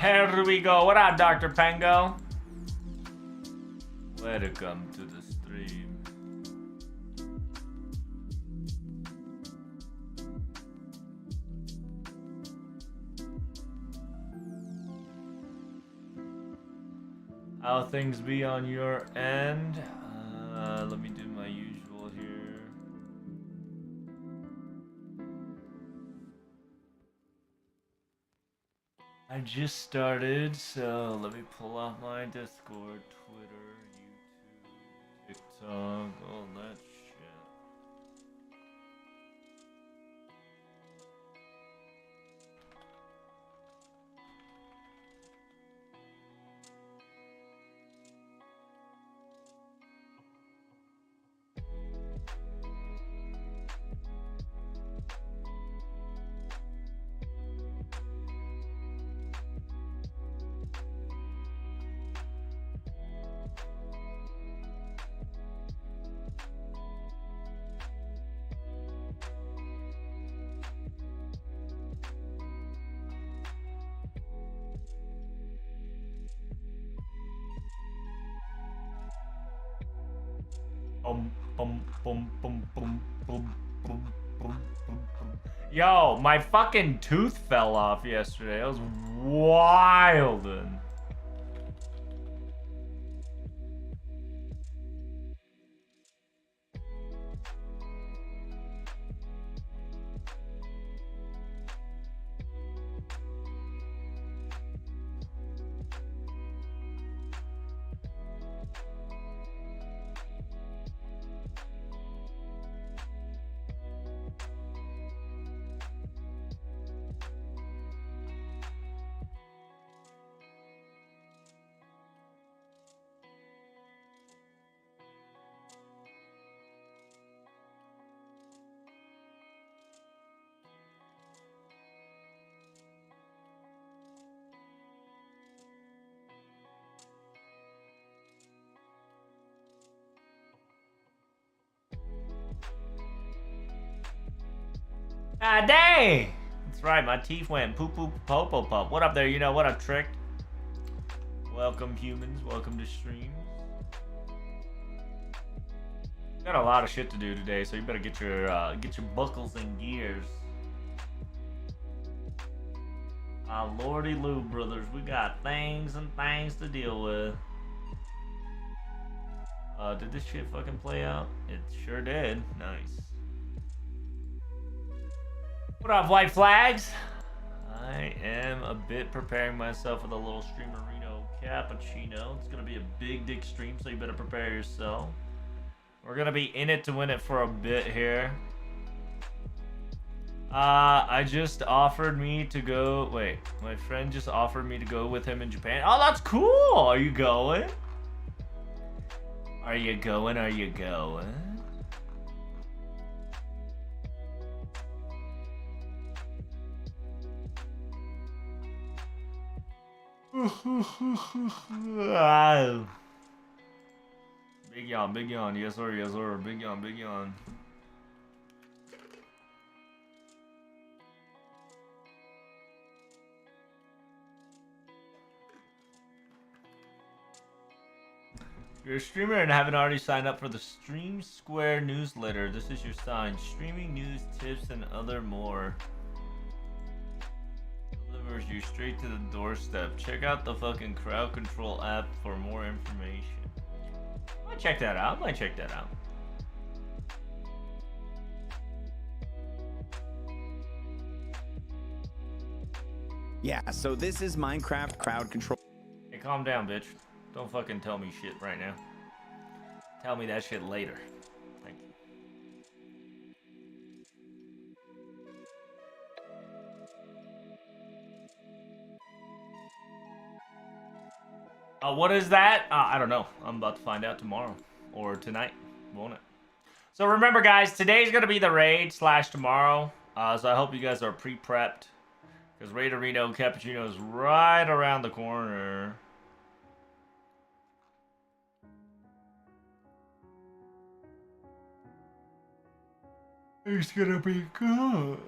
Here we go. What up, Dr. Pango? Welcome to the stream. How things be on your end? Let me do my usual here. I just started, so let me pull out my Discord, Twitter, YouTube, TikTok, all that shit. Yo, my fucking tooth fell off yesterday. It was wild. Ah, dang! That's right, my teeth went poop poop popo pop. What up there? You know what? I'm tricked. Welcome, humans. Welcome to streams. Got a lot of shit to do today, so you better get your buckles and gears. Lordy Lou, brothers, we got things and things to deal with. Did this shit fucking play out? It sure did. Nice. What up, white flags? I am a bit preparing myself with a little streamerino cappuccino. It's gonna be a big dick stream, so you better prepare yourself. We're gonna be in it to win it for a bit here. I just offered me to go. Wait, my friend just offered me to go with him in Japan. Oh, that's cool. Are you going? Are you going? Are you going? Big yawn, yes sir, big yawn. If you're a streamer and haven't already signed up for the Stream Square newsletter, this is your sign. Streaming news, tips, and other more. Delivers you straight to the doorstep. Check out the fucking Crowd Control app for more information. I might check that out. Yeah, so this is Minecraft Crowd Control. Hey, calm down, bitch. Don't fucking tell me shit right now. Tell me that shit later. Thank you. What is that? I don't know. I'm about to find out tomorrow. Or tonight, won't it? So remember, guys, today's going to be the raid / tomorrow. So I hope you guys are pre-prepped. Because Raiderino Cappuccino is right around the corner. It's gonna be good.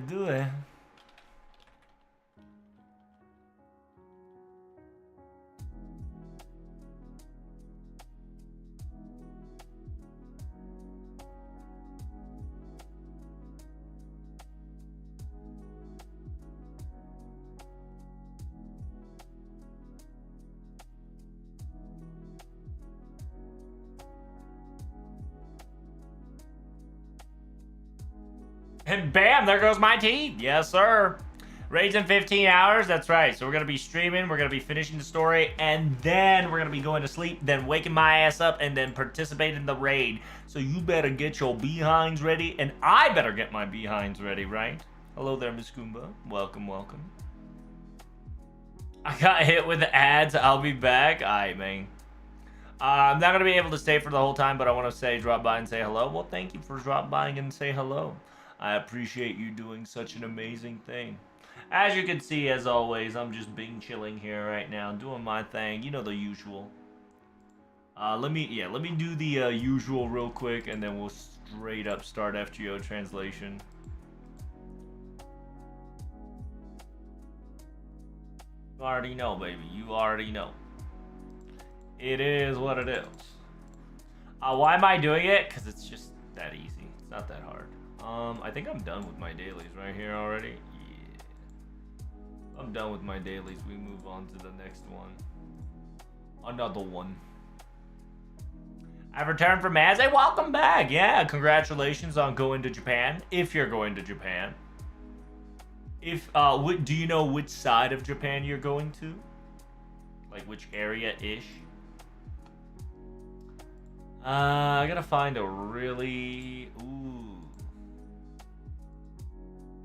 Do it. And bam, there goes my team. Yes, sir. Raids in 15 hours. That's right. So we're going to be streaming. We're going to be finishing the story. And then we're going to be going to sleep. Then waking my ass up. And then participate in the raid. So you better get your behinds ready. And I better get my behinds ready, right? Hello there, Miss Goomba. Welcome, welcome. I got hit with ads. I'll be back. Alright, man. I'm not going to be able to stay for the whole time, but I want to say drop by and say hello. Well, thank you for dropping by and say hello. I appreciate you doing such an amazing thing. As you can see, as always, I'm just being chilling here right now, doing my thing. You know, the usual. Let me do the usual real quick, and then we'll straight up start FGO translation. You already know, baby. You already know. It is what it is. Why am I doing it? Because it's just that easy. It's not that hard. I think I'm done with my dailies right here already. Yeah. I'm done with my dailies. We move on to the next one. Another one. I've returned from Maz. Hey, welcome back. Yeah, congratulations on going to Japan. If you're going to Japan. If, do you know which side of Japan you're going to? Like, which area-ish? I gotta find a really... Ooh.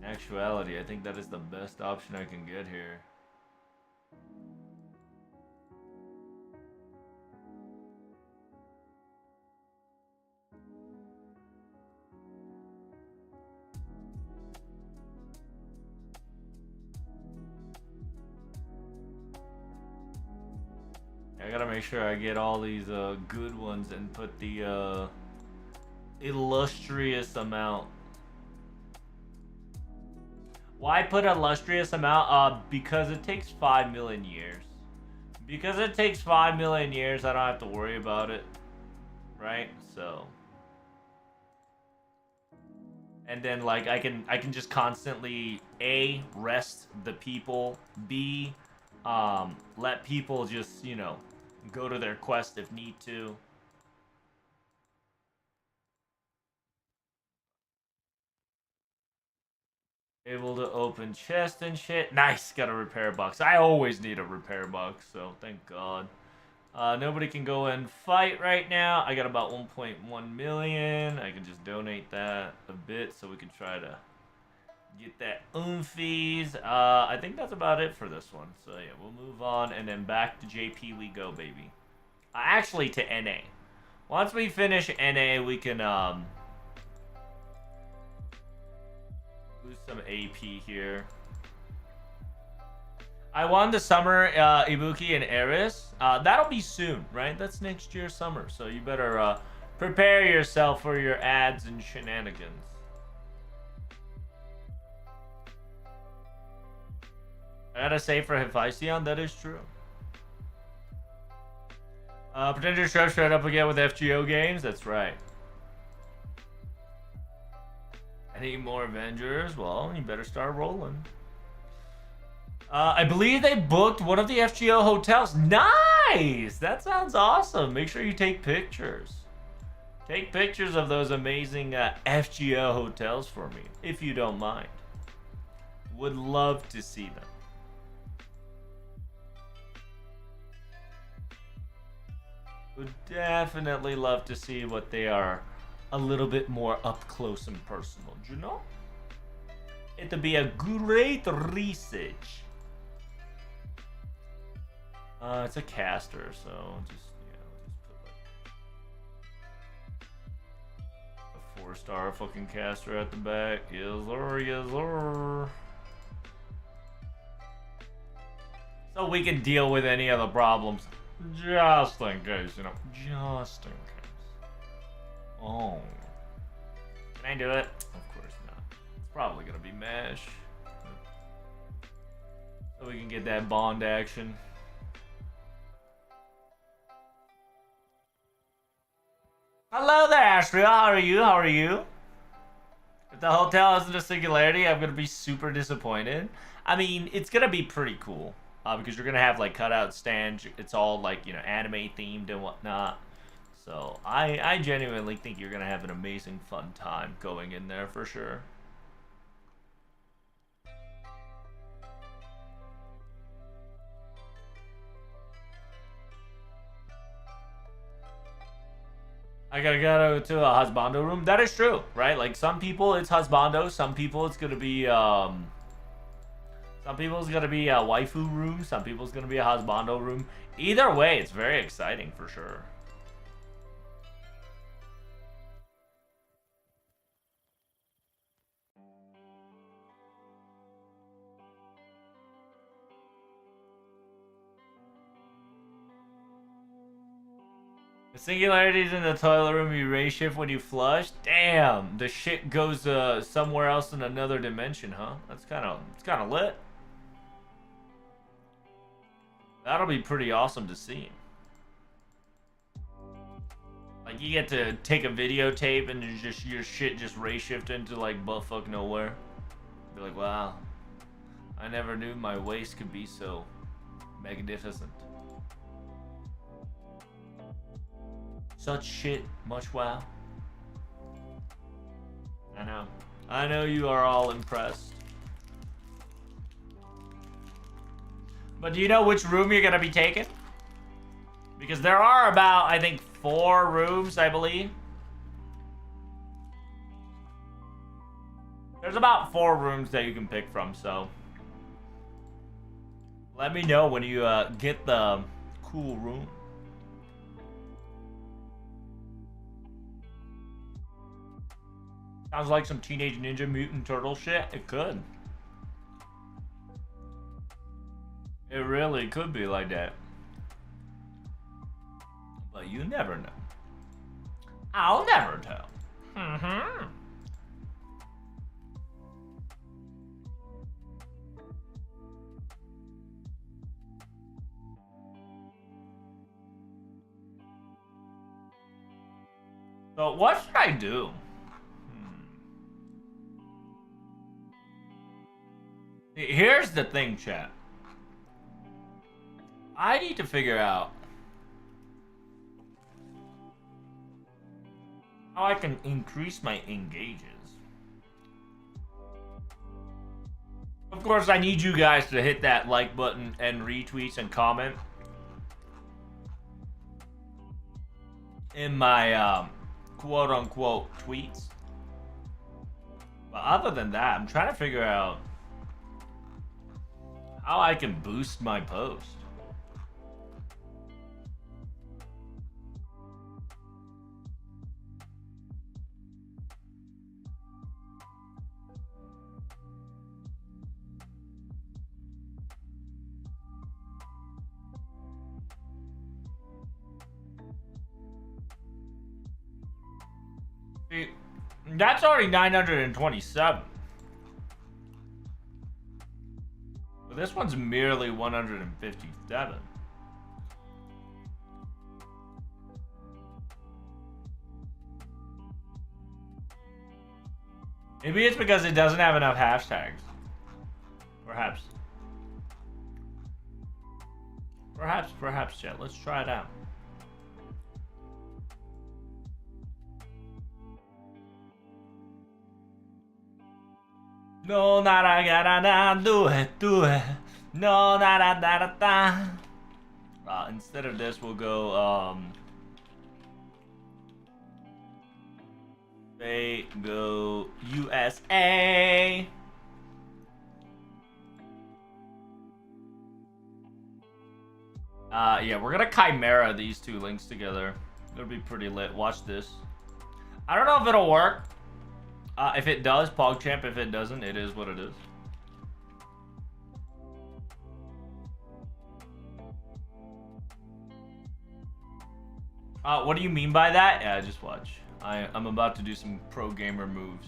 Actuality, I think that is the best option I can get here. I gotta make sure I get all these good ones and put the illustrious amount. Why put illustrious amount? Because it takes 5 million years. Because it takes 5 million years, I don't have to worry about it. Right? So. And then like I can just constantly A, rest the people, B, let people just, you know, go to their quest if need to. Able to open chest and shit. Nice, got a repair box. I always need a repair box, so thank God. Nobody can go and fight right now. I got about 1.1 million. I can just donate that a bit so we can try to get that oomfies. I think that's about it for this one. So yeah, we'll move on and then back to JP we go, baby. Actually to NA. Once we finish NA, we can lose some AP here. I won the summer Ibuki and Eris. That'll be soon, right? That's next year's summer. So you better prepare yourself for your ads and shenanigans. I gotta say for Hephaestion, that is true. Pretender Shove showed up again with FGO games. That's right. Any more Avengers? Well, you better start rolling. I believe they booked one of the FGO hotels. Nice! That sounds awesome. Make sure you take pictures. Take pictures of those amazing FGO hotels for me, if you don't mind. Would love to see them. Would definitely love to see what they are a little bit more up close and personal, you know? It'd be a great research. It's a caster, so just, you know, just put like a 4-star fucking caster at the back. Yes, sir, yes, sir. So we can deal with any of the problems. Just in case, you know. Just in case. Oh. Can I do it? Of course not. It's probably gonna be MASH. So we can get that bond action. Hello there, Astria. How are you? How are you? If the hotel isn't a singularity, I'm gonna be super disappointed. I mean, it's gonna be pretty cool. Because you're gonna have like cutout stands. It's all like, you know, anime themed and whatnot. So I genuinely think you're gonna have an amazing fun time going in there for sure. I gotta go to a husbando room. That is true, right? Like some people it's husbando, some people it's gonna be some people it's gonna be a waifu room, some people it's gonna be a husbando room. Either way, it's very exciting for sure. The singularities in the toilet room you ray shift when you flush. Damn, the shit goes somewhere else in another dimension, huh? It's kind of lit. That'll be pretty awesome to see. Like you get to take a videotape and just your shit just ray shift into like buttfuck nowhere. Be like, wow, I never knew my waist could be so magnificent. Such shit, much wow. I know you are all impressed. But do you know which room you're gonna be taking? Because there are about, I think, 4 rooms, I believe. There's about 4 rooms that you can pick from, so let me know when you get the cool room. Sounds like some Teenage Ninja Mutant Turtle shit. It could. It really could be like that. But you never know. I'll never tell. Mm-hmm. So what should I do? Here's the thing, chat. I need to figure out how I can increase my engages. Of course, I need you guys to hit that like button and retweets and comment in my quote-unquote tweets. But other than that, I'm trying to figure out how I can boost my post. See, that's already 927. But this one's merely 157. Maybe it's because it doesn't have enough hashtags. Perhaps. Perhaps, chat. Let's try it out. No, nada, gotta do it. No, nada, da, da. Instead of this, we'll go, they go USA. Yeah, we're gonna chimera these 2 links together. It'll be pretty lit. Watch this. I don't know if it'll work. If it does, PogChamp. If it doesn't, it is what it is. What do you mean by that? Yeah, just watch. I'm about to do some pro gamer moves.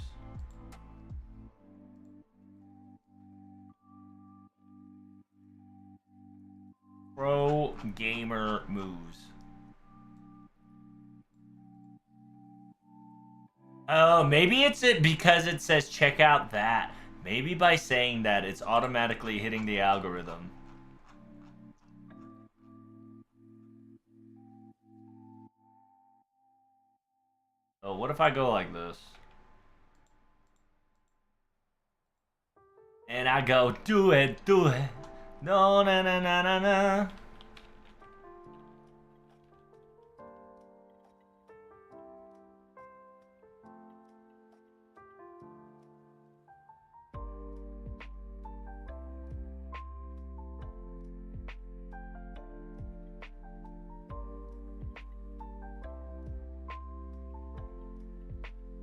Pro gamer moves. Oh, maybe it's because it says check out that. Maybe by saying that, it's automatically hitting the algorithm. Oh, what if I go like this? And I go, do it. No, na na na na na.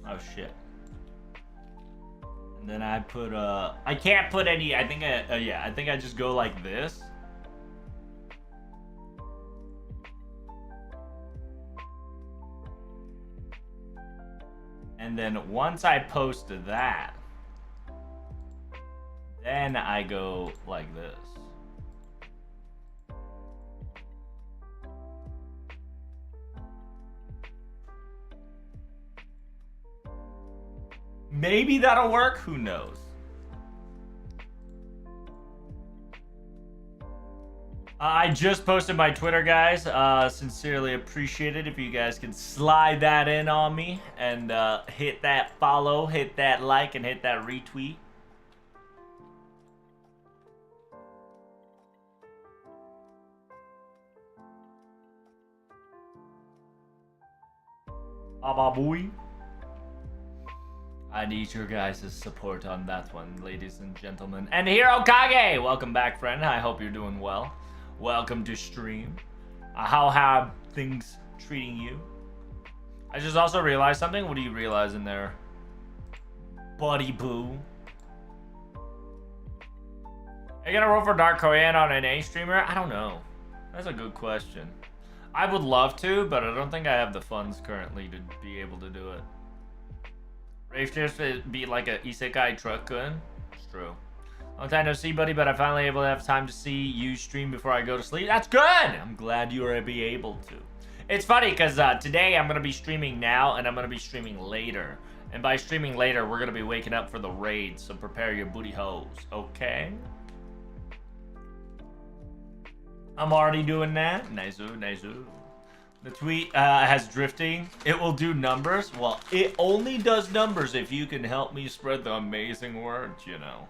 Oh shit. And then I put I can't put any. I think yeah. I think I just go like this. And then once I post that, then I go like this. Maybe that'll work. Who knows? I just posted my Twitter, guys. Sincerely appreciate it if you guys can slide that in on me and hit that follow, hit that like, and hit that retweet. Boy. I need your guys' support on that one, ladies and gentlemen. And Hiro Kage! Welcome back, friend. I hope you're doing well. Welcome to stream. How have things treating you? I just also realized something. What do you realize in there? Buddy boo. Are you gonna roll for Dark Korean on an A streamer? I don't know. That's a good question. I would love to, but I don't think I have the funds currently to be able to do it. Rafe just be like a isekai truck gun. It's true. Long time no see, buddy, but I finally able to have time to see you stream before I go to sleep. That's good! I'm glad you are be able to. It's funny, because today I'm going to be streaming now, and I'm going to be streaming later. And by streaming later, we're going to be waking up for the raid, so prepare your booty holes, okay? I'm already doing that. Nice-oo, nice-oo. The tweet has drifting. It will do numbers. Well, it only does numbers if you can help me spread the amazing words, you know.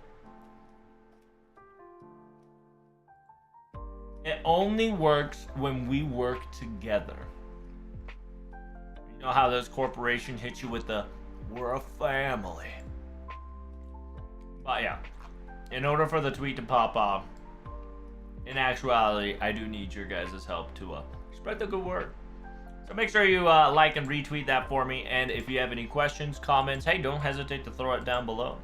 It only works when we work together. You know how those corporations hit you with the, we're a family. But yeah, in order for the tweet to pop off, in actuality, I do need your guys' help to spread the good word. So make sure you like and retweet that for me. And if you have any questions, comments, hey, don't hesitate to throw it down below.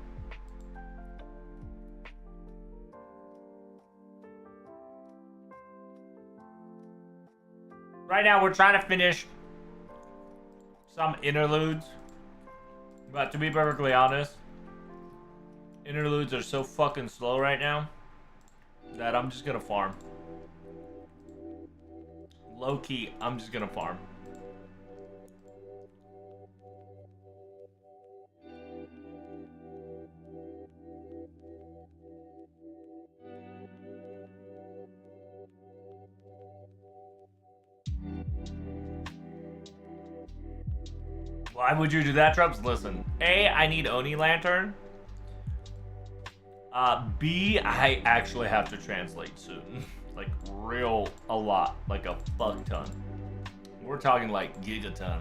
Right now, we're trying to finish some interludes. But to be perfectly honest, interludes are so fucking slow right now that I'm just gonna farm. Low key, I'm just gonna farm. Why would you do that, Trubs? Listen, A, I need Oni Lantern. B, I actually have to translate soon. Like, a lot. Like a fuck ton. We're talking like gigaton.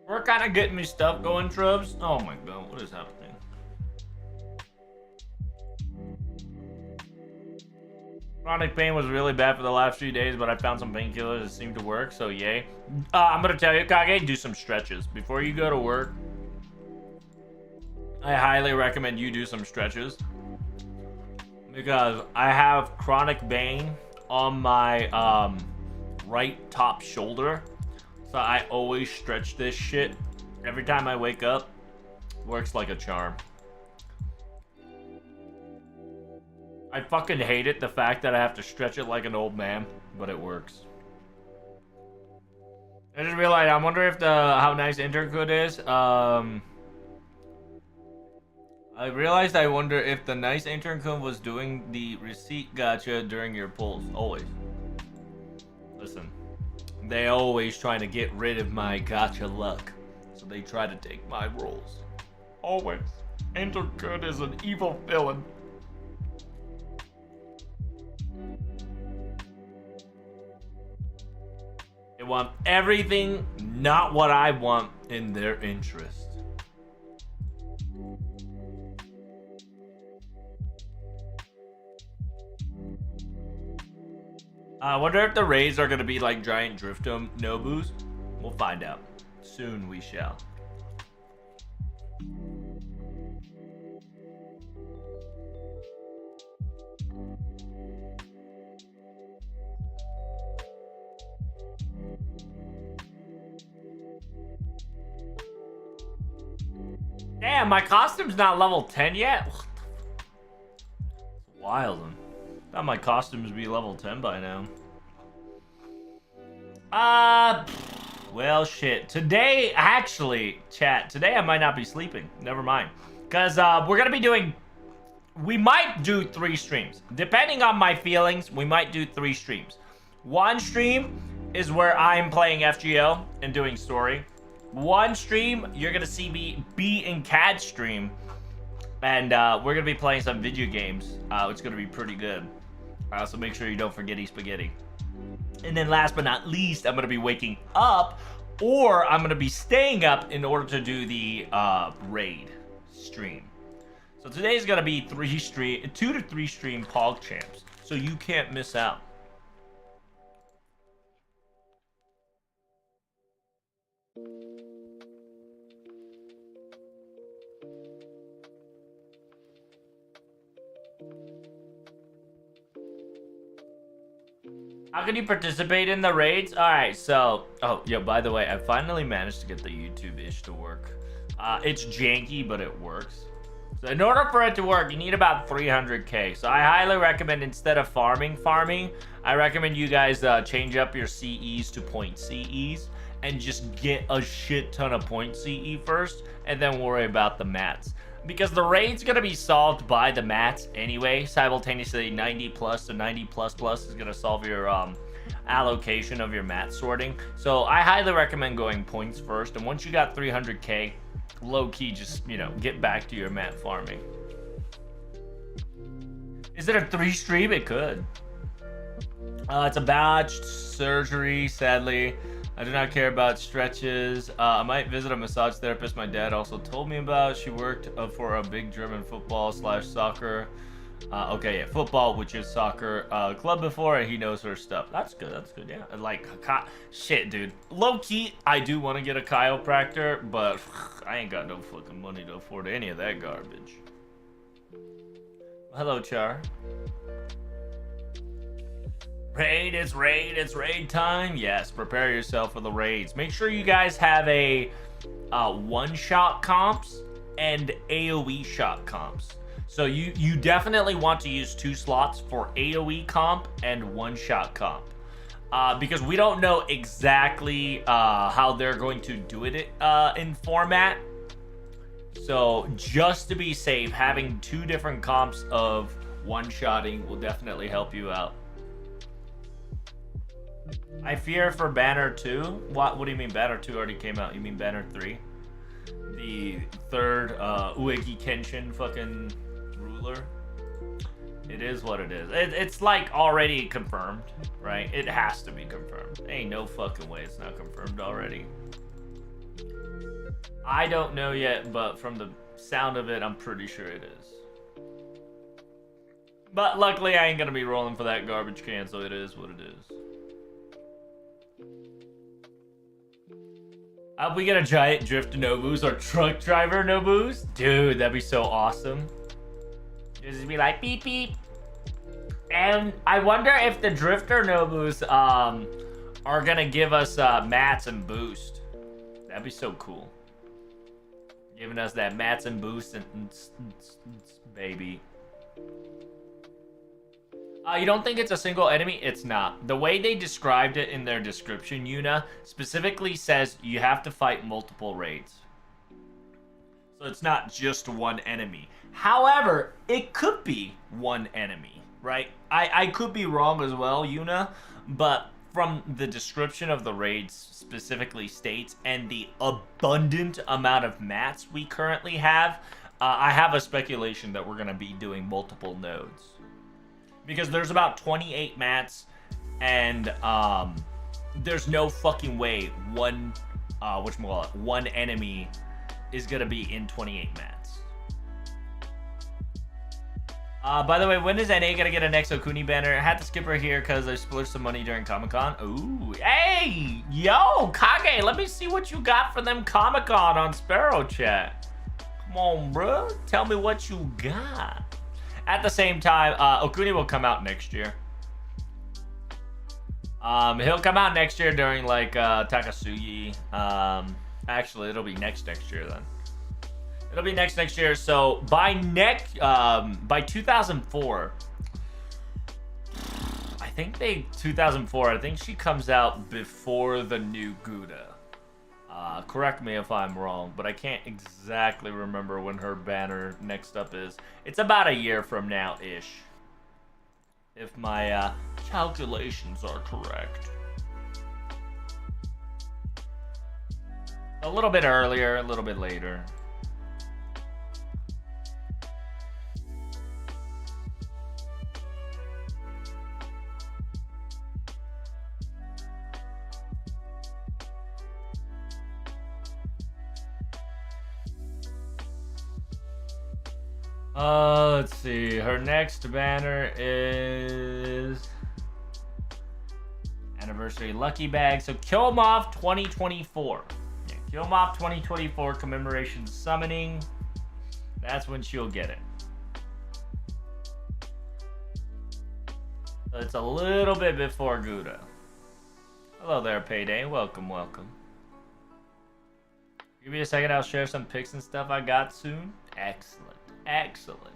We're kind of getting me stuff going, Trubs. Oh my god, what is happening? Chronic pain was really bad for the last few days, but I found some painkillers that seemed to work, so yay. I'm gonna tell you, Kage, do some stretches. Before you go to work, I highly recommend you do some stretches. Because I have chronic pain on my right top shoulder. So I always stretch this shit. Every time I wake up, works like a charm. I fucking hate it, the fact that I have to stretch it like an old man, but it works. I just realized, I wonder if how nice Intercode is. I realized I wonder if the nice Intercode was doing the receipt gotcha during your pulls. Always. Listen, they always trying to get rid of my gotcha luck, so they try to take my roles. Always. Intercode is an evil villain. They want everything, not what I want, in their interest. I wonder if the raids are gonna be like giant Driftum Nobus. We'll find out. Soon we shall. Damn, my costume's not level 10 yet? It's wild. Thought my costumes would be level 10 by now. Well, shit. Today, actually, chat, today I might not be sleeping. Never mind. Because we're going to be doing... We might do 3 streams. Depending on my feelings, we might do 3 streams. One stream is where I'm playing FGO and doing story. One stream, you're going to see me be in CAD stream. And we're going to be playing some video games. It's going to be pretty good. So make sure you don't forget spaghetti. And then last but not least, I'm going to be waking up, or I'm going to be staying up in order to do the raid stream. So today's going to be 2 to 3 stream Pog Champs. So you can't miss out. How can you participate in the raids? Alright, so... Oh, yeah, by the way, I finally managed to get the YouTube-ish to work. It's janky, but it works. So in order for it to work, you need about 300k. So I highly recommend, instead of farming, I recommend you guys change up your CEs to point CEs. And just get a shit ton of point CE first. And then worry about the mats. Because the raid's going to be solved by the mats anyway. Simultaneously, 90 plus to 90 plus is going to solve your allocation of your mat sorting. So I highly recommend going points first. And once you got 300k, low-key just, you know, get back to your mat farming. Is it a 3 stream? It could. It's a botched surgery, sadly. I do not care about stretches. I might visit a massage therapist my dad also told me about. She worked for a big German football / soccer. Okay, yeah, football, which is soccer, club before, and he knows her stuff. That's good, yeah. Like, shit, dude. Low-key, I do want to get a chiropractor, but I ain't got no fucking money to afford any of that garbage. Hello, Char. It's raid time. Yes, prepare yourself for the raids. Make sure you guys have a one-shot comps and AoE shot comps. So you definitely want to use 2 slots for AoE comp and one-shot comp. Because we don't know exactly how they're going to do it in format. So just to be safe, having 2 different comps of one-shotting will definitely help you out. I fear for Banner 2. What do you mean Banner 2 already came out? You mean Banner 3? The third Ueki Kenshin fucking ruler? It is what it is. It's like already confirmed, right? It has to be confirmed. Ain't no fucking way it's not confirmed already. I don't know yet, but from the sound of it, I'm pretty sure it is. But luckily, I ain't gonna be rolling for that garbage can, so it is what it is. We get a giant drift Nobus or truck driver Nobus? Dude, that'd be so awesome. Just be like, beep, beep. And I wonder if the drifter Nobus are gonna give us mats and boost. That'd be so cool. Giving us that mats and boost and baby. You don't think it's a single enemy? It's not. The way they described it in their description, Yuna, specifically says you have to fight multiple raids. So it's not just one enemy. However, it could be one enemy, right? I could be wrong as well, Yuna, but from the description of the raids specifically states and the abundant amount of mats we currently have, I have a speculation that we're going to be doing multiple nodes. Because there's about 28 mats, and there's no fucking way one enemy is gonna be in 28 mats. By the way, when is NA gonna get a next Okuni banner? I had to skip her here because I splurged some money during Comic-Con. Ooh, hey, yo, Kage, let me see what you got for them Comic-Con on Sparrow Chat. Come on, bro, tell me what you got. At the same time, Okuni will come out next year. He'll come out next year during like Takasugi. Actually, it'll be next year then. It'll be next year. So by 2004, I think 2004. I think she comes out before the new Guda. Correct me if I'm wrong, but I can't exactly remember when her banner next up is. It's about a year from now-ish, if my calculations are correct. A little bit earlier, a little bit later. Let's see. Her next banner is Anniversary Lucky Bag. So Kill 'em Off 2024. Yeah, Kill 'em Off 2024 Commemoration Summoning. That's when she'll get it. So it's a little bit before Guda. Hello there, Payday. Welcome, welcome. Give me a second. I'll share some pics and stuff I got soon. Excellent. Excellent.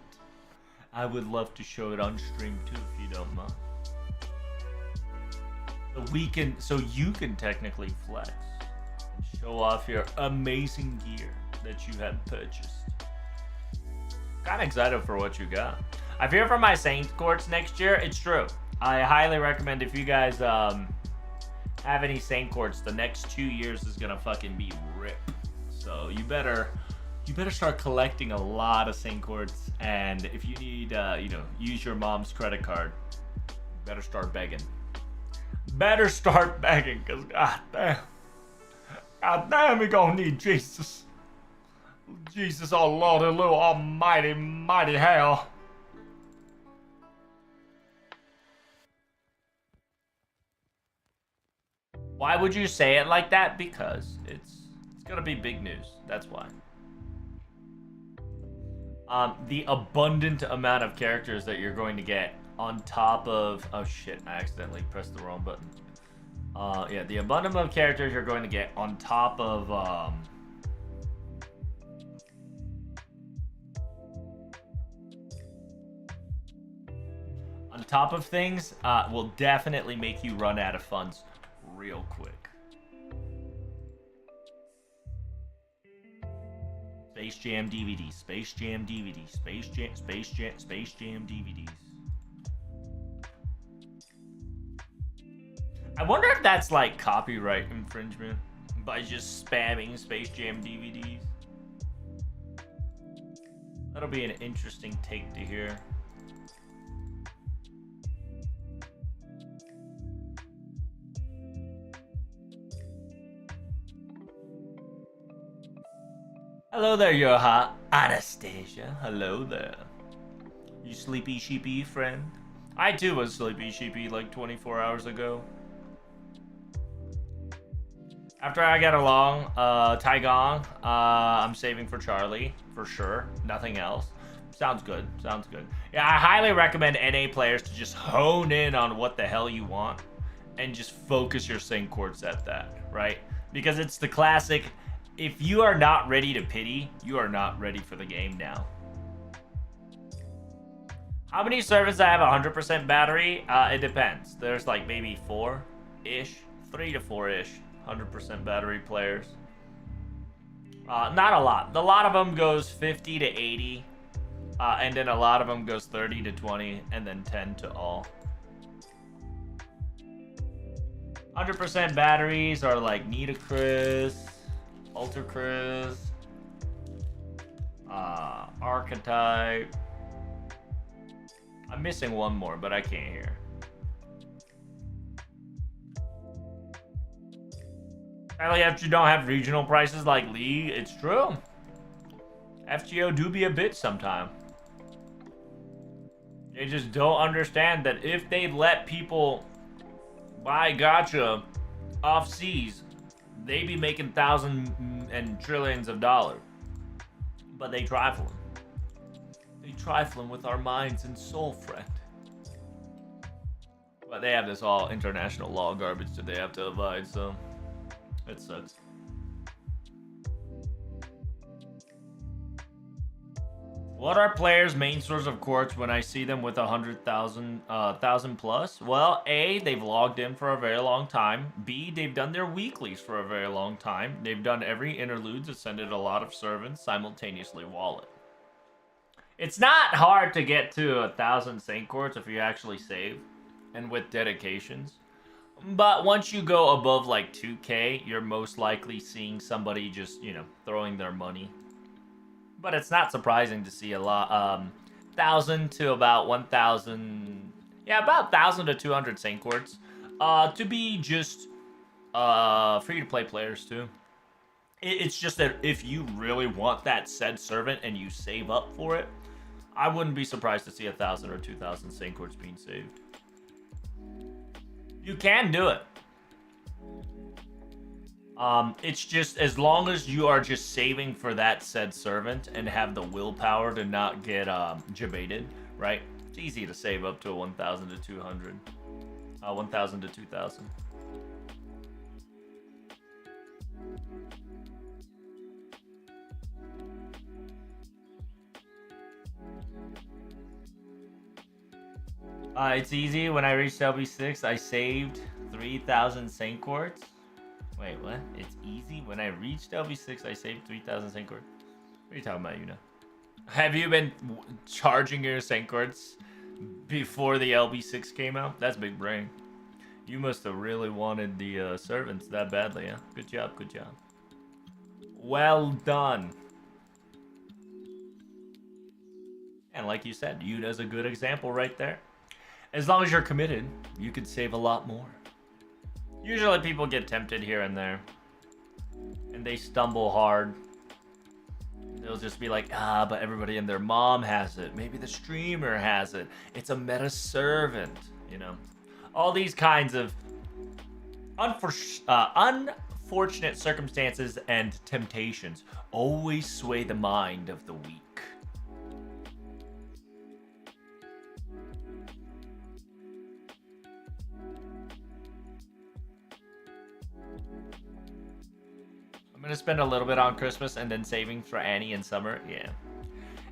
I would love to show it on stream too, if you don't mind. So you can technically flex and show off your amazing gear that you have purchased. Kind of excited for what you got. I fear for my Saint Courts next year. It's true. I highly recommend if you guys have any Saint Courts, the next 2 years is gonna fucking be rip. So you better start collecting a lot of Saint Courts, and if you need, use your mom's credit card, better start begging. Better start begging, because god damn, we gonna need Jesus. Jesus, oh Lord, hello, almighty, mighty hell. Why would you say it like that? Because it's gonna be big news. That's why. The abundant amount of characters that you're going to get on top of... Oh shit, I accidentally pressed the wrong button. Yeah, the abundant amount of characters you're going to get on top of... on top of things will definitely make you run out of funds real quick. Space Jam DVDs, Space Jam DVDs, Space Jam DVDs. I wonder if that's like copyright infringement by just spamming Space Jam DVDs. That'll be an interesting take to hear. Hello there, your hot Anastasia. Hello there. You sleepy sheepy friend? I too was sleepy sheepy like 24 hours ago. After I get along, Taigong, I'm saving for Charlie, for sure. Nothing else. Sounds good, sounds good. Yeah, I highly recommend NA players to just hone in on what the hell you want and just focus your sync courts at that, right? Because it's the classic... If you are not ready to pity, you are not ready for the game now. How many servers I have 100% battery? It depends. There's like maybe 4-ish, 3 to 4-ish 100% battery players. Not a lot. A lot of them goes 50 to 80, and then a lot of them goes 30 to 20, and then 10 to all. 100% batteries are like Nitocris, Ultra Chris, Archetype. I'm missing one more, but I can't hear. Apparently, if you don't have regional prices like League, it's true. FGO do be a bitch sometime. They just don't understand that if they let people buy gacha off seas, they be making thousands and trillions of dollars. But they trifling. They trifling with our minds and soul, friend. But they have this all international law garbage that they have to abide, so it sucks. What are players' main source of quartz when I see them with 100,000 plus? Well, A, they've logged in for a very long time. B, they've done their weeklies for a very long time. They've done every interludes, ascended a lot of servants, simultaneously wallet. It's not hard to get to 1,000 Saint quartz if you actually save and with dedications. But once you go above like 2K, you're most likely seeing somebody just, you know, throwing their money. But it's not surprising to see a lot, 1,000 to about 1,000, yeah, about 1,000 to 200 Saint quartz, to be just free-to-play players too. It's just that if you really want that said servant and you save up for it, I wouldn't be surprised to see 1,000 or 2,000 Saint quartz being saved. You can do it. It's just as long as you are just saving for that said servant and have the willpower to not get jebaited, right? It's easy to save up to a 1,000 to 200, 1,000 to 2,000. It's easy. When I reached LB6, I saved 3,000 Saint quartz. Wait, what? It's easy? When I reached LB6, I saved 3,000 Saint quartz. What are you talking about, you know? Have you been charging your Saint quartz before the LB6 came out? That's big brain. You must have really wanted the servants that badly, huh? Good job, good job. Well done. And like you said, Yuda's a good example right there. As long as you're committed, you could save a lot more. Usually people get tempted here and there. And they stumble hard. They'll just be like, but everybody and their mom has it. Maybe the streamer has it. It's a meta servant, you know. All these kinds of unfortunate circumstances and temptations always sway the mind of the weak. I'm gonna spend a little bit on Christmas and then saving for Annie in summer. Yeah.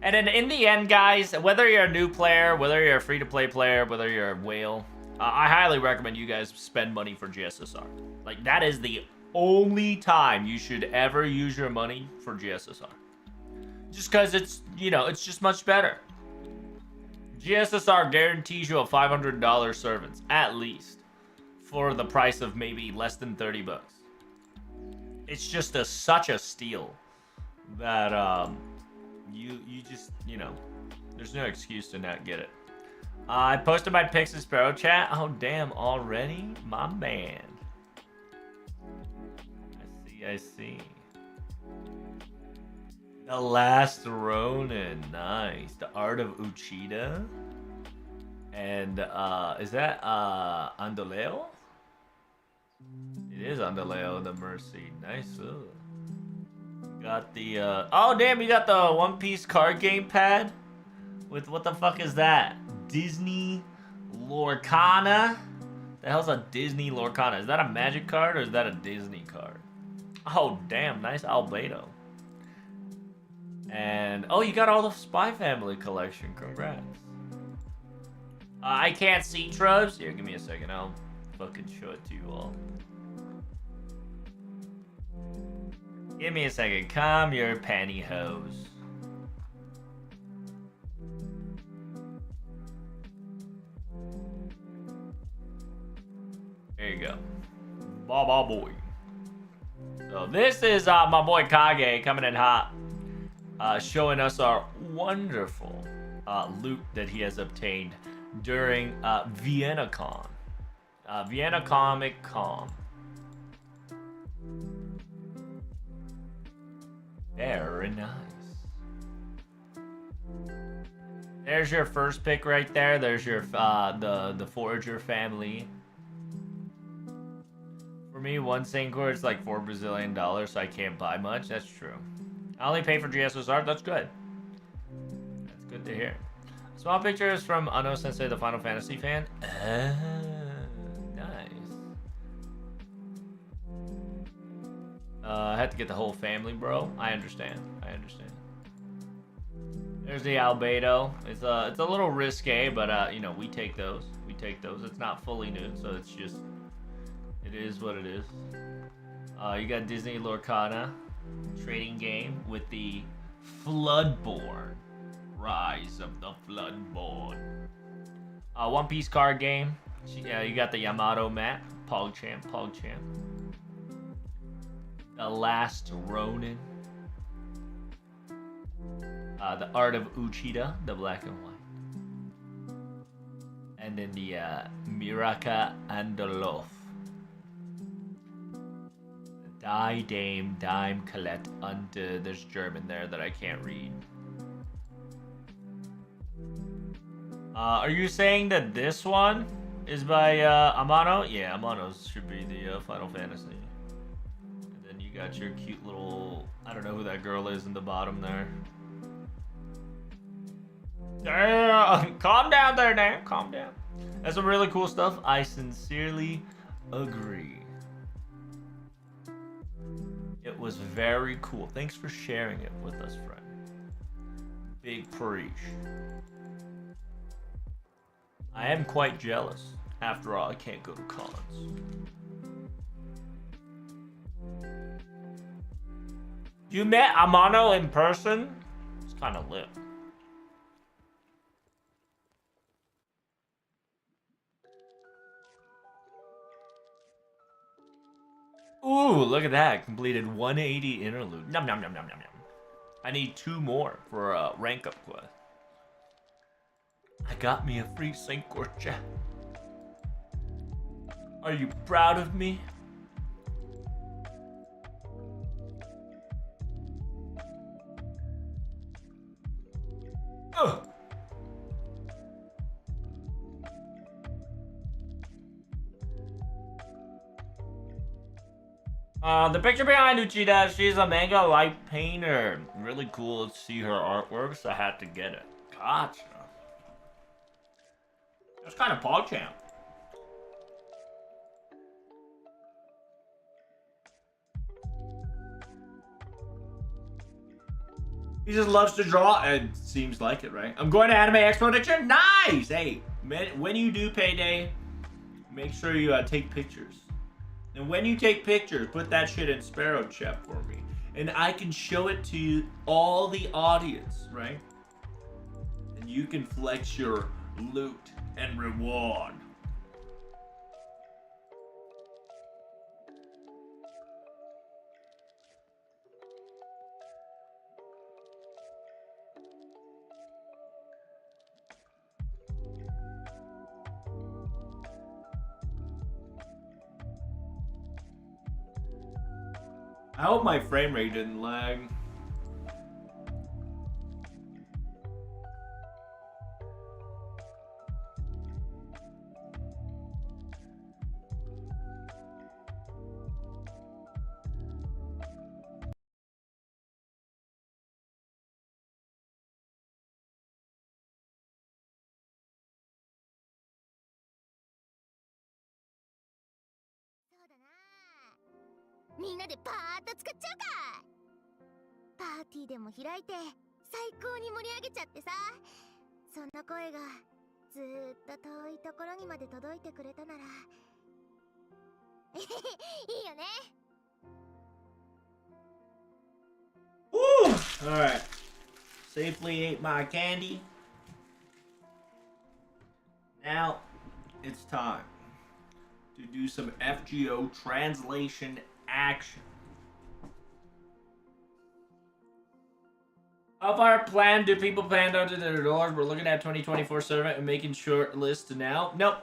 And then in the end, guys, whether you're a new player, whether you're a free-to-play player, whether you're a whale, I highly recommend you guys spend money for GSSR. Like, that is the only time you should ever use your money for GSSR. Just because it's, you know, it's just much better. GSSR guarantees you a $500 servants, at least, for the price of maybe less than 30 bucks. It's just such a steal that you just, you know, there's no excuse to not get it. I posted my pics in Sparrow chat. Oh, damn, already? My man. I see. The Last Ronin. Nice. The Art of Uchida. And, is that, Andoleo? It is Andaleo the Mercy. Nice. Ooh. Got the oh damn, you got the One Piece card game pad with what the fuck is that? Disney Lorcana? The hell's a Disney Lorcana? Is that a Magic card or is that a Disney card? Oh damn, nice Albedo. And oh, you got all the Spy Family collection. Congrats. I can't see Trubs. Here, give me a second. I'll fucking show it to you all. Give me a second. Calm your pantyhose. There you go. Baba boy. So this is my boy Kage coming in hot. Showing us our wonderful loot that he has obtained during VienaCon. Vienna Comic Con. Very nice. There's your first pick right there. There's your the Forager family. For me, one Sancor is like $4 Brazilian, so I can't buy much. That's true. I only pay for GSSR. That's good. That's good to hear. Small pictures from Ano Sensei, the Final Fantasy fan. Nice. I had to get the whole family, bro. I understand. I understand. There's the Albedo. It's a little risque, but you know, we take those. We take those. It's not fully nude, so it's just, it is what it is. You got Disney Lorcana trading game with the Floodborn. Rise of the Floodborn. One Piece card game. You got the Yamato map. PogChamp, PogChamp. The Last Ronin. The Art of Uchida, the black and white. And then the Miraka and the Loaf. The Die Dame Dime Colette unter. There's German there that I can't read. Are you saying that this one is by Amano? Yeah, Amano's should be the Final Fantasy. And then you got your cute little, I don't know who that girl is in the bottom there. Damn, calm down there, Dan. Calm down. That's some really cool stuff. I sincerely agree. It was very cool. Thanks for sharing it with us, friend. Big preach. I am quite jealous. After all, I can't go to cons. You met Amano in person? It's kind of lit. Ooh, look at that. Completed 180 interlude. Nom nom nom nom nom nom. I need 2 more for a rank up quest. I got me a free Sancor chat. Are you proud of me? Ugh. The picture behind Uchida, she's a manga light painter. Really cool to see her artwork, so I had to get it. Gotcha. That's kind of PogChamp. He just loves to draw, and seems like it, right? I'm going to Anime Expo next year. Nice! Hey, when you do payday, make sure you take pictures. And when you take pictures, put that shit in Sparrow Chat for me. And I can show it to all the audience, right? And you can flex your loot and reward. I hope my frame rate didn't lag. Woo! Alright. Safely ate my candy. Now, it's time to do some FGO translation action. How far planned do people plan under their doors? We're looking at 2024 survey and making short lists now. Nope.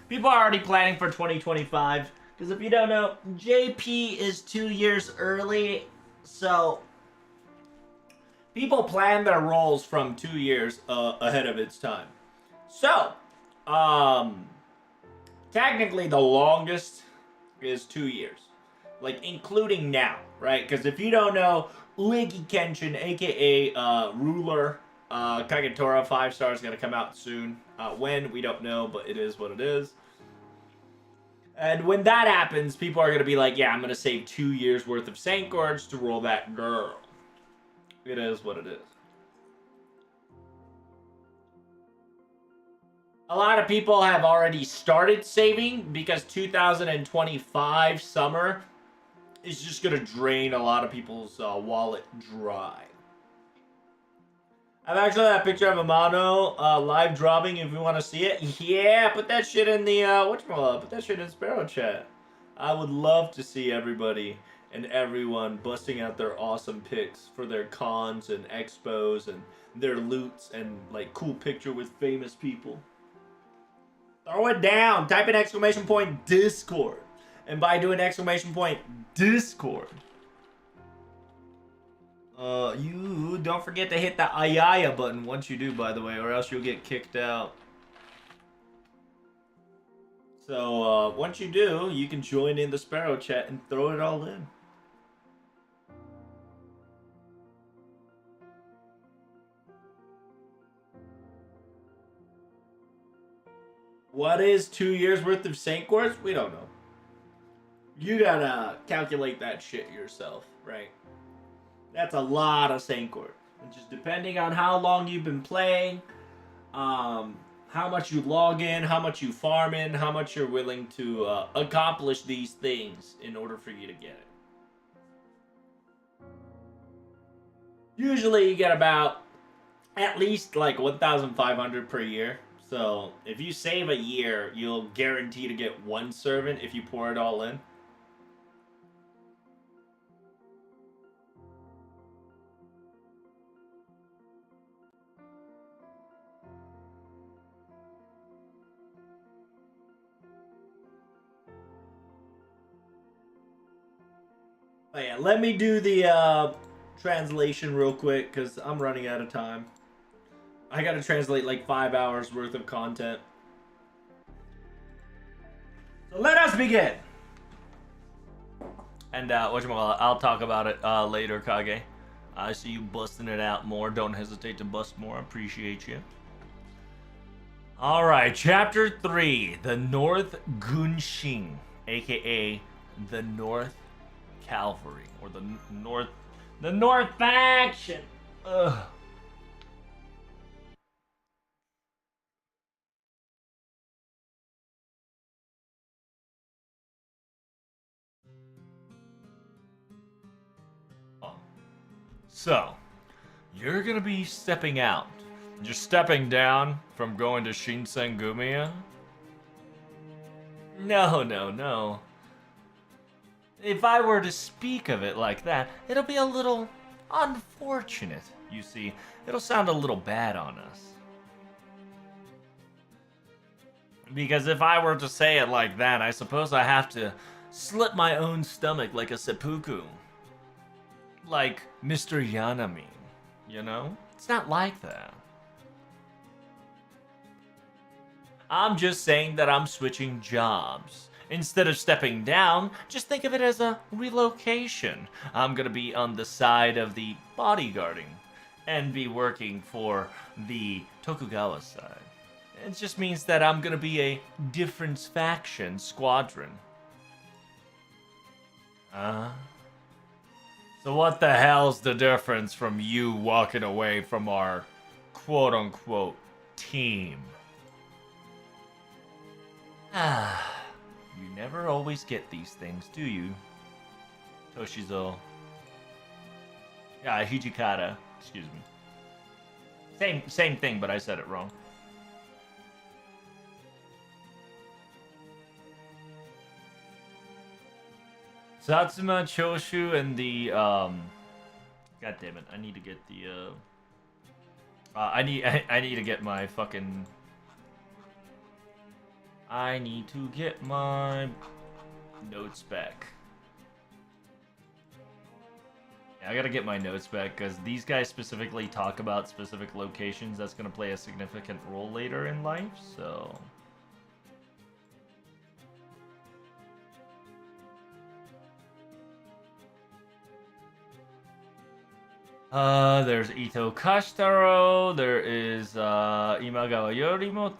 People are already planning for 2025. Because if you don't know, JP is 2 years early. So people plan their roles from 2 years ahead of its time. So, technically the longest is 2 years. Like, including now, right? Because if you don't know, Ueki Kenshin, aka Ruler, Kagetora 5 star is going to come out soon. When, we don't know, but it is what it is. And when that happens, people are going to be like, yeah, I'm going to save 2 years worth of Sankwards to roll that girl. It is what it is. A lot of people have already started saving because 2025 summer is just going to drain a lot of people's wallet dry. I've actually had a picture of Amano live dropping if you want to see it. Yeah, put that shit in the, put that shit in Sparrow chat. I would love to see everybody and everyone busting out their awesome pics for their cons and expos and their loots and, like, cool picture with famous people. Throw it down. Type in exclamation point Discord. And by doing exclamation point Discord, you don't forget to hit the Ayaya button once you do, by the way, or else you'll get kicked out. So, once you do, you can join in the Sparrow chat and throw it all in. What is 2 years worth of Sankwards? We don't know. You gotta calculate that shit yourself, right? That's a lot of Sankwards. And just depending on how long you've been playing, how much you log in, how much you farm in, how much you're willing to accomplish these things in order for you to get it. Usually you get about at least like 1,500 per year. So if you save a year, you'll guarantee to get one servant if you pour it all in. Oh yeah, let me do the translation real quick because I'm running out of time. I gotta translate like 5 hours worth of content. So let us begin. And I'll talk about it later, Kage. I see you busting it out more. Don't hesitate to bust more. Appreciate you. All right, Chapter 3, the North Gunshin, aka the North Cavalry, or the North Faction. Ugh. So, you're gonna be stepping out. You're stepping down from going to Shinsengumiya? No. If I were to speak of it like that, it'll be a little unfortunate, you see. It'll sound a little bad on us. Because if I were to say it like that, I suppose I have to slit my own stomach like a seppuku. Like Mr. Yanami, you know? It's not like that. I'm just saying that I'm switching jobs. Instead of stepping down, just think of it as a relocation. I'm gonna be on the side of the bodyguarding and be working for the Tokugawa side. It just means that I'm gonna be a different faction squadron. So what the hell's the difference from you walking away from our quote-unquote team? You never always get these things, do you? Toshizo. Yeah, Hijikata. Excuse me. Same thing, but I said it wrong. Satsuma, Choshu, and the God damn it! I need to get the I need to get my fucking. I need to get my notes back. I gotta get my notes back because these guys specifically talk about specific locations that's gonna play a significant role later in life, so. There's Ito Kashtaro, there is Imagawa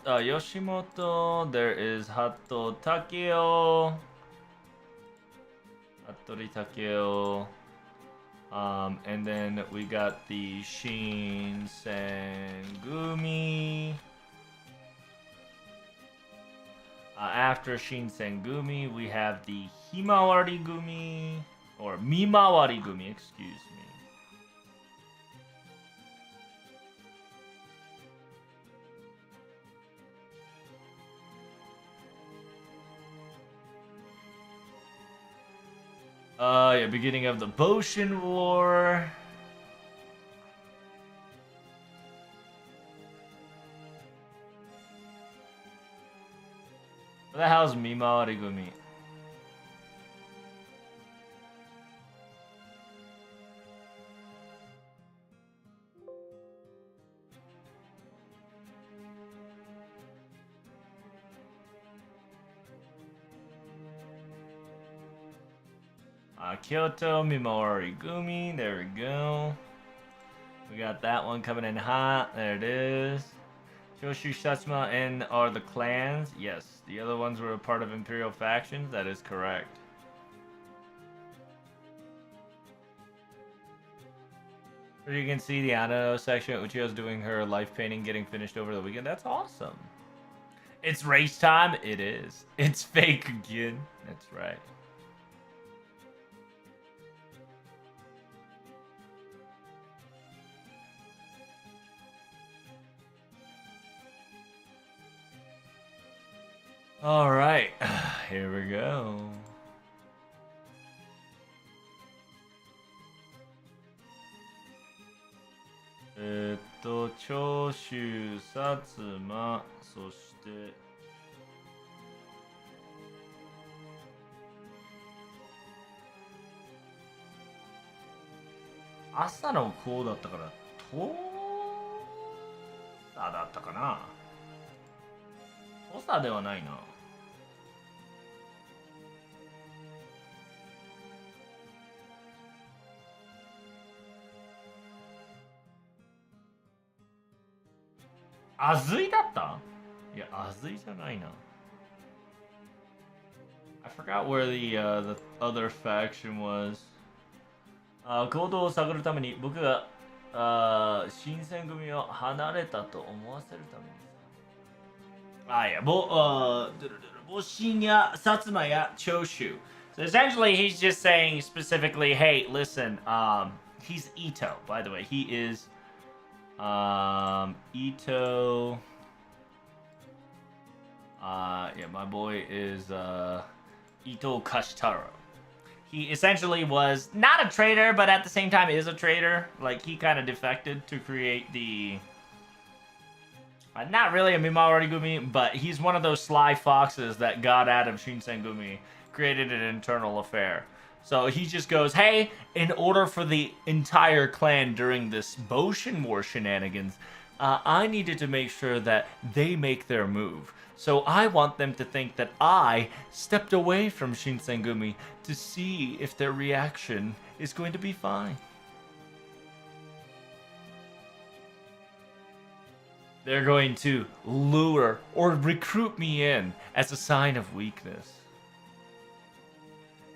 Yoshimoto, there is Hattori Takeo, and then we got the Shinsengumi. After Shinsengumi, we have the Himawari Gumi, or Mimawari Gumi, excuse me. Yeah, beginning of the Boshin War. What the hell's Mimawari Gumi? Kyoto Mimawari Gumi. There we go. We got that one coming in hot. There it is. Shoshu, Satsuma, and are the clans. Yes, the other ones were a part of Imperial factions. That is correct. Here you can see the Ano section. Uchiha's doing her life painting getting finished over the weekend. That's awesome. It's race time. It is. It's fake again. That's right. All right, here we go. Choshu, Satsuma, そして朝のこうだったから、とさだったかな。とさではないな。あずいだった？いや、あずいじゃないな。I forgot where the other faction was. 行動を探るために僕が新選組を離れたと思わせるために。Yeah, 戊辰や薩摩や長州. So essentially, he's just saying specifically, hey, listen, he's Ito, by the way. He is Ito. Yeah, my boy is Ito Kashtaro. He essentially was not a traitor, but at the same time is a traitor. Like, he kind of defected to create the... not really a Mimawari Gumi, but he's one of those sly foxes that got out of Shinsengumi, created an internal affair. So he just goes, hey, in order for the entire clan during this Boshin War shenanigans, I needed to make sure that they make their move. So I want them to think that I stepped away from Shinsengumi to see if their reaction is going to be fine. They're going to lure or recruit me in as a sign of weakness.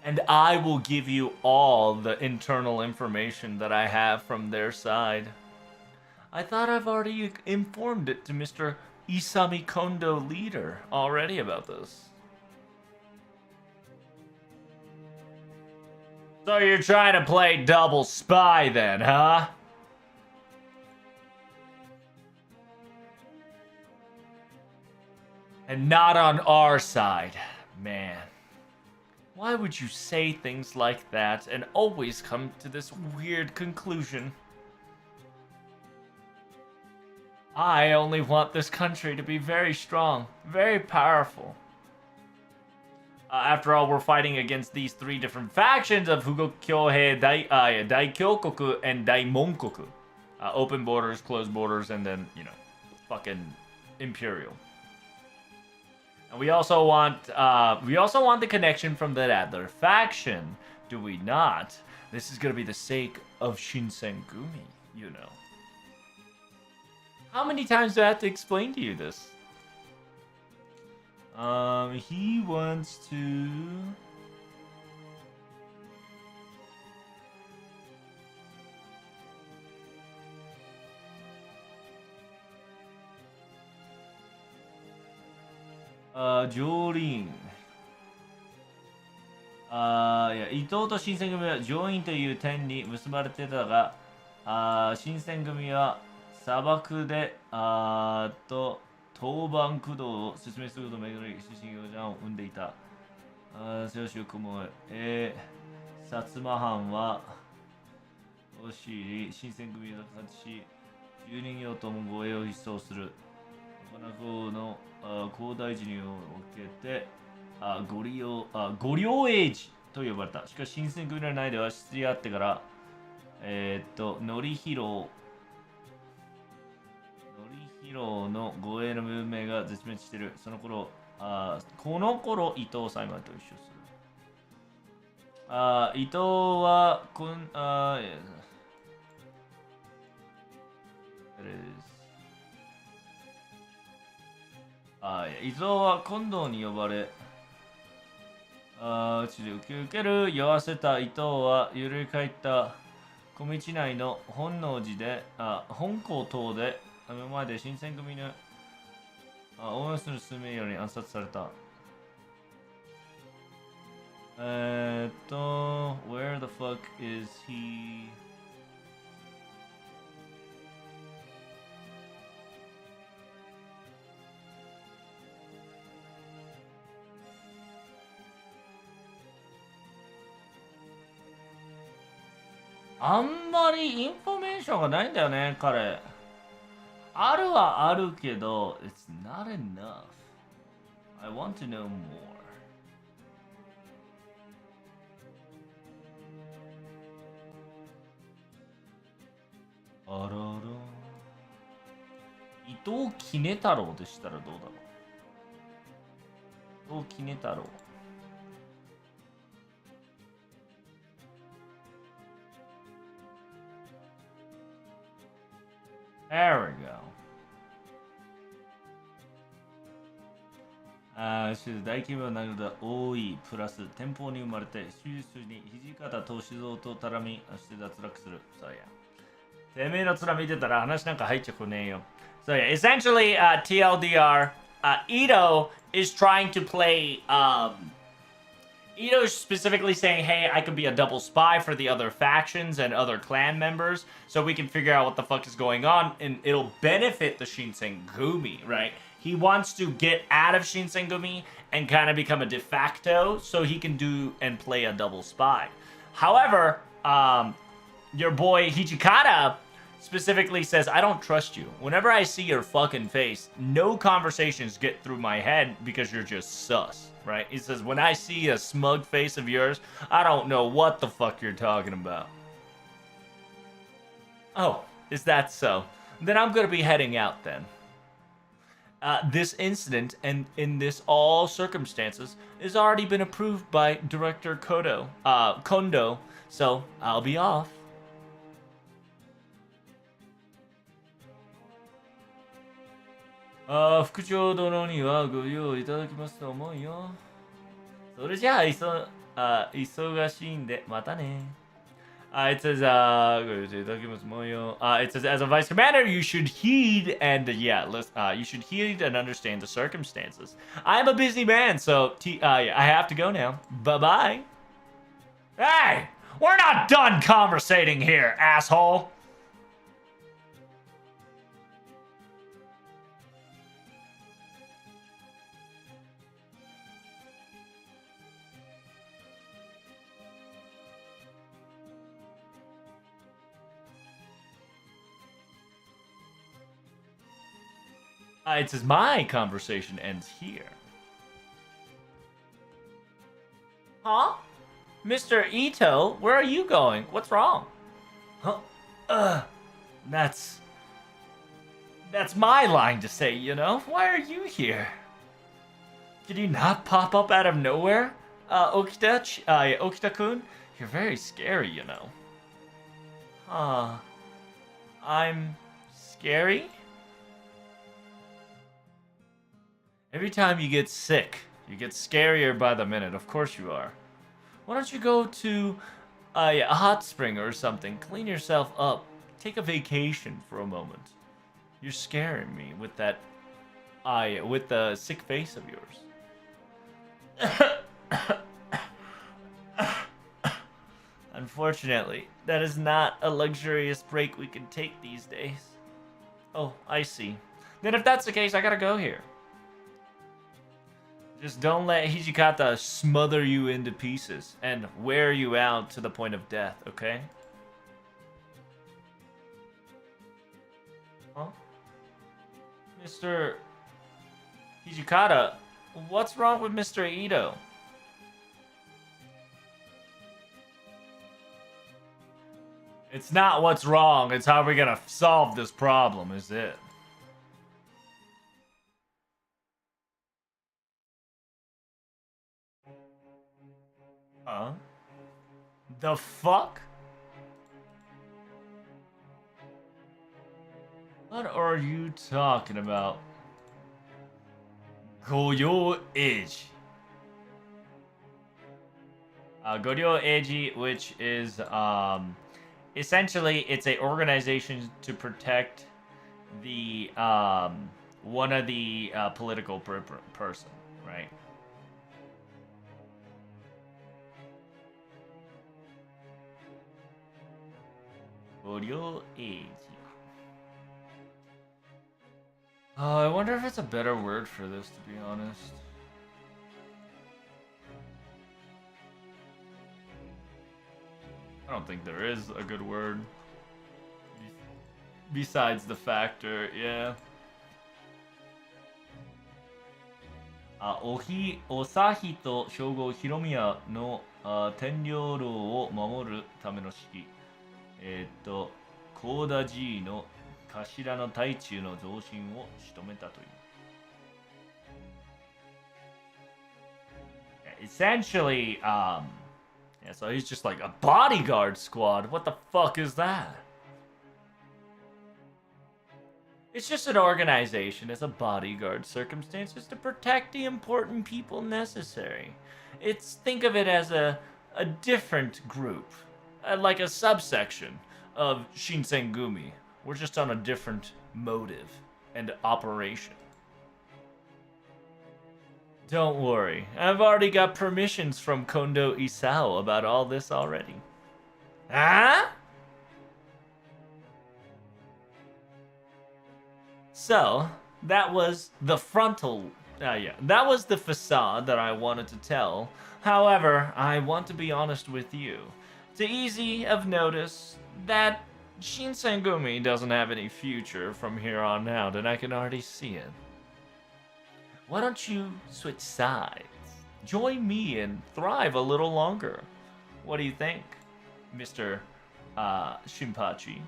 And I will give you all the internal information that I have from their side. I thought I've already informed it to Mr. Isami Kondo leader already about this. So you're trying to play double spy then, huh? And not on our side, man. Why would you say things like that and always come to this weird conclusion? I only want this country to be very strong, very powerful. After all, we're fighting against these 3 different factions of Hugokyohei, Daikyokoku, and Daimonkoku. Open borders, closed borders, and then, you know, fucking Imperial. And we also want the connection from that other faction, do we not? This is gonna be the sake of Shinsengumi, you know. How many times do I have to explain to you this? He wants to...上輪。いや、伊藤と新選組は上院という点に結ばれてたが、新選組は砂漠で、当番駆動を説明することをめぐり、新進業者を生んでいた。少子を雲へ、薩摩藩は、押し入り、新選組を勝ちし、10人用とも護衛を一掃する。この方の皇大寺を受けて、御領英寺と呼ばれた。しかし、新選組の内では知り合ってから、の護衛の文明が絶滅している。この頃、伊藤裁判と一緒する。伊藤は、伊藤は近藤に呼ばれ、受ける酔わせた伊藤は揺り返った小道内の本能寺で、本校等で、目の前で新選組の応援する数名より暗殺された。where the fuck is he? あんまりインフォメーションがないんだよね、彼。あるはあるけど、it's not enough. I want to know more. あらら。伊藤杵太郎でしたらどうだろう。伊藤杵太郎。There we go. 大規模なので多いプラス店舗に生まれて手術に土方歳三と絡みして脱落する。そうや。てめえの面見てたら話なんか入っちゃこねえよ。So yeah, essentially, TLDR, Ito is trying to play. Ito's specifically saying, hey, I could be a double spy for the other factions and other clan members, so we can figure out what the fuck is going on, and it'll benefit the Shinsengumi, right? He wants to get out of Shinsengumi and kind of become a de facto, so he can do and play a double spy. However, your boy Hijikata specifically says, I don't trust you. Whenever I see your fucking face, no conversations get through my head because you're just sus. Right? He says, when I see a smug face of yours, I don't know what the fuck you're talking about. Oh, is that so? Then I'm going to be heading out then. This incident and in this all circumstances has already been approved by Director Kondo, so I'll be off. It says, as a vice commander, you should heed and you should heed and understand the circumstances. I'm a busy man, so I have to go now. Bye-bye. Hey, we're not done conversating here, asshole. It says my conversation ends here. Huh? Mr. Ito, where are you going? What's wrong? Huh? That's my line to say, you know? Why are you here? Did you not pop up out of nowhere? Okita-kun? You're very scary, you know. Huh. I'm scary? Every time you get sick, you get scarier by the minute. Of course you are. Why don't you go to a hot spring or something? Clean yourself up. Take a vacation for a moment. You're scaring me with that with the sick face of yours. Unfortunately, that is not a luxurious break we can take these days. Oh, I see. Then if that's the case, I gotta go here. Just don't let Hijikata smother you into pieces and wear you out to the point of death, okay? Huh? Mr. Hijikata, what's wrong with Mr. Ito? It's not what's wrong, it's how we're gonna solve this problem, is it? Huh? The fuck? What are you talking about? Goyo Eiji. Goyo Eiji, which is essentially it's a organization to protect the one of the political person, right? Goyo Eiji. I wonder if it's a better word for this, to be honest. I don't think there is a good word. Besides the factor, yeah. おさひと称号広宮の天領楼を守るための式。コーダ G の頭の大中の増進を仕留めたという。Essentially, yeah, so he's just like a bodyguard squad. What the fuck is that? It's just an organization as a bodyguard circumstance just to protect the important people necessary. Think of it as a different group, like a subsection of Shinsengumi. We're just on a different motive and operation. Don't worry, I've already got permissions from Kondo Isao about all this already. Huh? So, that was the frontal... that was the facade that I wanted to tell. However, I want to be honest with you. It's easy of notice that Shinsengumi doesn't have any future from here on out, and I can already see it. Why don't you switch sides? Join me and thrive a little longer. What do you think, Mr. Shinpachi?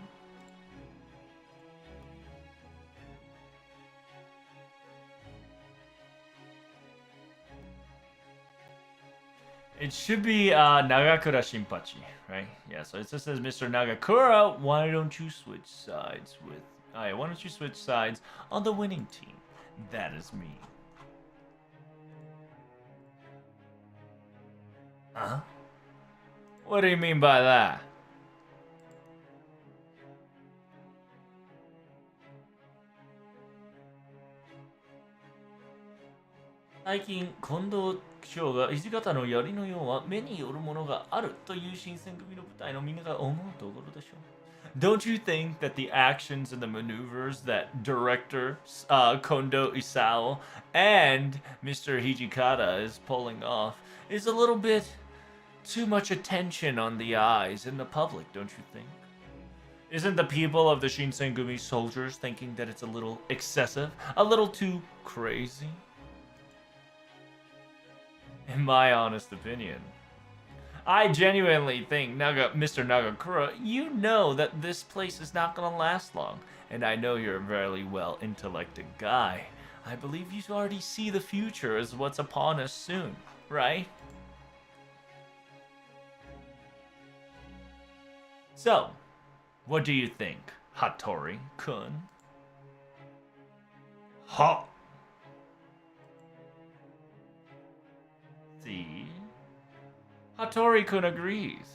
It should be Nagakura Shinpachi, right? Yeah, so it just says Mr. Nagakura, why don't you switch sides with... why don't you switch sides on the winning team? That is me. Huh? What do you mean by that? Lately, Kondo Kyoが土方の槍のようは目によるものがあるという新選組の部隊のみんなが思うところでしょう。Don't you think that the actions and the maneuvers that director Kondo Isao and Mr. Hijikata is pulling off is a little bit too much attention on the eyes in the public, don't you think? Isn't the people of the Shinsengumi soldiers thinking that it's a little excessive, a little too crazy? In my honest opinion, I genuinely think, Mr. Nagakura, you know that this place is not gonna last long. And I know you're a very well-intellected guy. I believe you already see the future as what's upon us soon, right? So, what do you think, Hattori-kun? Ha! See? Hattori-kun agrees.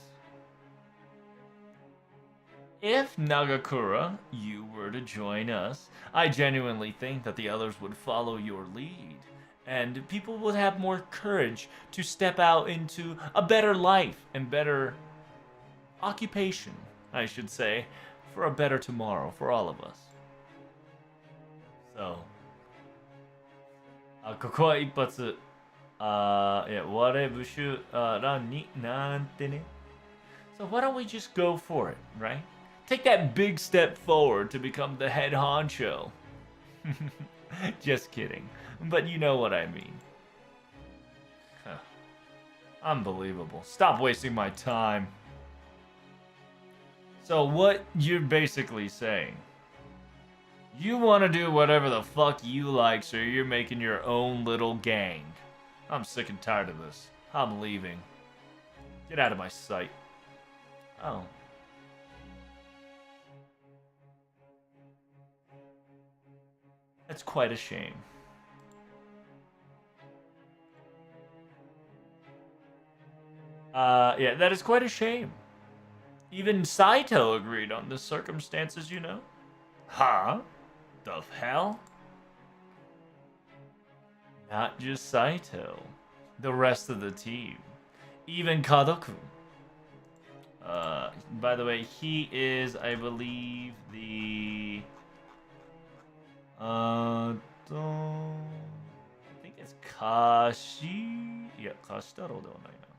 If Nagakura, you were to join us, I genuinely think that the others would follow your lead, and people would have more courage to step out into a better life and better occupation, I should say, for a better tomorrow for all of us. So, ここは一発、我部首欄になんてね。So why don't we just go for it, right? Take that big step forward to become the head honcho. Just kidding. But you know what I mean. Huh. Unbelievable. Stop wasting my time. So what you're basically saying, you want to do whatever the fuck you like, so you're making your own little gang. I'm sick and tired of this. I'm leaving. Get out of my sight. Oh. That's quite a shame. Yeah, that is quite a shame. Even Saito agreed on the circumstances, you know? Huh? The hell? Not just Saito. The rest of the team. Even Kadoku. By the way, he is, I believe, the... I think it's Kashi... Yeah, Kashitaro ではないな。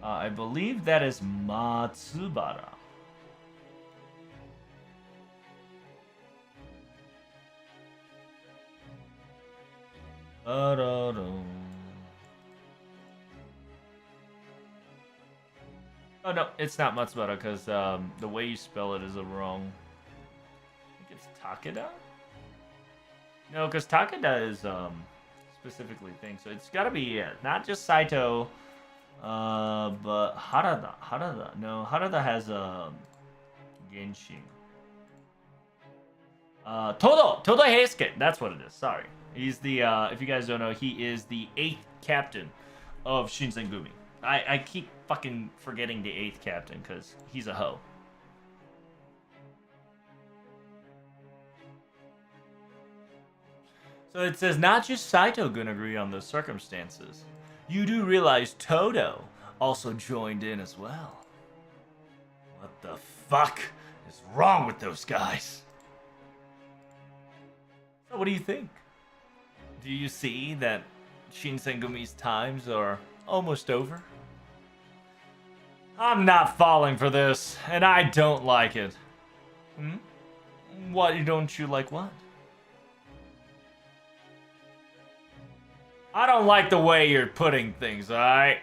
I believe that is Matsubara. Oh no, it's not Matsubara because the way you spell it is wrong. I think it's Takeda? No, because Takeda is specifically thing, so it's got to be not just Saito, but Harada. Harada. No, Harada has Genshin. Todo Heisuke. That's what it is. Sorry. He's the, if you guys don't know, he is the 8th captain of Shinsengumi. I keep fucking forgetting the 8th captain because he's a hoe. So it says not just Saito-gun agree on the circumstances. You do realize Todo also joined in as well. What the fuck is wrong with those guys? So what do you think? Do you see that Shinsengumi's times are almost over? I'm not falling for this, and I don't like it. Hmm? What, don't you like what? I don't like the way you're putting things, alright?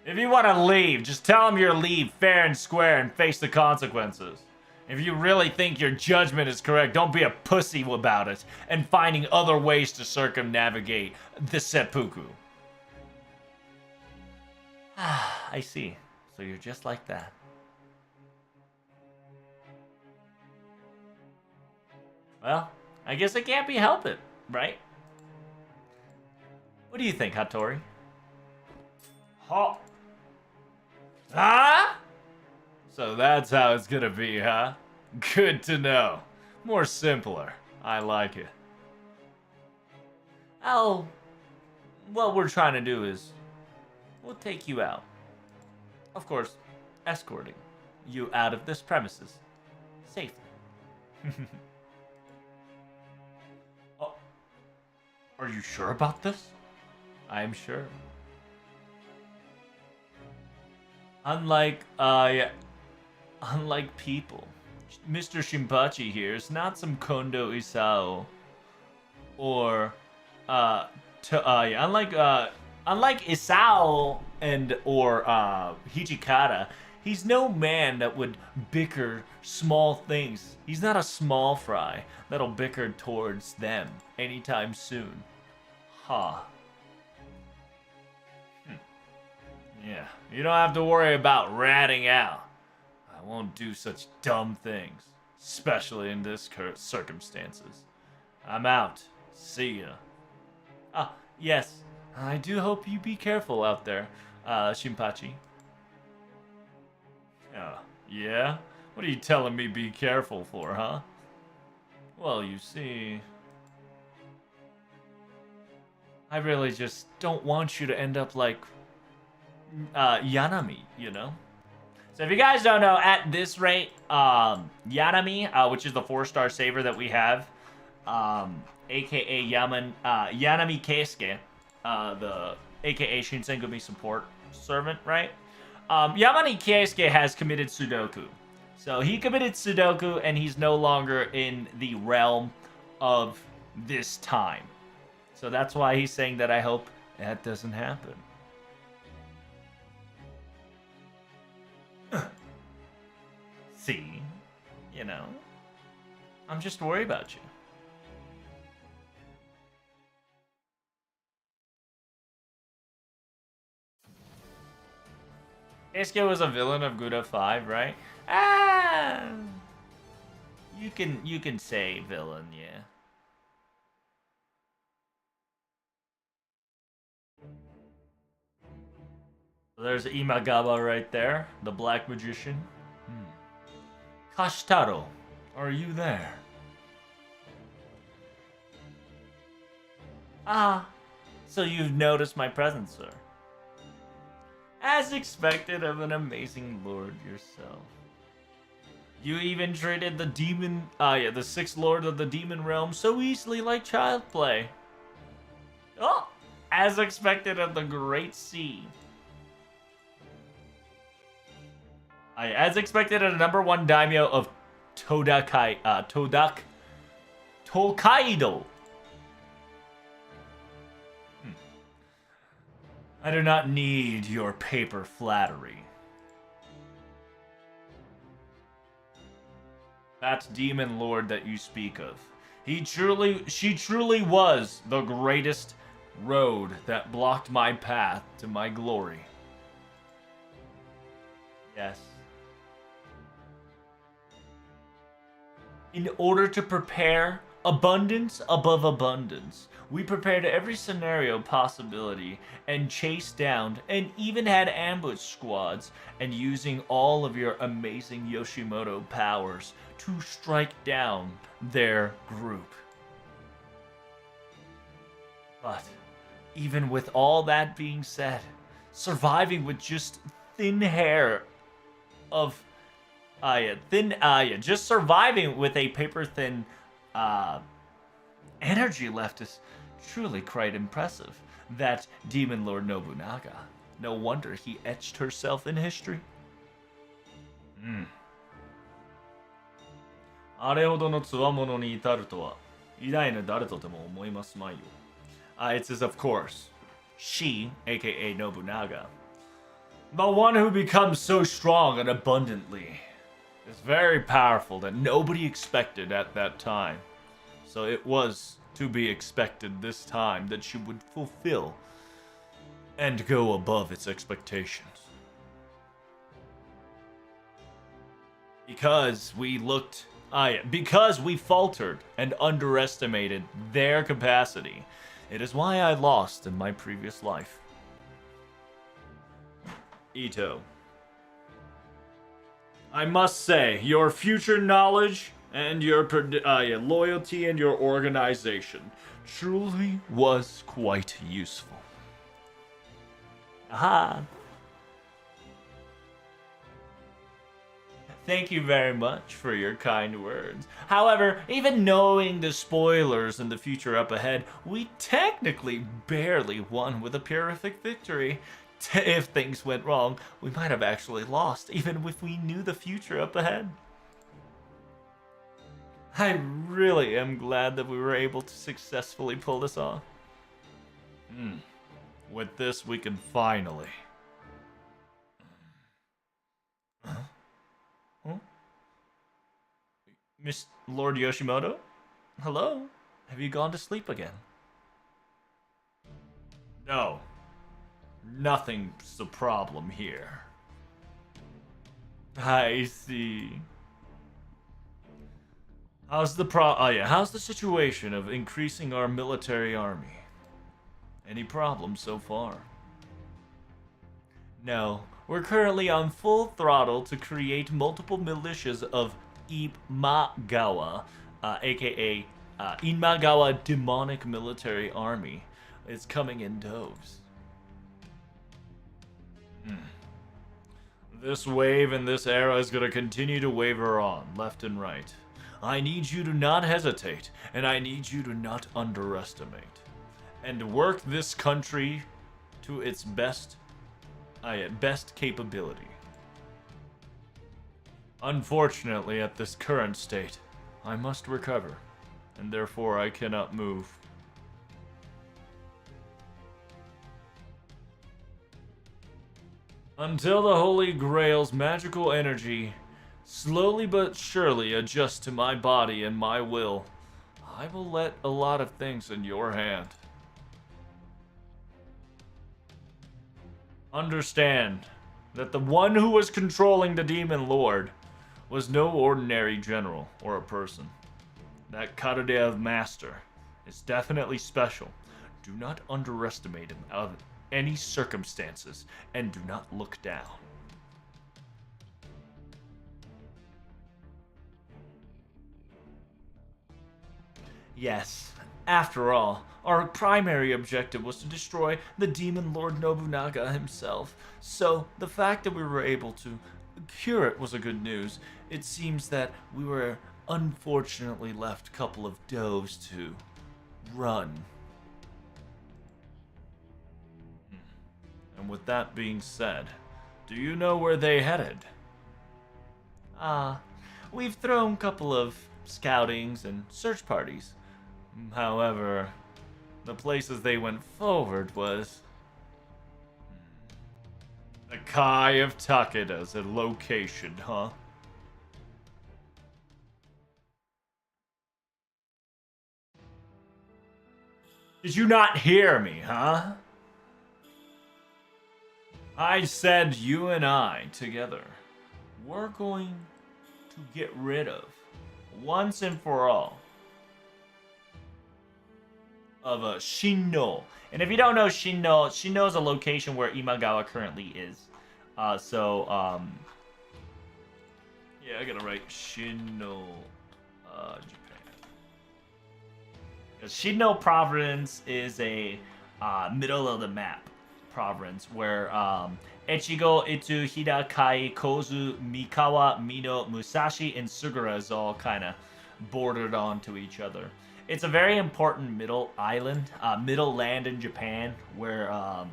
If you want to leave, just tell them you'll leave fair and square and face the consequences. If you really think your judgment is correct, don't be a pussy about it and finding other ways to circumnavigate the seppuku. Ah, I see. So you're just like that. Well, I guess it can't be helped it, right? What do you think, Hattori? Huh? So that's how it's gonna be, huh? Good to know. More simpler. I like it. Oh, what we're trying to do is we'll take you out. Of course, escorting you out of this premises safely. Oh, are you sure about this? I'm sure. Unlike people, Mr. Shinpachi here is not some Kondo Isao or unlike Isao and or Hijikata, he's no man that would bicker small things. He's not a small fry that'll bicker towards them anytime soon. Ha. Yeah, you don't have to worry about ratting out. I won't do such dumb things, especially in this circumstances. I'm out. See ya. Ah, yes. I do hope you be careful out there, Shinpachi. Yeah? What are you telling me be careful for, huh? Well, you see... I really just don't want you to end up like... Yanami, you know? So if you guys don't know, at this rate, Yanami, which is the 4-star saver that we have, aka Yanami Keisuke, the aka Shinsengumi support servant, right? Yamani Keisuke has committed Sudoku. So he committed Sudoku and he's no longer in the realm of this time. So that's why he's saying that I hope that doesn't happen. See? You know? I'm just worried about you. Keisuke was a villain of Guda 5, right? Ah! You can say villain, yeah. There's Imagawa right there, the black magician. Kashitaro, are you there? Ah, so you've noticed my presence, sir. As expected of an amazing lord yourself. You even treated the demon, the 6th lord of the demon realm so easily like child play. Oh, as expected of the great sea. As expected of the #1 daimyo of Tokaido. I do not need your paper flattery. That demon lord that you speak of. She truly was the greatest road that blocked my path to my glory. Yes. In order to prepare abundance above abundance, we prepared every scenario possibility and chased down and even had ambush squads and using all of your amazing Yoshimoto powers to strike down their group. But even with all that being said, surviving with just thin hair of just surviving with a paper thin energy left is truly quite impressive. That Demon Lord Nobunaga. No wonder he etched herself in history. あれほどの強者に至るとは、偉大な誰とでも思いますまいよ。It says, of course, she, aka Nobunaga, the one who becomes so strong and abundantly, is very powerful that nobody expected at that time. So it was to be expected this time that she would fulfill and go above its expectations. Because we faltered and underestimated their capacity. It is why I lost in my previous life. Ito. I must say, your future knowledge and your loyalty and your organization truly was quite useful. Aha! Thank you very much for your kind words. However, even knowing the spoilers and the future up ahead, we technically barely won with a Purific victory. If things went wrong, we might have actually lost, even if we knew the future up ahead. I really am glad that we were able to successfully pull this off. With this, we can finally... Huh? Miss Lord Yoshimoto? Hello? Have you gone to sleep again? No. Nothing's the problem here. I see. How's the situation of increasing our military army? Any problems so far? No, we're currently on full throttle to create multiple militias of Imagawa, aka Imagawa Demonic Military Army. It's coming in droves. This wave and this era is going to continue to waver on, left and right. I need you to not hesitate, and I need you to not underestimate. And work this country to its best capability. Unfortunately, at this current state, I must recover, and therefore I cannot move. Until the Holy Grail's magical energy slowly but surely adjusts to my body and my will, I will let a lot of things in your hand. Understand that the one who was controlling the Demon Lord was no ordinary general or a person. That Karadev master is definitely special. Do not underestimate him out of any circumstances, and do not look down. Yes, after all, our primary objective was to destroy the Demon Lord Nobunaga himself, so the fact that we were able to cure it was a good news. It seems that we were unfortunately left a couple of doves to run. And with that being said, do you know where they headed? We've thrown a couple of scoutings and search parties. However, the places they went forward was the Kai of Takeda's a location, huh? Did you not hear me, huh? I said you and I together, we're going to get rid of, once and for all, of a Shinno. And if you don't know Shinno is a location where Imagawa currently is. Yeah, I gotta write Shinno, Japan. Shinno province is a middle of the map province where Echigo, Itu, Hida, Kai, Kozu, Mikawa, Mino, Musashi, and Sugura is all kind of bordered onto each other. It's a very important middle land in Japan where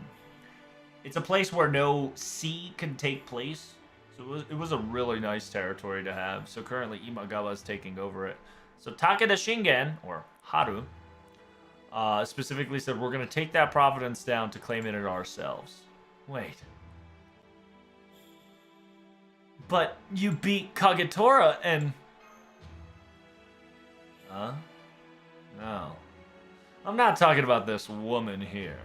it's a place where no sea can take place. So it was a really nice territory to have. So currently Imagawa is taking over it. So Takeda Shingen, or Haru, specifically said, we're going to take that province down to claim it ourselves. Wait. But you beat Kagetora and... Huh? No. I'm not talking about this woman here.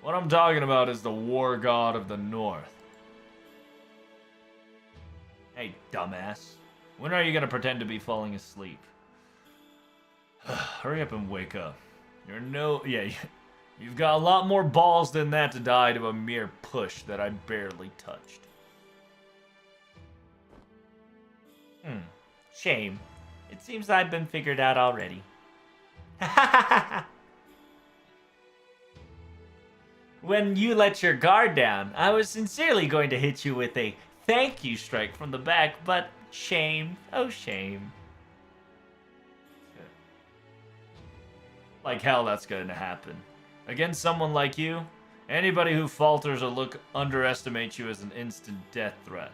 What I'm talking about is the war god of the north. Hey, dumbass. When are you going to pretend to be falling asleep? Hurry up and wake up. You've got a lot more balls than that to die to a mere push that I barely touched. Shame. It seems I've been figured out already. When you let your guard down, I was sincerely going to hit you with a thank you strike from the back, but shame. Oh, shame. Like hell that's going to happen. Against someone like you, anybody who falters or underestimates you as an instant death threat.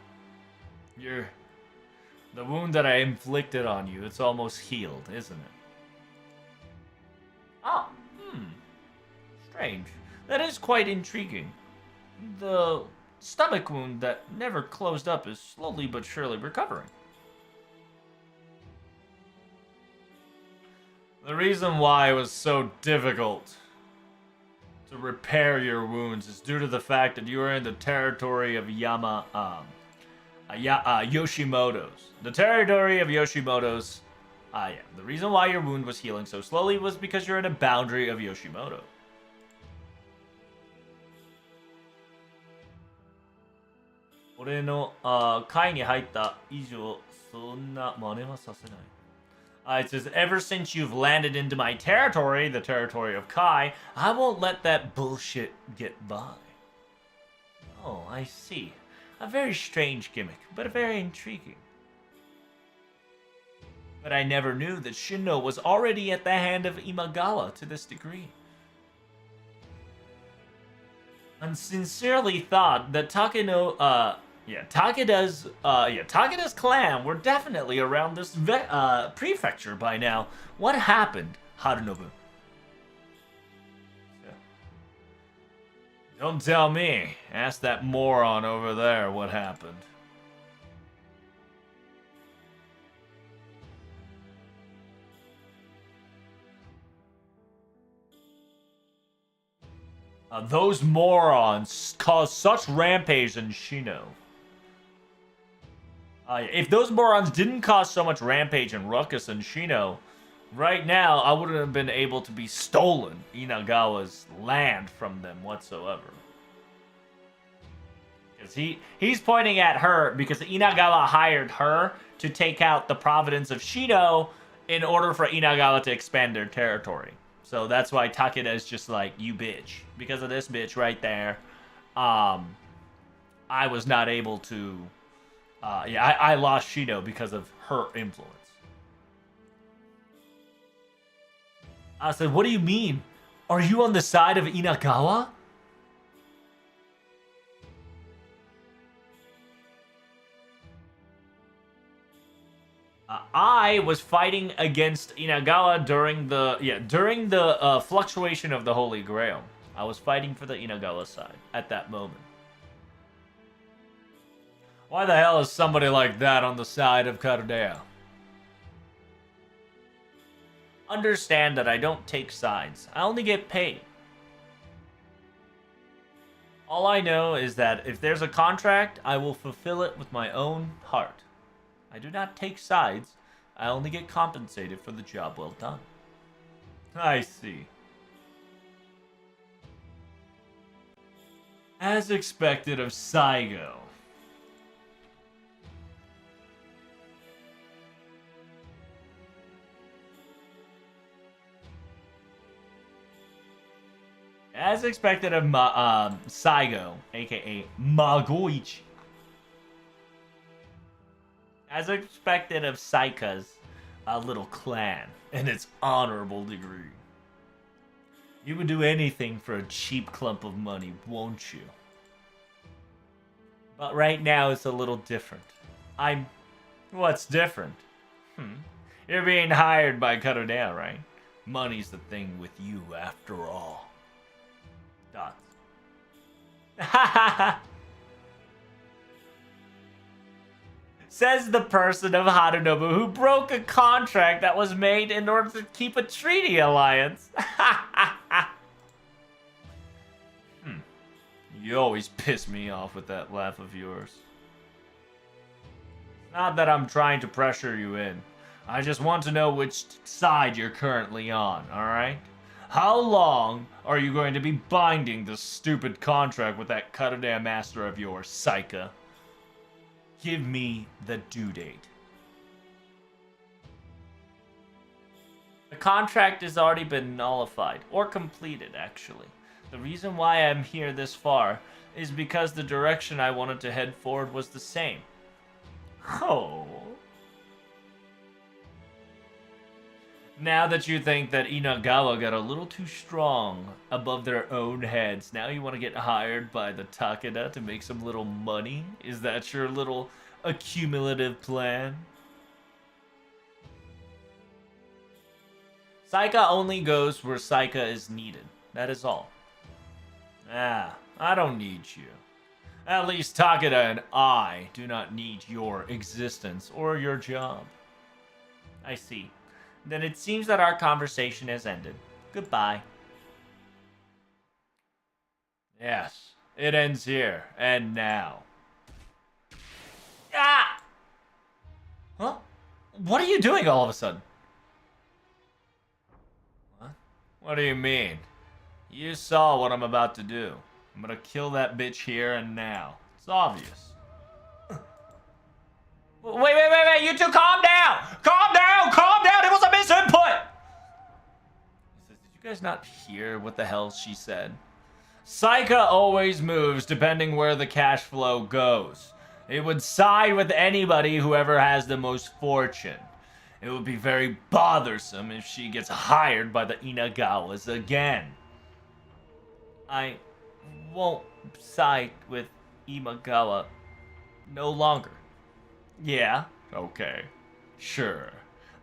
The wound that I inflicted on you, it's almost healed, isn't it? Oh, strange. That is quite intriguing. The stomach wound that never closed up is slowly but surely recovering. The reason why it was so difficult to repair your wounds is due to the fact that you are in the territory of Yoshimoto's. The territory of Yoshimoto's. Yeah. The reason why your wound was healing so slowly was because you're in a boundary of Yoshimoto. 俺の会に入った以上そんな真似はさせない。It says, ever since you've landed into my territory, the territory of Kai, I won't let that bullshit get by. Oh, I see. A very strange gimmick, but very intriguing. But I never knew that Shinno was already at the hand of Imagawa to this degree. I sincerely thought that Takeda's clan were definitely around this prefecture by now. What happened, Harunobu? Don't tell me. Ask that moron over there what happened. Those morons caused such rampage in Shino. If those morons didn't cause so much rampage and ruckus in Shino, right now I wouldn't have been able to be stolen Inagawa's land from them whatsoever. Because he's pointing at her because Inagawa hired her to take out the province of Shino in order for Inagawa to expand their territory. So that's why Takeda is just like, you bitch. Because of this bitch right there, I was not able to... I lost Shino because of her influence. I said, what do you mean? Are you on the side of Inagawa? I was fighting against Inagawa during the fluctuation of the Holy Grail. I was fighting for the Inagawa side at that moment. Why the hell is somebody like that on the side of Cardea? Understand that I don't take sides. I only get paid. All I know is that if there's a contract, I will fulfill it with my own heart. I do not take sides. I only get compensated for the job well done. I see. As expected of Saigo. As expected of Saigo, aka Magoichi. As expected of Saika's little clan and its honorable degree. You would do anything for a cheap clump of money, won't you? But right now it's a little different. What's different? You're being hired by Cardea, right? Money's the thing with you after all. Dots. Says the person of Harunobu who broke a contract that was made in order to keep a treaty alliance. You always piss me off with that laugh of yours. Not that I'm trying to pressure you in. I just want to know which side you're currently on, alright? How long are you going to be binding this stupid contract with that Cardea master of yours, Saika? Give me the due date. The contract has already been nullified, or completed, actually. The reason why I'm here this far is because the direction I wanted to head forward was the same. Oh. Now that you think that Inagawa got a little too strong above their own heads, now you want to get hired by the Takeda to make some little money? Is that your little accumulative plan? Saika only goes where Saika is needed. That is all. Ah, I don't need you. At least Takeda and I do not need your existence or your job. I see. Then it seems that our conversation has ended. Goodbye. Yes, it ends here and now. Ah! Huh? What are you doing all of a sudden? What? What do you mean? You saw what I'm about to do. I'm gonna kill that bitch here and now. It's obvious. Wait. You two calm down! Calm down! It was a misinput! He says, did you guys not hear what the hell she said? Saika always moves depending where the cash flow goes. It would side with anybody whoever has the most fortune. It would be very bothersome if she gets hired by the Inagawas again. I won't side with Imagawa no longer. Yeah, okay, sure.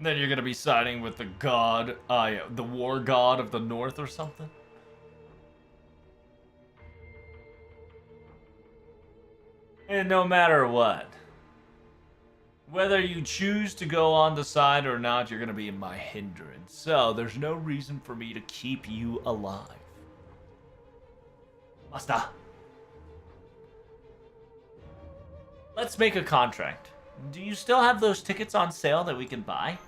Then you're gonna be siding with the god, the war god of the north or something? And no matter what, whether you choose to go on the side or not, you're gonna be my hindrance. So there's no reason for me to keep you alive. Master. Let's make a contract. Do you still have those tickets on sale that we can buy?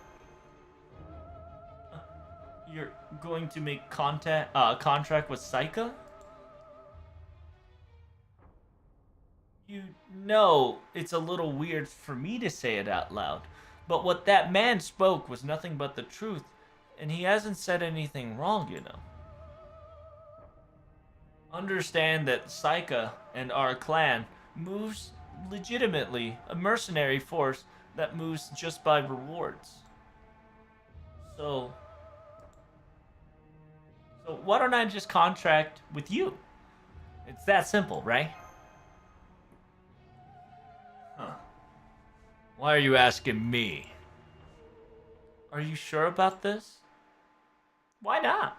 You're going to make contract with Saika? You know, it's a little weird for me to say it out loud, but what that man spoke was nothing but the truth, and he hasn't said anything wrong, you know. Understand that Saika and our clan moves legitimately a mercenary force that moves just by rewards. So why don't I just contract with you? It's that simple, right? Huh. Why are you asking me? Are you sure about this? Why not?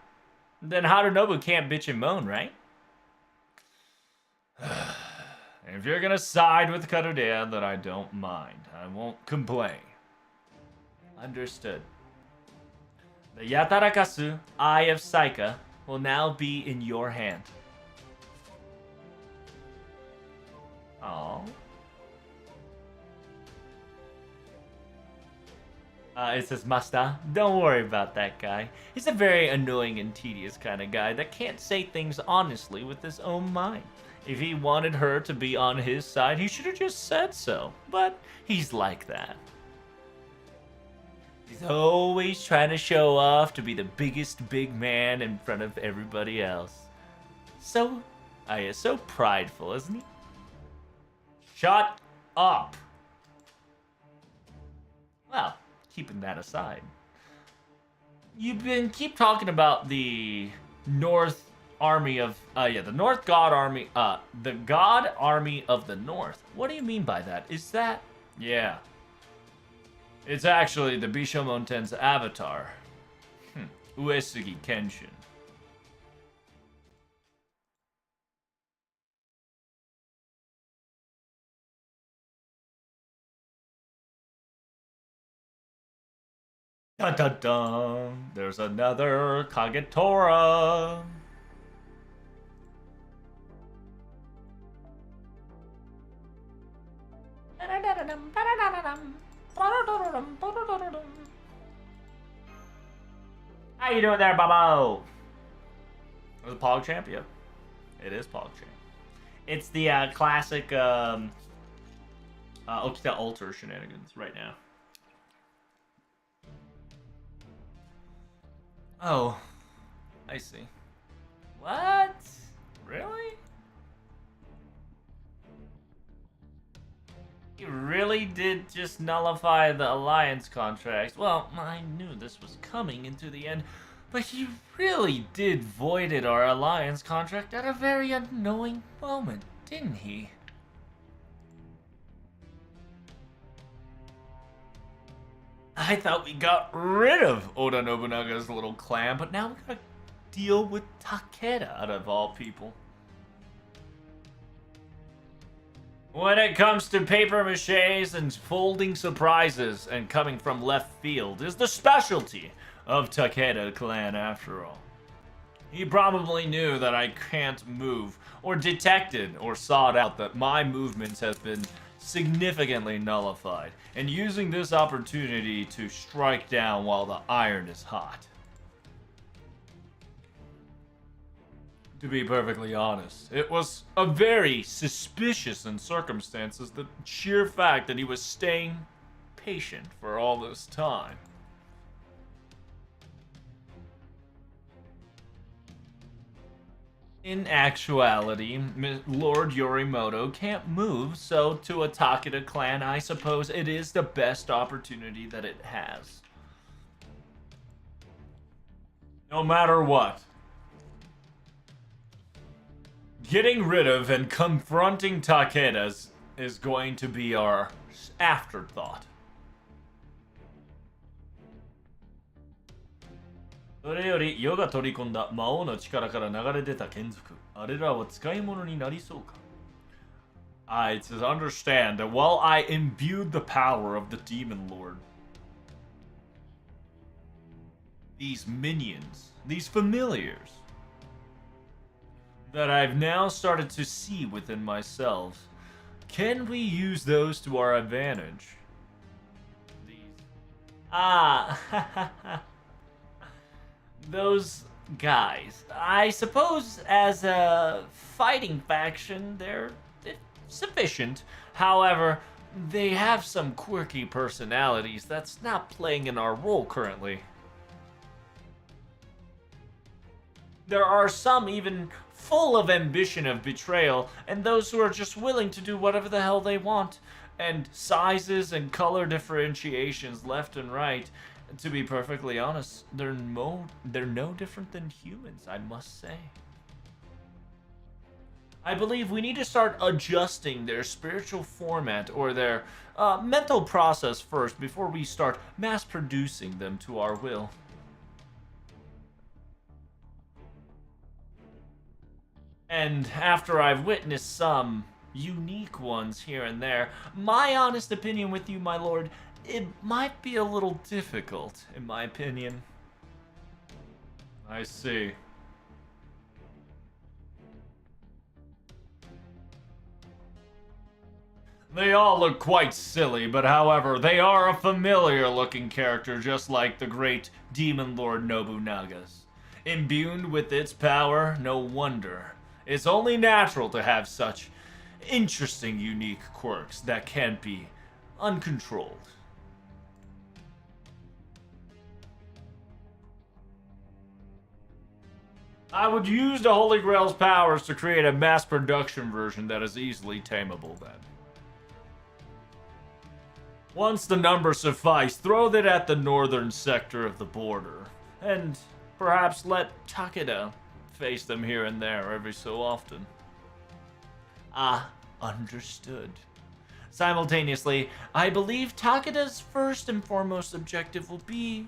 Then Harunobu can't bitch and moan, right? If you're gonna side with Karudeya, then I don't mind. I won't complain. Understood. The Yatarakasu, Eye of Saika, will now be in your hand. Aww. It says, Master, don't worry about that guy. He's a very annoying and tedious kind of guy that can't say things honestly with his own mind. If he wanted her to be on his side, he should have just said so. But he's like that. He's always trying to show off to be the biggest big man in front of everybody else. So prideful, isn't he? Shut up. Well, keeping that aside, keep talking about the North Army of the North God Army, the God Army of the North. What do you mean by that? Is that? Yeah, it's actually the Bishomonten's avatar, Uesugi Kenshin. Dun dun dun! There's another Kagetora. How you doing there, Bobo? It was Pog Champ, yeah. It is Pog Champ. It's the classic Okita Alter shenanigans right now. Oh, I see. What? Really? You really did just nullify the alliance contract. Well, I knew this was coming into the end, but he really did voided our alliance contract at a very unknowing moment, didn't he? I thought we got rid of Oda Nobunaga's little clan, but now we gotta deal with Takeda out of all people. When it comes to paper maches and folding surprises and coming from left field is the specialty of Takeda clan after all. He probably knew that I can't move, or detected or sought out that my movements have been significantly nullified, and using this opportunity to strike down while the iron is hot. To be perfectly honest, it was a very suspicious in circumstances, the sheer fact that he was staying patient for all this time. In actuality, Lord Yorimoto can't move, so to a Takeda clan, I suppose it is the best opportunity that it has. No matter what, getting rid of and confronting Takeda's is going to be our afterthought. それより世が取り込んだ魔王の力から流れ出た眷属、あれらは使い物になりそうか? I to understand that while I imbued the power of the Demon Lord, these minions, these familiars, that I've now started to see within myself, can we use those to our advantage? Those guys. I suppose as a fighting faction, they're sufficient. However, they have some quirky personalities that's not playing in our role currently. There are some even full of ambition of betrayal, and those who are just willing to do whatever the hell they want, and sizes and color differentiations left and right. To be perfectly honest, they're no different than humans, I must say. I believe we need to start adjusting their spiritual format or their mental process first before we start mass producing them to our will. And after I've witnessed some unique ones here and there, my honest opinion with you, my lord, it might be a little difficult, in my opinion. I see. They all look quite silly, but however, they are a familiar-looking character, just like the great Demon Lord Nobunaga's. Imbued with its power, no wonder. It's only natural to have such interesting, unique quirks that can't be uncontrolled. I would use the Holy Grail's powers to create a mass production version that is easily tameable then. Once the numbers suffice, throw that at the northern sector of the border, and perhaps let Takeda face them here and there every so often. Understood. Simultaneously, I believe Takeda's first and foremost objective will be...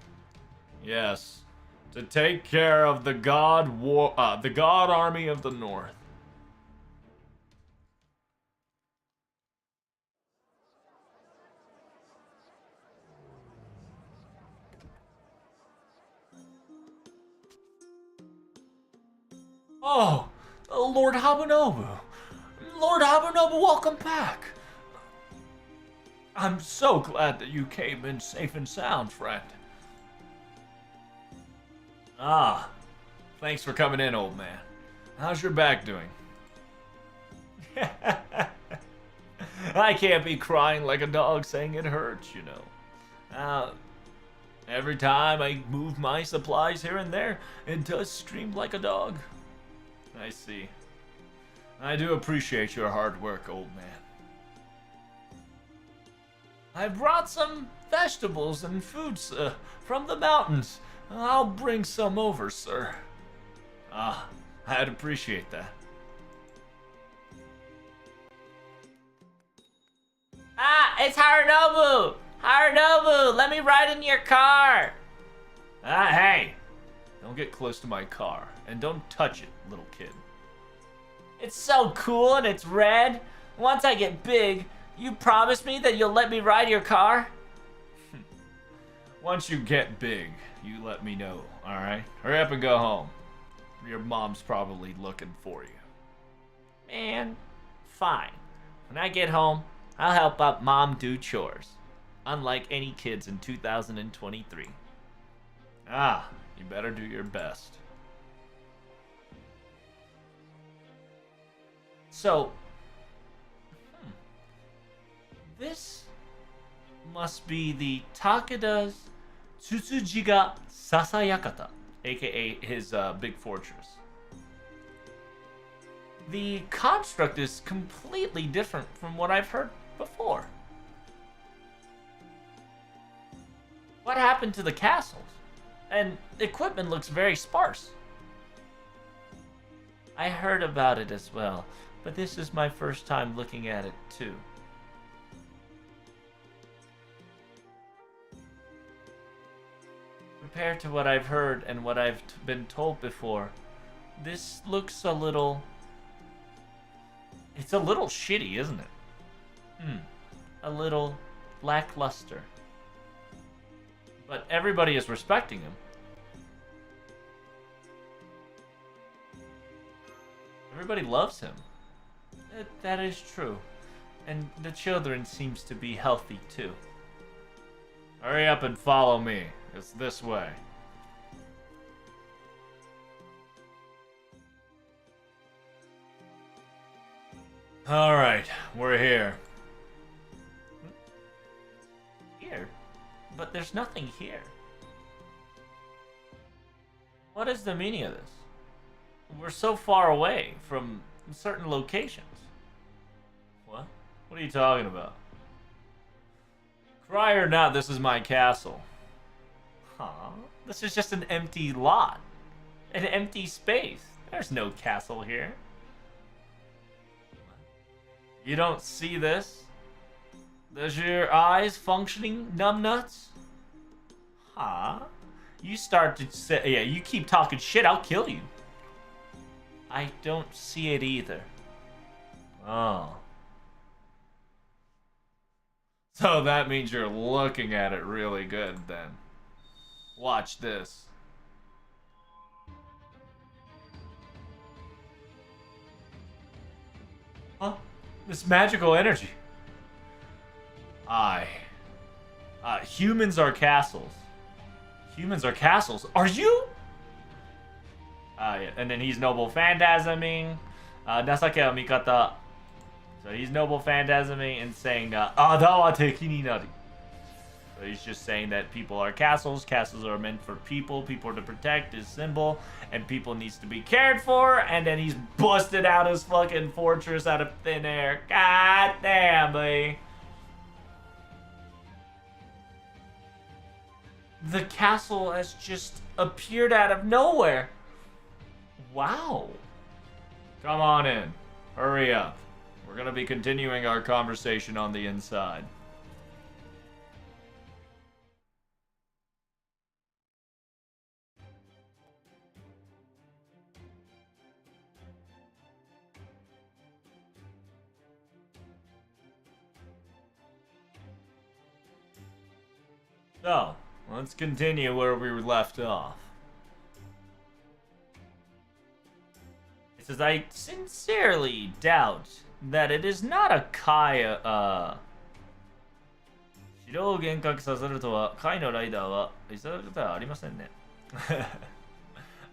Yes, to take care of the God Army of the North. Oh, Lord Habunobu. Lord Habunobu, welcome back. I'm so glad that you came in safe and sound, friend. Thanks for coming in, old man. How's your back doing? I can't be crying like a dog saying it hurts, you know. Every time I move my supplies here and there, it does scream like a dog. I see. I do appreciate your hard work, old man. I brought some vegetables and fruits from the mountains. I'll bring some over, sir. I'd appreciate that. It's Harunobu! Harunobu, let me ride in your car. Hey, don't get close to my car. And don't touch it, little kid. It's so cool and it's red. Once I get big, you promise me that you'll let me ride your car? Once you get big, you let me know, alright? Hurry up and go home. Your mom's probably looking for you. Man, fine. When I get home, I'll help up mom do chores. Unlike any kids in 2023. You better do your best. So, this must be the Takeda's Tsutsujiga Sasayakata, aka his big fortress. The construct is completely different from what I've heard before. What happened to the castles? And equipment looks very sparse. I heard about it as well, but this is my first time looking at it too. Compared to what I've heard and what I've been told before, this looks a little... It's a little shitty, isn't it? A little lackluster. But everybody is respecting him. Everybody loves him. That is true. And the children seems to be healthy too. Hurry up and follow me. It's this way. Alright, we're here. Here? But there's nothing here. What is the meaning of this? We're so far away from certain locations. What? What are you talking about? Cry or not, this is my castle. Huh? This is just an empty lot. An empty space. There's no castle here. You don't see this? Does your eyes functioning, numbnuts? Huh? You start to say, yeah, you keep talking shit, I'll kill you. I don't see it either. Oh. So that means you're looking at it really good then. Watch this. Huh? This magical energy. Humans are castles. Humans are castles. Are you? Yeah. And then he's noble phantasming. Nasake wa mikata. So he's noble phantasming and saying, Adawa teki ni nari. So he's just saying that people are castles. Castles are meant for people. People to protect his symbol. And people needs to be cared for. And then he's busted out his fucking fortress out of thin air. God damn, boy. The castle has just appeared out of nowhere. Wow. Come on in. Hurry up. We're going to be continuing our conversation on the inside. So, let's continue where we were left off. It says, I sincerely doubt that it is not a Kai, 城を幻覚させるとは、Kaiのライダーはいされることはありませんね。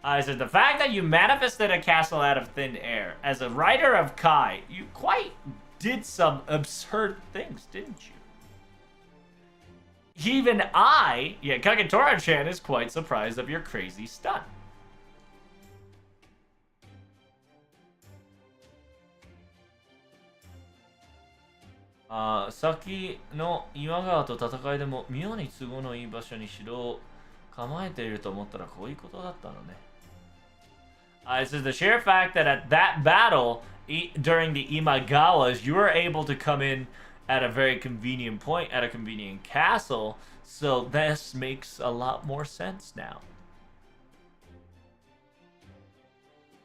I said, the fact that you manifested a castle out of thin air, as a writer of Kai, you quite did some absurd things, didn't you? Even I, yeah, Kagetora-chan is quite surprised of your crazy stunt. Saki no Imagawa to tatakai demo妙に都合のいい場所に城を構えていると思ったらこういうことだったのね。It says the sheer fact that at that battle during the Imagawas, you were able to come in at a very convenient point at a convenient castle. So this makes a lot more sense now.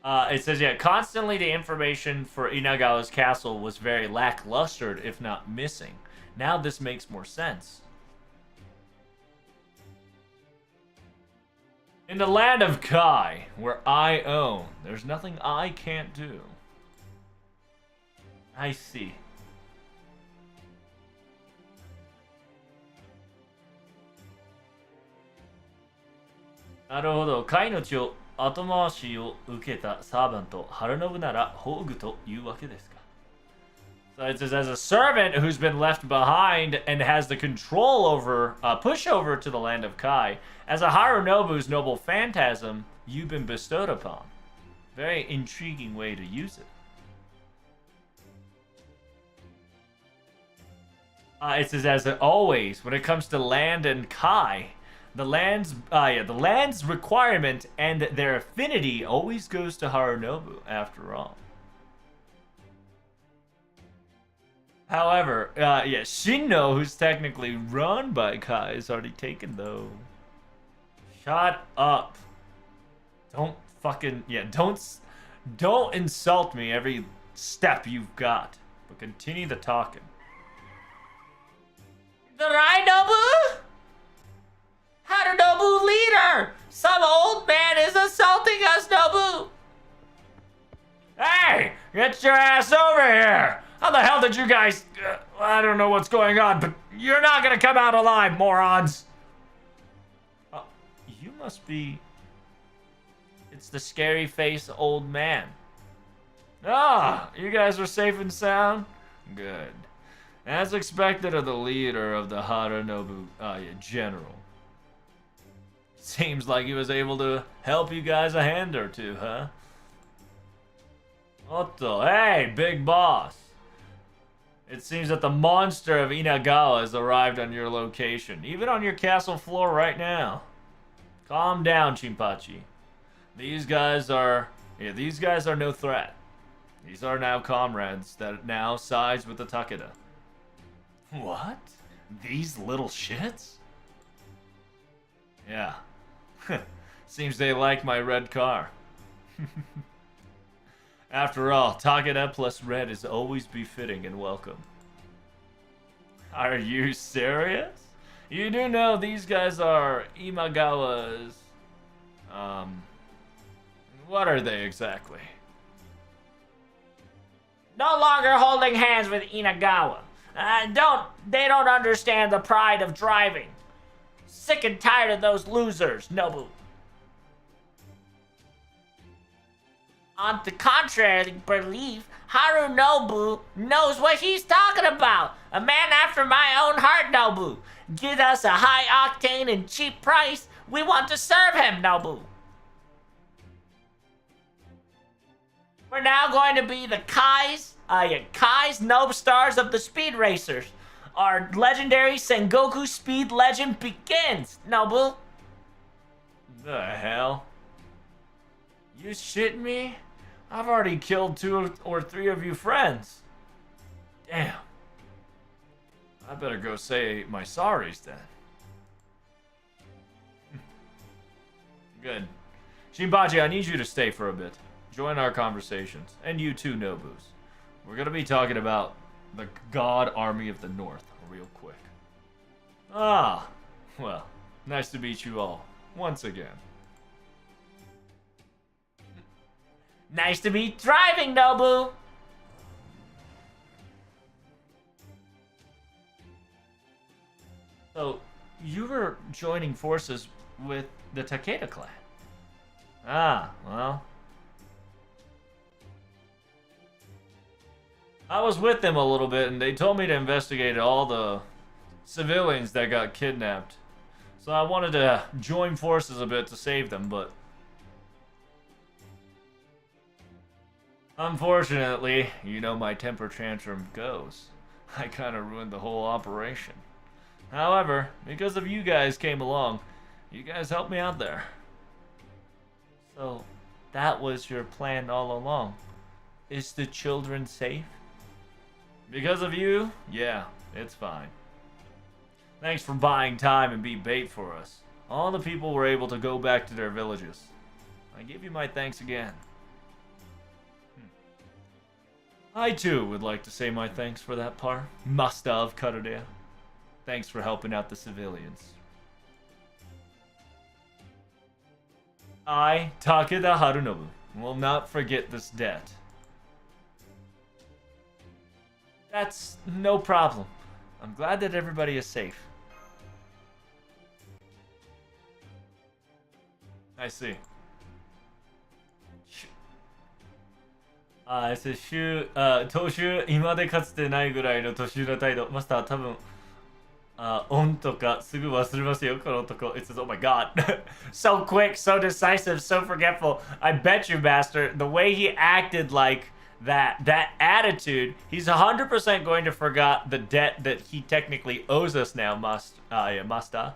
It says, yeah, constantly the information for Inagawa's castle was very lackluster, if not missing. Now this makes more sense. In the land of Kai, where I own, there's nothing I can't do. I see. Naruhodo, Kai no chi o atomawashi o uketa servant to Harunobu nara Hogu to iu wake desu ka? So it says, as a servant who's been left behind and has the control over, pushover to the land of Kai, as a Harunobu's noble phantasm, you've been bestowed upon. Very intriguing way to use it. It says, as always, when it comes to land and Kai, the land's requirement and their affinity always goes to Harunobu, after all. However, Shinno, who's technically run by Kai, is already taken, though. Shut up. Don't fucking, don't insult me every step you've got, but continue the talking. The Rainobu? Harunobu leader! Some old man is assaulting us, Nobu! Hey! Get your ass over here! How the hell did you guys... I don't know what's going on, but you're not gonna come out alive, morons! You must be... It's the scary face old man. Ah! You guys are safe and sound? Good. As expected of the leader of the Harunobu general. Seems like he was able to help you guys a hand or two, huh? Otto, hey, big boss. It seems that the monster of Inagawa has arrived on your location, even on your castle floor right now. Calm down, Chinpachi. These guys are no threat. These are now comrades that now sides with the Takeda. What? These little shits? Yeah. Seems they like my red car. After all, Takeda plus red is always befitting and welcome. Are you serious? You do know these guys are Imagawa's... What are they exactly? No longer holding hands with Inagawa. They don't understand the pride of driving. Sick and tired of those losers, Nobu. On the contrary belief, Harunobu knows what he's talking about. A man after my own heart, Nobu. Give us a high octane and cheap price. We want to serve him, Nobu. We're now going to be the Kai's Nob Stars of the Speed Racers. Our legendary Sengoku Speed Legend begins, Nobu. The hell? You shitting me? I've already killed 2 or 3 of you friends. Damn. I better go say my sorries then. Good. Shinpachi, I need you to stay for a bit. Join our conversations. And you too, Nobus. We're gonna be talking about the God Army of the North real quick. Ah, well, nice to meet you all once again. Nice to be driving, Nobu! So, you were joining forces with the Takeda clan. Ah, well. I was with them a little bit, and they told me to investigate all the civilians that got kidnapped. So I wanted to join forces a bit to save them, but... Unfortunately, you know my temper tantrum goes. I kind of ruined the whole operation. However, because of you guys came along, you guys helped me out there. So, that was your plan all along. Is the children safe? Because of you? Yeah, it's fine. Thanks for buying time and be bait for us. All the people were able to go back to their villages. I give you my thanks again. I too would like to say my thanks for that part. Master of Karurea. Thanks for helping out the civilians. I, Takeda Harunobu, will not forget this debt. That's no problem. I'm glad that everybody is safe. I see. It says 踏襲今でかつてないぐらいの年上の態度。マスター多分、オンとかすぐ忘れますよ、この男。It says, oh my god. So quick, so decisive, so forgetful. I bet you, Master, the way he acted like that attitude, he's 100% going to forget the debt that he technically owes us now, Master.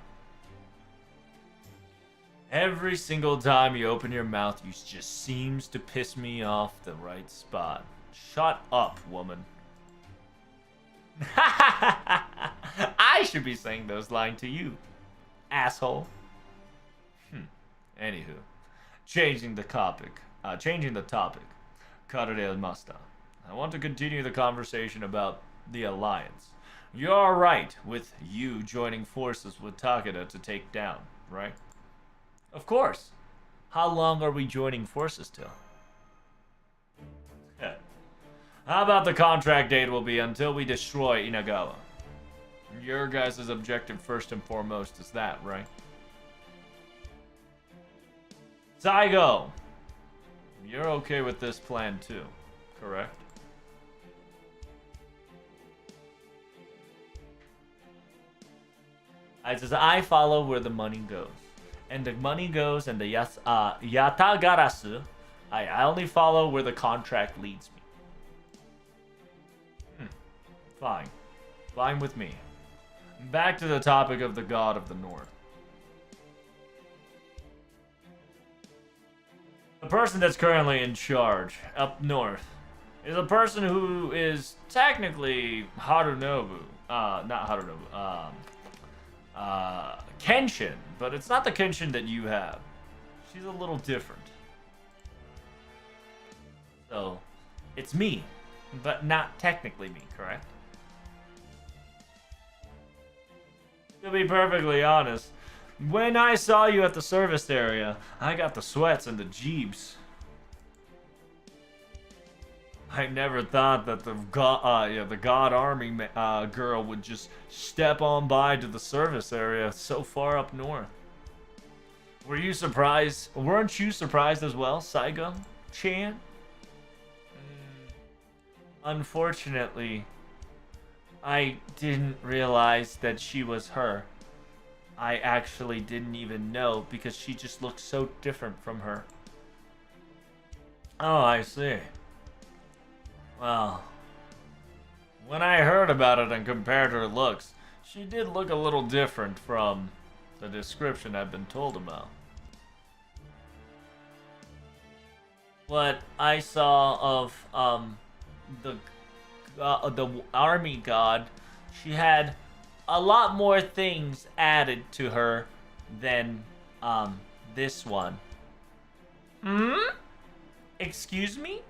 Every single time you open your mouth, you just seems to piss me off the right spot. Shut up, woman. I should be saying those lines to you, asshole. Anywho, changing the topic. Karere Master. I want to continue the conversation about the alliance. You're right with you joining forces with Takeda to take down, right? Of course. How long are we joining forces till? How about the contract date will be until we destroy Inagawa? Your guys' objective first and foremost is that, right? Saigo! You're okay with this plan too, correct? It says, I follow where the money goes. And the money goes and the Yatagarasu, I only follow where the contract leads me. Fine. Fine with me. Back to the topic of the God of the North. The person that's currently in charge up north is a person who is technically Harunobu. Not Harunobu. Kenshin, but it's not the Kenshin that you have. She's a little different. So, it's me, but not technically me, correct? To be perfectly honest, when I saw you at the service area, I got the sweats and the jeebs. I never thought that the God Army girl would just step on by to the service area so far up north. Were you surprised? Weren't you surprised as well, Saigo-chan? Unfortunately, I didn't realize that she was her. I actually didn't even know because she just looked so different from her. Oh, I see. Well, when I heard about it and compared her looks, she did look a little different from the description I've been told about. What I saw of the army god, she had a lot more things added to her than this one. Excuse me?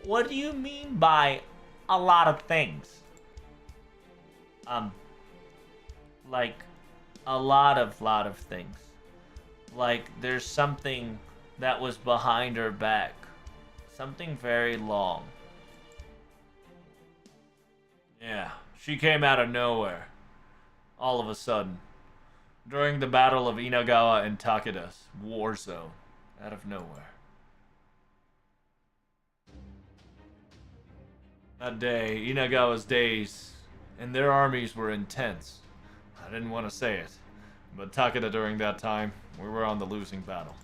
What do you mean by a lot of things? Like a lot of things. Like there's something that was behind her back. Something very long. Yeah, she came out of nowhere. All of a sudden. During the Battle of Inagawa and Takeda's war zone. Out of nowhere. That day, Inagawa's days and their armies were intense. I didn't want to say it, but Takeda during that time, we were on the losing battle.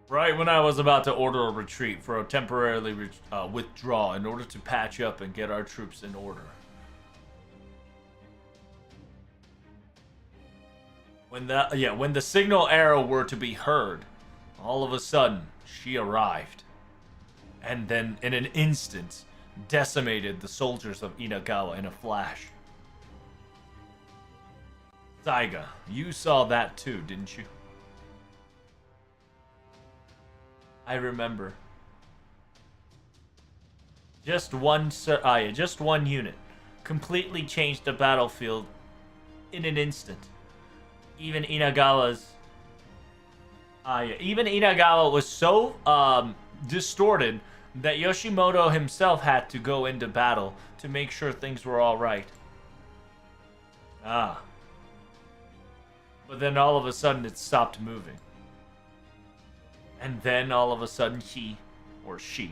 Right when I was about to order a retreat for a temporarily withdraw in order to patch up and get our troops in order. When the signal arrow were to be heard, all of a sudden she arrived, and then in an instant decimated the soldiers of Inagawa in a flash. Saiga, you saw that too, didn't you? I remember. Just one unit completely changed the battlefield in an instant. Even Inagawa was so distorted that Yoshimoto himself had to go into battle to make sure things were all right. Ah. But then all of a sudden it stopped moving. And then all of a sudden he, or she,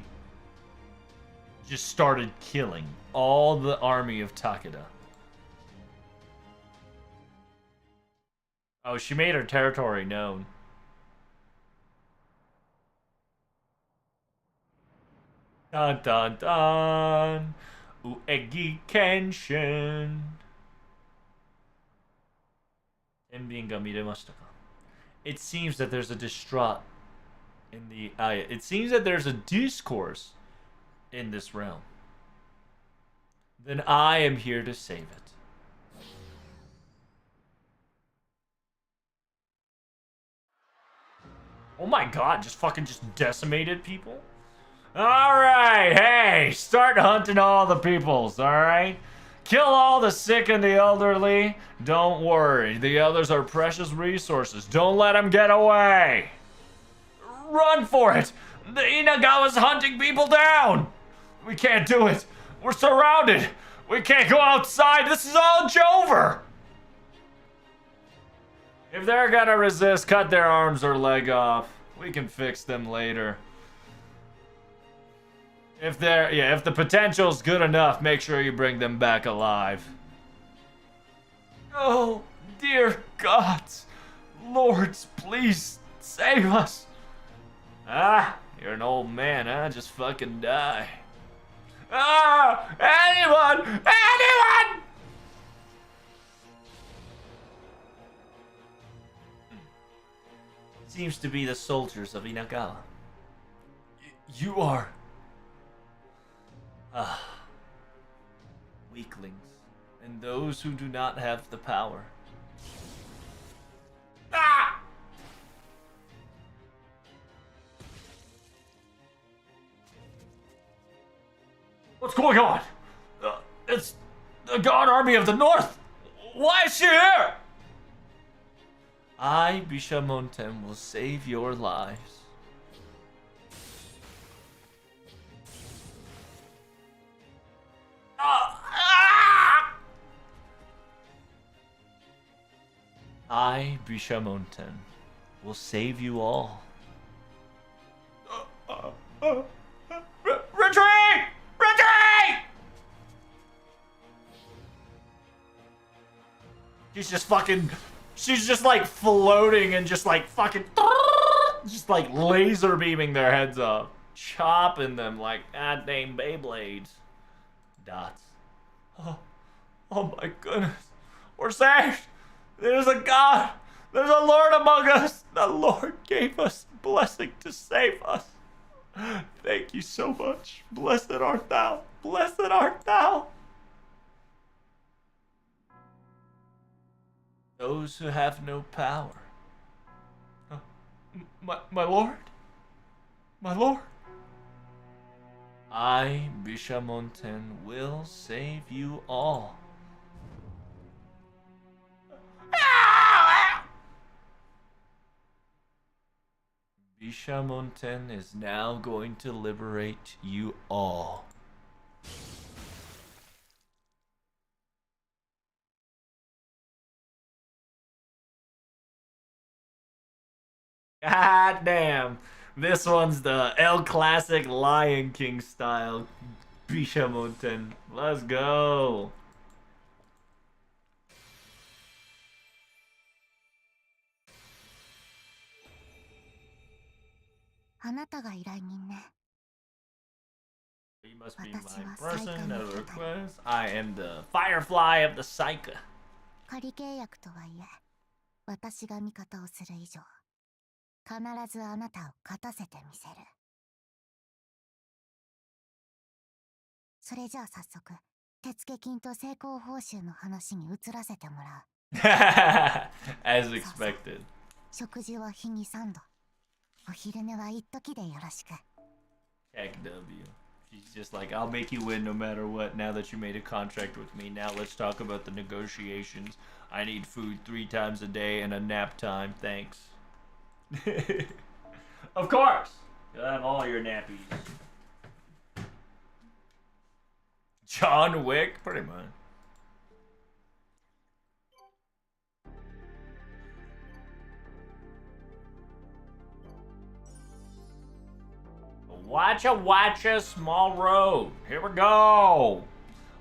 just started killing all the army of Takeda. Oh, she made her territory known. Dun dun dun. Uegi Kenshin. Tenbin ga miremashita ka? It seems that there's a distraught in the it seems that there's a discourse in this realm. Then I am here to save it. Oh my god, just decimated people? Alright, hey, start hunting all the peoples, alright? Kill all the sick and the elderly. Don't worry, the others are precious resources. Don't let them get away. Run for it! The Inagawa's hunting people down! We can't do it. We're surrounded. We can't go outside. This is all Jover. If they're gonna resist, cut their arms or leg off. We can fix them later. If the potential's good enough, make sure you bring them back alive. Oh, dear gods. Lords, please save us. Ah, you're an old man, huh? Just fucking die. Ah! Anyone! Anyone! Seems to be the soldiers of Inagawa. You are... weaklings. And those who do not have the power. Ah! What's going on? It's the God Army of the North. Why is she here? I, Bishamonten, will save your lives. I, Bishamonten, will save you all. Retreat! Retreat! She's just like floating and just like fucking, just like laser beaming their heads off, chopping them like goddamn Beyblades. Dots. Oh my goodness. We're saved. There's a God. There's a Lord among us. The Lord gave us blessing to save us. Thank you so much. Blessed art thou. Blessed art thou. Those who have no power. My Lord? My Lord? I, Bishamonten, will save you all. Bishamonten is now going to liberate you all. God damn. This one's the El Classic Lion King style. Bishamonten. Let's go. あなたが依頼人ね。 You must be my person of request. I am the Firefly of the Psyche. 仮契約とはいえ、私が味方をする以上、必ずあなたを勝たせてみせる。それじゃあ早速、手付金と成功報酬の話に移らせてもらう。As expected. 食事は日に3度。お昼寝は一時でよろしく。Heck W. She's just like, I'll make you win no matter what. Now that you made a contract with me, now let's talk about the negotiations. I need food 3 times a day and a nap time, thanks. Of course! You'll have all your nappies. John Wick? Pretty much. Watcha, small road. Here we go.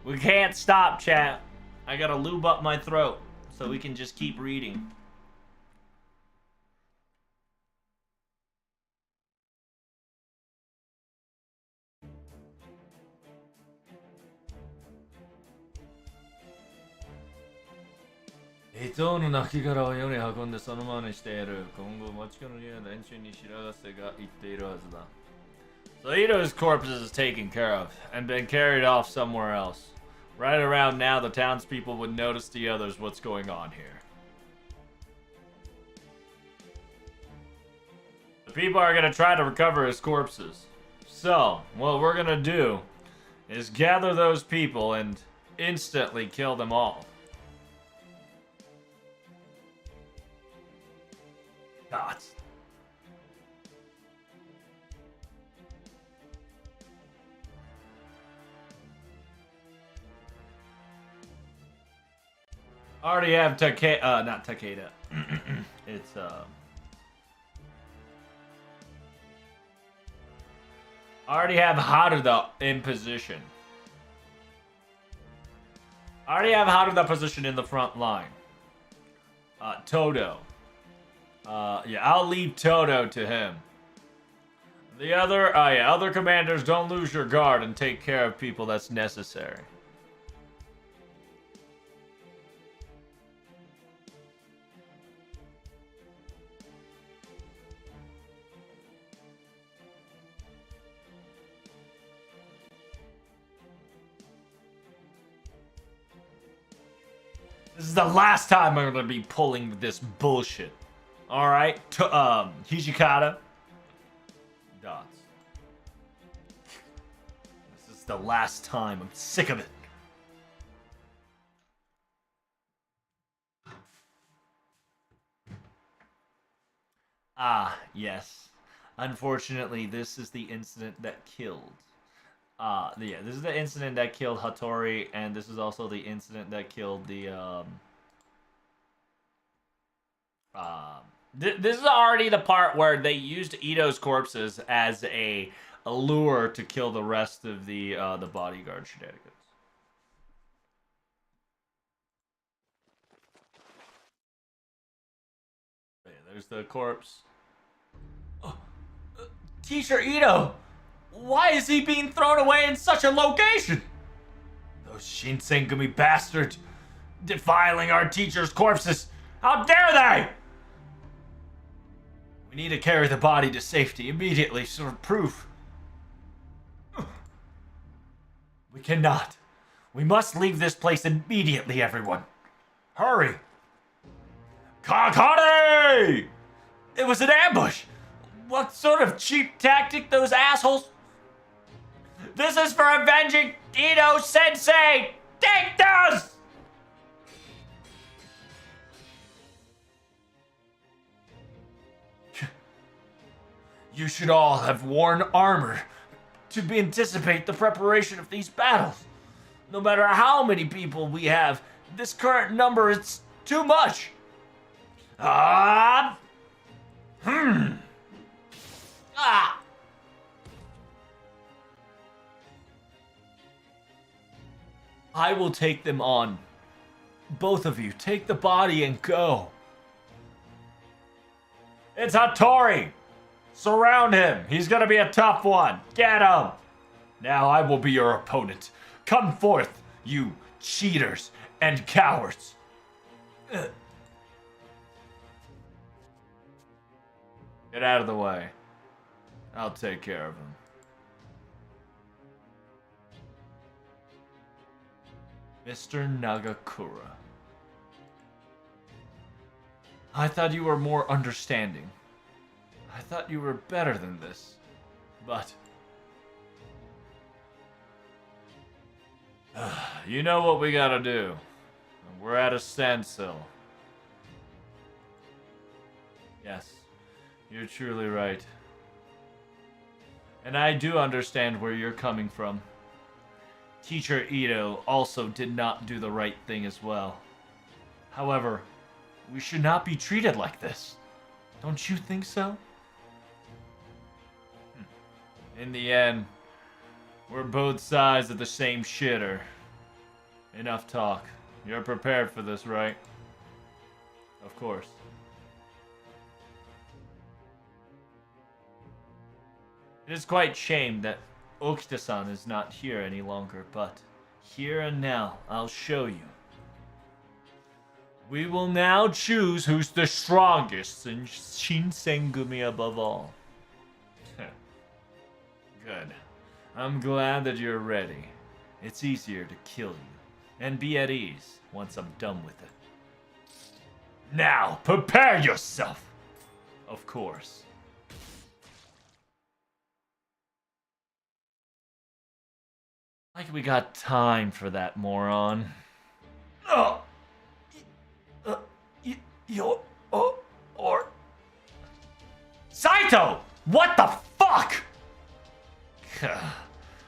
We can't stop, chat. I gotta lube up my throat so we can just keep reading. So Ito's corpse is taken care of and been carried off somewhere else. Right around now, the townspeople would notice the others what's going on here. The people are going to try to recover his corpses. So, what we're going to do is gather those people and instantly kill them all. Gods. Already have Takeda, not Takeda. It's already have Haruda in position. Already have Haruda position in the front line. Todo. Yeah, I'll leave Todo to him. The other, other commanders, don't lose your guard and take care of people that's necessary. This is the last time I'm gonna be pulling this bullshit. Alright, Hijikata. Dots. This is the last time. I'm sick of it. Ah, yes. Unfortunately, this is the incident that killed. Yeah, this is the incident that killed Hattori, and this is also the incident that killed the, this is already the part where they used Ito's corpses as a lure to kill the rest of the bodyguard shenanigans. Yeah, there's the corpse. Oh, Teacher Ito! Why is he being thrown away in such a location? Those Shinsengumi bastards defiling our teacher's corpses. How dare they? We need to carry the body to safety immediately for proof. We cannot. We must leave this place immediately, everyone. Hurry. Kakare! It was an ambush. What sort of cheap tactic those assholes... This is for avenging Ito Sensei! Take this! You should all have worn armor to anticipate the preparation of these battles. No matter how many people we have, this current number is too much. Ah! I will take them on. Both of you, take the body and go. It's Hattori! Surround him. He's gonna be a tough one. Get him. Now I will be your opponent. Come forth, you cheaters and cowards. Get out of the way. I'll take care of him. Mr. Nagakura. I thought you were more understanding. I thought you were better than this. But... you know what we gotta do. We're at a standstill. Yes, you're truly right. And I do understand where you're coming from. Teacher Ito also did not do the right thing as well. However, we should not be treated like this. Don't you think so? In the end, we're both sides of the same shitter. Enough talk. You're prepared for this, right? Of course. It is quite a shame that Okita-san is not here any longer, but here and now, I'll show you. We will now choose who's the strongest in Shinsengumi above all. Good. I'm glad that you're ready. It's easier to kill you, and be at ease once I'm done with it. Now, prepare yourself! Of course. Like we got time for that, moron. Or... Saito! What the fuck?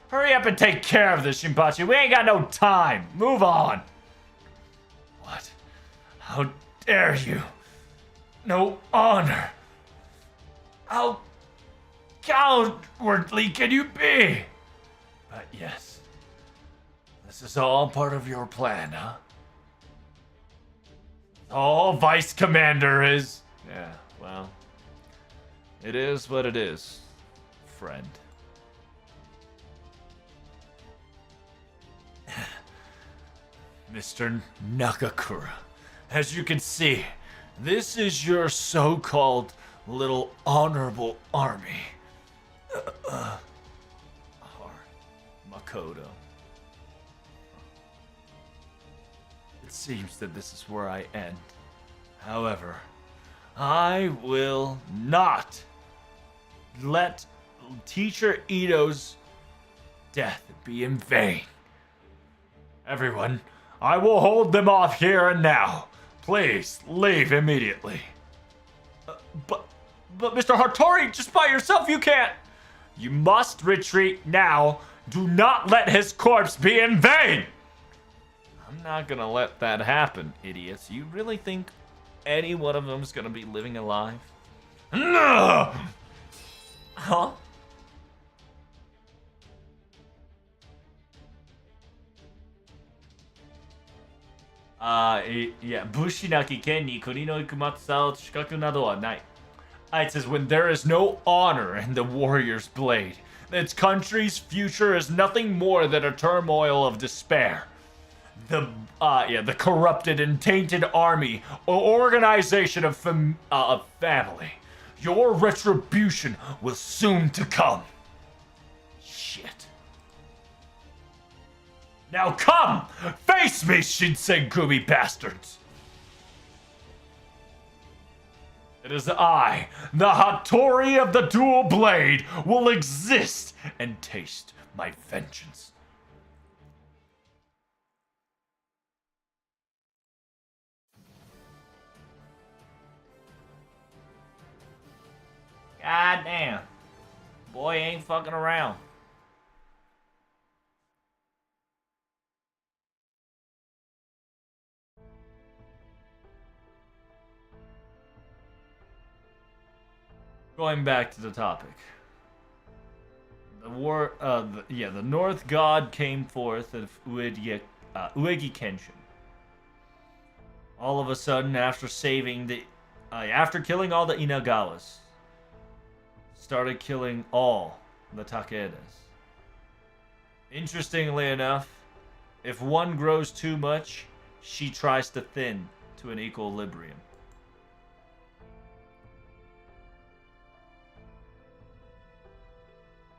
Hurry up and take care of this, Shinpachi. We ain't got no time. Move on. What? How dare you? No honor. How cowardly can you be? But yes, this is all part of your plan, huh? All Vice Commander is. Yeah, well, it is what it is, friend. Mr. Nakakura, as you can see, this is your so-called little honorable army. Makoto. It seems that this is where I end. However, I will not let Teacher Ito's death be in vain. Everyone, I will hold them off here and now. Please, leave immediately. But Mr. Hattori, just by yourself, you can't. You must retreat now. Do not let his corpse be in vain. I'm not gonna let that happen, idiots. You really think any one of them is gonna be living alive? No! Huh? Yeah, Bushi naki ken ni kuri no ikumatsu shikaku nado wa nai. It says, when there is no honor in the warrior's blade, its country's future is nothing more than a turmoil of despair. The corrupted and tainted army or organization of family. Your retribution will soon to come. Shit. Now come! Face me, Shinsengumi bastards! It is I, the Hattori of the Dual Blade, will exist and taste my vengeance. God damn. Boy ain't fucking around. Going back to the topic. The North God came forth of Uegi Kenshin. All of a sudden, after killing all the Inagawas, started killing all the Takedas. Interestingly enough, if one grows too much, she tries to thin to an equilibrium.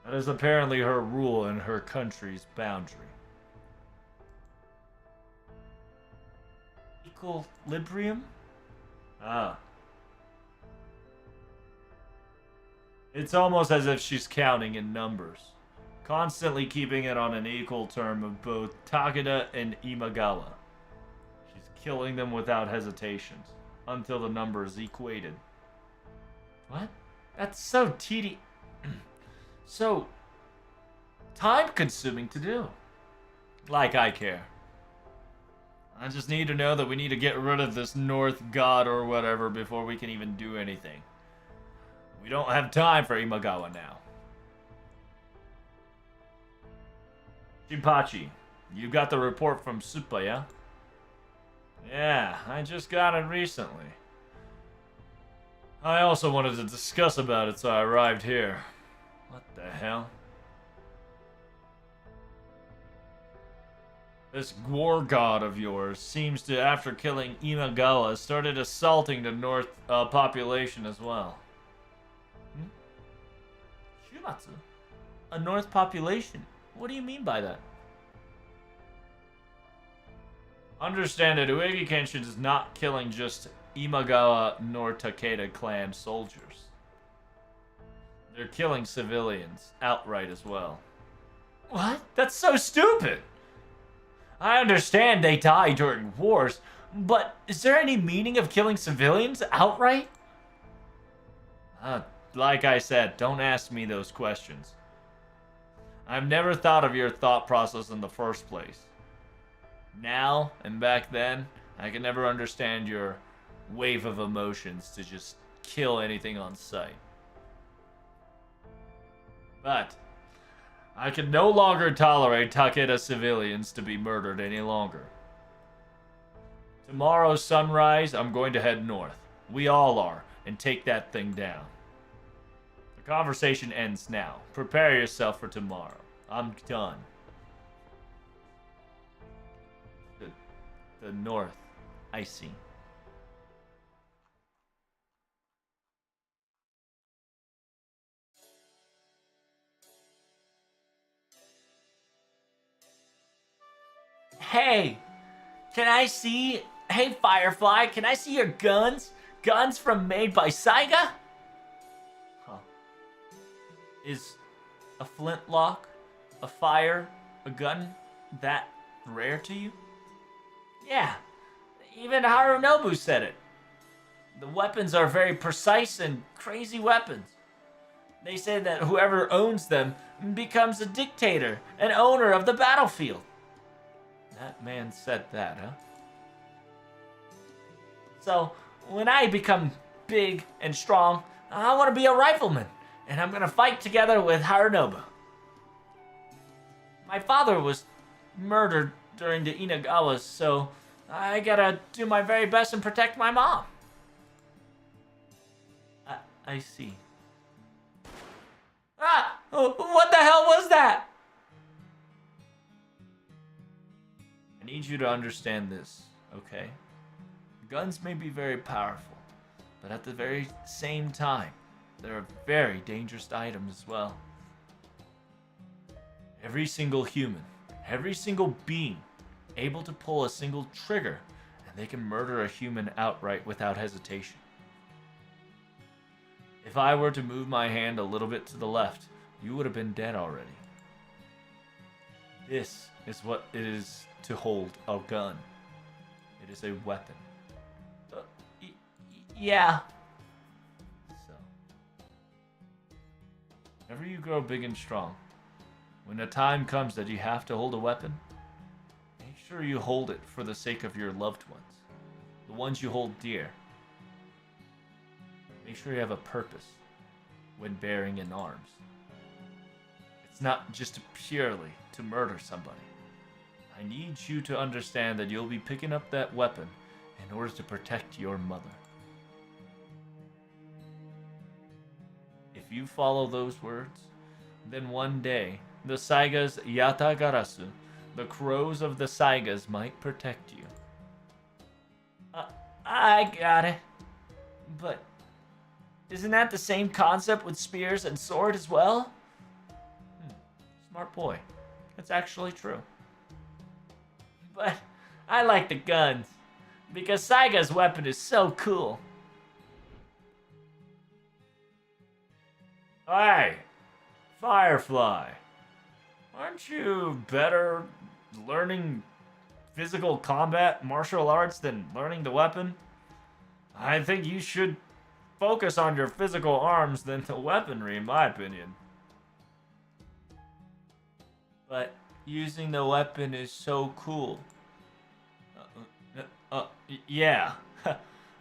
That is apparently her rule in her country's boundary. Equilibrium? Ah. It's almost as if she's counting in numbers, constantly keeping it on an equal term of both Takeda and Imagawa. She's killing them without hesitations, until the number is equated. What? That's so tedious. So time-consuming to do. Like I care. I just need to know that we need to get rid of this North God or whatever before we can even do anything. We don't have time for Imagawa now. Shinpachi, you got the report from Suppa, yeah? Yeah, I just got it recently. I also wanted to discuss about it, so I arrived here. What the hell? This war god of yours seems to, after killing Imagawa, started assaulting the North population as well. Shumatsu? A North population? What do you mean by that? Understand that Uegi Kenshin is not killing just Imagawa nor Takeda clan soldiers. They're killing civilians outright as well. What? That's so stupid! I understand they die during wars, but is there any meaning of killing civilians outright? Like I said, don't ask me those questions. I've never thought of your thought process in the first place. Now, and back then, I can never understand your wave of emotions to just kill anything on sight. But I can no longer tolerate Takeda civilians to be murdered any longer. Tomorrow's sunrise, I'm going to head north. We all are, and take that thing down. The conversation ends now. Prepare yourself for tomorrow. I'm done. The north, I see. Hey, can I see? Hey, Firefly, can I see your guns? Guns from made by Saiga? Huh. Is a flintlock, a fire, a gun that rare to you? Yeah, even Harunobu said it. The weapons are very precise and crazy weapons. They say that whoever owns them becomes a dictator, an owner of the battlefield. That man said that, huh? So, when I become big and strong, I want to be a rifleman, and I'm gonna fight together with Harunobu. My father was murdered during the Inagawas, so I gotta do my very best and protect my mom. I see. Ah! What the hell was that? I need you to understand this, okay? Guns may be very powerful, but at the very same time, they're a very dangerous item as well. Every single human, every single being, able to pull a single trigger, and they can murder a human outright without hesitation. If I were to move my hand a little bit to the left, you would have been dead already. This is what it is to hold a gun. It is a weapon. Yeah. So, whenever you grow big and strong, when the time comes that you have to hold a weapon, make sure you hold it for the sake of your loved ones, the ones you hold dear. Make sure you have a purpose when bearing in arms. It's not just purely to murder somebody. I need you to understand that you'll be picking up that weapon in order to protect your mother. If if you follow those words, then one day the Saigas Yatagarasu, the crows of the Saigas, might protect you. I got it. But isn't that the same concept with spears and sword as well? Smart boy. That's actually true. But I like the guns, because Saiga's weapon is so cool. Hey, Firefly. Aren't you better learning physical combat, martial arts, than learning the weapon? I think you should focus on your physical arms than the weaponry, in my opinion. But using the weapon is so cool. Yeah.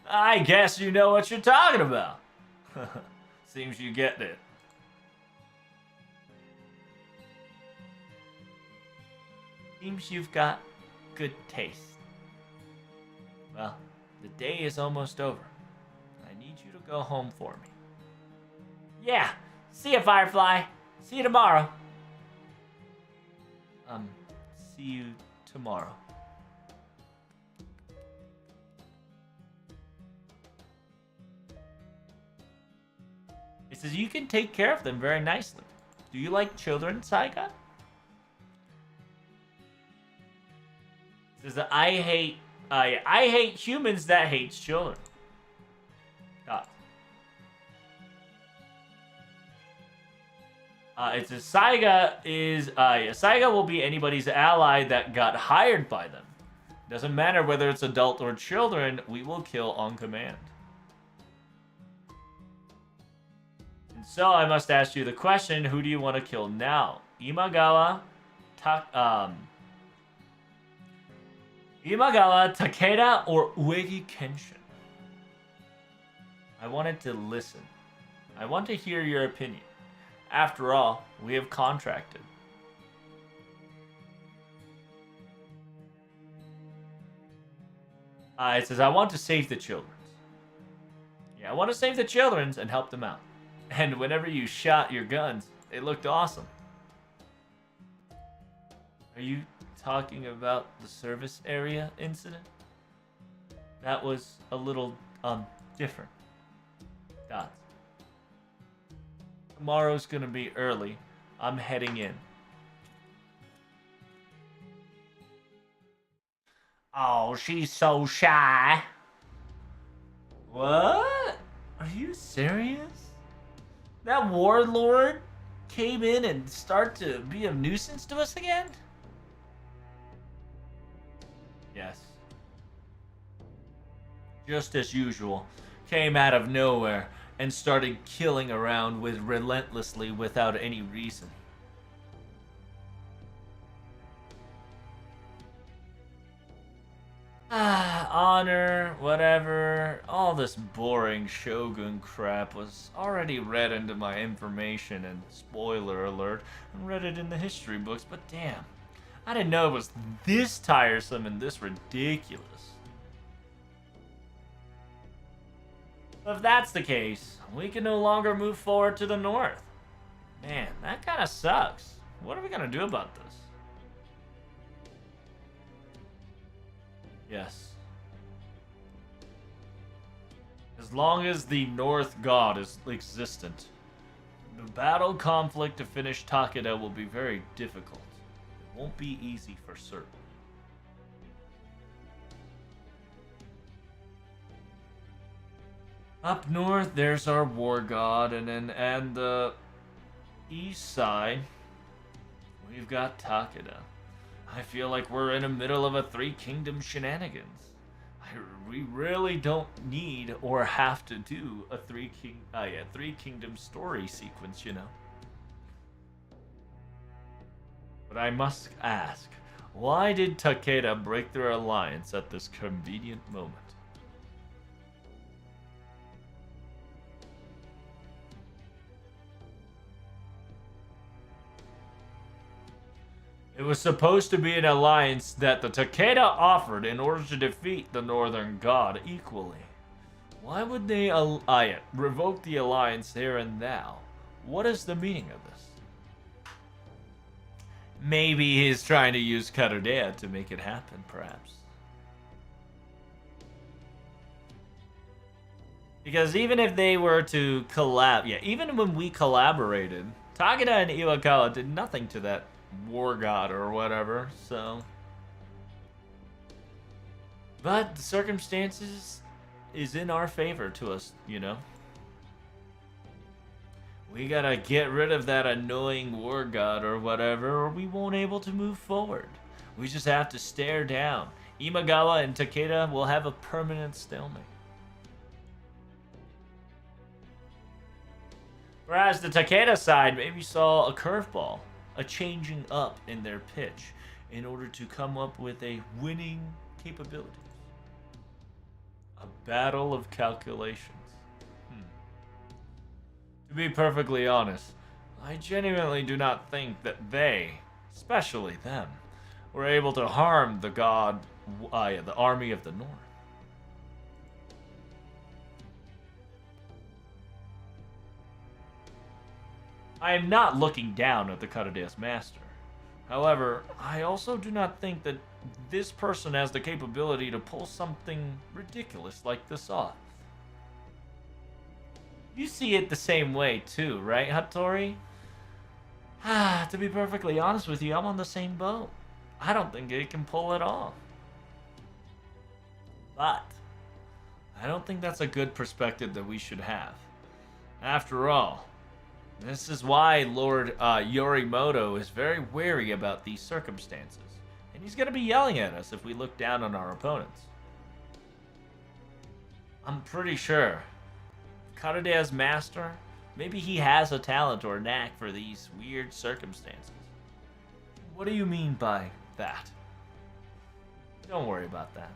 I guess you know what you're talking about. Seems you get it. Seems you've got good taste. Well, the day is almost over. I need you to go home for me. Yeah. See you, Firefly. See you tomorrow. See you tomorrow. It says you can take care of them very nicely. Do you like children, Saiga? It says that I hate humans that hates children. It says Saiga will be anybody's ally that got hired by them. Doesn't matter whether it's adult or children, we will kill on command. And so I must ask you the question, who do you want to kill now? Imagawa, Takeda, or Uegi Kenshin? I wanted to listen. I want to hear your opinion. After all, we have contracted. It says, I want to save the children. Yeah, I want to save the children and help them out. And whenever you shot your guns, it looked awesome. Are you talking about the service area incident? That was a little, different. Dots. Tomorrow's gonna be early. I'm heading in. Oh, she's so shy. What? Are you serious? That warlord came in and started to be a nuisance to us again? Yes. Just as usual. Came out of nowhere and started killing around relentlessly without any reason. Honor, whatever. All this boring Shogun crap was already read into my information, and spoiler alert, I read it in the history books, but damn. I didn't know it was this tiresome and this ridiculous. If that's the case, we can no longer move forward to the north. Man, that kind of sucks. What are we gonna do about this? Yes. As long as the North God is existent, the battle conflict to finish Takeda will be very difficult. It won't be easy for certain. Up north, there's our war god, and the east side, we've got Takeda. I feel like we're in the middle of a Three Kingdom shenanigans. We really don't need or have to do a Three Kingdom story sequence, you know. But I must ask, why did Takeda break their alliance at this convenient moment? It was supposed to be an alliance that the Takeda offered in order to defeat the Northern God equally. Why would they revoke the alliance here and now? What is the meaning of this? Maybe he's trying to use Karodea to make it happen, perhaps. Because even if they were to even when we collaborated, Takeda and Iwakawa did nothing to that war god or whatever, so. But the circumstances is in our favor to us, you know. We gotta get rid of that annoying war god or whatever, or we won't able to move forward. We just have to stare down. Imagawa and Takeda will have a permanent stalemate. Whereas the Takeda side maybe saw a curveball, a changing up in their pitch in order to come up with a winning capabilities. A battle of calculations. To be perfectly honest, I genuinely do not think that they, especially them, were able to harm the the army of the North. I am not looking down at the Karade's master. However, I also do not think that this person has the capability to pull something ridiculous like this off. You see it the same way too, right, Hattori? To be perfectly honest with you, I'm on the same boat. I don't think it can pull it off. But I don't think that's a good perspective that we should have. After all, this is why Lord Yorimoto is very wary about these circumstances. And he's going to be yelling at us if we look down on our opponents. I'm pretty sure Karade's master, maybe he has a talent or knack for these weird circumstances. What do you mean by that? Don't worry about that.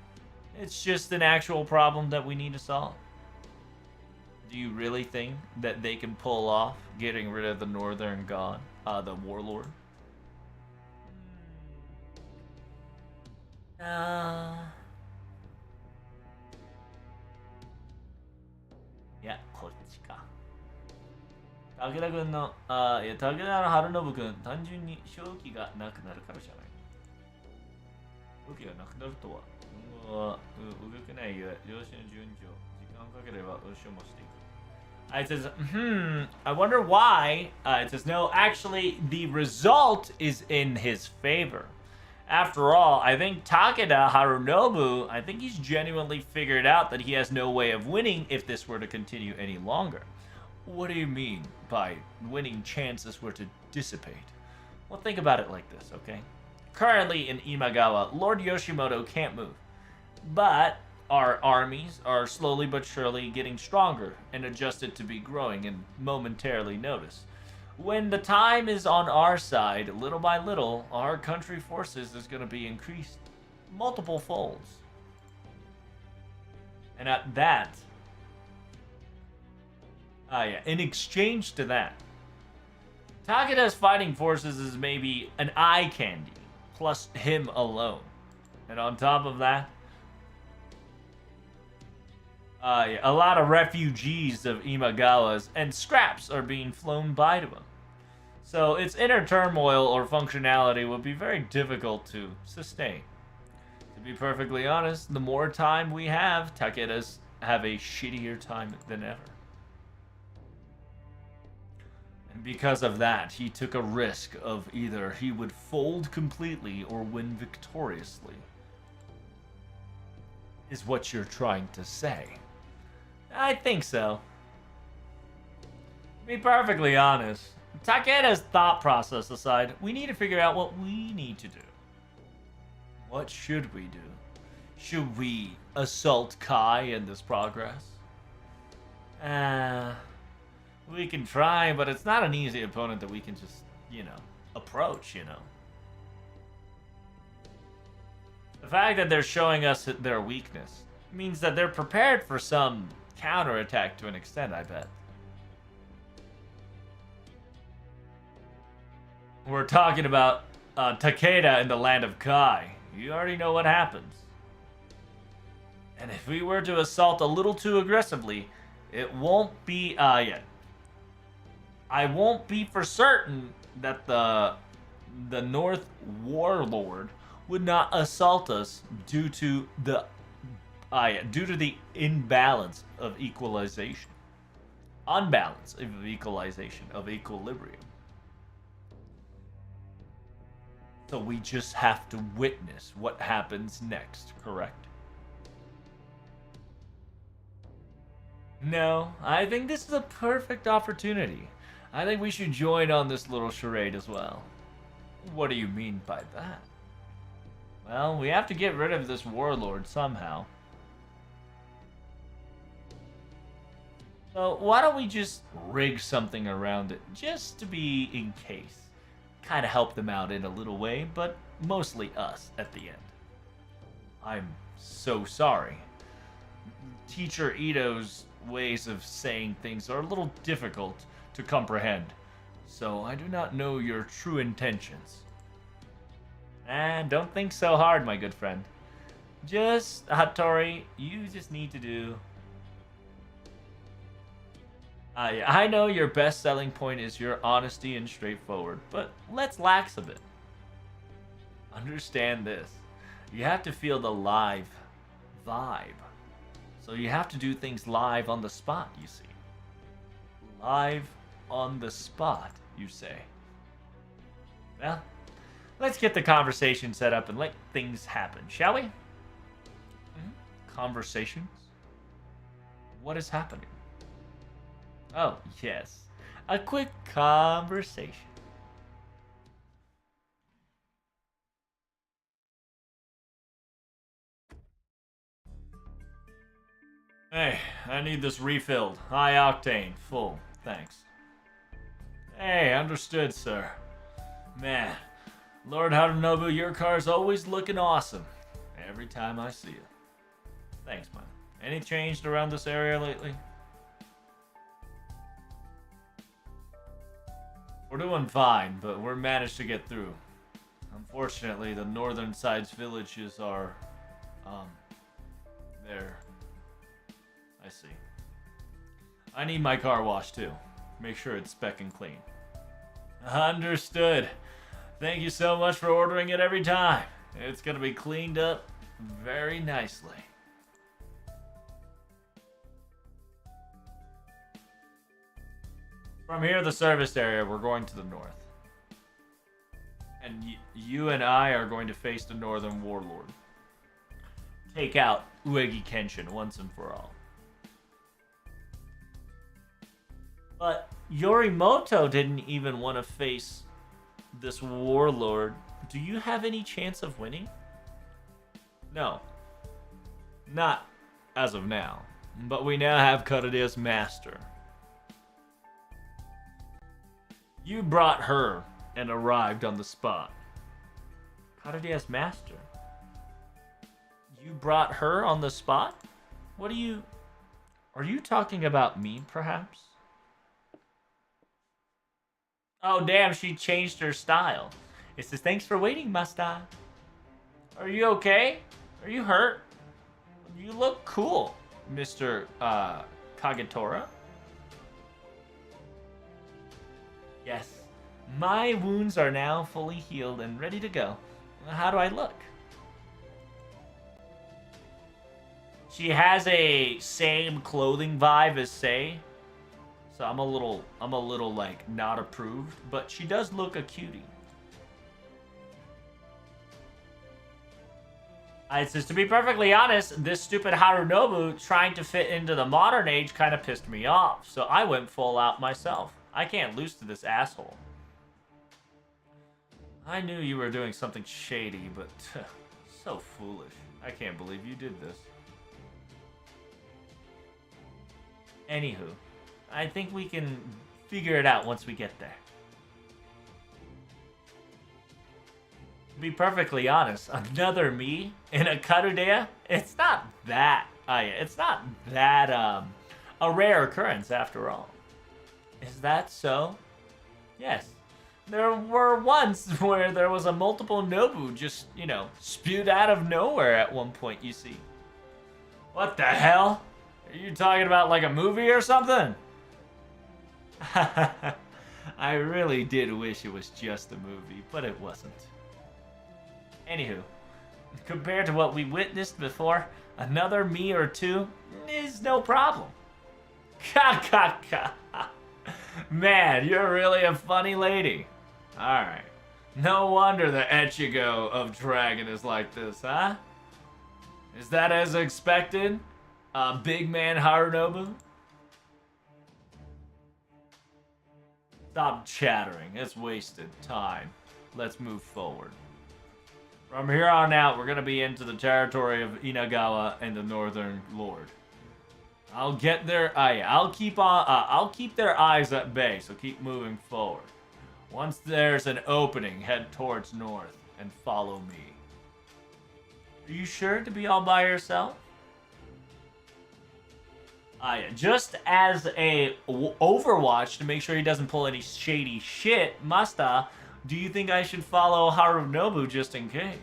It's just an actual problem that we need to solve. Do you really think that they can pull off getting rid of the Northern God, the Warlord?いや、こっちか。武田君の、いや、武田の春信君、単純に正気がなくなるからじゃない。正気がなくなるとは、今後は動けないゆえ、両親の順序、時間をかければ応酬もしていく。It says, I wonder why. It says, no, actually, the result is in his favor. After all, I think Takeda Harunobu, I think he's genuinely figured out that he has no way of winning if this were to continue any longer. What do you mean by winning chances were to dissipate? Well, think about it like this, okay? Currently in Imagawa, Lord Yoshimoto can't move. But our armies are slowly but surely getting stronger and adjusted to be growing and momentarily noticed. When the time is on our side, little by little, our country forces is going to be increased multiple folds. And at that, in exchange to that, Takeda's fighting forces is maybe an eye candy, plus him alone. And on top of that, a lot of refugees of Imagawa's and scraps are being flown by to him. So its inner turmoil or functionality would be very difficult to sustain. To be perfectly honest, the more time we have, Takeda's have a shittier time than ever. And because of that, he took a risk of either he would fold completely or win victoriously. Is what you're trying to say. I think so. To be perfectly honest, Takeda's thought process aside, we need to figure out what we need to do. What should we do? Should we assault Kai in this progress? We can try, but it's not an easy opponent that we can just, approach, The fact that they're showing us their weakness means that they're prepared for some counterattack to an extent, I bet. We're talking about Takeda in the land of Kai. You already know what happens. And if we were to assault a little too aggressively, it won't be, I won't be for certain that the North Warlord would not assault us due to the imbalance of equalization. Unbalance of equalization, of equilibrium. So we just have to witness what happens next, correct? No, I think this is a perfect opportunity. I think we should join on this little charade as well. What do you mean by that? Well, we have to get rid of this warlord somehow. So why don't we just rig something around it, just to be in case. Kind of help them out in a little way, but mostly us at the end. I'm so sorry. Teacher Ito's ways of saying things are a little difficult to comprehend, so I do not know your true intentions. Don't think so hard, my good friend. Just, Hattori, you just need to do... I know your best selling point is your honesty and straightforward, but let's lax a bit. Understand this. You have to feel the live vibe. So you have to do things live on the spot, you see. Live on the spot, you say. Well, let's get the conversation set up and let things happen, shall we? Conversations? What is happening? Oh, yes. A quick conversation. Hey, I need this refilled. High octane. Full. Thanks. Hey, understood, sir. Man, Lord Harunobu, your car's always looking awesome. Every time I see it. Thanks, man. Any changed around this area lately? We're doing fine, but we're managed to get through. Unfortunately, the northern side's villages are, there. I see. I need my car washed too. Make sure it's spec and clean. Understood. Thank you so much for ordering it every time. It's gonna be cleaned up very nicely. From here, the service area, we're going to the north. And you and I are going to face the Northern Warlord. Take out Uegi Kenshin once and for all. But Yorimoto didn't even want to face this Warlord. Do you have any chance of winning? No. Not as of now. But we now have Karadea's master. You brought her and arrived on the spot. Karadea's master? You brought her on the spot? What are you talking about me, perhaps? Oh, damn, she changed her style. It says, thanks for waiting, Master. Are you okay? Are you hurt? You look cool, Mr. Kagetora. Yes, my wounds are now fully healed and ready to go. How do I look? She has a same clothing vibe as Sei, so I'm a little like not approved, but she does look a cutie. It says, to be perfectly honest, this stupid Harunobu trying to fit into the modern age kind of pissed me off, so I went full out myself. I can't lose to this asshole. I knew you were doing something shady, but so foolish. I can't believe you did this. Anywho, I think we can figure it out once we get there. To be perfectly honest, another me in a Karudea, it's not that a rare occurrence after all. Is that so? Yes. There were once where there was a multiple Nobu just, spewed out of nowhere at one point, you see. What the hell? Are you talking about like a movie or something? I really did wish it was just a movie, but it wasn't. Anywho, compared to what we witnessed before, another me or two is no problem. Ka ka ka. Man, you're really a funny lady. Alright. No wonder the Echigo of Dragon is like this, huh? Is that as expected? Big man Harunobu? Stop chattering. It's wasted time. Let's move forward. From here on out, we're gonna be into the territory of Inagawa and the Northern Lord. I'll get their I'll keep their eyes at bay, so keep moving forward. Once there's an opening, head towards north and follow me. Are you sure to be all by yourself? Just as a overwatch to make sure he doesn't pull any shady shit, Masta, do you think I should follow Harunobu just in case?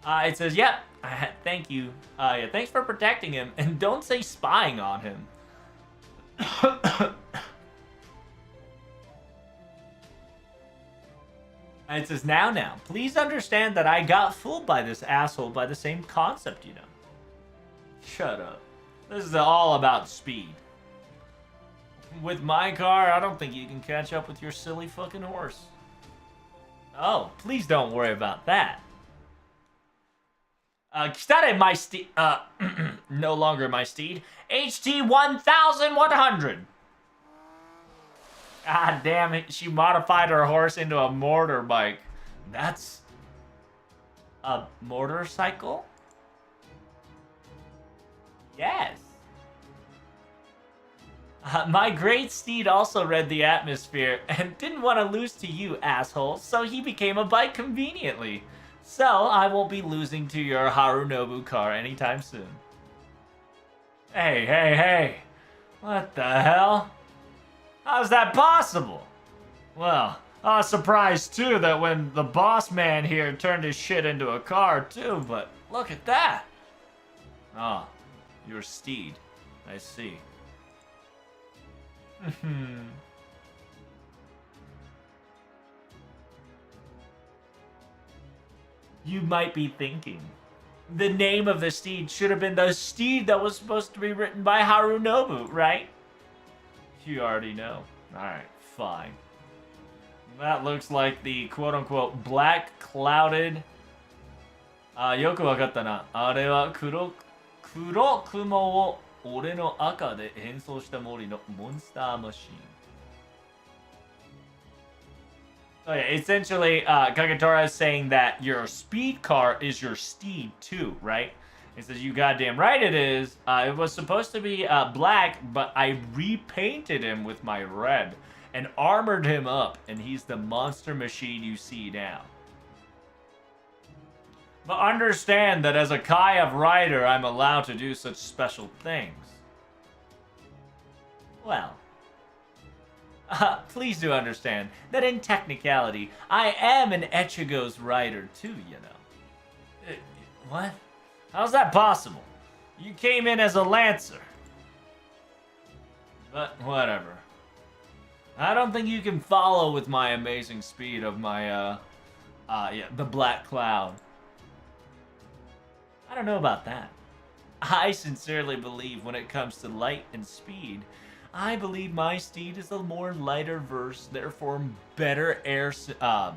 It says, yep, thank you. Yeah, thanks for protecting him, and don't say spying on him. It says, now, please understand that I got fooled by this asshole by the same concept, you know. Shut up. This is all about speed. With my car, I don't think you can catch up with your silly fucking horse. Oh, please don't worry about that. Kitare, my steed, no longer my steed. HT 1100. God damn it, she modified her horse into a mortar bike. That's a motorcycle? Yes. My great steed also read the atmosphere and didn't want to lose to you, asshole, so he became a bike conveniently. So I won't be losing to your Harunobu car anytime soon. Hey. What the hell? How's that possible? Well, I was surprised too that when the boss man here turned his shit into a car too, but look at that. Oh, your steed. I see. You might be thinking, the name of the steed should have been the steed that was supposed to be written by Harunobu, right? You already know. Alright, fine. That looks like the quote-unquote black clouded... yoku wakatta na. Are wa kuro kumo wo ore no aka de hensou shita mori no monster machine. So yeah, essentially, Kagetora is saying that your speed car is your steed too, right? He says, you goddamn right it is. It was supposed to be black, but I repainted him with my red and armored him up, and he's the monster machine you see now. But understand that as a Kaiev rider, I'm allowed to do such special things. Well, please do understand that in technicality, I am an Echigo's rider too, you know. What? How's that possible? You came in as a lancer. But whatever. I don't think you can follow with my amazing speed of my, the Black Cloud. I don't know about that. I sincerely believe when it comes to light and speed, I believe my steed is a more lighter verse, therefore better aerodynamic.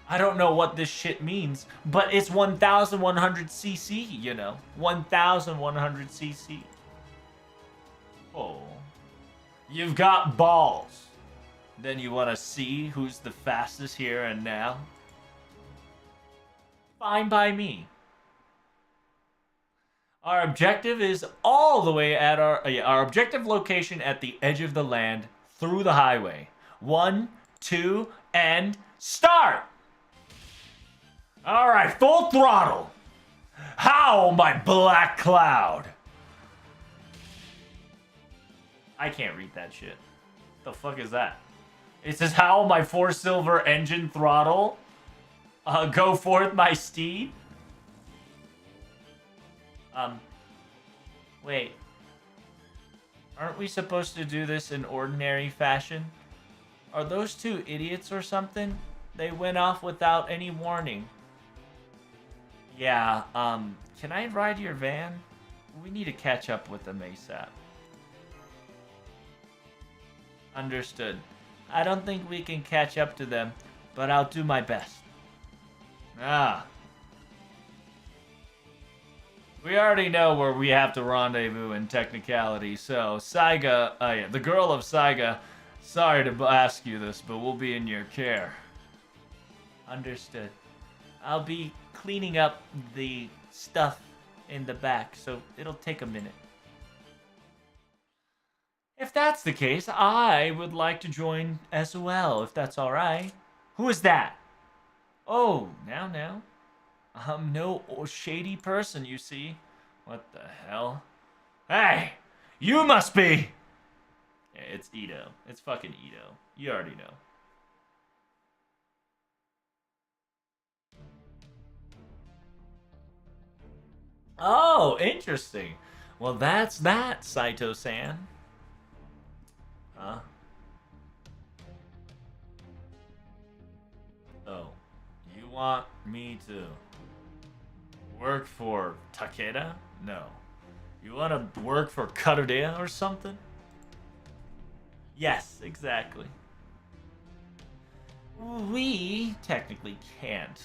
I don't know what this shit means, but it's 1,100 cc, you know. 1,100 cc. Oh. You've got balls. Then you want to see who's the fastest here and now? Fine by me. Our objective is all the way at our objective location at the edge of the land through the highway. 1, 2, and start! Alright, full throttle! How, my Black Cloud! I can't read that shit. The fuck is that? It says, how, my 4-silver engine throttle? Go forth, my steed? Wait. Aren't we supposed to do this in ordinary fashion? Are those two idiots or something? They went off without any warning. Yeah, can I ride your van? We need to catch up with them ASAP. Understood. I don't think we can catch up to them, but I'll do my best. Ah. We already know where we have to rendezvous in technicality, so Saiga, yeah, the girl of Saiga, sorry to ask you this, but we'll be in your care. Understood. I'll be cleaning up the stuff in the back, so it'll take a minute. If that's the case, I would like to join as well, if that's alright. Who is that? Oh, now. I'm no shady person, you see. What the hell? Hey! You must be! Yeah, it's Ito. It's fucking Ito. You already know. Oh, interesting. Well, that's that, Saito-san. Huh? Oh, you want me to work for Takeda? No. You want to work for Karudeya or something? Yes, exactly. We technically can't,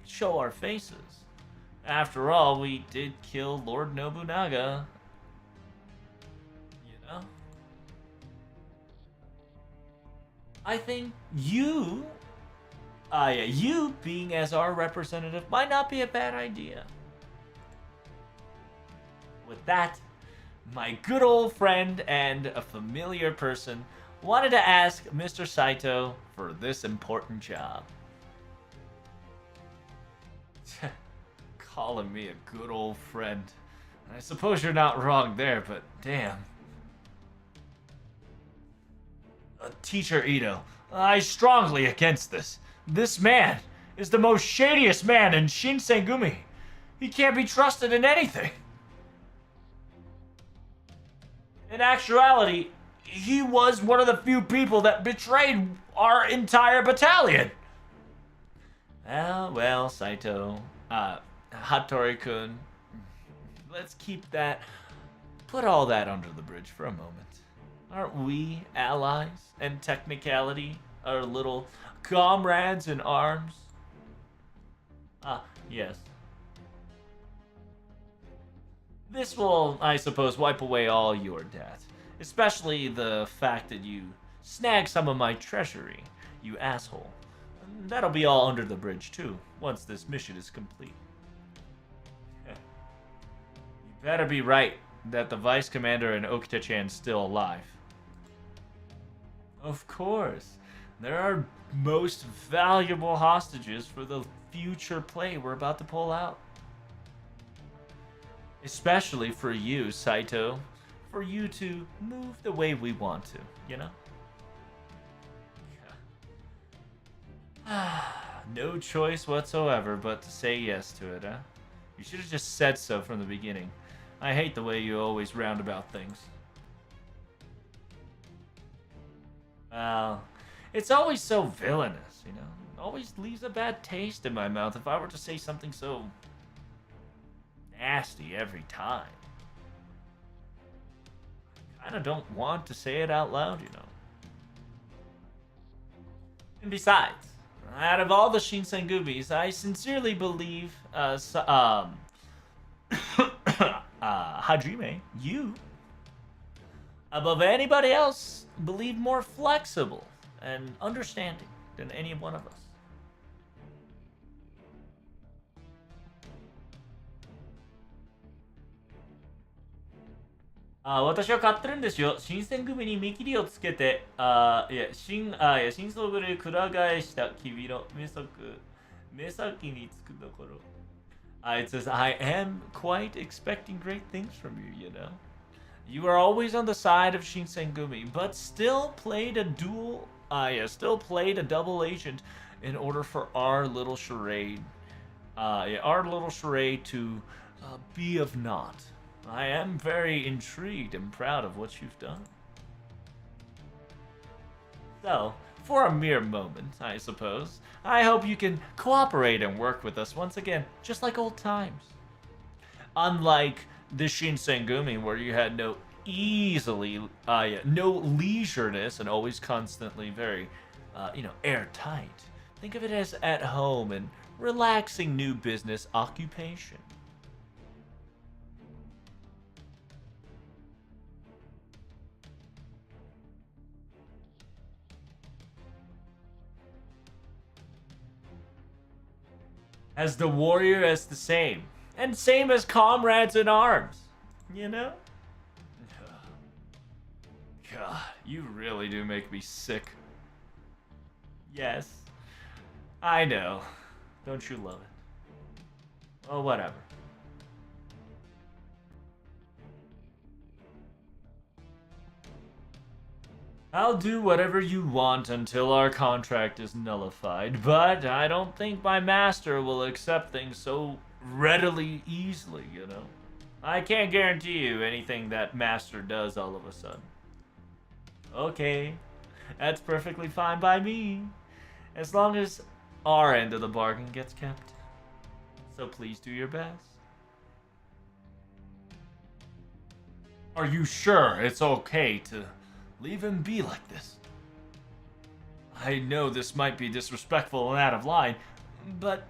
show our faces. After all, we did kill Lord Nobunaga. I think you being as our representative might not be a bad idea. With that, my good old friend and a familiar person wanted to ask Mr. Saito for this important job. Calling me a good old friend. I suppose you're not wrong there, but damn. Teacher Ito, I strongly against this. This man is the most shadiest man in Shinsengumi. He can't be trusted in anything. In actuality, he was one of the few people that betrayed our entire battalion. Well, Saito, Hattori-kun, let's keep that, put all that under the bridge for a moment. Aren't we allies and technicality our little comrades in arms? Yes. This will, I suppose, wipe away all your debt. Especially the fact that you snagged some of my treasury, you asshole. That'll be all under the bridge, too, once this mission is complete. You better be right that the Vice Commander and Okita-chan's still alive. Of course. There are most valuable hostages for the future play we're about to pull out. Especially for you, Saito. For you to move the way we want to, No choice whatsoever but to say yes to it, huh? You should have just said so from the beginning. I hate the way you always round about things. Well, it's always so villainous, Always leaves a bad taste in my mouth if I were to say something so nasty every time. I kinda don't want to say it out loud, And besides, out of all the Shinsengumis, I sincerely believe, Hajime, you, above anybody else, believe more flexible and understanding than any one of us. Ah, 私は買ってるんですよ。新選組に見切りをつけて、新装ぶるくら替えした君の目先につくところ。It says, I am quite expecting great things from you, You are always on the side of Shinsengumi, but still played a double agent in order for our little charade, to be of naught. I am very intrigued and proud of what you've done. So, for a mere moment, I suppose, I hope you can cooperate and work with us once again, just like old times. Unlike the Shinsengumi, where you had no no leisureness and always constantly very, airtight. Think of it as at home and relaxing new business occupation. As the warrior as the same. And same as comrades in arms. You know? God, you really do make me sick. Yes. I know. Don't you love it? Well, whatever. I'll do whatever you want until our contract is nullified, but I don't think my master will accept things so readily easily, you know? I can't guarantee you anything that master does all of a sudden. Okay, that's perfectly fine by me, as long as our end of the bargain gets kept. So please do your best. Are you sure it's okay to leave him be like this? I know this might be disrespectful and out of line, but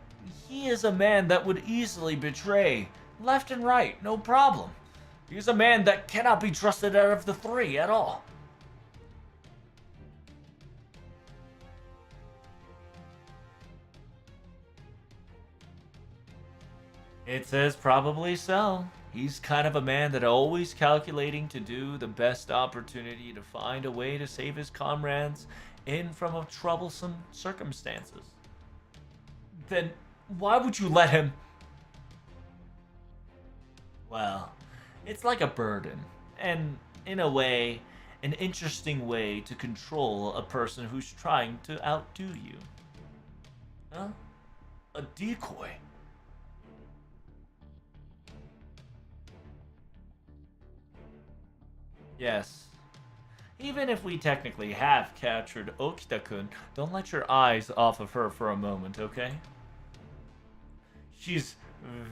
he is a man that would easily betray left and right, no problem. He's a man that cannot be trusted out of the three at all. It says probably so. He's kind of a man that always calculating to do the best opportunity to find a way to save his comrades in from a troublesome circumstances. Then why would you let him? Well, it's like a burden, and in a way, an interesting way to control a person who's trying to outdo you. Huh? A decoy. Yes. Even if we technically have captured Okita-kun, don't let your eyes off of her for a moment, okay? She's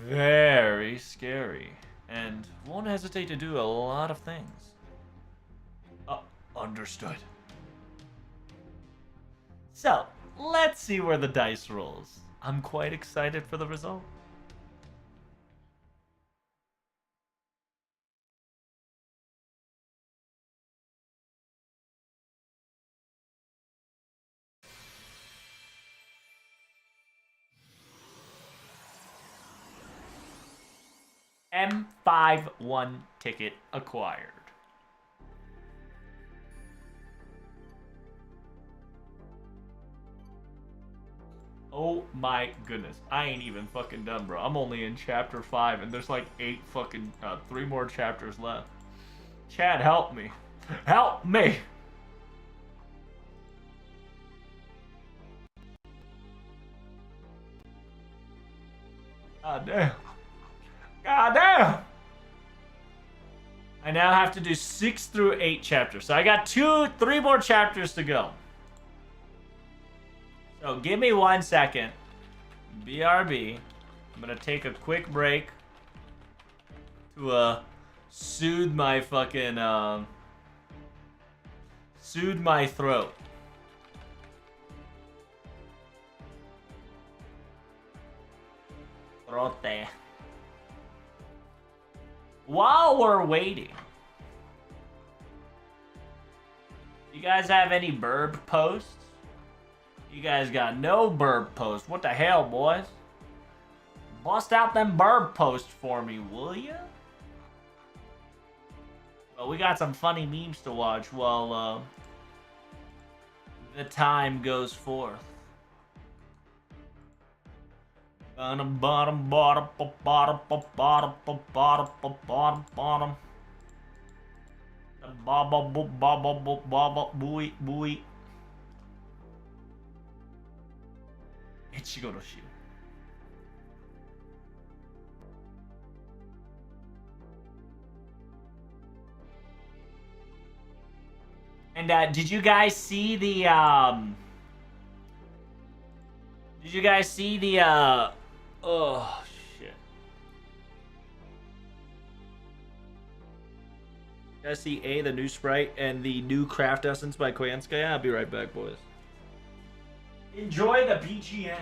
very scary, and won't hesitate to do a lot of things. Understood. So, let's see where the dice rolls. I'm quite excited for the result. M51 ticket acquired. Oh my goodness. I ain't even fucking done, bro. I'm only in chapter 5 and there's like 3 more chapters left. Chad, help me. Help me! God damn. God damn! I now have to do 6 through 8 chapters. So I got 3 more chapters to go. So give me 1 second. BRB. I'm gonna take a quick break to soothe my fucking soothe my throat. Throte. While we're waiting, you guys have any burb posts? You guys got no burb posts. What the hell, boys? Bust out them burb posts for me, will ya? Well, we got some funny memes to watch while the time goes forth. Bottom, bottom, bottom, bottom, bottom, bottom, bottom, bottom. Baba, baba, baba, booey, booey. Ichigo no Shield. – And did you guys see the Did you guys see the oh shit. You guys see the new sprite and the new craft essence by Koyanska? I'll be right back, boys. Enjoy the PGM.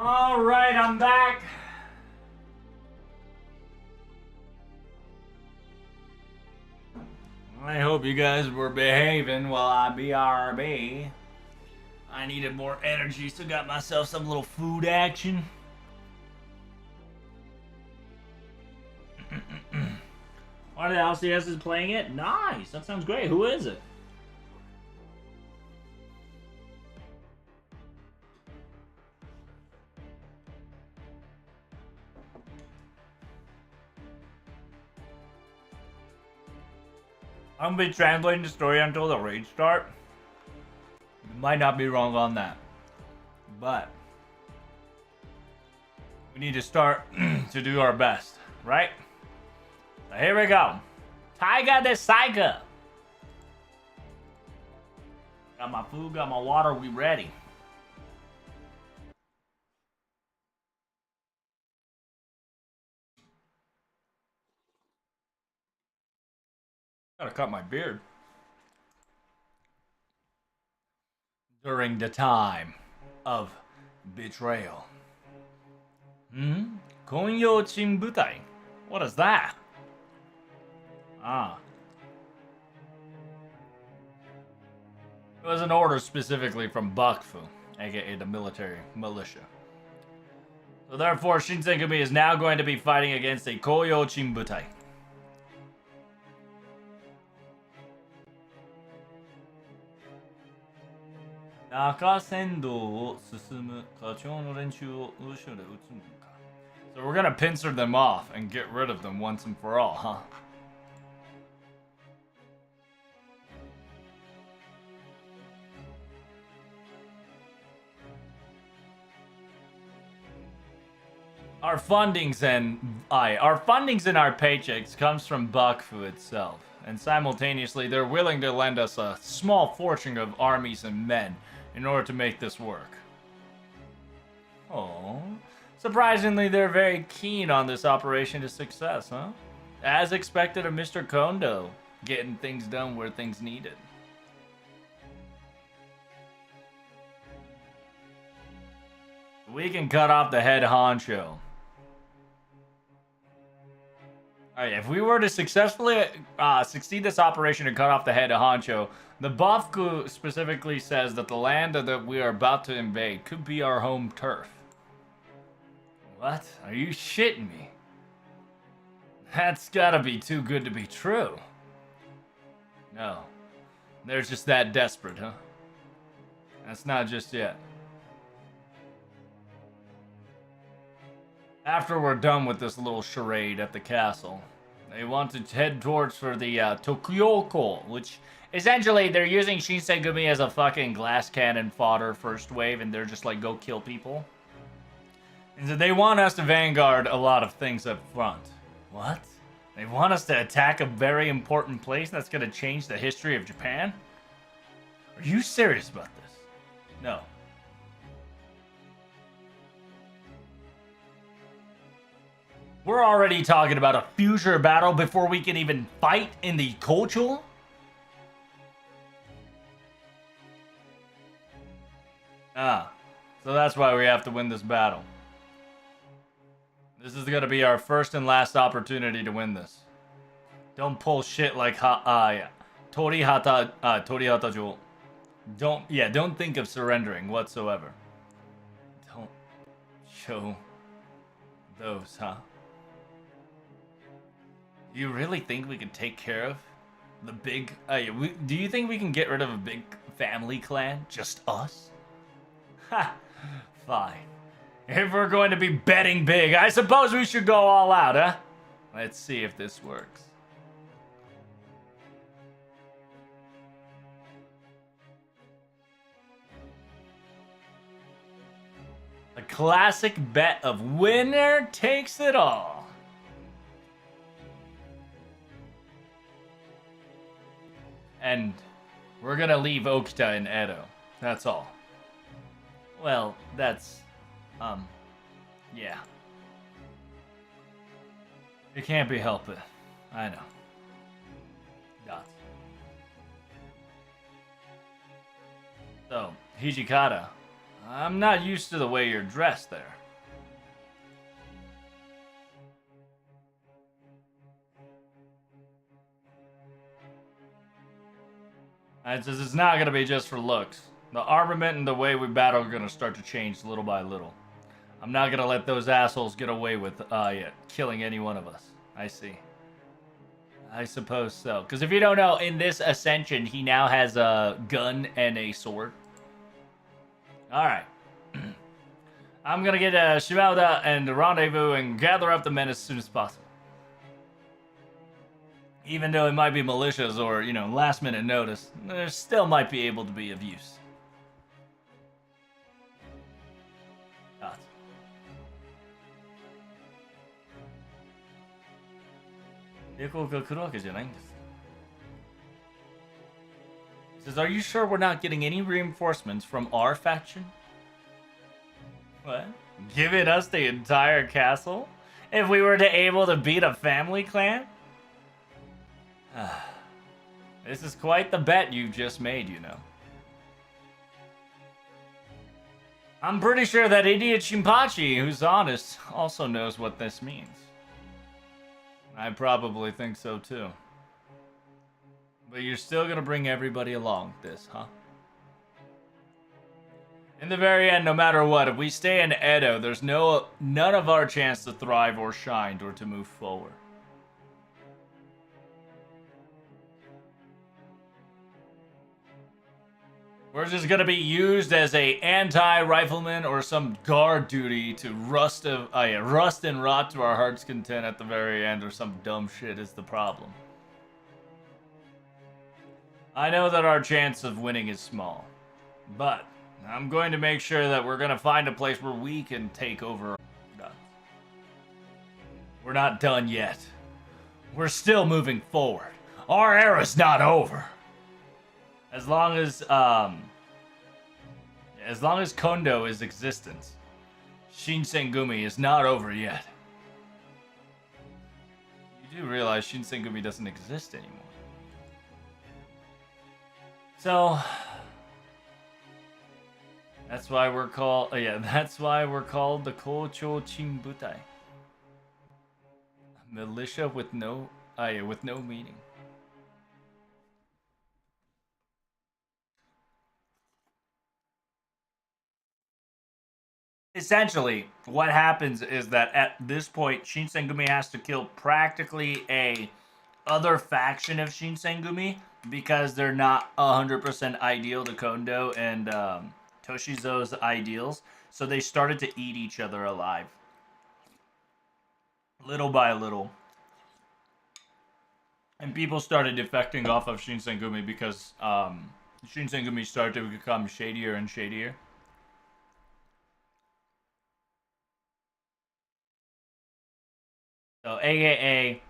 Alright, I'm back. I hope you guys were behaving while I BRB. I needed more energy, so got myself some little food action. One of the LCS is playing it? Nice, that sounds great. Who is it? I'm gonna be translating the story until the raid start. You might not be wrong on that. But we need to start to do our best, right? So here we go. Taiga de Saiga. Got my food, got my water, we ready. Gotta cut my beard. During the time of betrayal. Konyo Chimbutai. What is that? Ah. It was an order specifically from Bakufu, aka the military militia. So therefore, Shinsengumi is now going to be fighting against a Koyo Chimbutai. So we're gonna pincer them off and get rid of them once and for all, huh? Our fundings and our paychecks comes from Bakufu itself, and simultaneously they're willing to lend us a small fortune of armies and men in order to make this work. Oh, surprisingly, they're very keen on this operation to success, huh? As expected of Mr. Kondo, getting things done where things needed. We can cut off the head honcho. Alright, if we were to successfully succeed this operation and cut off the head of honcho, the Bafku specifically says that the land that we are about to invade could be our home turf. What? Are you shitting me? That's gotta be too good to be true. No. They're just that desperate, huh? That's not just yet. After we're done with this little charade at the castle, they want to head towards for the Tokyoko, which essentially they're using Shinsengumi as a fucking glass cannon fodder first wave, and they're just like, go kill people. And so they want us to vanguard a lot of things up front. What? They want us to attack a very important place that's gonna change the history of Japan? Are you serious about this? No. We're already talking about a future battle before we can even fight in the culture? Ah, so that's why we have to win this battle. This is gonna be our first and last opportunity to win this. Don't pull shit like Torihata Jewel. Don't think of surrendering whatsoever. Don't show those, huh? Do you really think we can take care of the big... do you think we can get rid of a big family clan? Just us? Ha! Fine. If we're going to be betting big, I suppose we should go all out, huh? Let's see if this works. A classic bet of winner takes it all. And we're gonna leave Okita in Edo. That's all. Well, that's... yeah. It can't be helped. I know. Dots. So, Hijikata. I'm not used to the way you're dressed there. It says it's not going to be just for looks. The armament and the way we battle are going to start to change little by little. I'm not going to let those assholes get away with killing any one of us. I see. I suppose so. Because if you don't know, in this Ascension, he now has a gun and a sword. Alright. I'm going to get Shivalda and the rendezvous and gather up the men as soon as possible. Even though it might be militias or, last minute notice, there still might be able to be of use. Thoughts? Says, are you sure we're not getting any reinforcements from our faction? What? Giving us the entire castle? If we were able to beat a family clan? This is quite the bet you just made, I'm pretty sure that idiot Shinpachi, who's honest, also knows what this means. I probably think so too. But you're still gonna bring everybody along this, huh? In the very end, no matter what, if we stay in Edo, there's none of our chance to thrive or shine or to move forward. We're just gonna be used as a anti-rifleman or some guard duty to rust and rot to our heart's content at the very end, or some dumb shit is the problem. I know that our chance of winning is small, but I'm going to make sure that we're gonna find a place where we can take over. We're not done yet. We're still moving forward. Our era's not over. As long as Kondo is existence, Shinsengumi is not over yet. You do realize Shinsengumi doesn't exist anymore. So that's why we're called the Kocho Chinbutai. Militia with no meaning. Essentially, what happens is that at this point, Shinsengumi has to kill practically a other faction of Shinsengumi because they're not 100% ideal to Kondo and Toshizo's ideals. So they started to eat each other alive. Little by little. And people started defecting off of Shinsengumi because Shinsengumi started to become shadier and shadier. So, AKA,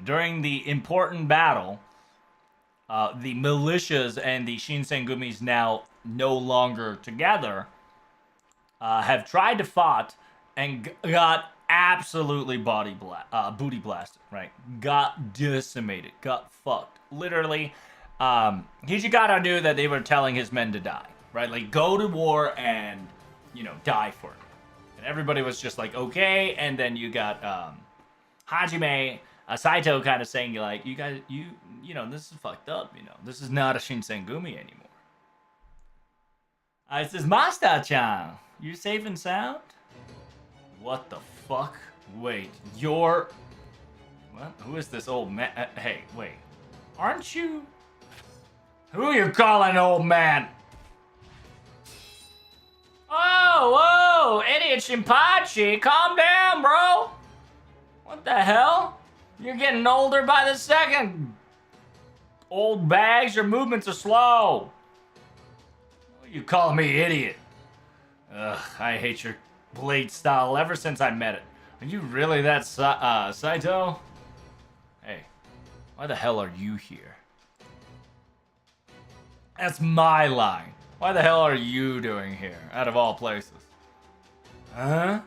during the important battle, the militias and the Shinsengumis, now no longer together, have tried to fight and got absolutely booty blasted, right? Got decimated, got fucked. Literally, Hijikata knew that they were telling his men to die, right? Like, go to war and, die for it. And everybody was just like, okay. And then you got Hajime, Saito kind of saying, like, you guys, this is fucked up, This is not a Shinsengumi anymore. It says, Master-chan, you safe and sound? What the fuck? Wait, what? Who is this old man? Hey, wait. Aren't you? Who are you calling old man? Oh, whoa, idiot Shinpachi, calm down, bro. What the hell? You're getting older by the second. Old bags, your movements are slow. What are you calling me idiot? Ugh, I hate your blade style ever since I met it. Are you really that Saito? Hey, why the hell are you here? That's my line. Why the hell are you doing here, out of all places? Huh?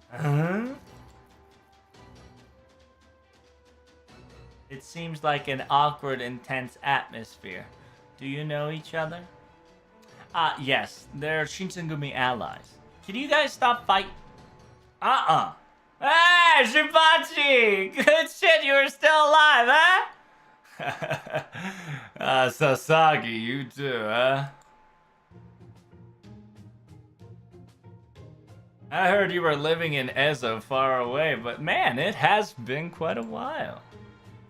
Huh? It seems like an awkward, intense atmosphere. Do you know each other? Yes, they're Shinsengumi allies. Can you guys stop fighting? Hey, Shibachi! Good shit, you were still alive, huh? Sasagi, you too, huh? I heard you were living in Ezo far away, but man, it has been quite a while.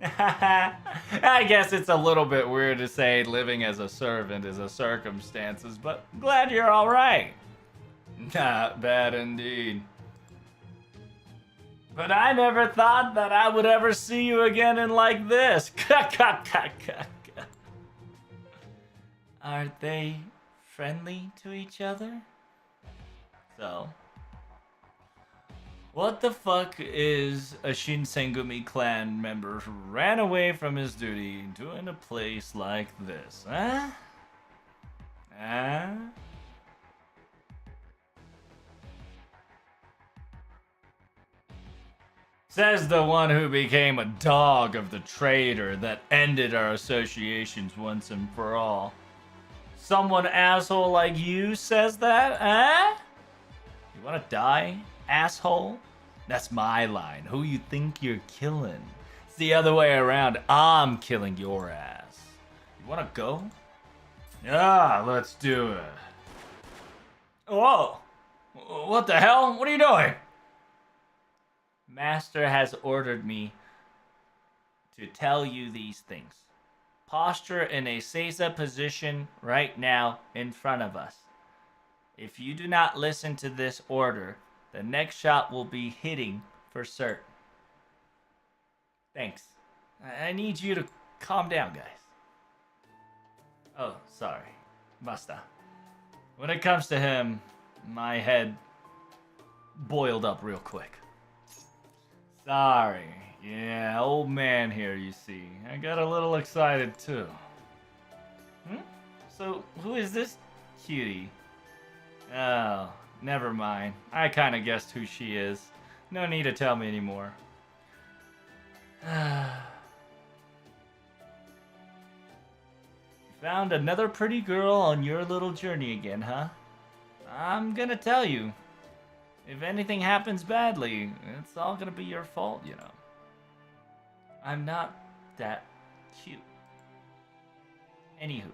I guess it's a little bit weird to say living as a servant is a circumstances, but glad you're alright. Not bad indeed. But I never thought that I would ever see you again in like this. Are they friendly to each other? So, what the fuck is a Shinsengumi clan member who ran away from his duty doing a place like this, huh? Huh? Says the one who became a dog of the traitor that ended our associations once and for all. Someone asshole like you says that, huh? You wanna die, asshole? That's my line. Who you think you're killing? It's the other way around. I'm killing your ass. You wanna go? Yeah, let's do it. Whoa! What the hell? What are you doing? Master has ordered me to tell you these things. Posture in a Seiza position right now in front of us. If you do not listen to this order, the next shot will be hitting for certain. Thanks. I need you to calm down, guys. Oh, sorry. Basta. When it comes to him, my head boiled up real quick. Sorry. Yeah, old man here, you see. I got a little excited, too. So, who is this cutie? Oh, never mind. I kind of guessed who she is. No need to tell me anymore. Found another pretty girl on your little journey again, huh? I'm gonna tell you. If anything happens badly, it's all gonna be your fault, you know. I'm not that cute. Anywho,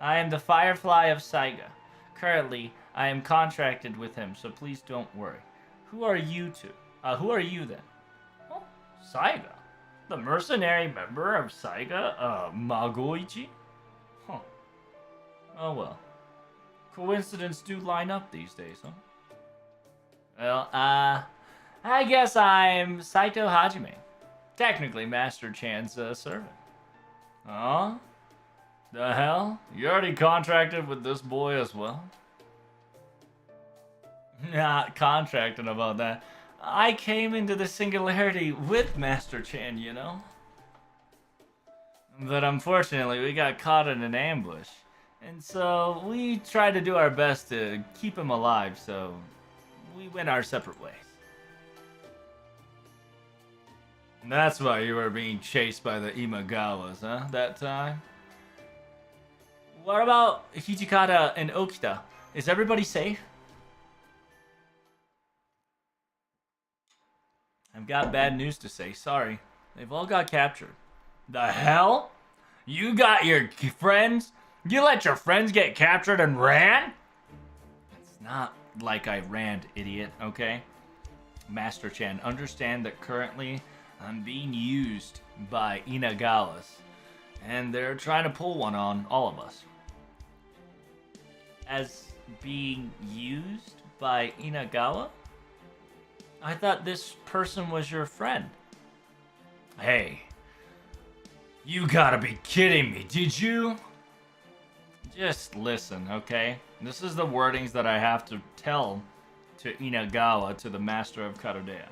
I am the Firefly of Saiga. Currently, I am contracted with him, so please don't worry. Who are you two? Who are you then? Oh, Saiga? The mercenary member of Saiga, Magoichi? Huh. Oh well. Coincidence do line up these days, huh? Well, I guess I'm Saito Hajime. Technically Master Chan's servant. Huh? The hell? You already contracted with this boy as well? Not contracted about that. I came into the singularity with Master Chan, you know? But unfortunately, we got caught in an ambush. And so, we tried to do our best to keep him alive, so we went our separate ways. And that's why you were being chased by the Imagawas, huh? That time? What about Hijikata and Okita? Is everybody safe? I've got bad news to say, sorry. They've all got captured. The hell? You got your friends? You let your friends get captured and ran? It's not like I ran, idiot, okay? Master Chan, understand that currently I'm being used by Inagawas, and they're trying to pull one on all of us. As being used by Inagawa? I thought this person was your friend. Hey, you gotta be kidding me, did you? Just listen, okay? This is the wordings that I have to tell to Inagawa, to the master of Karodea.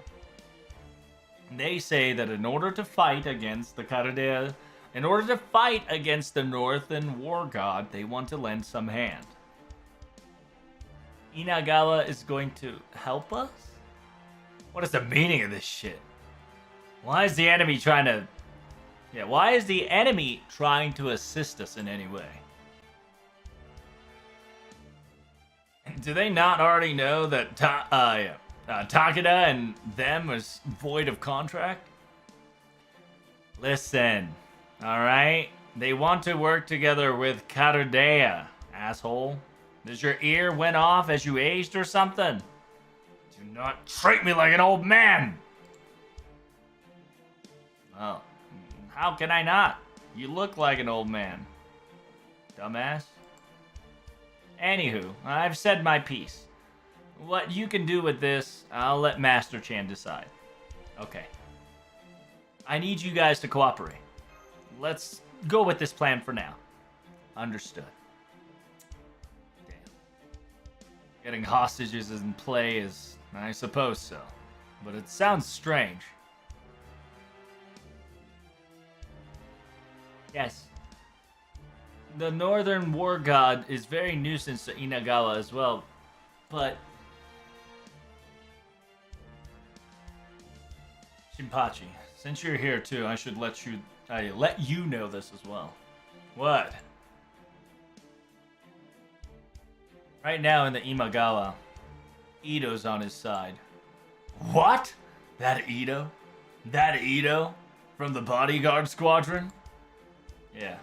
They say that in order to fight against the Karodea, in order to fight against the Northern War God, they want to lend some hand. Inagawa is going to help us? What is the meaning of this shit? Why is the enemy trying to... why is the enemy trying to assist us in any way? Do they not already know that Takeda and them was void of contract? Listen, alright? They want to work together with Karudea, asshole. Does your ear went off as you aged or something? Do not treat me like an old man! Well, how can I not? You look like an old man. Dumbass. Anywho, I've said my piece. What you can do with this, I'll let Master Chan decide. Okay. I need you guys to cooperate. Let's go with this plan for now. Understood. Damn. Getting hostages in play is, I suppose so. But it sounds strange. Yes. The Northern War God is very nuisance to Inagawa as well, but... Shinpachi, since you're here too, I should let you know this as well. What? Right now in the Imagawa, Ito's on his side. What? That Ito? That Ito? From the bodyguard squadron? Yeah.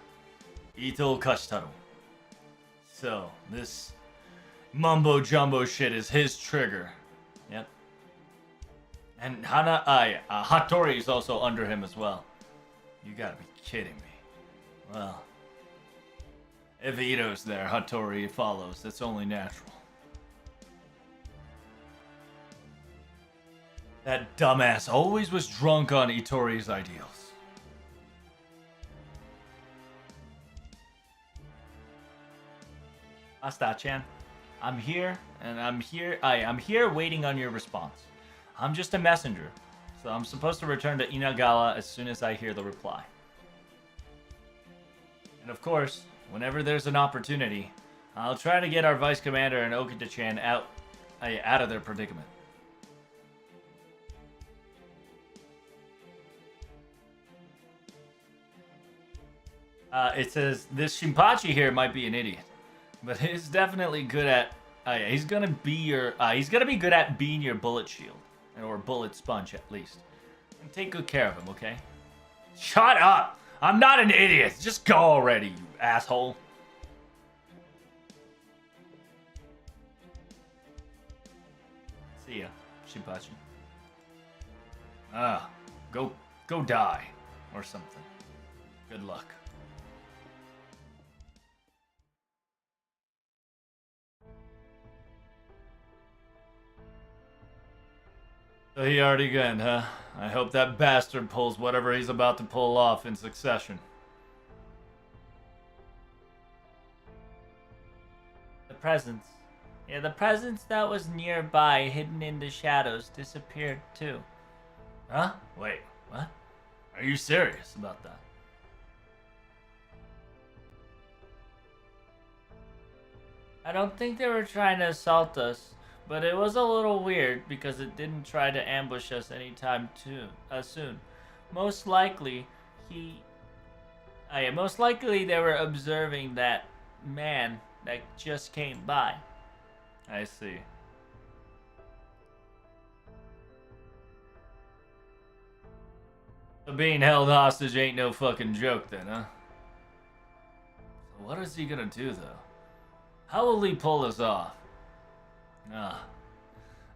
Ito Kashitaro. So, this mumbo-jumbo shit is his trigger. Yep. And Hattori is also under him as well. You gotta be kidding me. Well, if Ito's there, Hattori follows. That's only natural. That dumbass always was drunk on Ittori's ideals. Asta-chan, I'm here waiting on your response. I'm just a messenger, so I'm supposed to return to Inagawa as soon as I hear the reply. And of course, whenever there's an opportunity, I'll try to get our Vice Commander and Okita-chan out of their predicament. It says, this Shinpachi here might be an idiot. But he's definitely good at. He's gonna be good at being your bullet shield, or bullet sponge at least. And take good care of him, okay? Shut up! I'm not an idiot. Just go already, you asshole. See ya, Shinpachi. Go die, or something. Good luck. So he already gone, huh? I hope that bastard pulls whatever he's about to pull off in succession. The presence. Yeah, the presence that was nearby, hidden in the shadows, disappeared too. Huh? Wait, what? Are you serious about that? I don't think they were trying to assault us. But it was a little weird because it didn't try to ambush us anytime soon. Most likely they were observing that man that just came by. I see. So being held hostage ain't no fucking joke then, huh? So what is he gonna do though? How will he pull this off?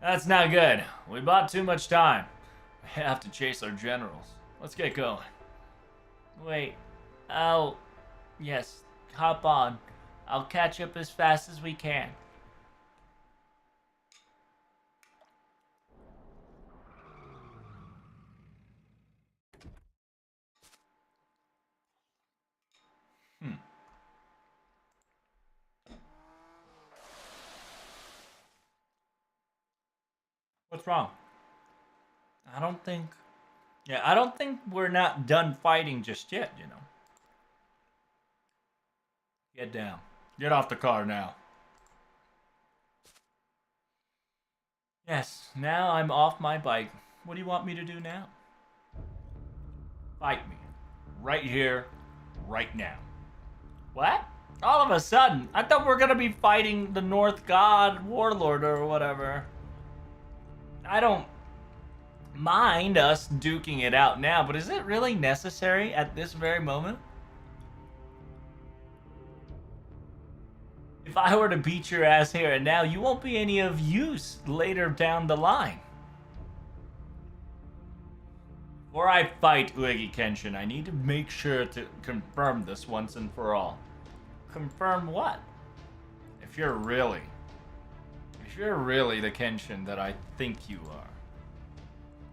That's not good. We bought too much time. We have to chase our generals. Let's get going. Wait. Yes, hop on. I'll catch up as fast as we can. What's wrong? I don't think we're not done fighting just yet, you know. Get down. Get off the car now. Yes, now I'm off my bike. What do you want me to do now? Fight me. Right here, right now. What? All of a sudden, I thought we were gonna be fighting the North God Warlord or whatever. I don't mind us duking it out now, but is it really necessary at this very moment? If I were to beat your ass here and now, you won't be any of use later down the line. Before I fight Uegi Kenshin, I need to make sure to confirm this once and for all. Confirm what? If you're really the Kenshin that I think you are.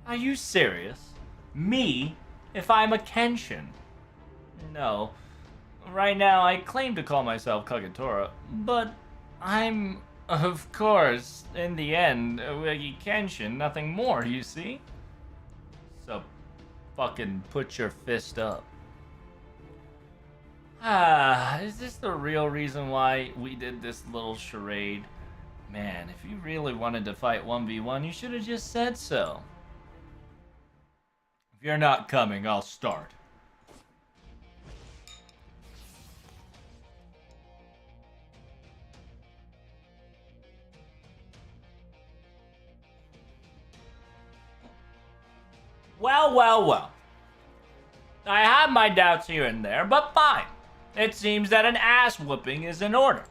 Are you serious? Me? If I'm a Kenshin? No. Right now, I claim to call myself Kagetora, but I'm, of course, in the end, Uegi Kenshin, nothing more, you see? So, fucking put your fist up. Is this the real reason why we did this little charade? Man, if you really wanted to fight 1v1, you should have just said so. If you're not coming, I'll start. Well, well, well. I have my doubts here and there, but fine. It seems that an ass whooping is in order.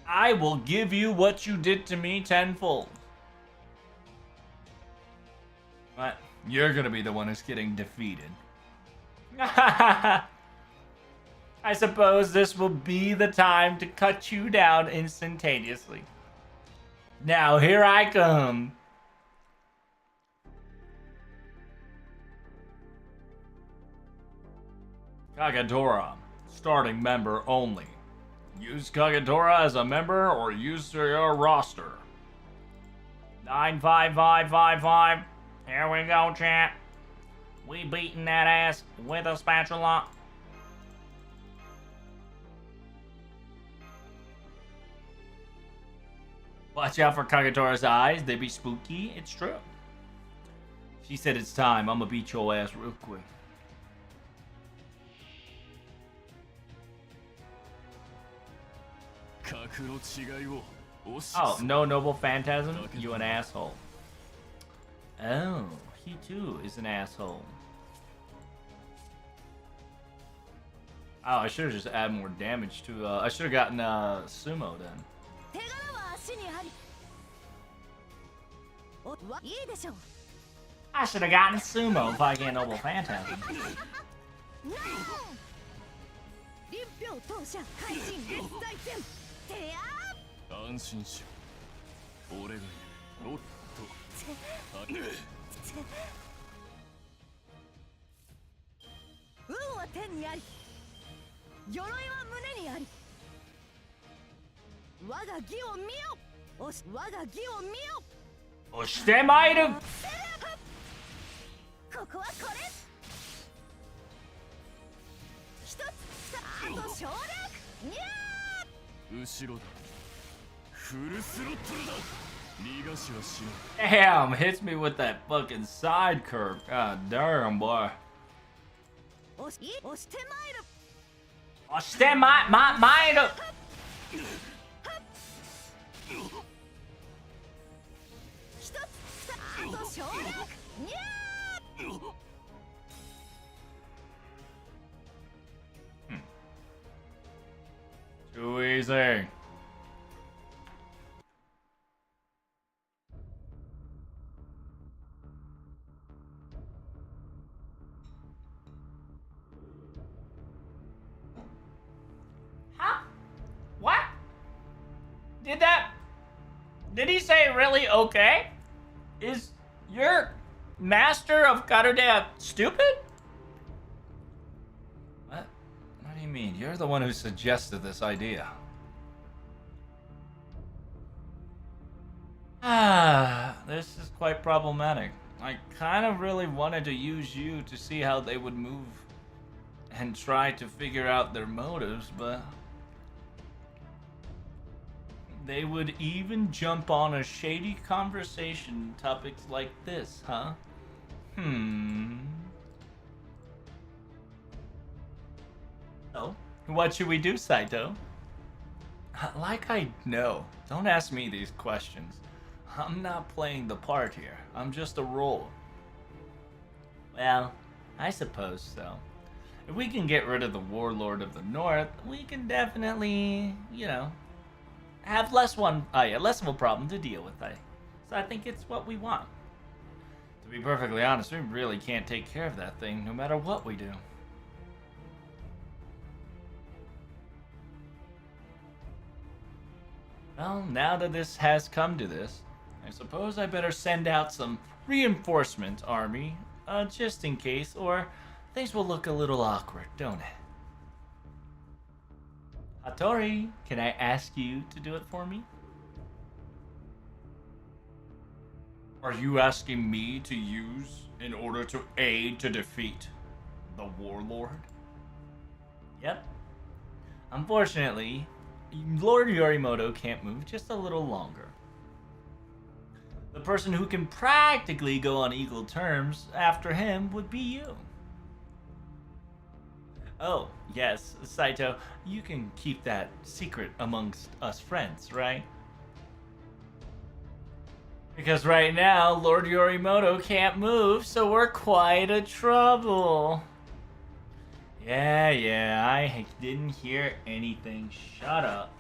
I will give you what you did to me tenfold. But you're gonna be the one who's getting defeated. I suppose this will be the time to cut you down instantaneously. Now here I come. Kagetora, starting member only. Use Kagetora as a member or use your roster. 95555. Here we go, chat. We beating that ass with a spatula. Watch out for Kagetora's eyes. They be spooky. It's true. She said it's time. I'm gonna beat your ass real quick. Oh, no noble phantasm? You an asshole. Oh, he too is an asshole. Oh, I should have just added more damage to, I should have gotten, sumo then. I should have gotten sumo if I get noble phantasm. Damn, hits me with that fucking side curve. God damn, boy. Too easy. What? Did he say really okay? Is your master of Karude stupid? What? What do you mean? You're the one who suggested this idea. This is quite problematic. I kind of really wanted to use you to see how they would move and try to figure out their motives, but they would even jump on a shady conversation topics like this, huh? Oh, what should we do, Saito? Like I know. Don't ask me these questions. I'm not playing the part here. I'm just a role. Well, I suppose so. If we can get rid of the Warlord of the North, we can definitely, have less of a problem to deal with. So I think it's what we want. To be perfectly honest, we really can't take care of that thing no matter what we do. Well, now that this has come to this, I suppose I better send out some reinforcement army, just in case, or things will look a little awkward, don't it? Hattori, can I ask you to do it for me? Are you asking me to use in order to aid to defeat the Warlord? Yep. Unfortunately, Lord Yorimoto can't move just a little longer. The person who can practically go on equal terms after him would be you. Oh, yes, Saito, you can keep that secret amongst us friends, right? Because right now, Lord Yorimoto can't move, so we're quite a trouble. Yeah, I didn't hear anything. Shut up.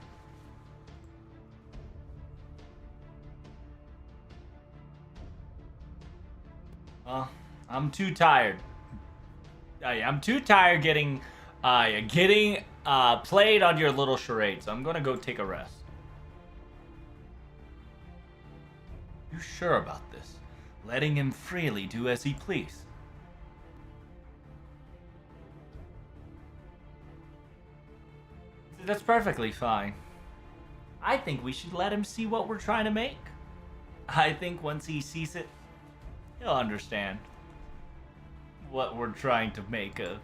I'm too tired. I'm too tired getting played on your little charade, so I'm gonna go take a rest. You sure about this? Letting him freely do as he please. That's perfectly fine. I think we should let him see what we're trying to make. I think once he sees it, he'll understand what we're trying to make of.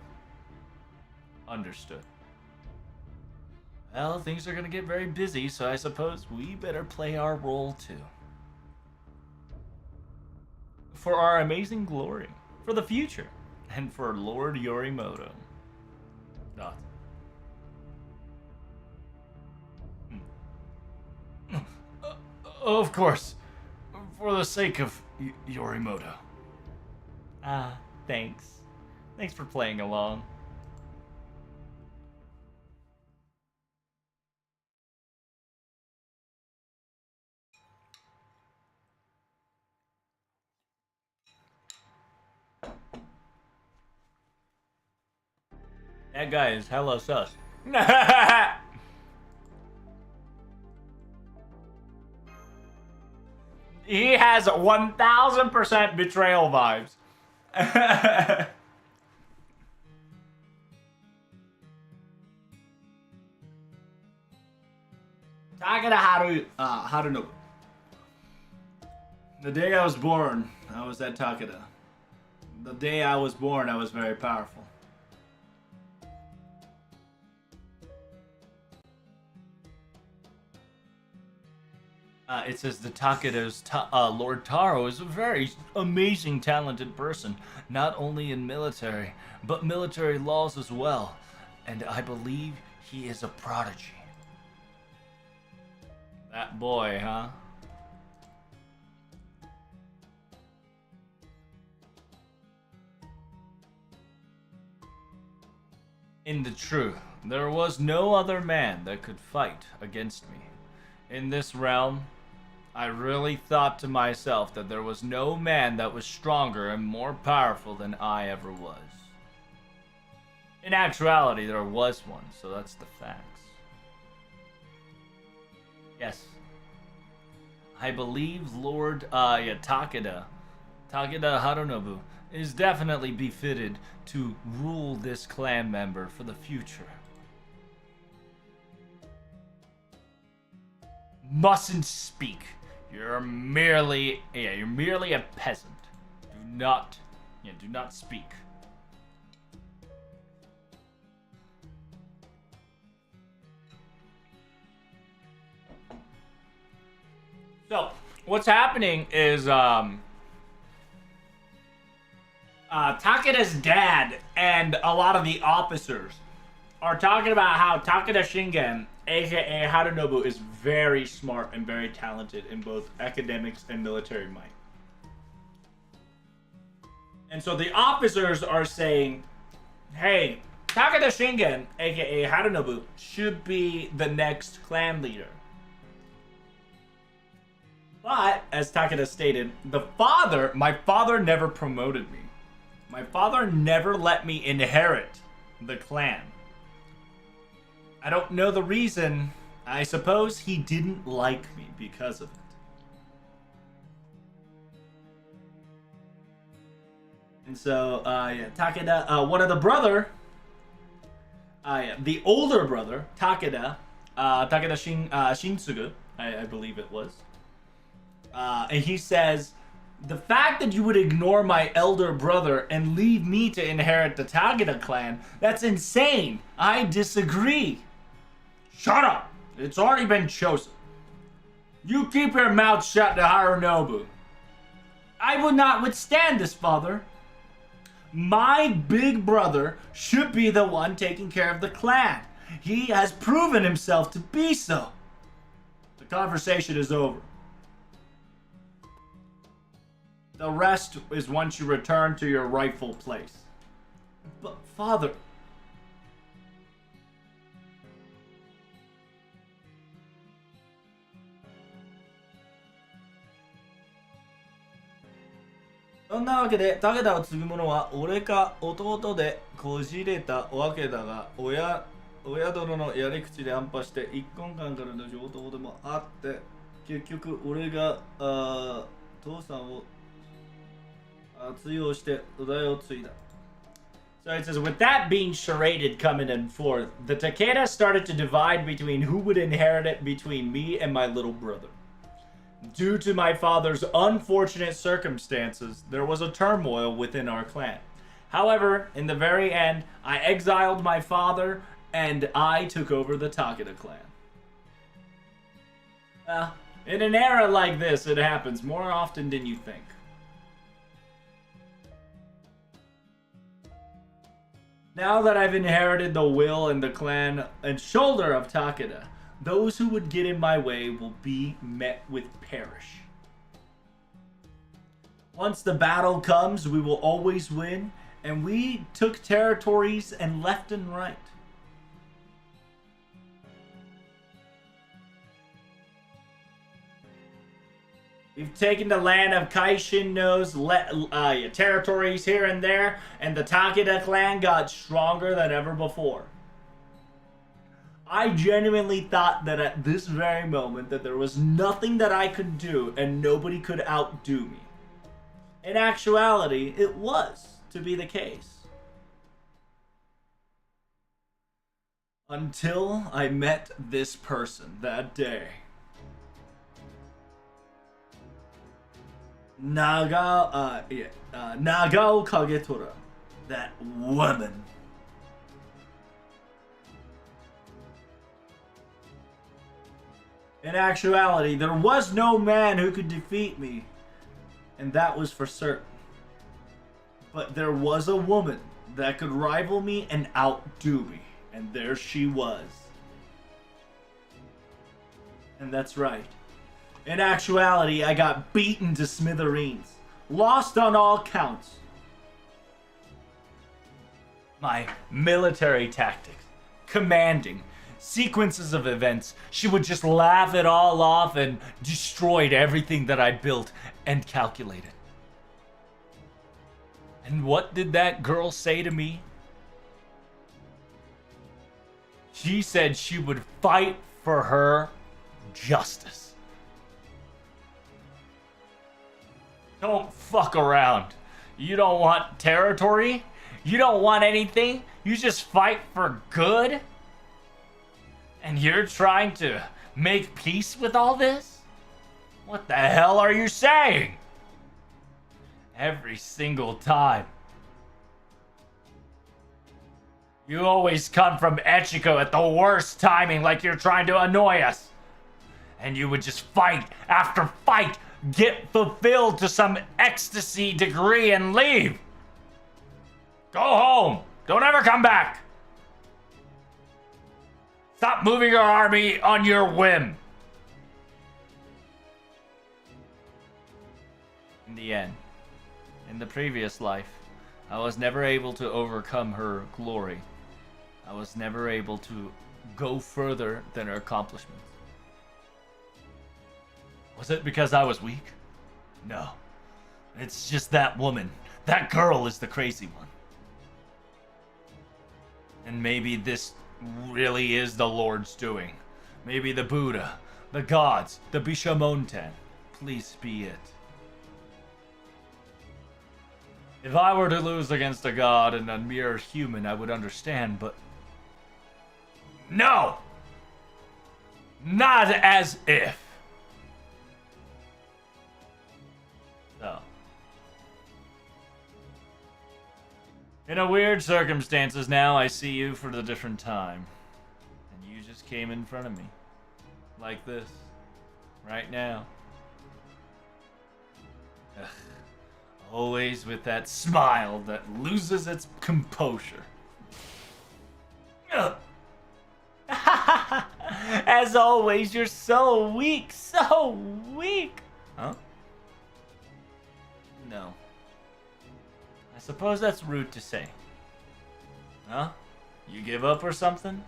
Understood. Well, things are gonna get very busy, so I suppose we better play our role too. For our amazing glory, for the future, and for Lord Yorimoto. Dot. Of course, for the sake of Yorimoto. Thanks. Thanks for playing along. That guy is hella sus. He has 1000% betrayal vibes. Takeda Harunobu. The day I was born, I was at Takeda. The day I was born, I was very powerful. It says the Takeda's Lord Taro is a very amazing, talented person, not only in military, but military laws as well. And I believe he is a prodigy. That boy, huh? In the truth, there was no other man that could fight against me. In this realm, I really thought to myself that there was no man that was stronger and more powerful than I ever was. In actuality, there was one, so that's the facts. Yes. I believe Lord Takeda Harunobu, is definitely befitted to rule this clan member for the future. Mustn't speak. You're merely a peasant. Do not speak. So, what's happening is Takeda's dad and a lot of the officers are talking about how Takeda Shingen, aka Harunobu, is very smart and very talented in both academics and military might. And so the officers are saying, hey, Takeda Shingen, aka Harunobu, should be the next clan leader. But, as Takeda stated, my father never promoted me. My father never let me inherit the clan. I don't know the reason. I suppose he didn't like me because of it. And so, Takeda, one of the brother, the older brother, Takeda Shintsugu, I believe it was. And he says, the fact that you would ignore my elder brother and leave me to inherit the Takeda clan, that's insane. I disagree. Shut up. It's already been chosen. You keep your mouth shut to Harunobu. I would not withstand this, father. My big brother should be the one taking care of the clan. He has proven himself to be so. The conversation is over. The rest is once you return to your rightful place. But, father...そんなわけで、武田を継ぐ者は俺か弟でこじれたわけだが、親殿のやり口で安パして一根間からの上等でもあって、結局俺が父さんを通用して土台を継いだ。So it says, with that being charaded coming and forth, the Takeda started to divide between who would inherit it between me and my little brother. Due to my father's unfortunate circumstances, there was a turmoil within our clan. However, in the very end, I exiled my father and I took over the Takeda clan. In an era like this, it happens more often than you think. Now that I've inherited the will and the clan and shoulder of Takeda, those who would get in my way will be met with perish. Once the battle comes, we will always win, and we took territories and left and right. We've taken the land of Kaishin-no's territories here and there, and the Takeda clan got stronger than ever before. I genuinely thought that at this very moment that there was nothing that I could do and nobody could outdo me. In actuality, it was to be the case. Until I met this person that day. Nagao Kagetora. That woman. In actuality, there was no man who could defeat me, and that was for certain. But there was a woman that could rival me and outdo me, and there she was. And that's right. In actuality, I got beaten to smithereens, lost on all counts. My military tactics, commanding, sequences of events, she would just laugh it all off and destroyed everything that I built and calculated. And what did that girl say to me? She said she would fight for her justice. Don't fuck around. You don't want territory? You don't want anything? You just fight for good? And you're trying to make peace with all this? What the hell are you saying? Every single time. You always come from Echiko at the worst timing, like you're trying to annoy us. And you would just fight after fight, get fulfilled to some ecstasy degree and leave. Go home. Don't ever come back. Stop moving your army on your whim. In the end, in the previous life, I was never able to overcome her glory. I was never able to go further than her accomplishments. Was it because I was weak? No. It's just that woman. That girl is the crazy one. And maybe this really is the Lord's doing. Maybe the Buddha, the gods, the Bishamonten. Please be it. If I were to lose against a god and a mere human, I would understand, but... No! Not as if. So. In a weird circumstances now, I see you for the different time. And you just came in front of me. Like this. Right now. Ugh. Always with that smile that loses its composure. Ugh. As always, you're so weak. So weak. Huh? No. I suppose that's rude to say. Huh? You give up or something?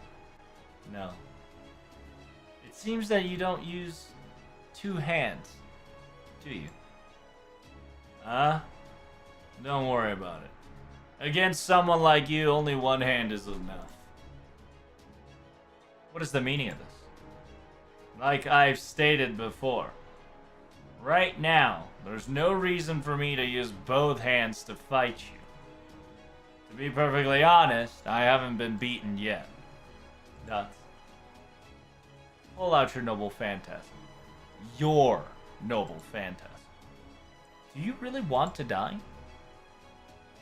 No. It seems that you don't use two hands, do you? Huh? Don't worry about it. Against someone like you, only one hand is enough. What is the meaning of this? Like I've stated before, right now, there's no reason for me to use both hands to fight you. To be perfectly honest, I haven't been beaten yet. Thus, pull out your noble phantasm. Your noble phantasm. Do you really want to die?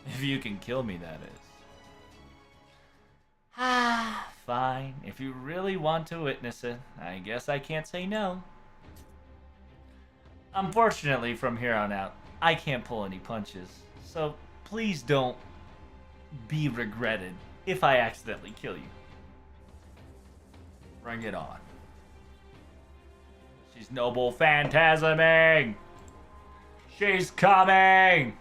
If you can kill me, that is. Ah, fine. If you really want to witness it, I guess I can't say no. Unfortunately, from here on out, I can't pull any punches. So please don't be regretted if I accidentally kill you. Bring it on. She's noble phantasming! She's coming!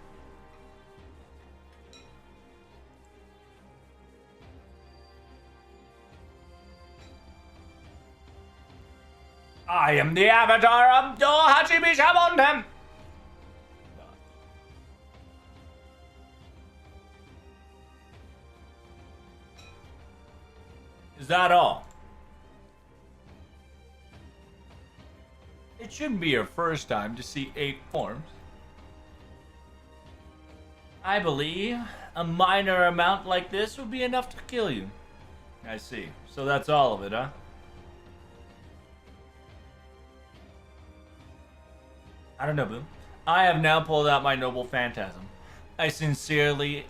I am the avatar of Dohachi Bishamonten! Is that all? It shouldn't be your first time to see 8 forms. I believe a minor amount like this would be enough to kill you. I see. So that's all of it, huh? I don't know, Boo. I have now pulled out my noble phantasm. I sincerely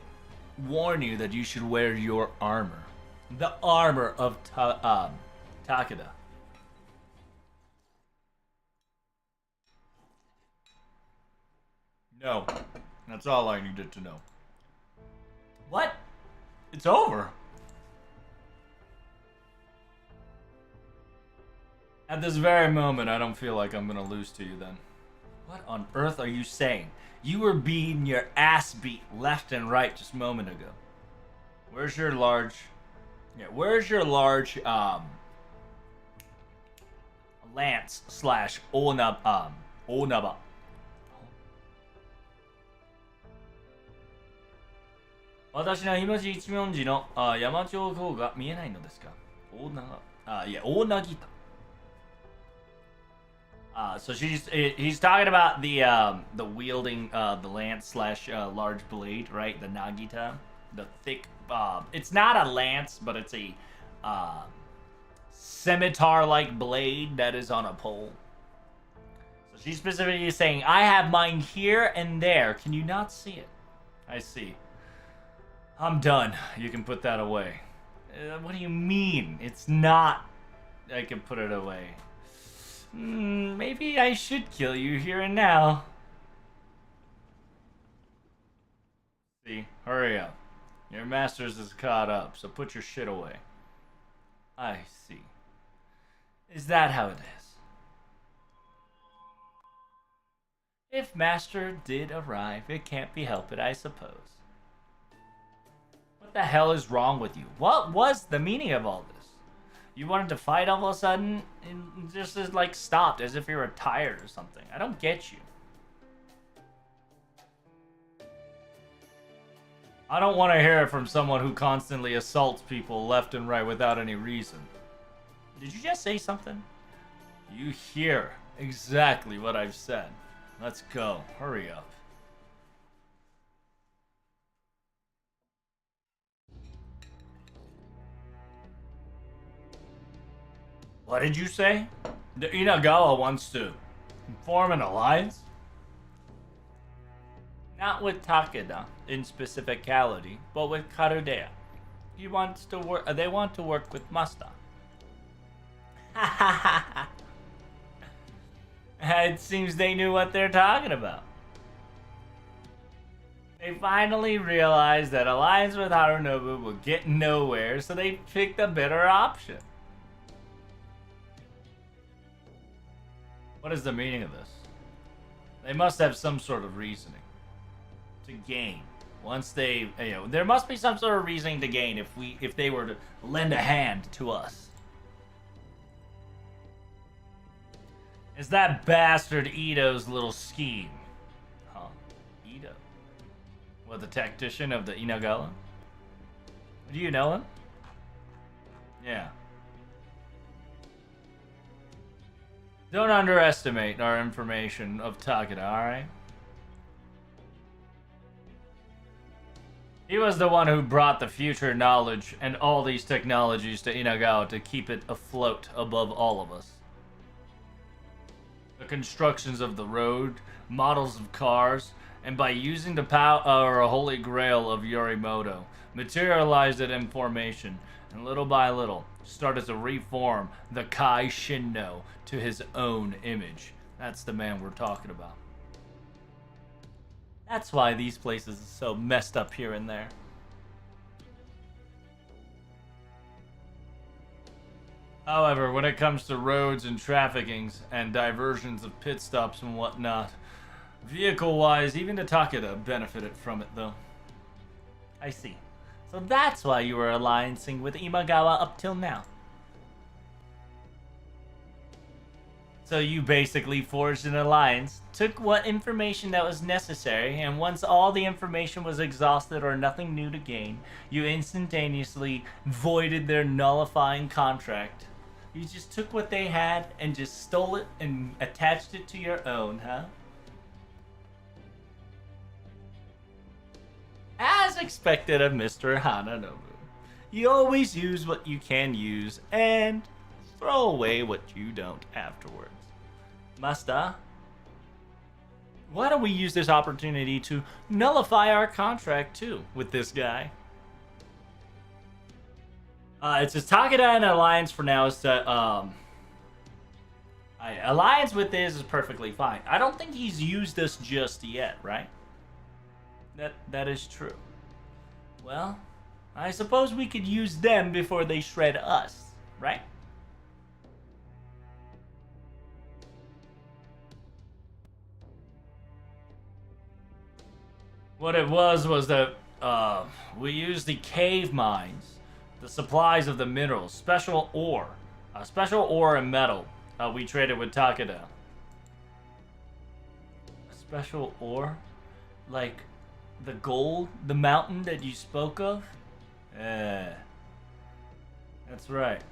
warn you that you should wear your armor. The armor of Takeda. No. That's all I needed to know. What? It's over. At this very moment, I don't feel like I'm gonna lose to you then. What on earth are you saying? You were beating your ass beat left and right just a moment ago. Where's your large... Yeah, where's your large, lance slash onaba? 私のひもじ一文字の山頂号が見えないのですか？いや、大なぎた。So he's talking about the wielding the lance slash large blade, right? The Nagita, the thick. It's not a lance, but it's a scimitar-like blade that is on a pole. So she's specifically saying, "I have mine here and there. Can you not see it?" I see. I'm done. You can put that away. What do you mean? It's not. I can put it away. Maybe I should kill you here and now. See, hurry up. Your master's is caught up, so put your shit away. I see. Is that how it is? If Master did arrive, it can't be helped, I suppose. What the hell is wrong with you? What was the meaning of all this? You wanted to fight all of a sudden and just like stopped as if you were tired or something. I don't get you. I don't want to hear it from someone who constantly assaults people left and right without any reason. Did you just say something? You hear exactly what I've said. Let's go. Hurry up. What did you say? The Inagawa wants to form an alliance? Not with Takeda in specificality, but with Karudea. He wants to work. They want to work with Masta. It seems they knew what they're talking about. They finally realized that alliance with Harunobu would get nowhere, so they picked a better option. What is the meaning of this? They must have some sort of reasoning to gain. Once they, there must be some sort of reasoning to gain if they were to lend a hand to us. It's that bastard Ito's little scheme. Huh? Ito? What, the tactician of the Inagawa? Do you know him? Yeah. Don't underestimate our information of Takeda, alright? He was the one who brought the future knowledge and all these technologies to Inagawa to keep it afloat above all of us. The constructions of the road, models of cars, and by using the power or holy grail of Yorimoto, materialized it in formation, and little by little, started to reform the Kai Shinno to his own image. That's the man we're talking about. That's why these places are so messed up here and there. However, when it comes to roads and traffickings and diversions of pit stops and whatnot, vehicle-wise, even the Takeda benefited from it, though. I see. So that's why you were alliancing with Imagawa up till now. So you basically forged an alliance, took what information that was necessary, and once all the information was exhausted or nothing new to gain, you instantaneously voided their nullifying contract. You just took what they had and just stole it and attached it to your own, huh? As expected of Mr. Hananobu, you always use what you can use and throw away what you don't afterwards. Masta, why don't we use this opportunity to nullify our contract too with this guy? It says Takeda and alliance for now is to alliance with this is perfectly fine. I don't think he's used us just yet, right? That is true. Well, I suppose we could use them before they shred us, right? What it was that we used the cave mines, the supplies of the minerals, special ore and metal. We traded with Takeda. A special ore, like the gold, the mountain that you spoke of. That's right.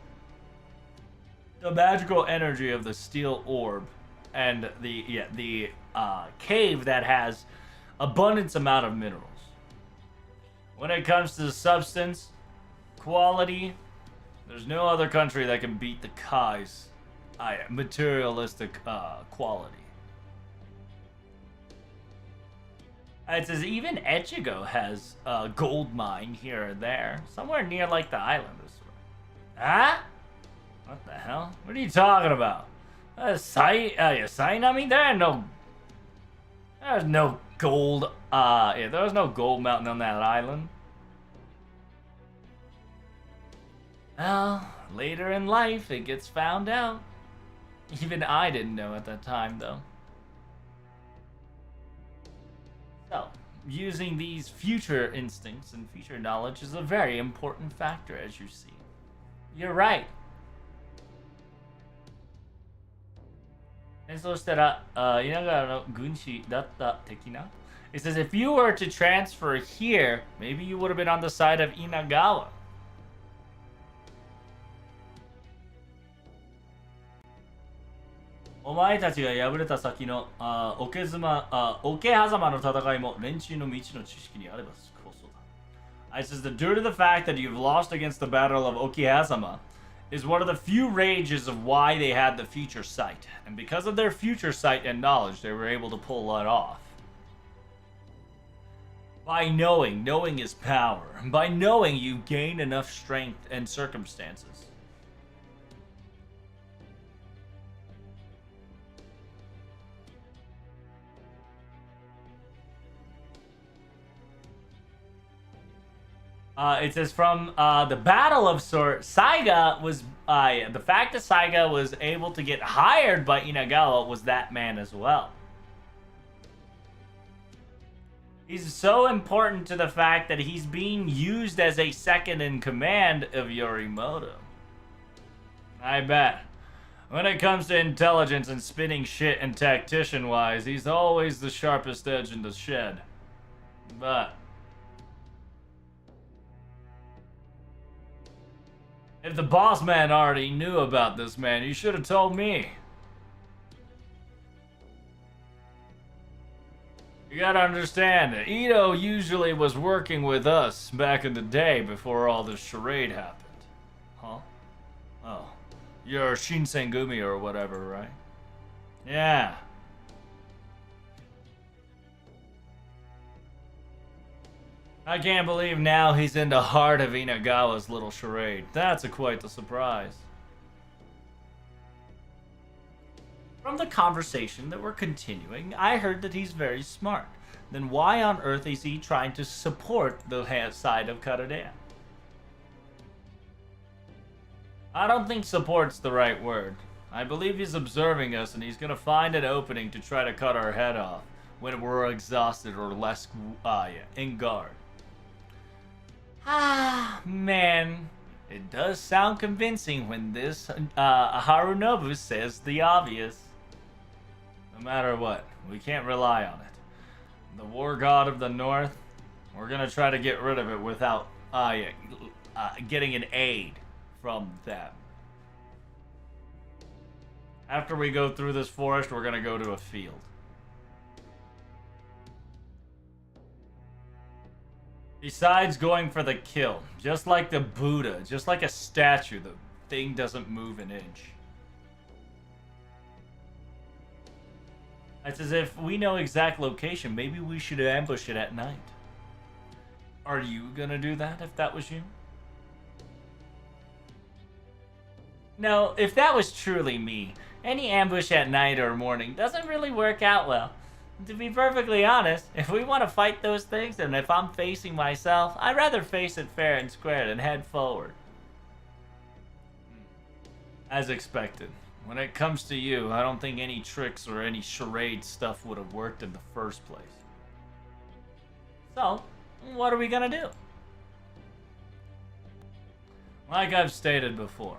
The magical energy of the steel orb, and the cave that has abundance amount of minerals. When it comes to the substance, quality, there's no other country that can beat the Kai's materialistic quality. It says even Echigo has a gold mine here or there, somewhere near like the island. Huh? What the hell? What are you talking about? Sainami? There's no gold. There was no gold mountain on that island. Well, later in life, it gets found out. Even I didn't know at that time, though. So, using these future instincts and future knowledge is a very important factor, as you see. You're right. And so Inagara no gunshi datta tekina. It says if you were to transfer here, maybe you would have been on the side of Inagawa. It says that due to the fact that you've lost against the Battle of Okehazama is one of the few rages of why they had the future sight. And because of their future sight and knowledge, they were able to pull that off. By knowing is power. By knowing, you gain enough strength and circumstances. It says from the Battle of Saiga was the fact that Saiga was able to get hired by Inagawa was that man as well. He's so important to the fact that he's being used as a second in command of Yorimoto. I bet. When it comes to intelligence and spinning shit and tactician-wise, he's always the sharpest edge in the shed. But if the boss man already knew about this man, you should have told me. You gotta understand, Ito usually was working with us back in the day before all this charade happened. Huh? Oh. You're Shinsengumi or whatever, right? Yeah. I can't believe now he's in the heart of Inagawa's little charade. That's quite the surprise. From the conversation that we're continuing, I heard that he's very smart. Then why on earth is he trying to support the side of Karadea? I don't think support's the right word. I believe he's observing us and he's gonna find an opening to try to cut our head off when we're exhausted or less in guard. Ah, man. It does sound convincing when this Harunobu says the obvious. No matter what, we can't rely on it. The war god of the north, we're gonna try to get rid of it without getting an aid from them. After we go through this forest, we're gonna go to a field. Besides going for the kill, just like the Buddha, just like a statue, the thing doesn't move an inch. It's as if we know exact location, maybe we should ambush it at night. Are you gonna do that if that was you? No, if that was truly me, any ambush at night or morning doesn't really work out well. To be perfectly honest, if we want to fight those things, and if I'm facing myself, I'd rather face it fair and square than head forward. As expected. When it comes to you, I don't think any tricks or any charade stuff would have worked in the first place. So, what are we gonna do? Like I've stated before,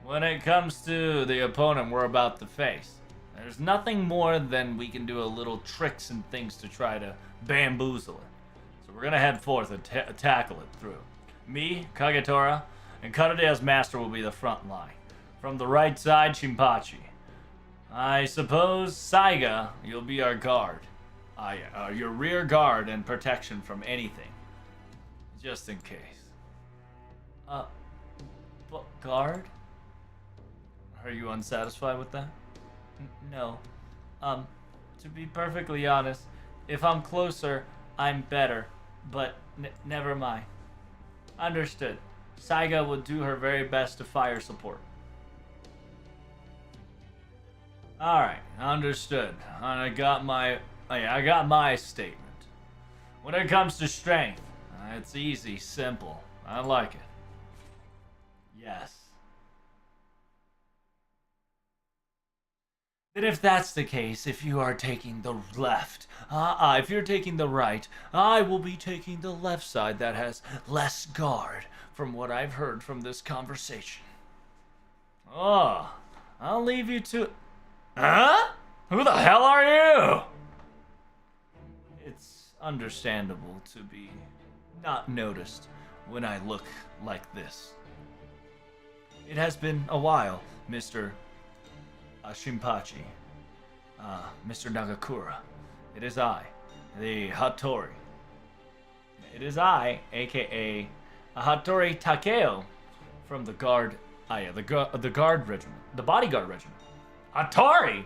when it comes to the opponent we're about to face, there's nothing more than we can do a little tricks and things to try to bamboozle it. So we're gonna head forth and tackle it through. Me, Kagetora, and Karadea's master will be the front line. From the right side, Shinpachi. I suppose, Saiga, you'll be our guard. Your rear guard and protection from anything. Just in case. But guard? Are you unsatisfied with that? No. To be perfectly honest, if I'm closer, I'm better. But never mind. Understood. Saiga will do her very best to fire support. Alright, understood. I got my statement. When it comes to strength, it's easy, simple. I like it. Yes. And if that's the case, if you are taking the left, if you're taking the right, I will be taking the left side that has less guard, from what I've heard from this conversation. Oh, I'll leave you to... Huh? Who the hell are you? It's understandable to be not noticed when I look like this. It has been a while, Mr. Shinpachi. Mr. Nagakura. It is I, the Hattori. It is I, aka Hattori Takeo, from the guard... the guard regiment. The bodyguard regiment. Hattori!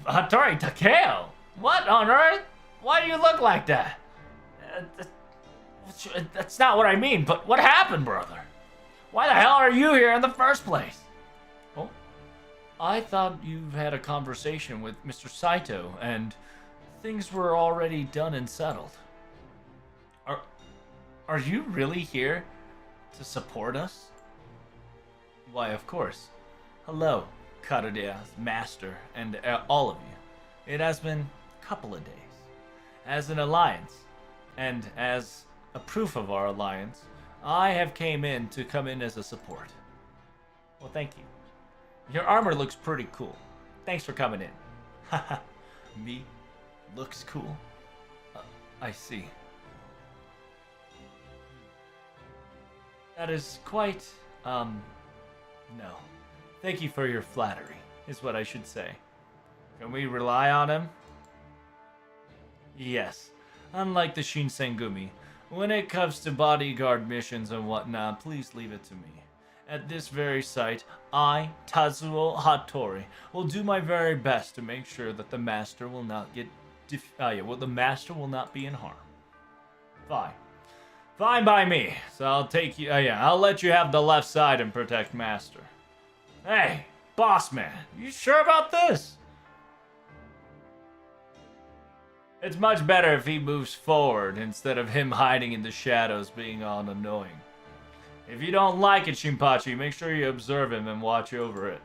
Hattori Takeo! What on earth? Why do you look like that? That's not what I mean, but what happened, brother? Why the hell are you here in the first place? Oh, I thought you had a conversation with Mr. Saito, and things were already done and settled. Are you really here to support us? Why, of course. Hello, Karudea's master, and all of you. It has been a couple of days. As an alliance, and as a proof of our alliance, I have come in as a support. Well, thank you. Your armor looks pretty cool. Thanks for coming in. Haha, me? Looks cool? I see. That is quite, no. Thank you for your flattery, is what I should say. Can we rely on him? Yes. Unlike the Shinsengumi, when it comes to bodyguard missions and whatnot, please leave it to me. At this very site, I, Tazuo Hattori, will do my very best to make sure that the master will not get the master will not be in harm. Fine. Fine by me. So I'll take you I'll let you have the left side and protect master. Hey, boss man, you sure about this? It's much better if he moves forward instead of him hiding in the shadows being all annoying. If you don't like it, Shinpachi, make sure you observe him and watch over it.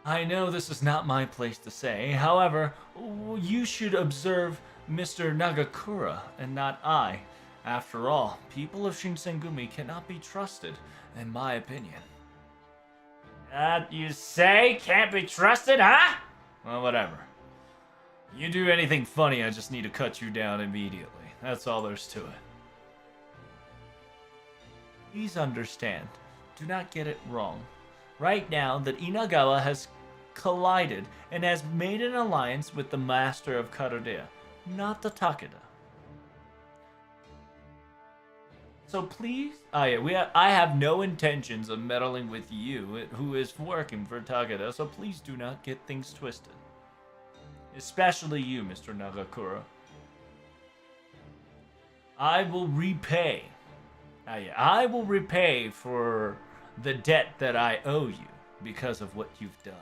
I know this is not my place to say, however, you should observe Mr. Nagakura and not I. After all, people of Shinsengumi cannot be trusted, in my opinion. You say can't be trusted, huh? Well, whatever. You do anything funny, I just need to cut you down immediately. That's all there's to it. Please understand. Do not get it wrong. Right now, the Inagawa has collided and has made an alliance with the master of Karodea, not the Takeda. So please, I have no intentions of meddling with you, who is working for Takeda, so please do not get things twisted. Especially you, Mr. Nagakura. I will repay. I will repay for the debt that I owe you because of what you've done.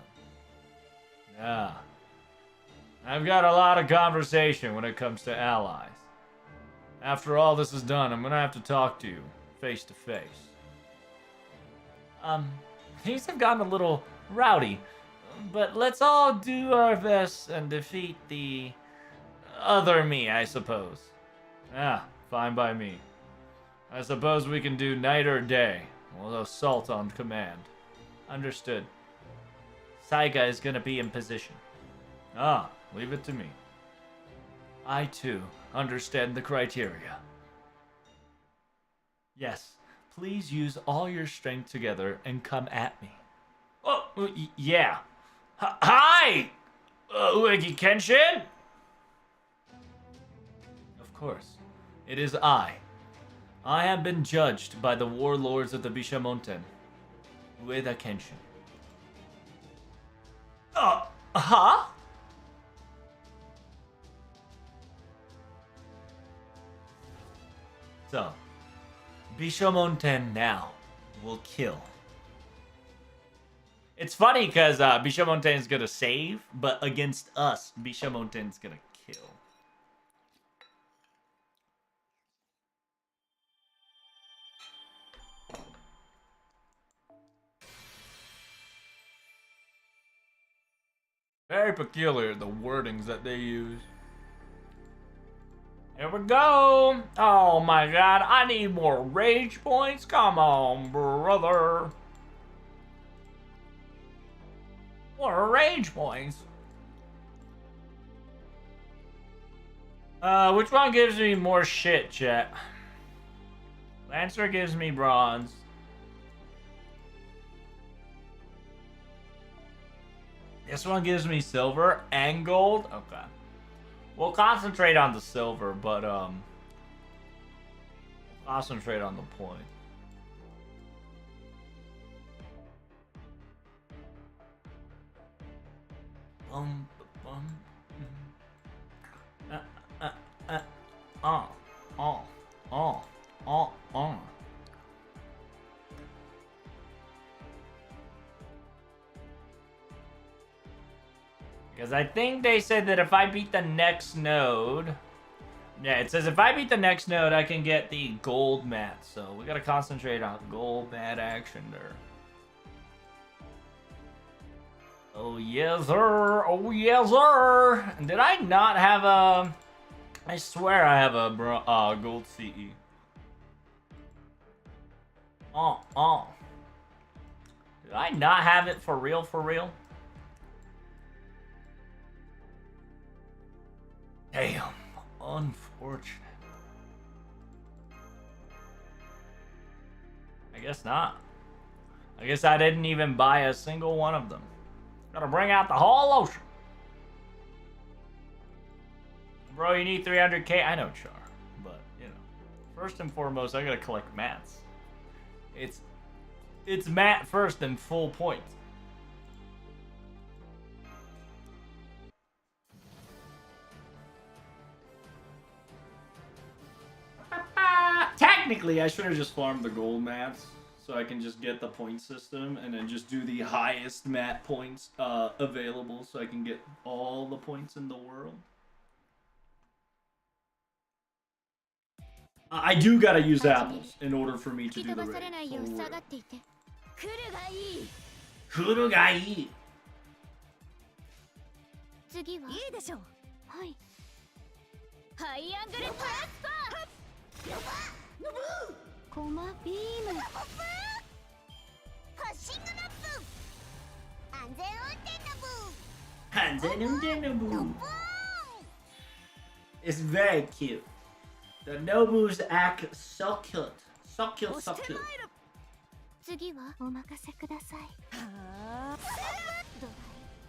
I've got a lot of conversation when it comes to allies. After all this is done, I'm gonna have to talk to you face to face. Things have gotten a little rowdy, but let's all do our best and defeat the other me, I suppose. Fine by me. I suppose we can do night or day. We'll assault on command. Understood. Saiga is gonna be in position. Leave it to me. I, too, understand the criteria. Yes, please use all your strength together and come at me. Oh, yeah. Hi! Uegi Kenshin? Of course. It is I. I have been judged by the warlords of the Bishamonten. Ueda Kenshin. Huh? So, Bishamonten now will kill. It's funny because Bishamonten is gonna save, but against us, Bishamonten's gonna kill. very peculiar, the wordings that they use. Here we go. Oh my god, I need more rage points. Come on, brother. More rage points. Which one gives me more shit, chat? Lancer gives me bronze. This one gives me silver and gold. Okay. We'll concentrate on the silver, but we'll concentrate on the point. Bum, bum. Oh. Because I think they said that if I beat the next node... Yeah, it says if I beat the next node, I can get the gold mat. So we gotta concentrate on gold mat action there. Oh yes, sir. Oh yes, sir. Did I not have a... I swear I have a gold CE. Did I not have it for real, for real? Damn, unfortunate. I guess not. I guess I didn't even buy a single one of them. Gotta bring out the whole ocean. Bro, you need 300k? I know, Char. But, you know, first and foremost, I gotta collect mats. It's mat first and full points. Technically, I should have just farmed the gold mats so I can just get the point system and then just do the highest mat points available so I can get all the points in the world. I do gotta use apples in order for me to do the raid. Kurugai. 次はいいでしょう。はい。ハイアングルトランスファー。やばっ。コマビーム。発進のナップ。安全運転のブー。 It's very cute. The Nobus act so cute. So cute, so cute. 次はお任せください。はあ。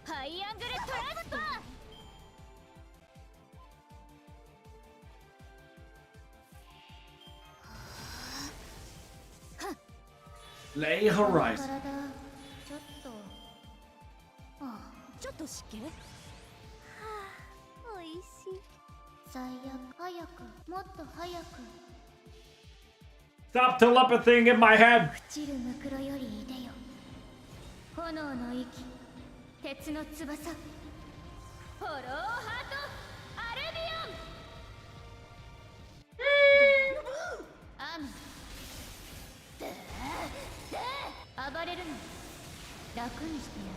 ハイアングルトランスファー。Lay Horizon. ちょっと湿気。はあ、おいしい。最悪早くもっと早く。Stop telepathying in my head. 朽ちるムクロよりいでよ。炎の息、鉄の翼。フォローハート、アルビオン。アム。暴れるの。楽にしてやる。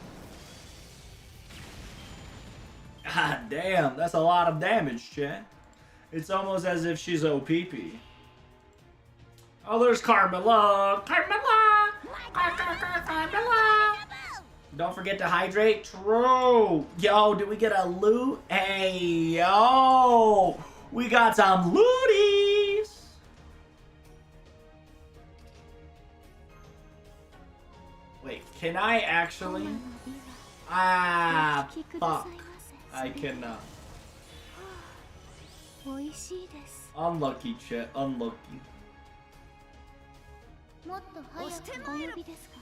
God damn, that's a lot of damage, chat. It's almost as if she's OPP. Oh, there's Carmilla! Carmilla! Carmilla! Don't forget to hydrate. True! Yo, did we get a loot? Hey, yo! We got some looties! Wait, can I actually? Ah, fuck. I cannot. Unlucky, chat. Unlucky. もっと早くお呼びですか。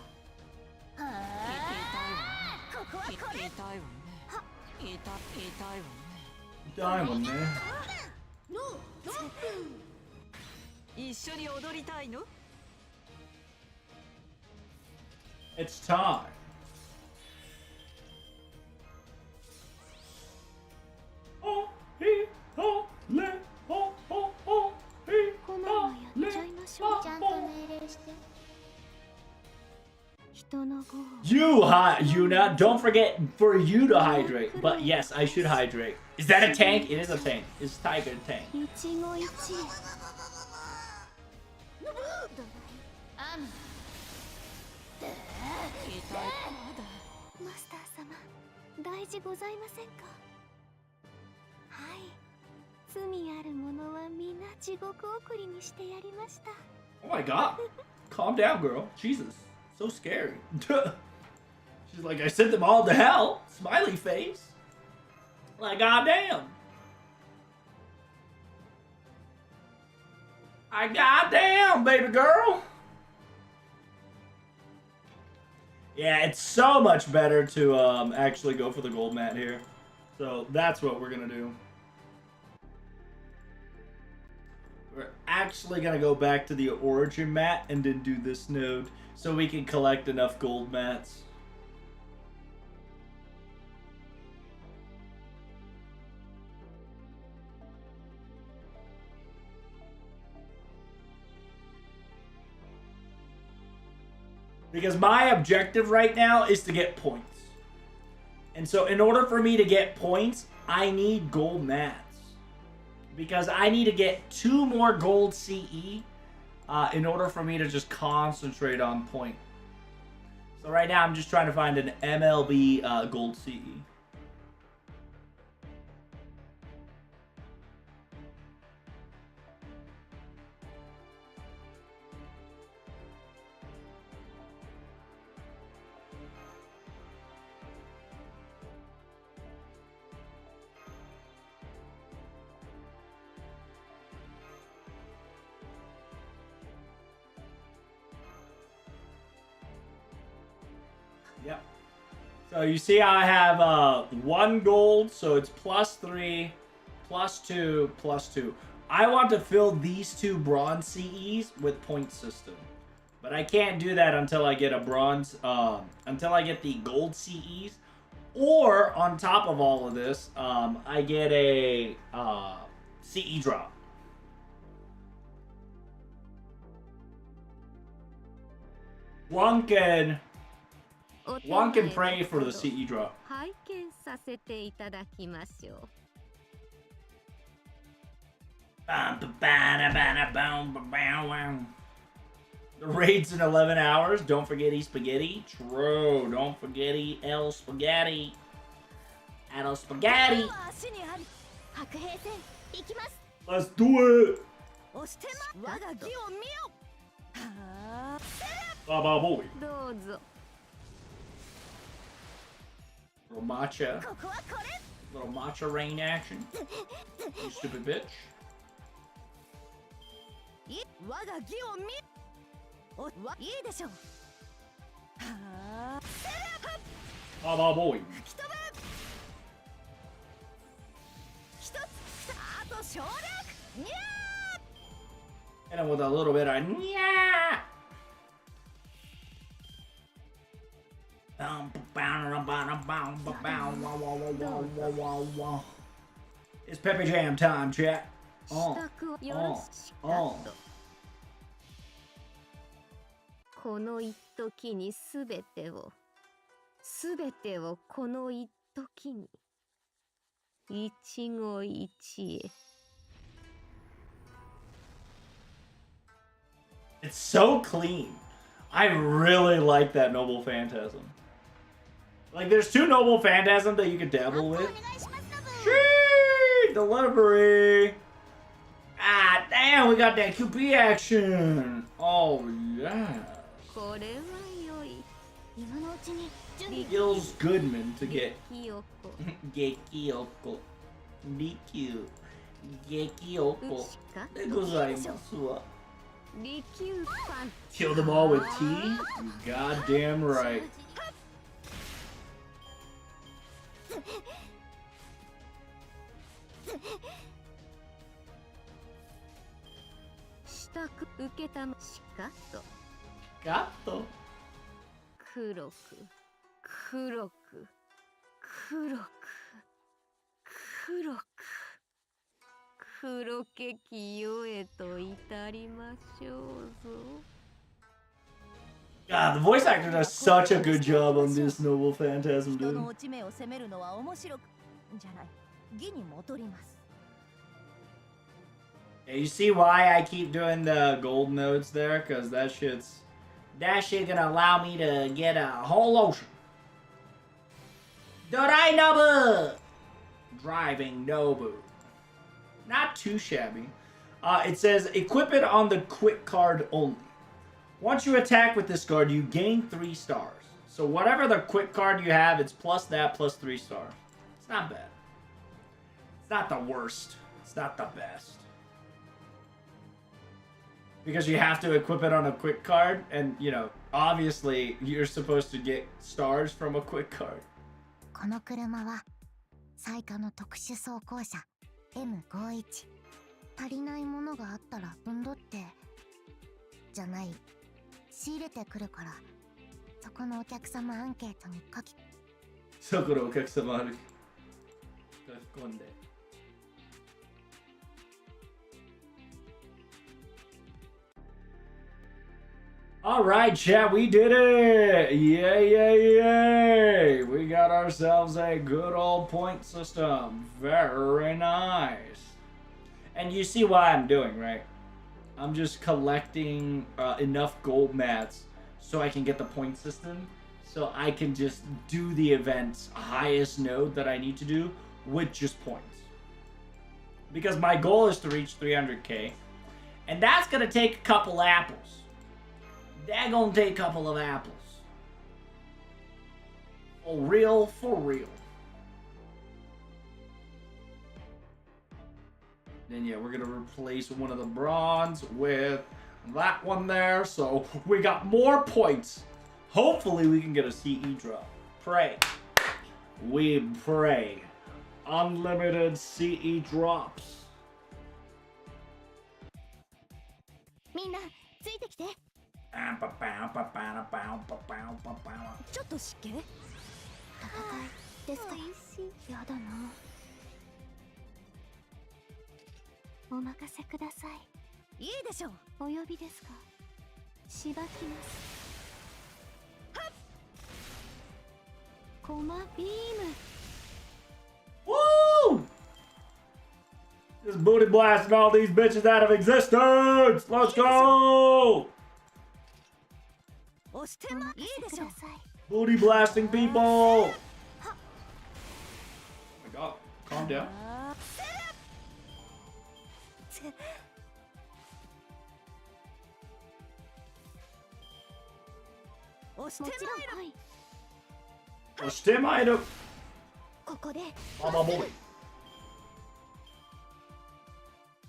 はあ。ここはこれ。痛いわね。痛いわね。痛いもんね。一緒に踊りたいの？ It's time. Oh, he, oh, le, oh, oh, oh, he, こまはやっちゃいましょう。ちゃんと命令して。一 Yuna, don't forget for you to hydrate. But yes, I should hydrate. Is that a tank? It is a tank. Is Tiger a tank? マスター様、大事ございませんか。はい、罪ある者は皆地獄送りにしてやりました。 Oh my god. Calm down, girl. Jesus. So scary. She's like, I sent them all to hell. Smiley face. Like, goddamn. I goddamn, baby girl. Yeah, it's so much better to actually go for the gold mat here. So that's what we're gonna do. We're actually gonna go back to the origin mat and then do this node so we can collect enough gold mats. Because my objective right now is to get points. And so in order for me to get points, I need gold mats. Because I need to get 2 more gold CE in order for me to just concentrate on point. So right now I'm just trying to find an MLB gold CE. Yep. So you see how I have 1 gold, so it's +3, +2, +2. I want to fill these 2 bronze CEs with point system. But I can't do that until I get a bronze, until I get the gold CEs. Or, on top of all of this, I get a CE drop. One can pray for the CE drop. The raid's in 11 hours. Don't forget spaghetti. True. Don't forget El Spaghetti. El Spaghetti. Let's do it. Baba boy. Little matcha. Little matcha rain action. You stupid bitch. Baba boy. Hit him with a little bit of nya. It's Pepe Jam time, chat. On. この一時にすべてをこの一時に一期一会 It's so clean. I really like that Noble Phantasm. Like, there's 2 Noble Phantasm that you can dabble with. Sheesh, delivery. Ah, damn, we got that QP action. Oh, yeah. Gills Goodman to get Gekioko. DQ. Gekioko. Kill them all with tea? You goddamn right. Gato. 黒けきよえと至りましょうぞ。God, the voice actor does such a good job on this Noble Phantasm, 人 dude. の落ち目を責めるのは面白くじゃない義に戻ります Yeah, you see why I keep doing the gold notes there? Because that shit gonna allow me to get a whole ocean. Dorai Nobu! Driving Nobu. Not too shabby. It says, equip it on the quick card only. Once you attack with this card, you gain 3 stars. So whatever the quick card you have, it's plus that, plus 3 stars. It's not bad. It's not the worst. It's not the best. Because you have to equip it on a quick card, and, you know, obviously, you're supposed to get stars from a quick card. この車は最下の特殊装甲車 M51 足りないものがあったら分取ってじゃない仕入れてくるからそこのお客様アンケートに書きそこのお客様ある。書き込んで。Alright, chat, we did it! Yay, yay, yay! We got ourselves a good old point system. Very nice. And you see why I'm doing, right? I'm just collecting enough gold mats so I can get the point system. So I can just do the event's highest node that I need to do with just points. Because my goal is to reach 300k. And that's gonna take a couple apples. That gonna take a couple of apples. For real, for real. Then yeah, we're gonna replace one of the bronze with that one there. So we got more points. Hopefully we can get a CE drop. Pray. We pray. Unlimited CE drops. みんなついてきてちょっと湿気戦いですかやだなお任せくださいいいでしょうお呼びですかしばきますコマビーム Woo! Just booty blasting all these bitches out of existence! Let's go! 押してまいいでしょう Booty blasting people! Oh my god, calm down. 押してもちろんまいるはい Stay my up. ここで Baba boy.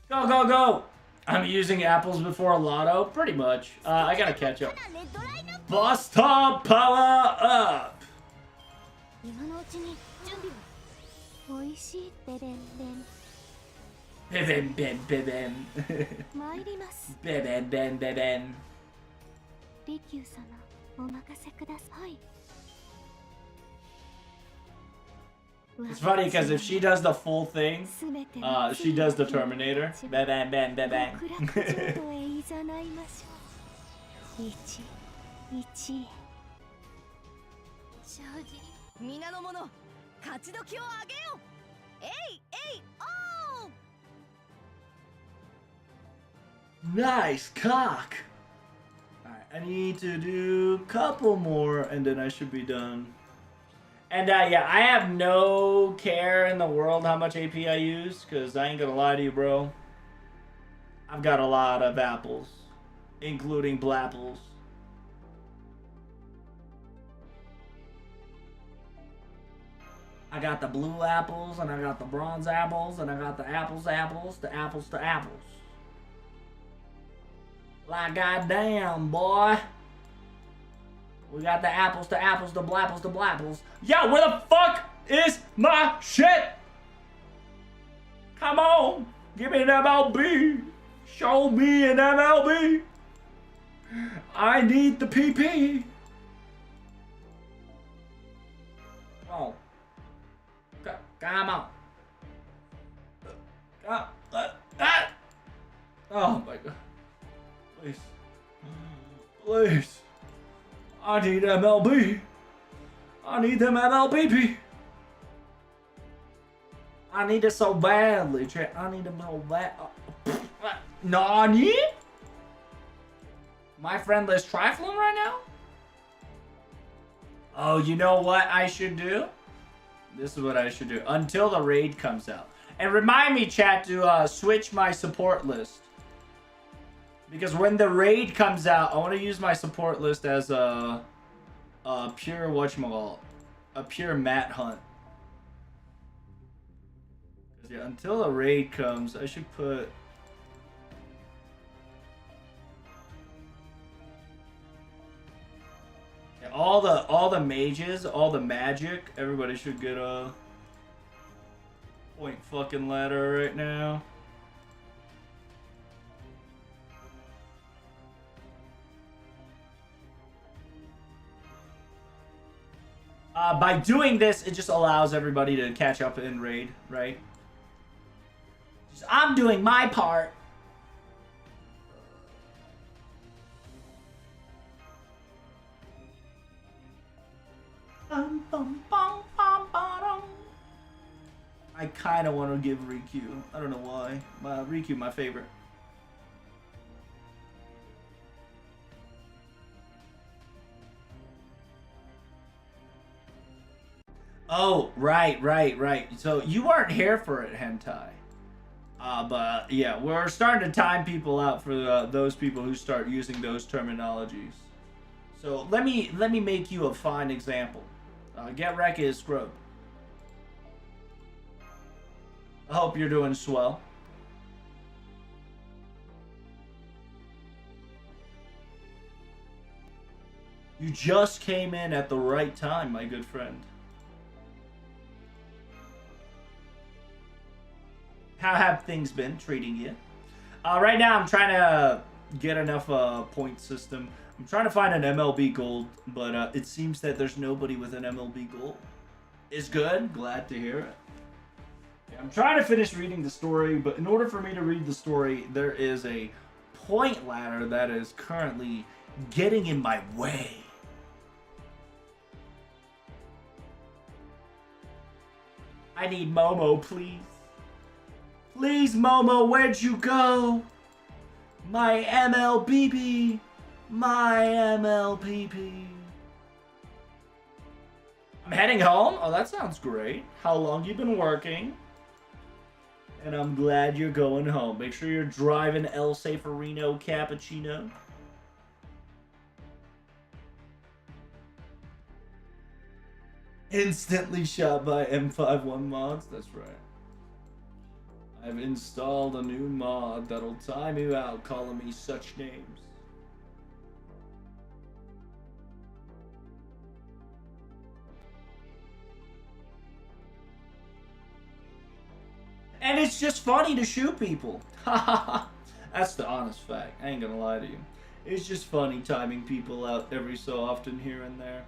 Go, go, go! I'm using apples before a lotto? Pretty much. I gotta catch up. レッドライン Buster power up! 今のうちに準備をおいしいベベンベン Beben, ben, beben. 参ります Beben, ben, beben. 利休様お任せください It's funny because if she does the full thing, she does the Terminator. Bang, bang, bang, bang, 極楽 bang. 浄土へいざないましょう一へ正直皆の者勝ち時をあげようえいえいおー Nice cock. Alright, I need to do a couple more and then I should be done. And yeah, I have no care in the world how much AP I use, because I ain't gonna lie to you, bro. I've got a lot of apples, including blapples. I got the blue apples, and I got the bronze apples, and I got the apples, the apples to apples. Like goddamn, boy. We got the apples, the blapples, the blapples. Yo, where the fuck is my shit? Come on, give me an MLB. Show me an MLB. I need the PP. Oh. Come on. Oh my god. Please. Please. I need MLB. I need them MLBP. I need it so badly, chat. I need them so bad. Nani? My friend is trifling right now? Oh, you know what I should do? This is what I should do. Until the raid comes out. And remind me, chat, to switch my support list. Because when the raid comes out, I want to use my support list as a pure whatchamacallit. A pure mat hunt. Yeah, until the raid comes, I should put... Yeah, all the mages, all the magic, everybody should get a point fucking ladder right now. By doing this, it just allows everybody to catch up in raid, right? Just, I'm doing my part. I kind of want to give Riku. I don't know why. Riku, my favorite. Oh, right. So you weren't here for it, hentai. But yeah, we're starting to time people out for those people who start using those terminologies. So let me make you a fine example. Get wrecked is scrub. I hope you're doing swell. You just came in at the right time, my good friend. How have things been treating you? Right now, I'm trying to get enough point system. I'm trying to find an MLB gold, but it seems that there's nobody with an MLB gold. Is good. Glad to hear it. Yeah, I'm trying to finish reading the story, but in order for me to read the story, there is a point ladder that is currently getting in my way. I need Momo, please. Please, Momo, where'd you go? My MLBB. My MLBB. I'm heading home? Oh, that sounds great. How long you been working? And I'm glad you're going home. Make sure you're driving El Safarino Cappuccino. Instantly shot by M51 mods. That's right. I've installed a new mod that'll time you out calling me such names. And it's just funny to shoot people. That's the honest fact. I ain't gonna lie to you. It's just funny timing people out every so often here and there.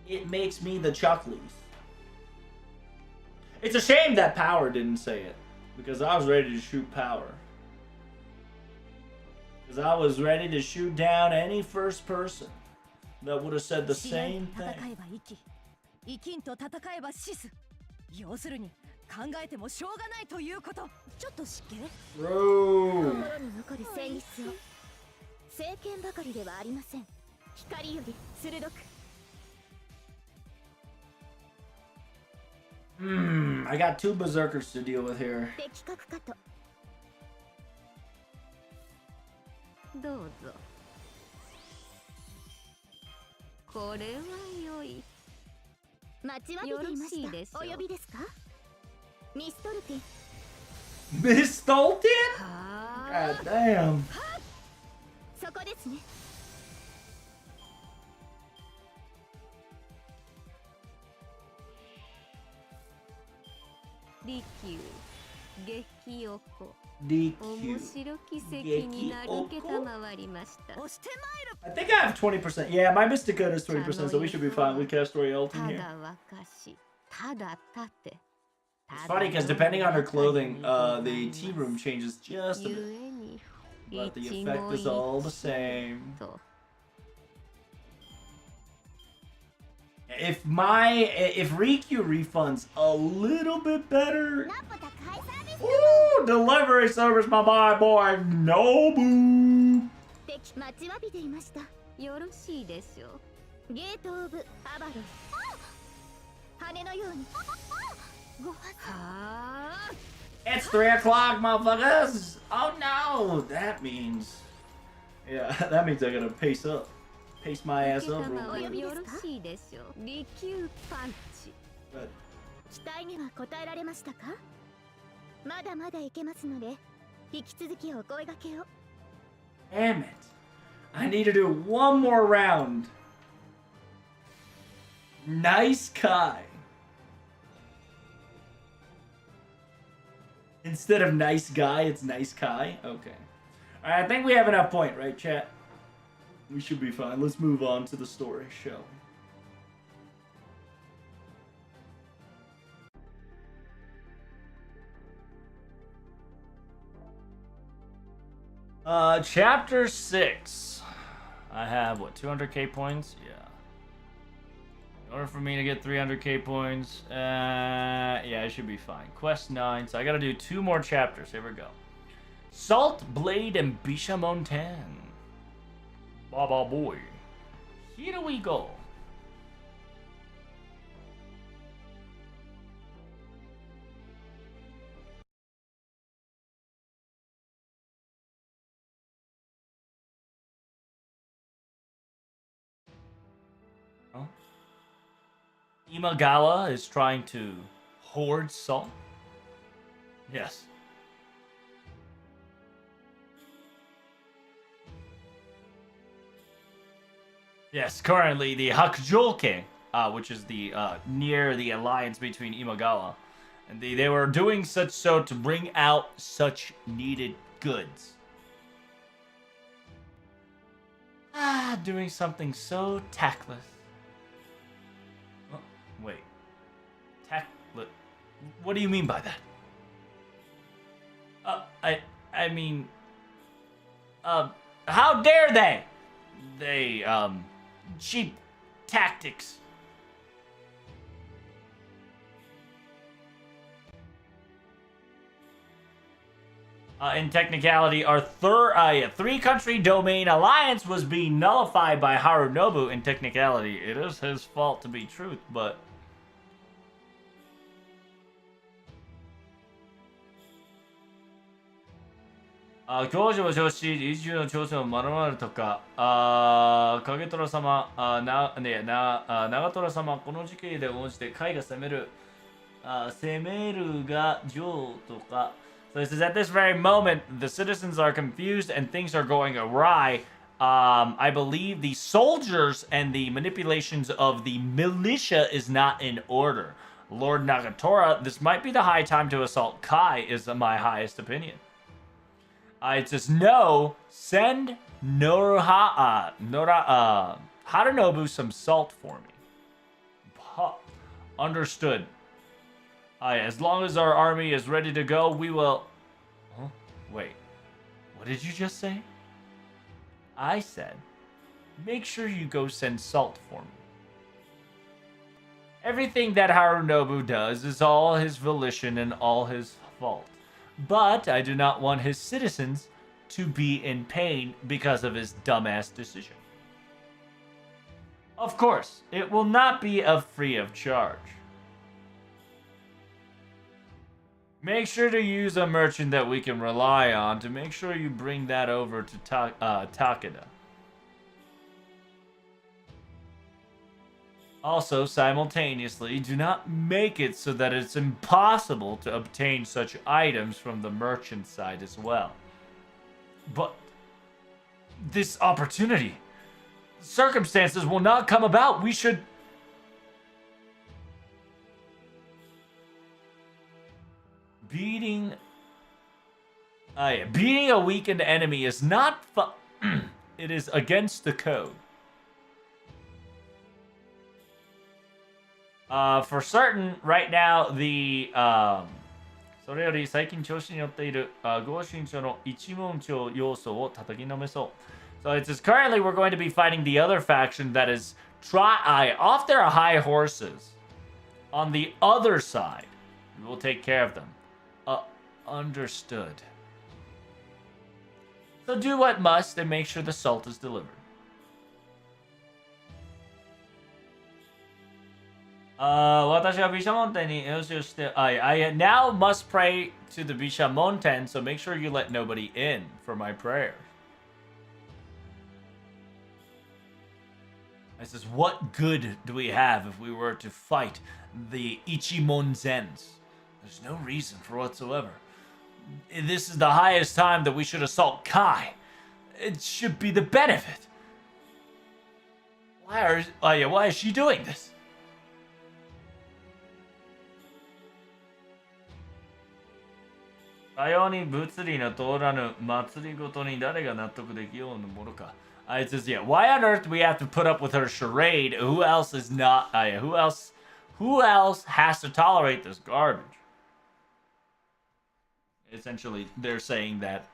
It makes me the Chuckleys. It's a shame that Power didn't say it. Because I was ready to shoot Power. Because I was ready to shoot down any first person that would have said the same thing. Bro. I got two berserkers to deal with here. Miss Dalton? God damn. DQ. I think I have 20%. Yeah, my Mystic Code is 20%, so we should be fine with Castory Ultim here. It's funny because depending on her clothing, the tea room changes just a bit. But the effect is all the same. If Rikyu refunds a little bit better. ナポタ開催です。 Ooh, delivery service, my boy Nobu. 敵待ちわびていました。よろしいでしょう。ゲートオブアバロン。羽のように。ごははあ It's 3 o'clock, motherfuckers. Oh no, that means, yeah, that means I gotta pace my ass up real は quick. よろしいでしょう。利休パンチ。 But 期待には応えられましたか？まだまだいけますので、引き続きお声掛けを。 damn it, I need to do one more round. Nice Kai. Instead of nice guy, it's nice Kai. Okay. Alright, I think we have enough point, right, chat? We should be fine. Let's move on to the story, shall we? Chapter 6. I have, what, 200k points? Yeah. In order for me to get 300k points, yeah, I should be fine. Quest 9, so I gotta do 2 more chapters. Here we go. Salt, Blade, and Bishamontan. Baba boy. Here we go. Huh? Imagawa is trying to hoard salt? Yes. Yes, currently the Hakujoke, which is the near the alliance between Imagawa, and they were doing such so to bring out such needed goods. Doing something so tactless. Oh, wait. Tactless? What do you mean by that? I mean, how dare they? They, cheap tactics. In technicality, our three-country domain alliance was being nullified by Harunobu. In technicality, it is his fault to be truth, but...教授を称し、一重の挑戦を免れるとか、影虎様、長虎様、この時期で応じて海が攻めるが上とか。So it says, at this very moment, the citizens are confused and things are going awry. I believe the soldiers and the manipulations of the militia is not in order. Lord Nagatora, this might be the high time to assault Kai, is my highest opinion. It says, no, send Harunobu some salt for me. Understood. As long as our army is ready to go, we will... Huh? Wait. What did you just say? I said, make sure you go send salt for me. Everything that Harunobu does is all his volition and all his fault. But I do not want his citizens to be in pain because of his dumbass decision. Of course, it will not be free of charge. Make sure to use a merchant that we can rely on to make sure you bring that over to Takeda. Also, simultaneously, do not make it so that it's impossible to obtain such items from the merchant side as well. But this opportunity, circumstances will not come about. We should... Beating a weakened enemy is not it is against the code. For certain, right now, the それより最近調子に乗っている合心長の一文鳥要素を叩きのめそう. So it says currently we're going to be fighting the other faction that is off their high horses on the other side. We will take care of them. Understood. So do what must and make sure the salt is delivered. I now must pray to the Bishamonten, so make sure you let nobody in for my prayers. I says, what good do we have if we were to fight the Ichimonzens? There's no reason for whatsoever. This is the highest time that we should assault Kai. It should be the benefit. Why is she doing this? It says, yeah, why on earth do we have to put up with her charade? Who else is not, who else has to tolerate this garbage? Essentially, they're saying that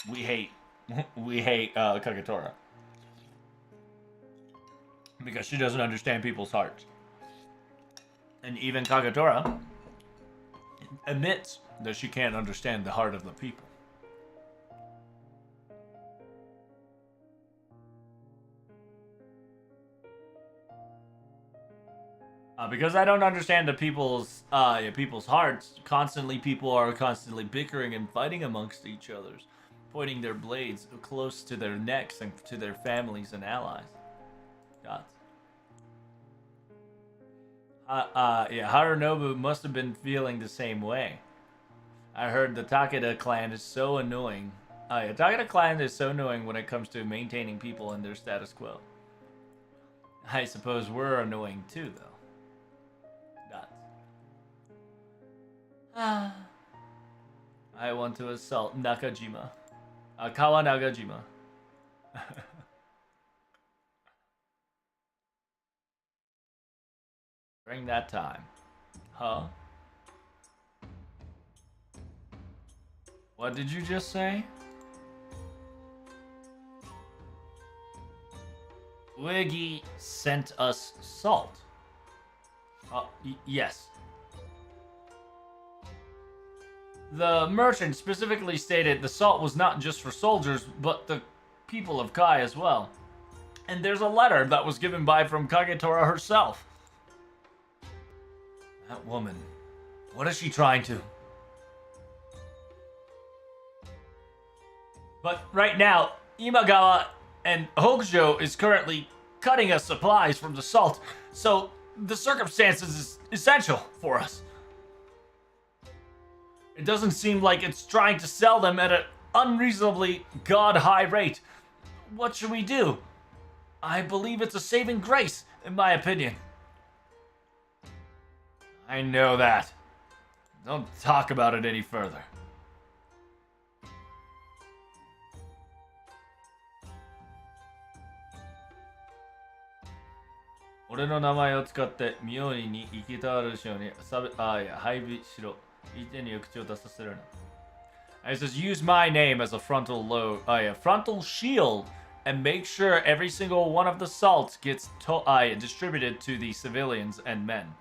we hate Kagetora. Because she doesn't understand people's hearts. And even Kagetora admits that she can't understand the heart of the people. Because I don't understand the people's hearts. People are constantly bickering and fighting amongst each other, pointing their blades close to their necks and to their families and allies. God. Harunobu must have been feeling the same way. I heard the Takeda clan is so annoying. Takeda clan is so annoying when it comes to maintaining people in their status quo. I suppose we're annoying too, though. I want to assault Nakajima. Kawa Nakajima. During that time. Huh? What did you just say? Uegi sent us salt. Yes. The merchant specifically stated the salt was not just for soldiers, but the people of Kai as well. And there's a letter that was given by from Kagetora herself. That woman, what is she trying to? But right now, Imagawa and Hokujo is currently cutting us supplies from the salt, so the circumstances is essential for us. It doesn't seem like it's trying to sell them at an unreasonably god-high rate. What should we do? I believe it's a saving grace, in my opinion. I know that. Don't talk about it any further. Ore no namae o tsukatte miyoi ni ikitawaru shou ni haibi shiro. It says, use my name as a frontal shield and make sure every single one of the salts gets distributed to the civilians and men.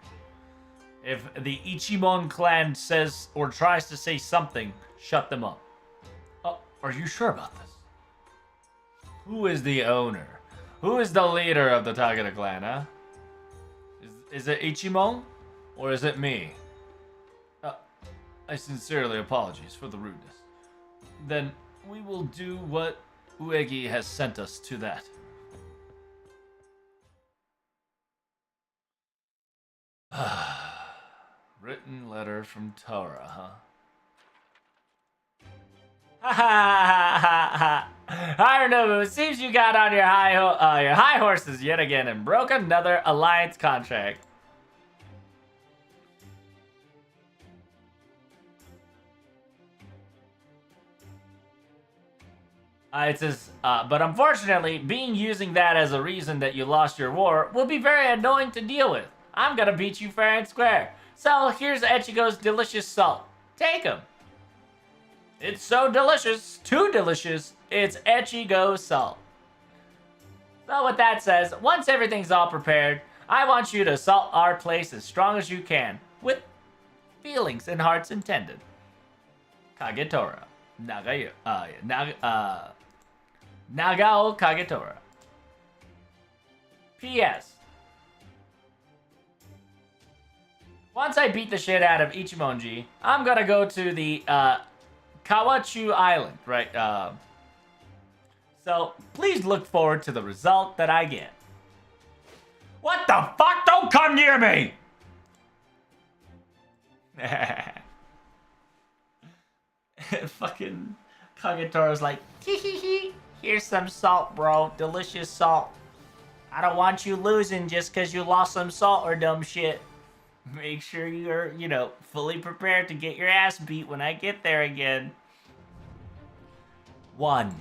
If the Ichimon clan says or tries to say something, shut them up. Are you sure about this? Who is the owner? Who is the leader of the Takeda clan, huh? Is it Ichimon? Or is it me? I sincerely apologize for the rudeness. Then we will do what Uegi has sent us to that. Written letter from Tora, huh? Ha ha ha ha! Harunobu, it seems you got on your high horses yet again and broke another alliance contract. It says, but unfortunately, using that as a reason that you lost your war will be very annoying to deal with. I'm gonna beat you fair and square. So here's Echigo's delicious salt. Take him. It's so delicious, too delicious, it's Echigo salt. So with that says, once everything's all prepared, I want you to assault our place as strong as you can, with feelings and hearts intended. Kagetora. Nagao Kagetora. P.S. Once I beat the shit out of Ichimonji, I'm gonna go to the Kawachu Island, right? So please look forward to the result that I get. What the fuck? Don't come near me! Fucking Kagetora's like, hee. Here's some salt, bro. Delicious salt. I don't want you losing just because you lost some salt or dumb shit. Make sure you're, fully prepared to get your ass beat when I get there again. 1.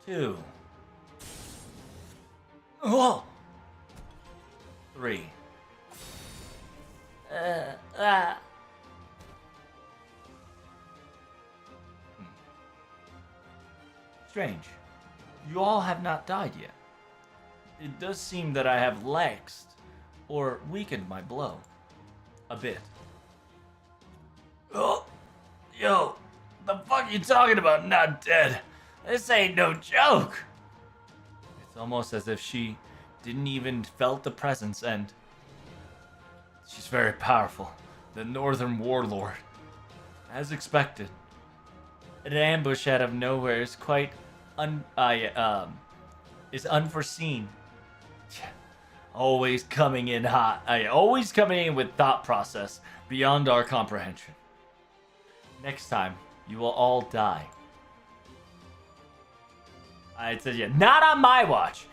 2. Oh. 3. Strange. You all have not died yet. It does seem that I have laxed or weakened my blow a bit. Oh, yo, the fuck you talking about? Not dead. This ain't no joke. It's almost as if she didn't even felt the presence, and she's very powerful. The Northern Warlord. As expected. An ambush out of nowhere is quite unforeseen. Always coming in hot. Always coming in with thought process beyond our comprehension. Next time, you will all die. I said, yeah, not on my watch.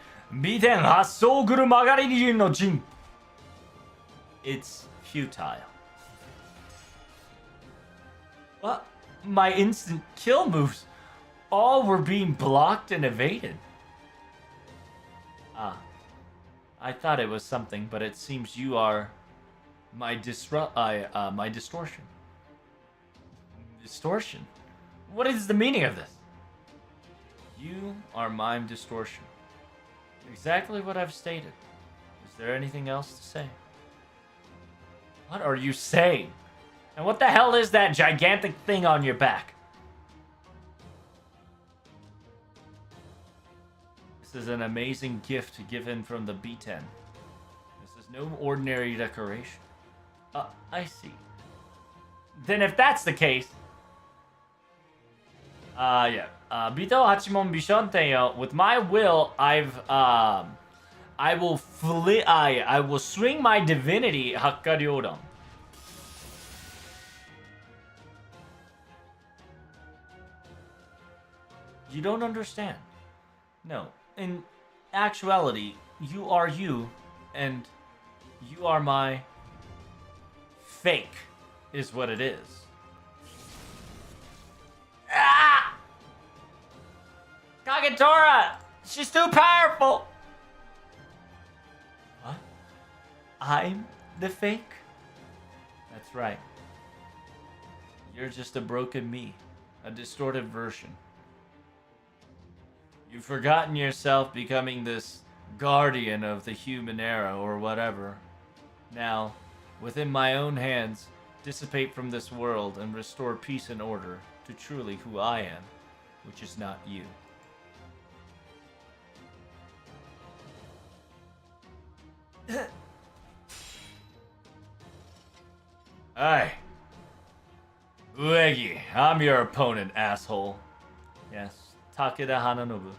It's futile. What? My instant kill moves, all were being blocked and evaded. I thought it was something, but it seems you are my distortion. Distortion? What is the meaning of this? You are my distortion. Exactly what I've stated. Is there anything else to say? What are you saying? And what the hell is that gigantic thing on your back? This is an amazing gift given from the B10. This is no ordinary decoration. I see. Then if that's the case... yeah. Bito Hachimon Bishonteyo, with my will, I will swing my divinity Hakkaryodan. You don't understand. No. In actuality, you are you, and you are my fake, is what it is. Ah! Kagetora! She's too powerful! What? I'm the fake? That's right. You're just a broken me. A distorted version. You've forgotten yourself becoming this guardian of the human era or whatever. Now, within my own hands, dissipate from this world and restore peace and order to truly who I am, which is not you. Aye. Uegi, I'm your opponent, asshole. Yes, Takeda Hananobu.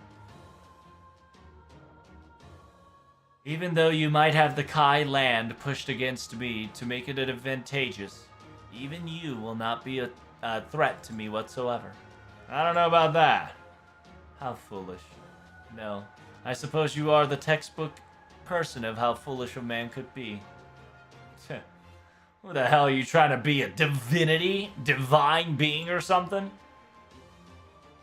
Even though you might have the Kai land pushed against me to make it advantageous, even you will not be a threat to me whatsoever. I don't know about that. How foolish. No, I suppose you are the textbook person of how foolish a man could be. Who the hell are you trying to be, a divinity? Divine being or something?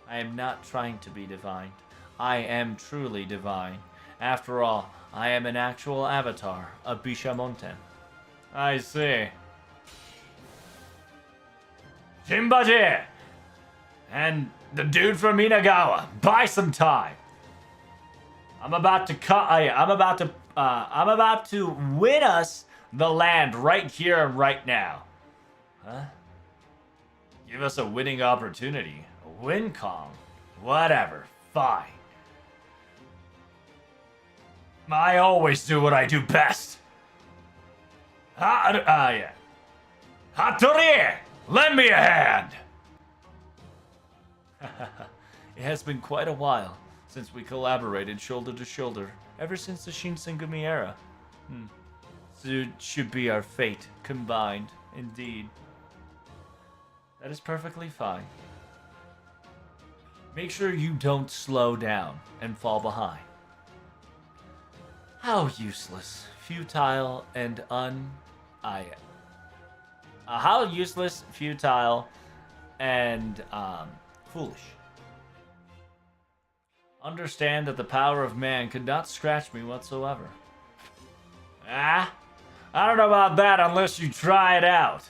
I am not trying to be divine. I am truly divine. After all, I am an actual avatar of Bishamonten. I see. Shinbaji! And the dude from Inagawa, buy some time. I'm about to win us the land right here and right now. Huh? Give us a winning opportunity. A win con. Whatever. Fine. I always do what I do best. Yeah. Hattori! Lend me a hand! It has been quite a while since we collaborated shoulder to shoulder, ever since the Shinsengumi era. So it should be our fate combined, indeed. That is perfectly fine. Make sure you don't slow down and fall behind. How useless, futile, and how useless, futile, and foolish. Understand that the power of man could not scratch me whatsoever. I don't know about that unless you try it out.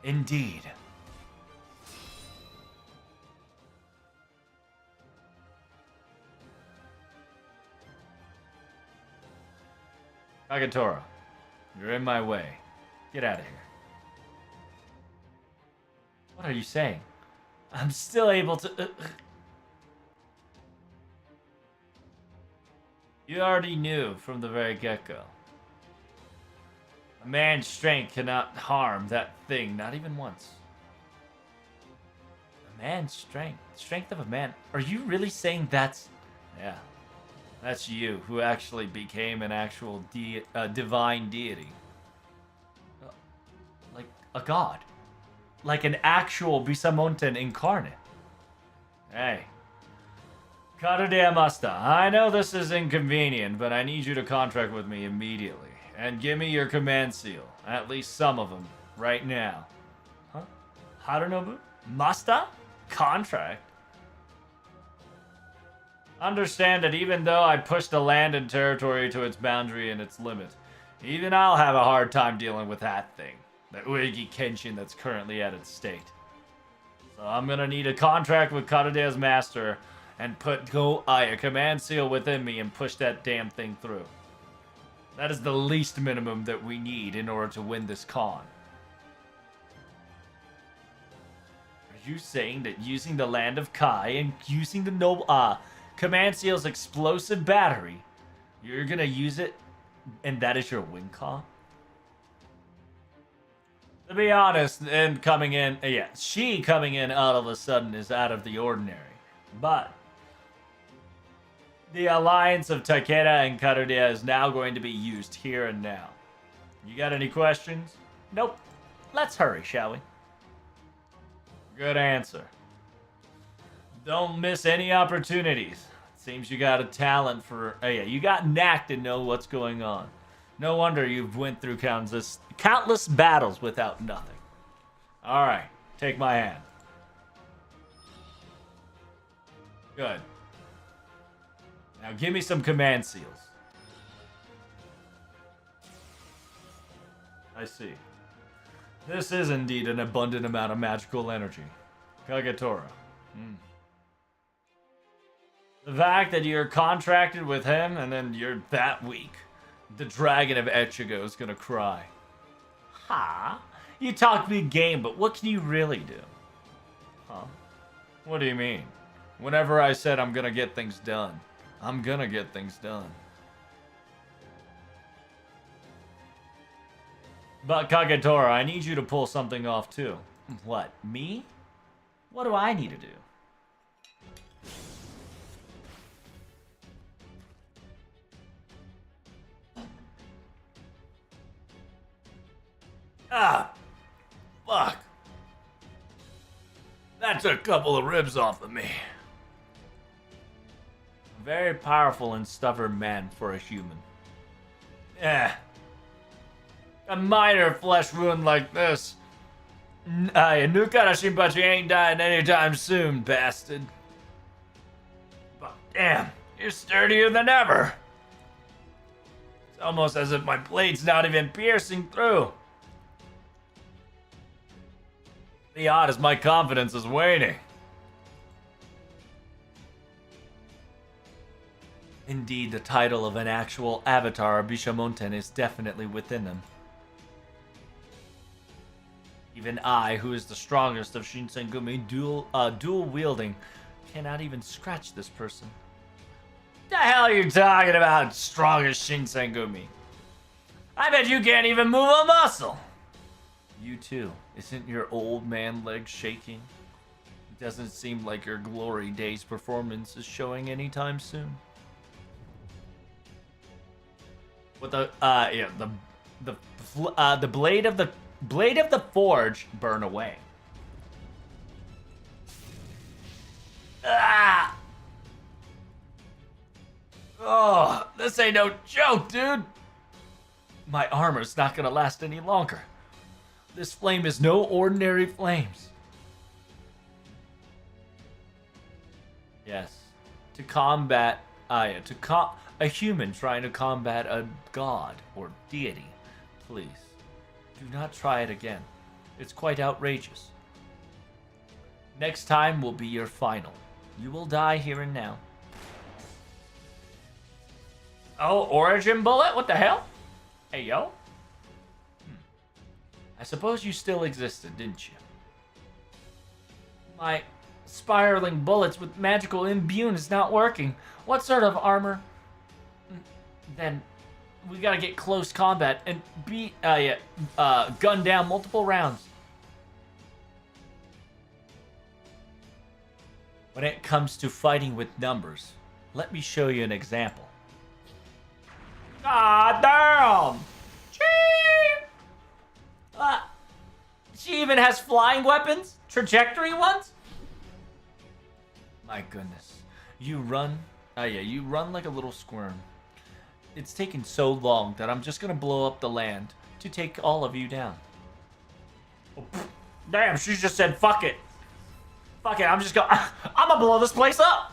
Indeed. Kagetora, you're in my way. Get out of here. What are you saying? I'm still able to... You already knew from the very get-go. A man's strength cannot harm that thing, not even once. A man's strength? Strength of a man? Are you really saying that's... Yeah. That's you, who actually became an actual divine deity. Like a god. Like an actual Bisamonten incarnate. Hey. Karude Masta, I know this is inconvenient, but I need you to contract with me immediately. And give me your command seal. At least some of them. Right now. Huh? Harunobu? Masta? Contract? Understand that even though I push the land and territory to its boundary and its limit, even I'll have a hard time dealing with that thing. The Uegi Kenshin that's currently at its state. So I'm gonna need a contract with Karude's master and put a command seal within me and push that damn thing through. That is the least minimum that we need in order to win this con. Are you saying that using the Land of Kai and using the Command Seal's explosive battery, you're gonna use it and that is your win con? To be honest, and she coming in all of a sudden is out of the ordinary. But the alliance of Takeda and Karude is now going to be used here and now. You got any questions? Nope. Let's hurry, shall we? Good answer. Don't miss any opportunities. Seems you got a talent for... you got knack to know what's going on. No wonder you've went through countless battles without nothing. Alright, take my hand. Good. Now give me some command seals. I see. This is indeed an abundant amount of magical energy. Kagetora. The fact that you're contracted with him and then you're that weak. The dragon of Echigo is gonna cry. Ha! You talk big game, but what can you really do? Huh? What do you mean? Whenever I said I'm gonna get things done, I'm gonna get things done. But Kagetora, I need you to pull something off too. What, me? What do I need to do? Ah! Fuck! That took a couple of ribs off of me. Very powerful and stubborn man for a human. A minor flesh wound like this. Nukara Shinpachi ain't dying anytime soon, bastard. But damn, you're sturdier than ever. It's almost as if my blade's not even piercing through. The odd is my confidence is waning. Indeed, the title of an actual avatar, Bishamonten, is definitely within them. Even I, who is the strongest of Shinsengumi dual wielding, cannot even scratch this person. The hell are you talking about, strongest Shinsengumi? I bet you can't even move a muscle. You too. Isn't your old man leg shaking? It doesn't seem like your glory days performance is showing anytime soon. With the blade of the forge burn away. Ah! Oh, this ain't no joke, dude. My armor's not gonna last any longer. This flame is no ordinary flames. Yes, to combat a human trying to combat a god or deity. Please, do not try it again. It's quite outrageous. Next time will be your final. You will die here and now. Oh, origin bullet? What the hell? Hey, yo. I suppose you still existed, didn't you? My spiraling bullets with magical imbue is not working. What sort of armor? Then we gotta get close combat and gun down multiple rounds. When it comes to fighting with numbers, let me show you an example. God damn! She even has flying weapons? Trajectory ones? My goodness. You run. You run like a little squirm. It's taken so long that I'm just gonna blow up the land to take all of you down. Oh, damn, she just said fuck it. Fuck it, I'm gonna blow this place up.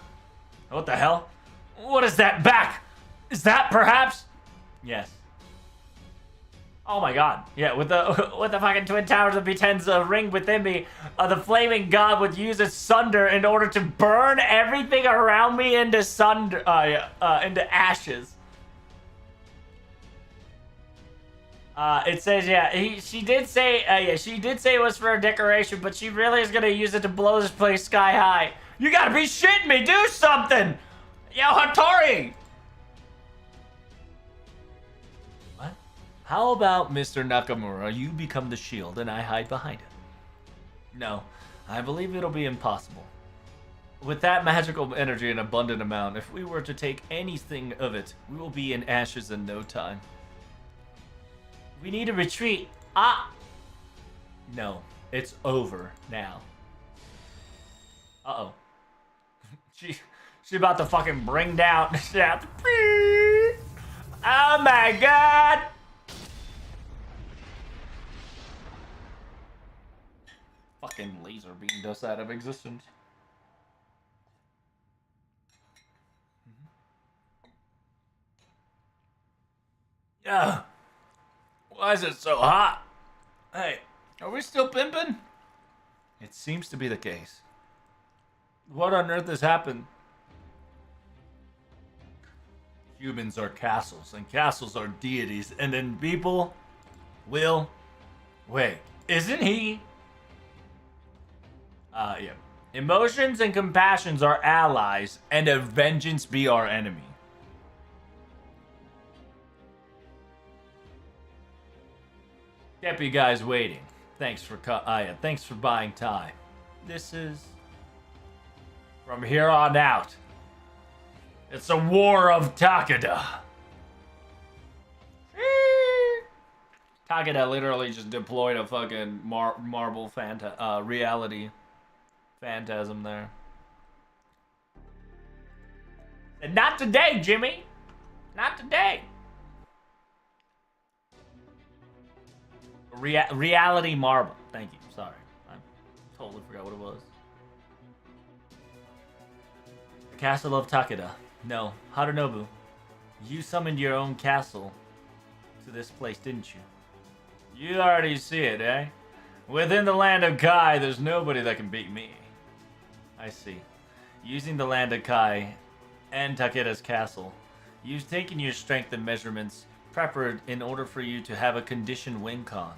What the hell? What is that back? Is that perhaps? Yes. Oh my god. Yeah, with the fucking twin towers of B10's ring within me, the flaming god would use its sunder in order to burn everything around me into into ashes. It says, she did say it was for a decoration, but she really is gonna use it to blow this place sky high. You gotta be shitting me, do something! Yo, Hattori! What? How about Mr. Nakamura, you become the shield and I hide behind it? No, I believe it'll be impossible. With that magical energy in abundant amount, if we were to take anything of it, we will be in ashes in no time. We need to retreat. No, it's over now. Uh-oh. She about to fucking bring down. Oh my god! Fucking laser beamed us out of existence. Yeah. Why is it so hot? Hey, are we still pimping? It seems to be the case. What on earth has happened? Humans are castles, and castles are deities, and then people will... Wait, isn't he? Yeah. Emotions and compassions are allies, and a vengeance be our enemy. Kept you guys waiting. Thanks for buying time. This is from here on out. It's a war of Takeda. Takeda literally just deployed a fucking marble reality phantasm there. And not today, Jimmy. Not today. Reality marble. Thank you. Sorry. I totally forgot what it was. The Castle of Takeda. No. Harunobu. You summoned your own castle to this place, didn't you? You already see it, eh? Within the land of Kai, there's nobody that can beat me. I see. Using the land of Kai and Takeda's castle. You've taken your strength and measurements prepared in order for you to have a conditioned win con.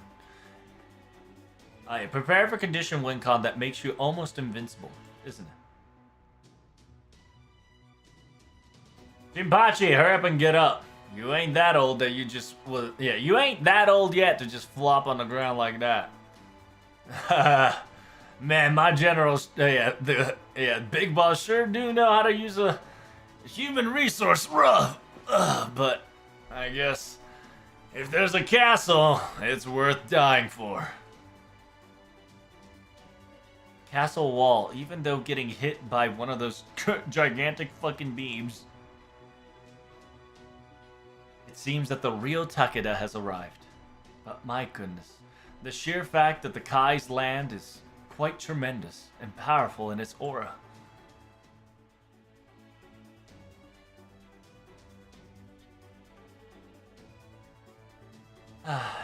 Prepare for conditioned win con that makes you almost invincible, isn't it? Jinpachi, hurry up and get up. You ain't that old that you just you ain't that old yet to just flop on the ground like that. Man, my generals, Big Boss sure do know how to use a human resource rough. But I guess if there's a castle, it's worth dying for. Castle wall, even though getting hit by one of those gigantic fucking beams. It seems that the real Takeda has arrived. But my goodness, the sheer fact that the Kai's land is quite tremendous and powerful in its aura.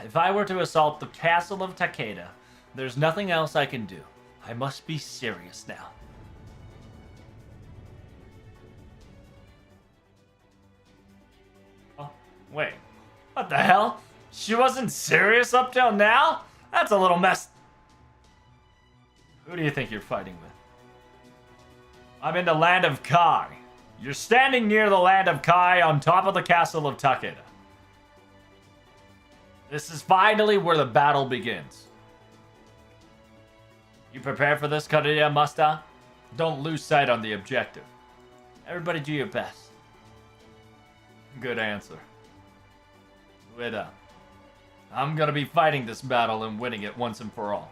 If I were to assault the castle of Takeda, there's nothing else I can do. I must be serious now. Oh, wait. What the hell? She wasn't serious up till now? That's a little mess. Who do you think you're fighting with? I'm in the land of Kai. You're standing near the land of Kai on top of the castle of Takeda. This is finally where the battle begins. You prepared for this, Kaguya Master? Don't lose sight on the objective. Everybody do your best. Good answer. Guda, I'm gonna be fighting this battle and winning it once and for all.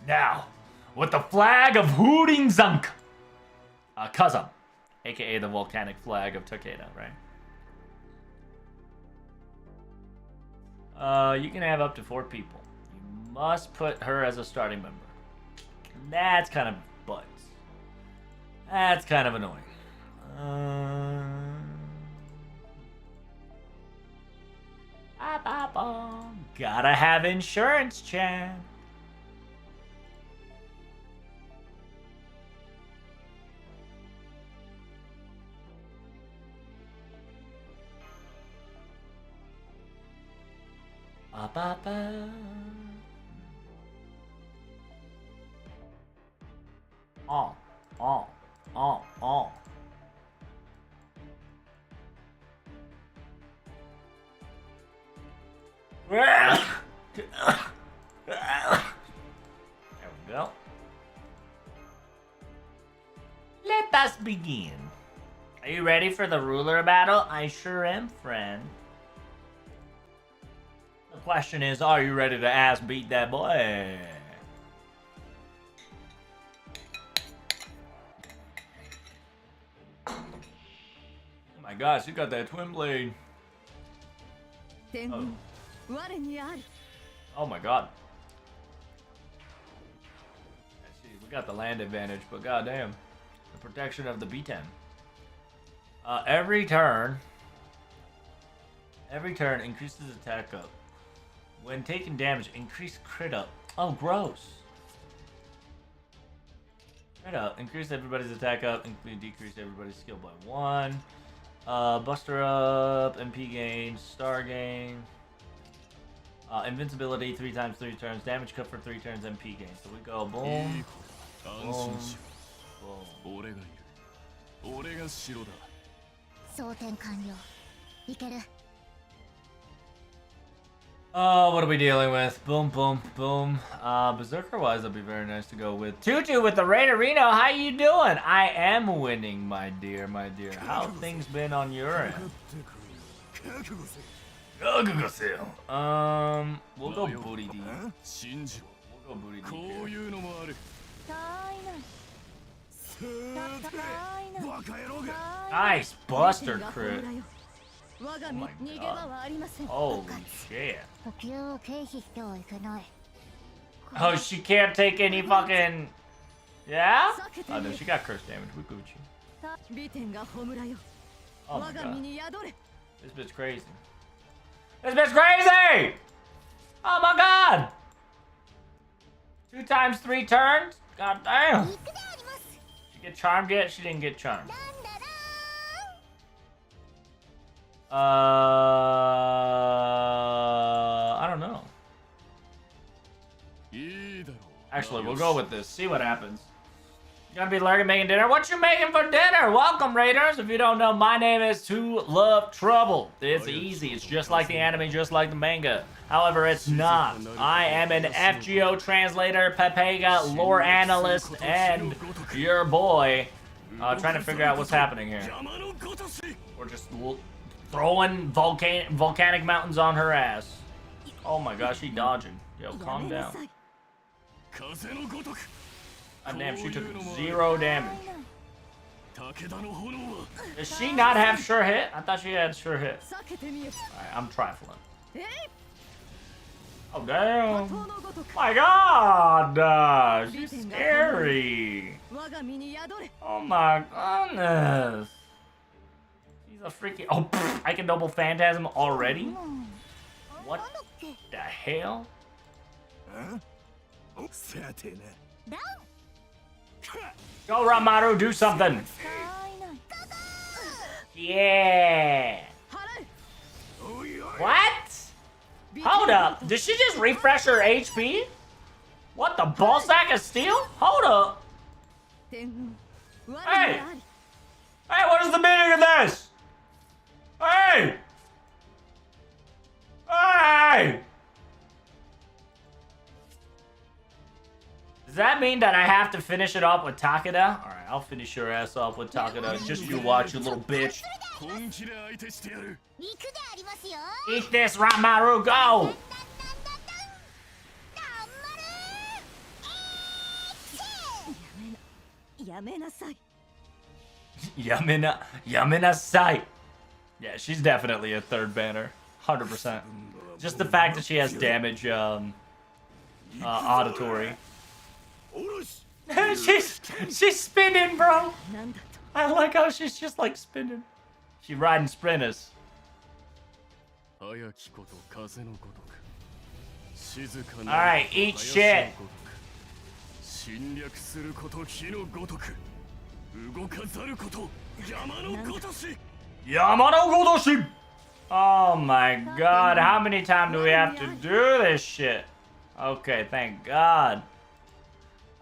Now, with the flag of Hooting Zunk, Kazam, aka the volcanic flag of Takeda, right? You can have up to 4 people. You must put her as a starting member. That's kind of butts. That's kind of annoying. Gotta have insurance, Chan. Oh. There we go. Let us begin. Are you ready for the ruler battle? I sure am, friend. The question is, are you ready to ass beat that boy? Oh my gosh, you got that twin blade. Oh, oh my god. We got the land advantage, but goddamn. The protection of the B10. Every turn increases attack up. When taking damage, increase crit up. Oh, gross. Crit up. Increase everybody's attack up. Decrease everybody's skill by 1. Buster up. MP gain. Star gain. Invincibility 3 times 3 turns. Damage cut for 3 turns. MP gain. So we go boom. Boom. Boom. 装填完了。いける。 What are we dealing with? Boom, boom, boom. Berserker-wise, that'd be very nice to go with. Tutu with the Raiderino, how you doing? I am winning, my dear, my dear. How things been on your end? We'll go booty D. We'll go booty D. Nice Buster crit. Oh my god. Holy shit. 補給を経費してはいけない。 Oh, she can't take any fucking... Yeah? Oh no, she got curse damage. We Gucci. Oh my god. This bitch crazy. This bitch crazy! Oh my god! 2 times 3 turns? God damn. She get charmed yet? She didn't get charmed. I don't know. Actually, we'll go with this. See what happens. Gonna be lurking making dinner. What you making for dinner? Welcome, Raiders. If you don't know, my name is Tolovetrouble. It's easy. It's just like the anime, just like the manga. However, it's not. I am an FGO translator, Pepega, lore analyst, and your boy trying to figure out what's happening here. We're just throwing volcanic mountains on her ass. Oh my gosh, she dodging. Yo, calm down. God damn, she took 0 damage. Does she not have sure hit? I thought she had sure hit. Alright, I'm trifling. Oh damn. My god! She's scary. Oh my goodness. She's a freaking... Oh, pfft, I can double Phantasm already? What the hell? Go, Ramaru, do something! Yeah! What? Hold up, did she just refresh her HP? What, the ball sack of steel? Hold up! Hey! Hey, what is the meaning of this? Hey! Hey! Does that mean that I have to finish it off with Takeda? Alright, I'll finish your ass off with Takeda. Just you watch, you little bitch. Eat this, Ramaru, go! Yamenasai. Yeah, she's definitely a third banner. 100%. Just the fact that she has damage, auditory. she's spinning, bro. I like how she's just like spinning. She riding sprinters. Alright, eat shit. Yamano Godoshi! Oh my god, how many times do we have to do this shit? Okay, thank god.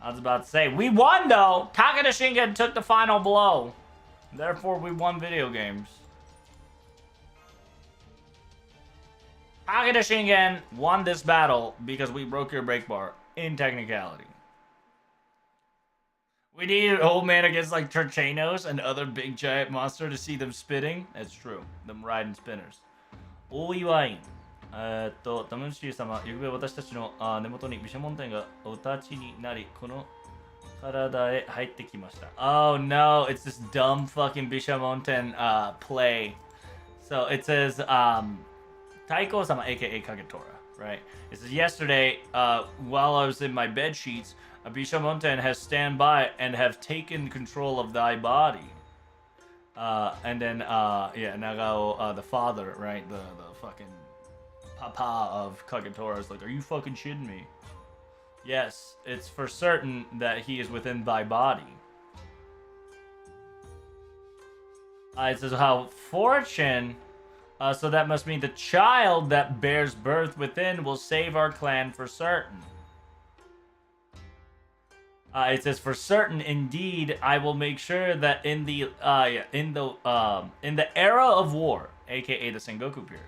I was about to say, we won though! Takeda Shingen took the final blow. Therefore, we won video games. Takeda Shingen won this battle because we broke your break bar in technicality. We needed old man against like Turchanos and other big giant monster to see them spitting. That's true. Them riding spinners. お祝い。タムシー様、ゆくべ私たちの根元に毘沙門天がお立ちになり、この体へ入ってきました。Oh no, it's this dumb fucking Bishamonten play. So it says, Taiko-sama, aka Kagetora, right? It says, yesterday, while I was in my bed sheets, Bishamonten has stand by and have taken control of thy body. And then, yeah, Nagao, the father, right? The fucking papa of Kagetora is like, are you fucking shitting me? Yes, it's for certain that he is within thy body. It says how fortune, so that must mean the child that bears birth within will save our clan for certain. It says for certain, indeed, I will make sure that in the era of war, aka the Sengoku period,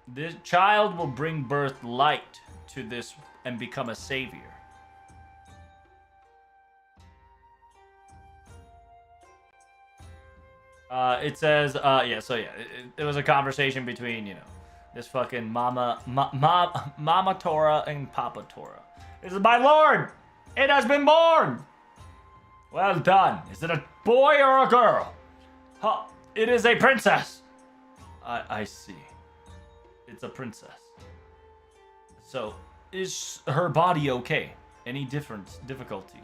this child will bring birth light to this and become a savior. It says, yeah, so yeah, it was a conversation between, you know, this fucking Mama Tora and Papa Tora. This is my lord! It has been born! Well done. Is it a boy or a girl? Huh, it is a princess. I see. It's a princess. So, is her body okay? Any difficulty?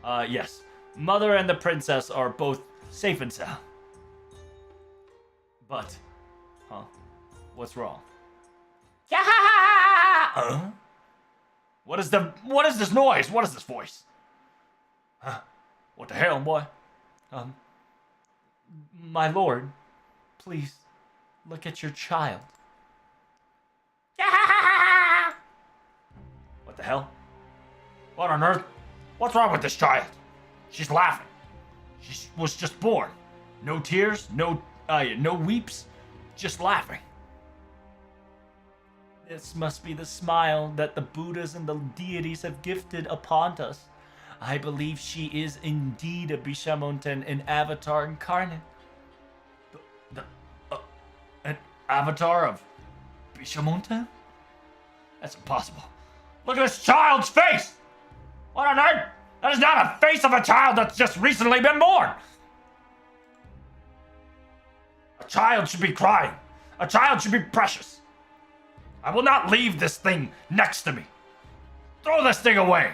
Yes. Mother and the princess are both safe and sound. But, huh? What's wrong? What is this noise? What is this voice? Huh? What the hell, boy? My lord, Please, look at your child. What the hell? What on earth? What's wrong with this child? She's laughing. She was just born. No tears, no weeps, just laughing. This must be the smile that the Buddhas and the deities have gifted upon us. I believe she is indeed a Bishamonten, an avatar incarnate. An avatar of Bishamonten? That's impossible. Look at this child's face! What on earth? That is not a face of a child that's just recently been born! A child should be crying. A child should be precious. I will not leave this thing next to me. Throw this thing away.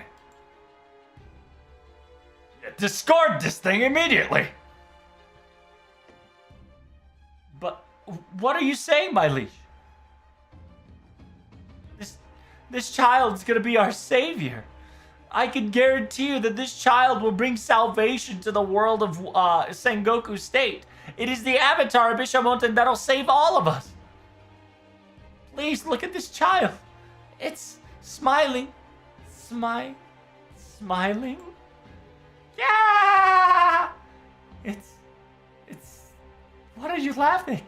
Discard this thing immediately. But what are you saying, my liege? This child's gonna be our savior. I can guarantee you that this child will bring salvation to the world of Sengoku State. It is the avatar of Bishamonten that'll save all of us. Please look at this child. It's smiling. Smiling. Yeah! It's... What are you laughing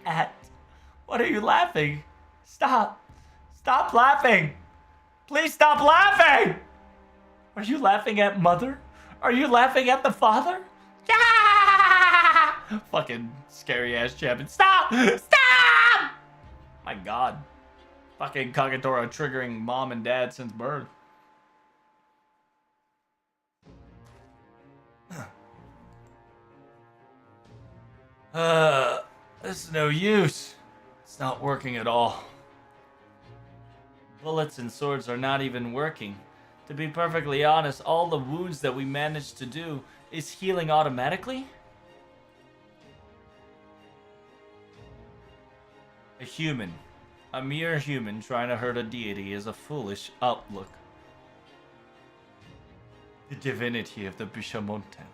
at? What are you laughing? Stop. Stop laughing. Please stop laughing. Are you laughing at mother? Are you laughing at the father? Yeah! Fucking scary ass champion. Stop! Stop! My god. Fucking Kagetora triggering mom and dad since birth. This is no use. It's not working at all. Bullets and swords are not even working. To be perfectly honest, all the wounds that we managed to do is healing automatically? A mere human trying to hurt a deity is a foolish outlook. The divinity of the Bishamonten.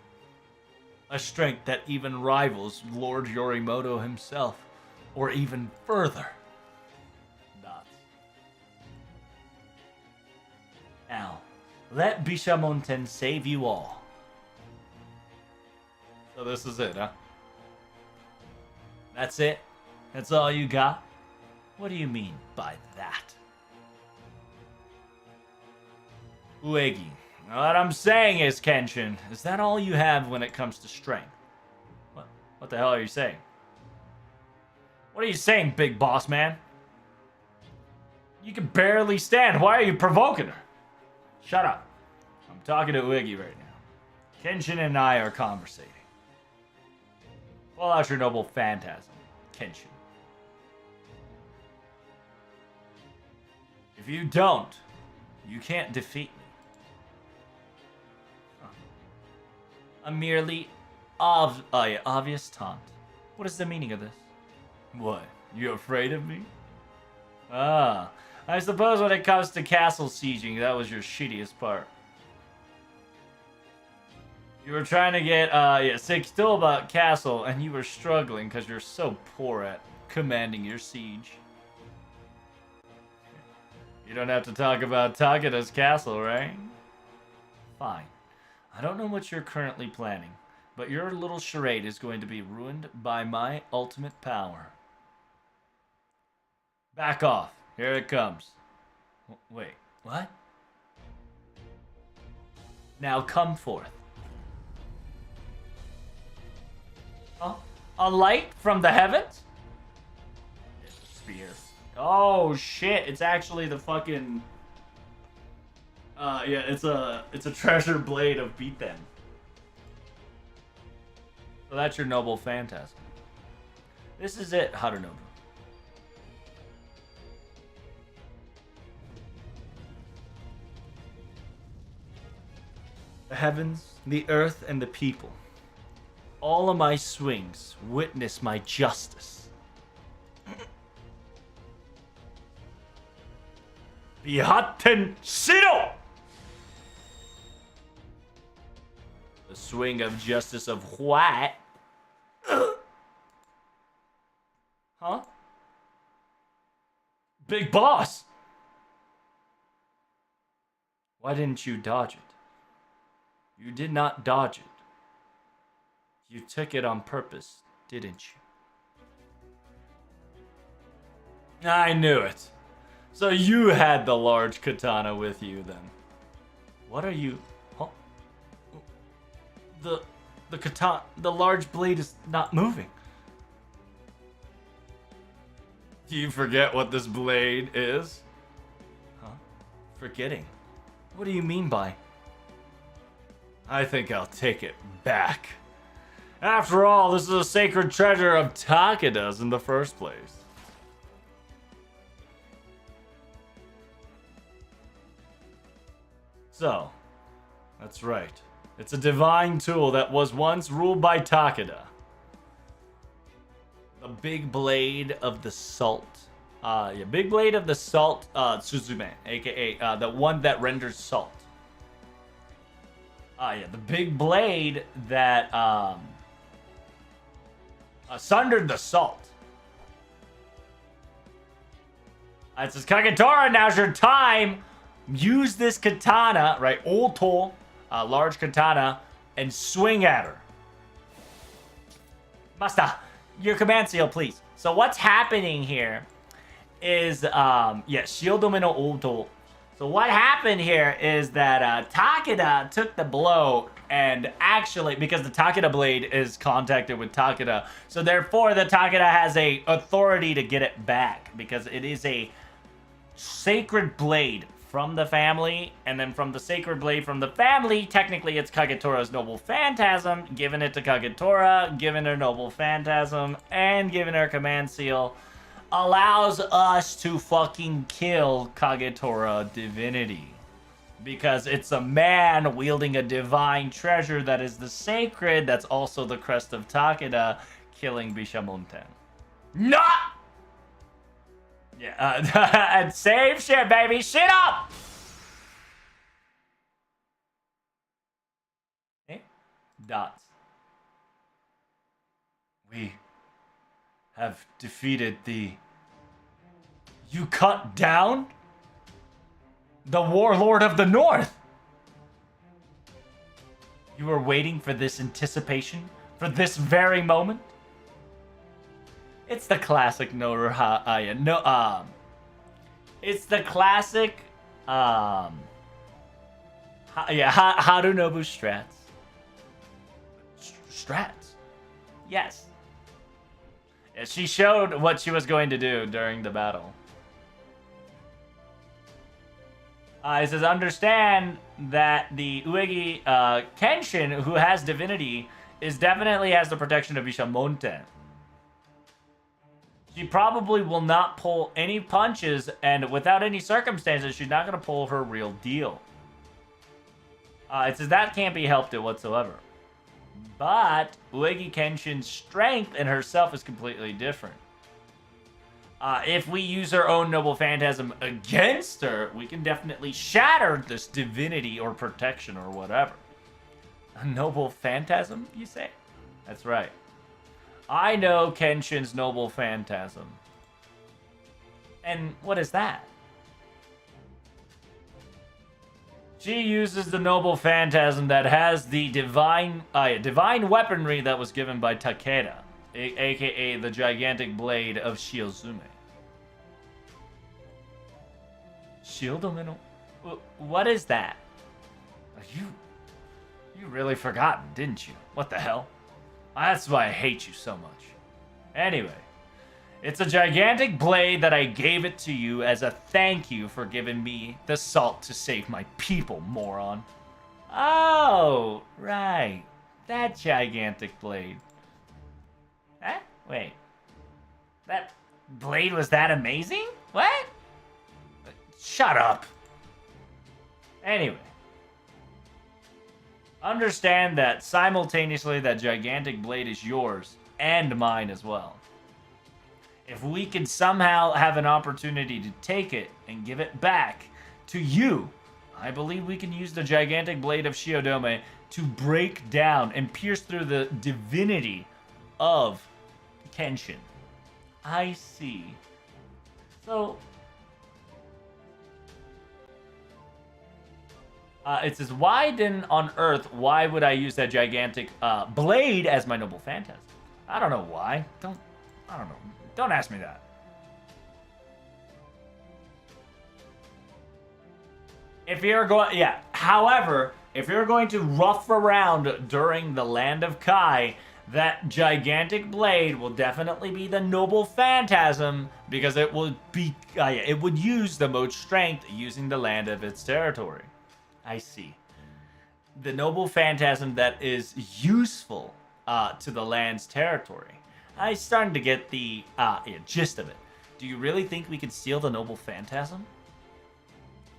A strength that even rivals Lord Yorimoto himself, or even further. Nuts. Now, let Bishamonten save you all. So this is it, huh? That's it? That's all you got? What do you mean by that? Uegi, what I'm saying is, Kenshin, is that all you have when it comes to strength? What the hell are you saying? What are you saying, big boss man? You can barely stand. Why are you provoking her? Shut up. I'm talking to Uegi right now. Kenshin and I are conversating. Pull out your noble phantasm, Kenshin. If you don't, you can't defeat me. A merely obvious taunt. What is the meaning of this? What? You afraid of me? Ah, I suppose when it comes to castle sieging, that was your shittiest part. You were trying to get, still about castle, and you were struggling because you're so poor at commanding your siege. You don't have to talk about Takada's castle, right? Fine. I don't know what you're currently planning, but your little charade is going to be ruined by my ultimate power. Back off. Here it comes. Wait, what? Now come forth. Oh, a light from the heavens? It's a spear. Oh shit, it's actually the fucking... it's a treasure blade of Beat Them. So that's your noble phantasm. This is it, Harunobu. The heavens, the earth, and the people. All of my swings witness my justice. Bihatten Shiro! The swing of justice of what? Big boss! Why didn't you dodge it? You did not dodge it. You took it on purpose, didn't you? I knew it. So you had the large katana with you then. What are you... Huh? The katana... The large blade is not moving. Do you forget what this blade is? Huh? Forgetting? What do you mean by... I think I'll take it back. After all, this is a sacred treasure of Takeda's in the first place. So, that's right. It's a divine tool that was once ruled by Takeda. The big blade of the salt. Big blade of the salt, Suzume, aka the one that renders salt. The big blade that sundered the salt. It says, Kagetora, now's your time. Use this katana, right? Oto, large katana, and swing at her. Master, your command seal, please. So what's happening here is, Shiodome no Oto. So what happened here is that Takeda took the blow, and actually, because the Takeda blade is contacted with Takeda, so therefore the Takeda has a authority to get it back, because it is a sacred blade from the family, and then from the sacred blade from the family, technically it's Kagetora's noble phantasm, giving it to Kagetora, giving her noble phantasm, and giving her command seal, allows us to fucking kill Kagetora divinity. Because it's a man wielding a divine treasure that is the sacred, that's also the crest of Takeda, killing Bishamonten. Not! Yeah, and save shit, baby! Shit up! Hey, dots. We have defeated the... You cut down? The warlord of the north! You were waiting for this anticipation? For this very moment? It's the classic it's the classic Harunobu strats. Strats? Yes. Yeah, she showed what she was going to do during the battle. It says, understand that the Uegi Kenshin, who has divinity, definitely has the protection of Bishamonten. She probably will not pull any punches, and without any circumstances, she's not going to pull her real deal. It says that can't be helped whatsoever. But Uegi Kenshin's strength in herself is completely different. If we use her own noble phantasm against her, we can definitely shatter this divinity or protection or whatever. A noble phantasm, you say? That's right. I know Kenshin's noble phantasm. And what is that? She uses the noble phantasm that has the divine weaponry that was given by Takeda, aka the gigantic blade of Shiozume. Shieldome no... What is that? You really forgotten, didn't you? What the hell? That's why I hate you so much. Anyway, it's a gigantic blade that I gave it to you as a thank you for giving me the salt to save my people, moron. Oh, right. That gigantic blade. Huh? Wait. That blade was that amazing? What? Shut up. Anyway. Understand that simultaneously that gigantic blade is yours and mine as well. If we could somehow have an opportunity to take it and give it back to you, I believe we can use the gigantic blade of Shiodome to break down and pierce through the divinity of Kenshin. I see. So, It says, why didn't on Earth, why would I use that gigantic blade as my noble phantasm? I don't know why. I don't know. Don't ask me that. If you're going, yeah. However, if you're going to rough around during the Land of Kai, that gigantic blade will definitely be the noble phantasm because it will be, it would use the most strength using the land of its territory. I see. The noble phantasm that is useful to the land's territory. I'm starting to get the gist of it. Do you really think we could steal the noble phantasm?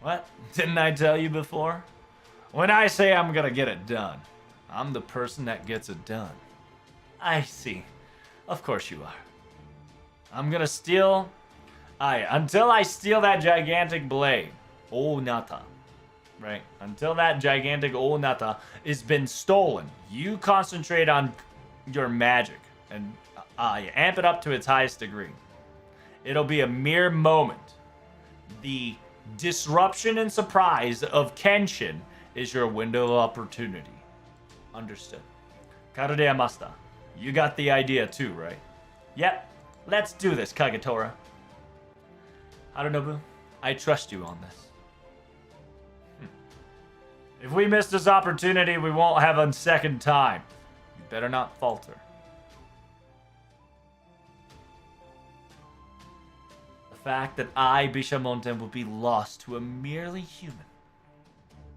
What? Didn't I tell you before? When I say I'm gonna get it done, I'm the person that gets it done. I see. Of course you are. I'm gonna steal... until I steal that gigantic blade. Onata. Right? Until that gigantic Onata has been stolen, you concentrate on your magic and you amp it up to its highest degree. It'll be a mere moment. The disruption and surprise of Kenshin is your window of opportunity. Understood. Karude Master, you got the idea too, right? Yep. Let's do this, Kagetora. Harunobu, I trust you on this. If we miss this opportunity, we won't have a second time. You better not falter. The fact that I, Bishamonten, will be lost to a merely human.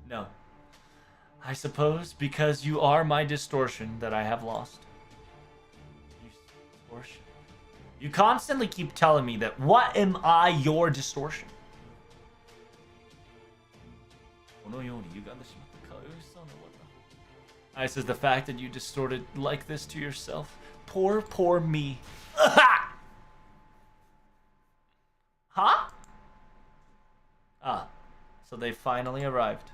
No. I suppose because you are my distortion that I have lost. Distortion? You constantly keep telling me that what am I your distortion? I says the fact that you distorted like this to yourself. Poor me. Huh? So they finally arrived.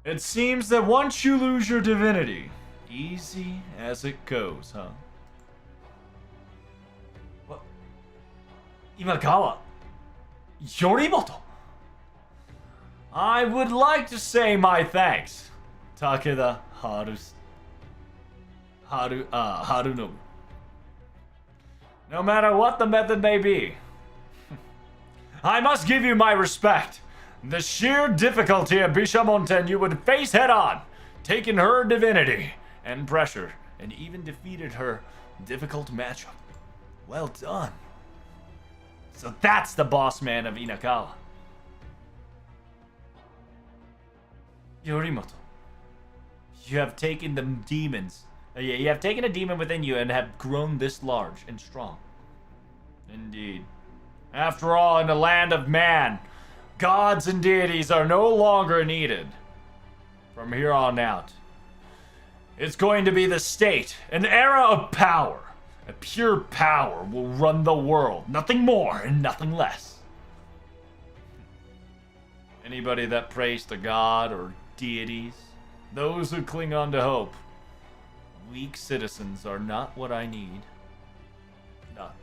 It seems that once you lose your divinity, easy as it goes, huh? What? Imagawa. Yorimoto. I would like to say my thanks. Takeda Harunobu. No matter what the method may be, I must give you my respect. The sheer difficulty of Bishamonten you would face head on, taking her divinity and pressure, and even defeated her difficult matchup. Well done. So that's the boss man of Inakawa. Yorimoto, you have taken the demons. You have taken a demon within you and have grown this large and strong. Indeed. After all, in the land of man, gods and deities are no longer needed. From here on out, it's going to be the state, an era of power. A pure power will run the world, nothing more and nothing less. Anybody that prays to God or deities, those who cling on to hope, weak citizens are not what I need. Not.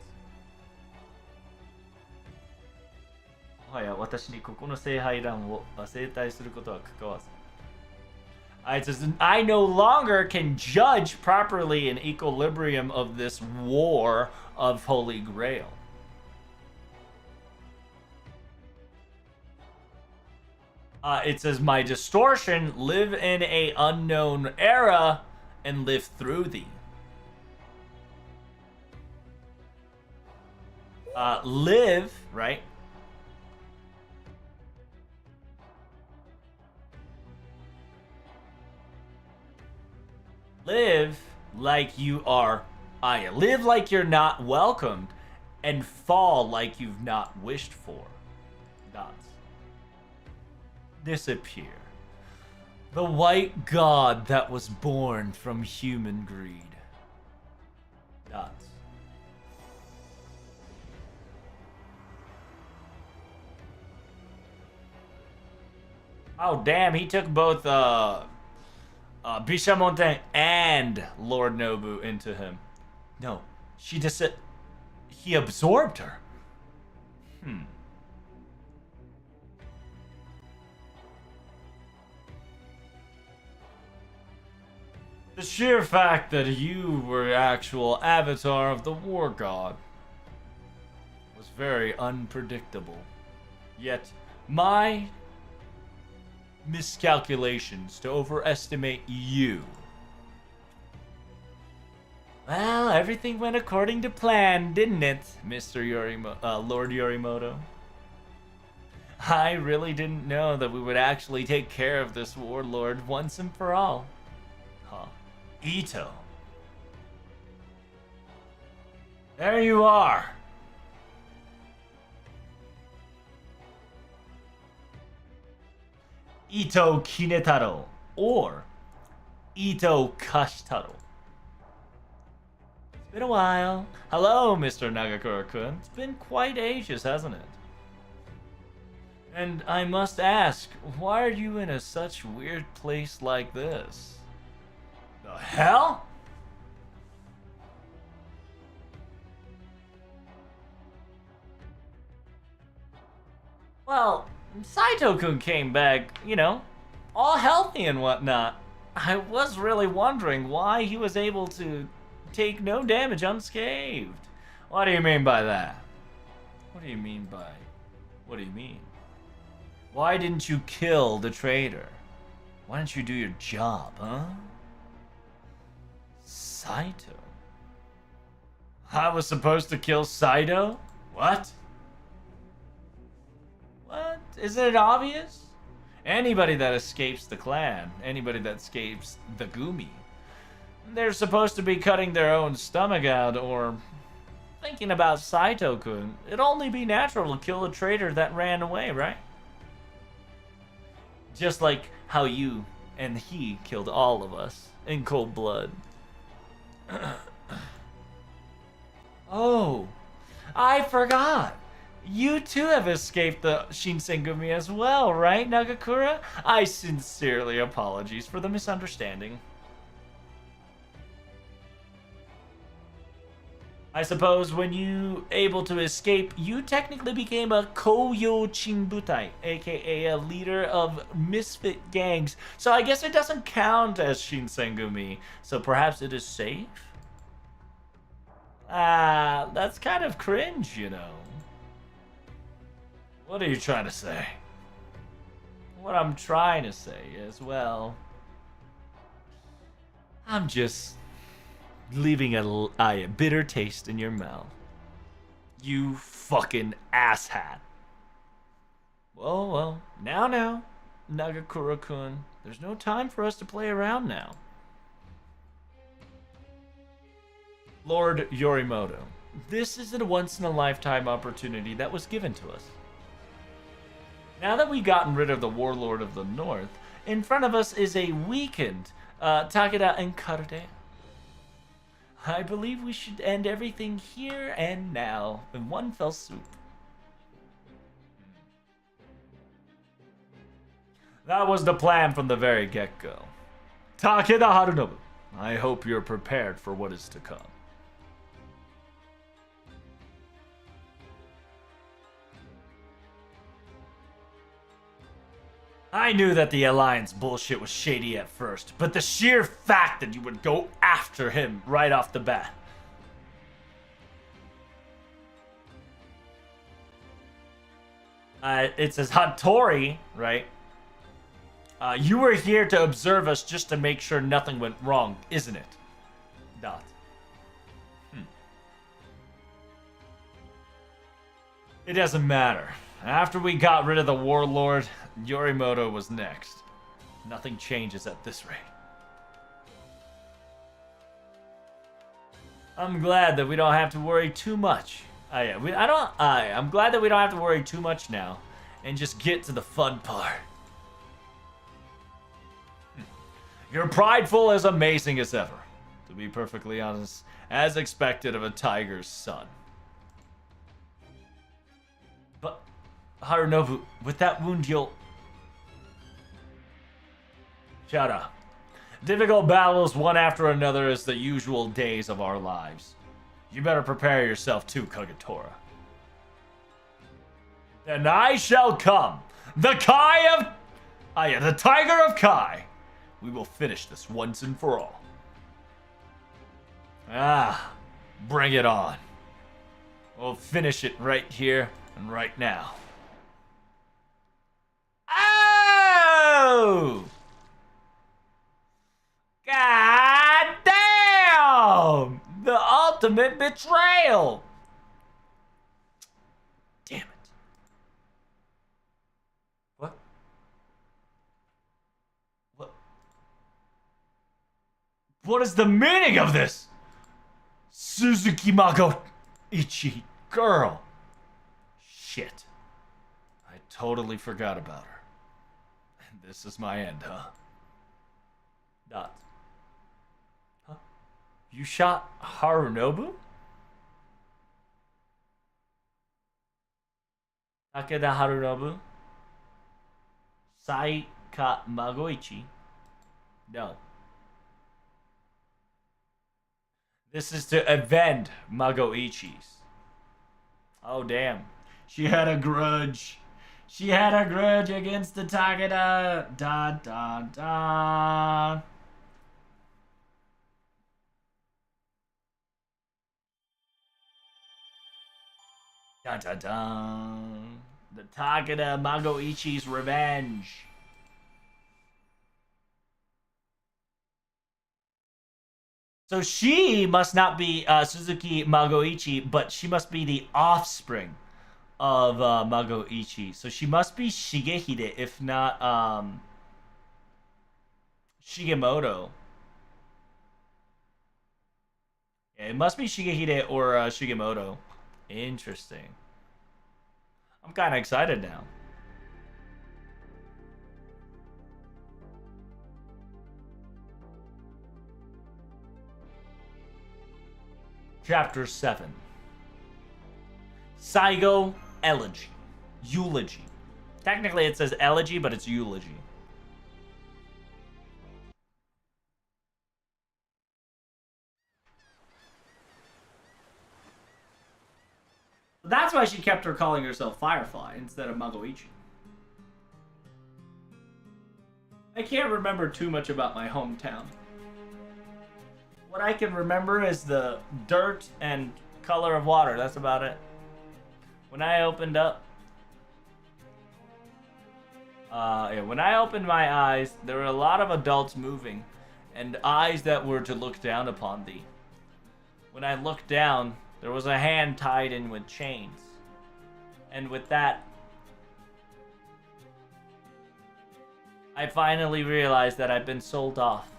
もはや私にここの聖杯欄を生体することは関わらず。It says, I no longer can judge properly an equilibrium of this war of Holy Grail. It says, my distortion live in a unknown era and live through thee. Live, right? Live like you are, live like you're not welcomed, and fall like you've not wished for. Dots. Disappear. The white god that was born from human greed. Dots. Oh damn, he took both Bishamonten and Lord Nobu into him. No, He absorbed her. The sheer fact that you were actual avatar of the war god was very unpredictable. Yet, my miscalculations to overestimate you. Well, everything went according to plan, didn't it, Mr. Lord Yorimoto? I really didn't know that we would actually take care of this warlord once and for all. Huh. Ito. There you are. Ito Kinetaro or Ito Kashitaro. It's been a while. Hello, Mr. Nagakura-kun. It's been quite ages, hasn't it? And I must ask, why are you in such weird place like this? The hell? Well, Saito-kun came back, you know, all healthy and whatnot. I was really wondering why he was able to take no damage unscathed. What do you mean by that? What do you mean by... What do you mean? Why didn't you kill the traitor? Why didn't you do your job, huh? Saito? I was supposed to kill Saito? What? What? Isn't it obvious? Anybody that escapes the clan, anybody that escapes the Gumi, they're supposed to be cutting their own stomach out or thinking about Saito-kun. It'd only be natural to kill a traitor that ran away, right? Just like how you and he killed all of us in cold blood. Oh, I forgot. You too have escaped the Shinsengumi as well, right, Nagakura? I sincerely apologize for the misunderstanding. I suppose when you able to escape, you technically became a Koyo Chinbutai, aka a leader of misfit gangs. So I guess it doesn't count as Shinsengumi. So perhaps it is safe? Ah, that's kind of cringe, you know. What are you trying to say? What I'm trying to say is, well, I'm just leaving a bitter taste in your mouth. You fucking asshat. Well, now, Nagakura-kun. There's no time for us to play around now. Lord Yorimoto, this is a once-in-a-lifetime opportunity that was given to us. Now that we've gotten rid of the Warlord of the North, in front of us is a weakened Takeda and Karade. I believe we should end everything here and now in one fell swoop. That was the plan from the very get-go. Takeda Harunobu, I hope you're prepared for what is to come. I knew that the Alliance bullshit was shady at first, but the sheer fact that you would go after him right off the bat. It says Hattori, right? You were here to observe us just to make sure nothing went wrong, isn't it? Dot. It doesn't matter. After we got rid of the Warlord, Yorimoto was next. Nothing changes at this rate. I'm glad that we don't have to worry too much. I'm glad that we don't have to worry too much now, and just get to the fun part. You're prideful as amazing as ever. To be perfectly honest, as expected of a tiger's son. But, Harunobu, with that wound you'll... Shut up. Difficult battles one after another is the usual days of our lives. You better prepare yourself too, Kagetora. And I shall come, the the Tiger of Kai. We will finish this once and for all. Ah, bring it on. We'll finish it right here and right now. Oh! God damn! The ultimate betrayal! Damn it. What? What is the meaning of this? Suzuki Mago Ichi girl. Shit. I totally forgot about her. And this is my end, huh? Dot. Huh? You shot Harunobu? Takeda Harunobu? Saika Magoichi? No. This is to avenge Magoichi's. Oh, damn. She had a grudge. She had a grudge against the Takeda. Da, da, da. Da, da, da. The Takeda Magoichi's revenge. So she must not be Suzuki Magoichi, but she must be the offspring of Magoichi. So she must be Shigehide, if not Shigemoto. Yeah, it must be Shigehide or Shigemoto. Interesting. I'm kind of excited now. Chapter 7. Saigo Elegy. Eulogy. Technically it says elegy, but it's eulogy. That's why she kept her calling herself Firefly instead of Magoichi. I can't remember too much about my hometown. What I can remember is the dirt and color of water. That's about it. When I opened up... when I opened my eyes, there were a lot of adults moving, and eyes that were to look down upon thee. When I looked down, there was a hand tied in with chains. And with that, I finally realized that I'd been sold off.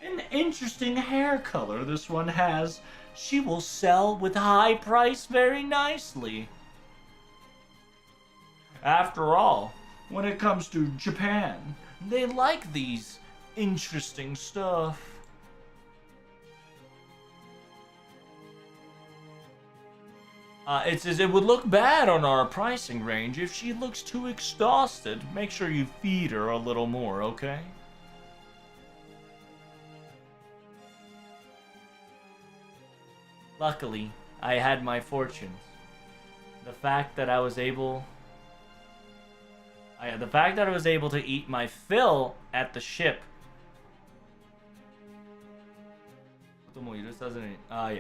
An interesting hair color this one has. She will sell with high price very nicely. After all, when it comes to Japan, they like these interesting stuff. It says it would look bad on our pricing range if she looks too exhausted. Make sure you feed her a little more, okay? Luckily, I had my fortunes. The fact that I was able to eat my fill at the ship.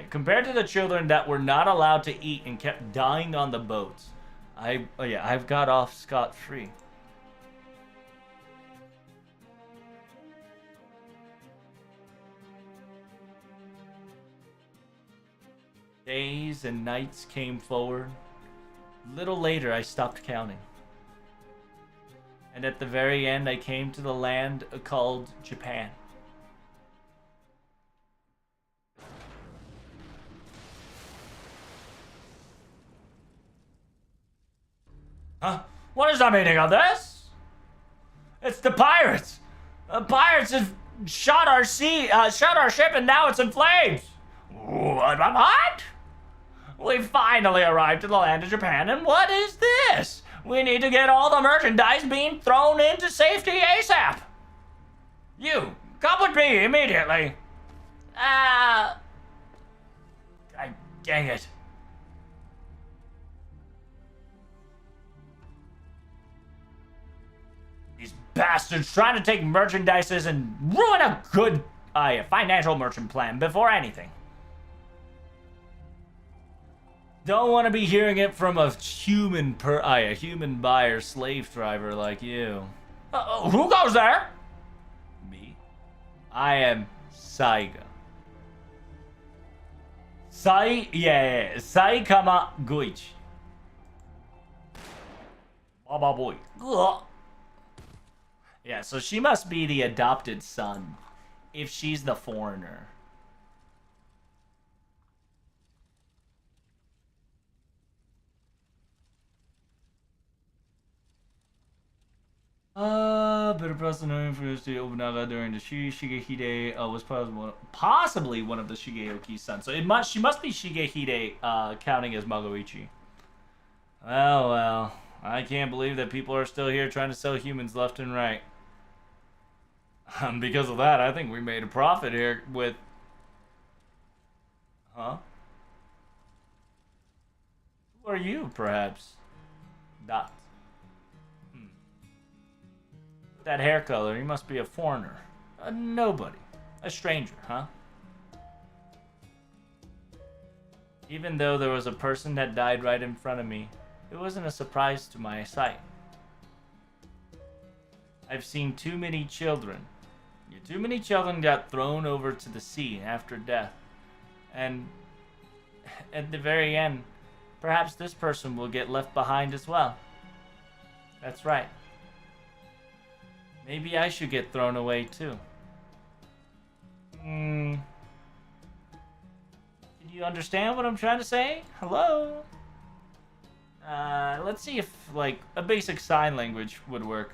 Compared to the children that were not allowed to eat and kept dying on the boats, I've got off scot-free. Days and nights came forward. Little later, I stopped counting. And at the very end, I came to the land called Japan. Huh? What is the meaning of this? It's the pirates! The pirates have shot our ship and now it's in flames! What? We finally arrived to the land of Japan, and what is this? We need to get all the merchandise being thrown into safety ASAP. You, come with me immediately. God dang it. These bastards trying to take merchandises and ruin a good financial merchant plan before anything. Don't want to be hearing it from a human buyer slave driver like you. Who goes there? Me. I am Saiga. Saikama Goichi. Baba boy. Ugh. Yeah, so she must be the adopted son if she's the foreigner. Better person known for his Obunaga during the Shigehide was possibly one of the Shigeoki's sons. So she must be Shigehide counting as Magoichi. Well, I can't believe that people are still here trying to sell humans left and right. Because of that, I think we made a profit here with... Huh? Who are you, perhaps? Dot. That hair color, you must be a foreigner. A nobody. A stranger, huh? Even though there was a person that died right in front of me, it wasn't a surprise to my sight. I've seen too many children. Too many children got thrown over to the sea after death. And at the very end, perhaps this person will get left behind as well. That's right. Maybe I should get thrown away too. Can you understand what I'm trying to say? Hello? Let's see if, like, a basic sign language would work.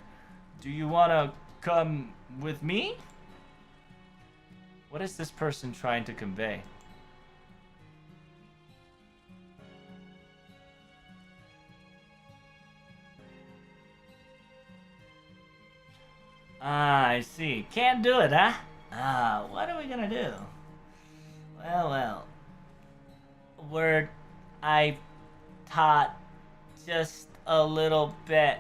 Do you want to come with me? What is this person trying to convey? I see. Can't do it, huh? What are we gonna do? Well. I taught just a little bit.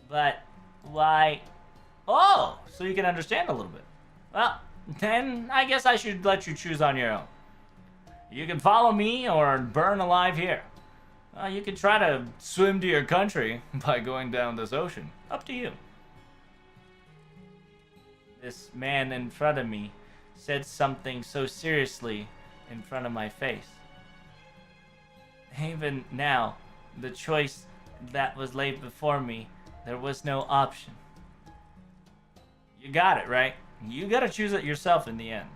But why? Oh, so you can understand a little bit. Well, then I guess I should let you choose on your own. You can follow me or burn alive here. You can try to swim to your country by going down this ocean. Up to you. This man in front of me said something so seriously in front of my face. Even now, the choice that was laid before me, there was no option. You got it, right? You gotta choose it yourself in the end.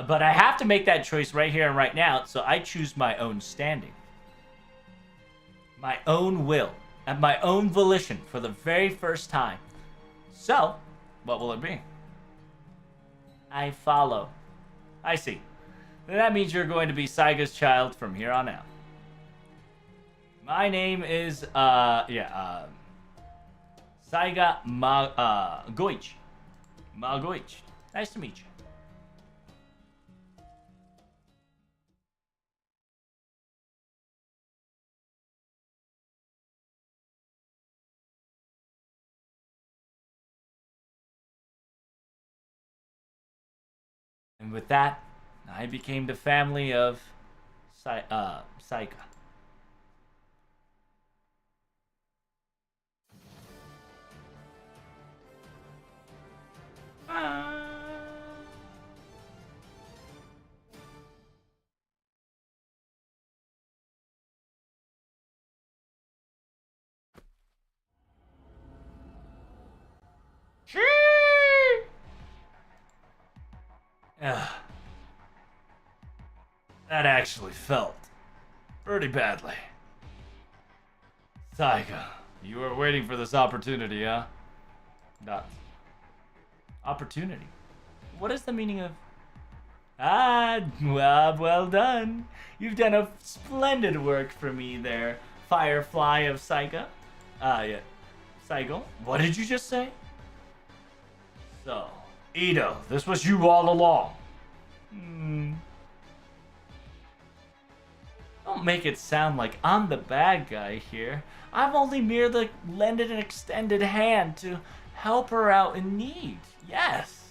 But I have to make that choice right here and right now, so I choose my own standing. My own will, at my own volition for the very first time. So, what will it be? I follow. I see. That means you're going to be Saiga's child from here on out. My name is, Saiga Goichi. Goichi. Nice to meet you. And with that, I became the family of Saiga. That actually felt pretty badly. Saiga, you were waiting for this opportunity, huh? Not opportunity. What is the meaning of? Well done. You've done a splendid work for me there, Firefly of Saiga. Yeah. Saigo, what did you just say? So, Ito, this was you all along. Don't make it sound like I'm the bad guy here. I've only merely lended an extended hand to help her out in need. Yes.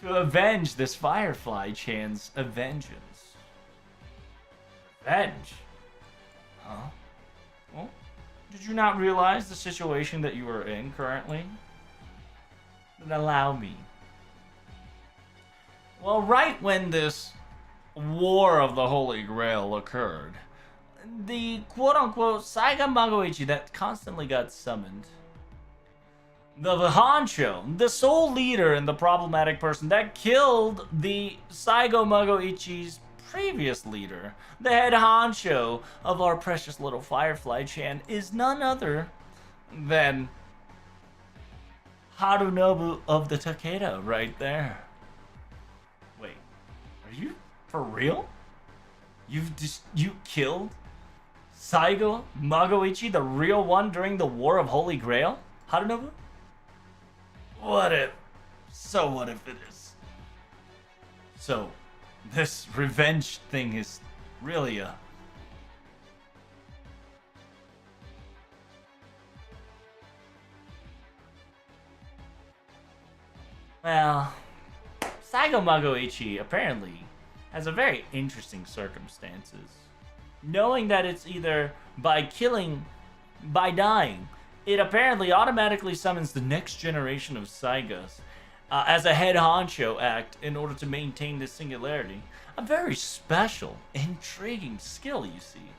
To avenge this Firefly Chan's vengeance. Revenge? Huh? Well, did you not realize the situation that you are in currently? Then allow me. Well, right when this War of the Holy Grail occurred, the quote-unquote Saiga Magoichi that constantly got summoned, the Honcho, the sole leader and the problematic person that killed the Saigo Magoichi's previous leader, the head honcho of our precious little Firefly Chan, is none other than Harunobu of the Takeda right there. Wait, are you for real? You killed Saigo Magoichi, the real one, during the War of Holy Grail? Harunobu? What if? So what if it is? So, this revenge thing is really a... Well, Saigo Magoichi apparently has a very interesting circumstances. Knowing that it's either by killing, by dying, it apparently automatically summons the next generation of Saigas as a head honcho act in order to maintain this singularity. A very special, intriguing skill, you see.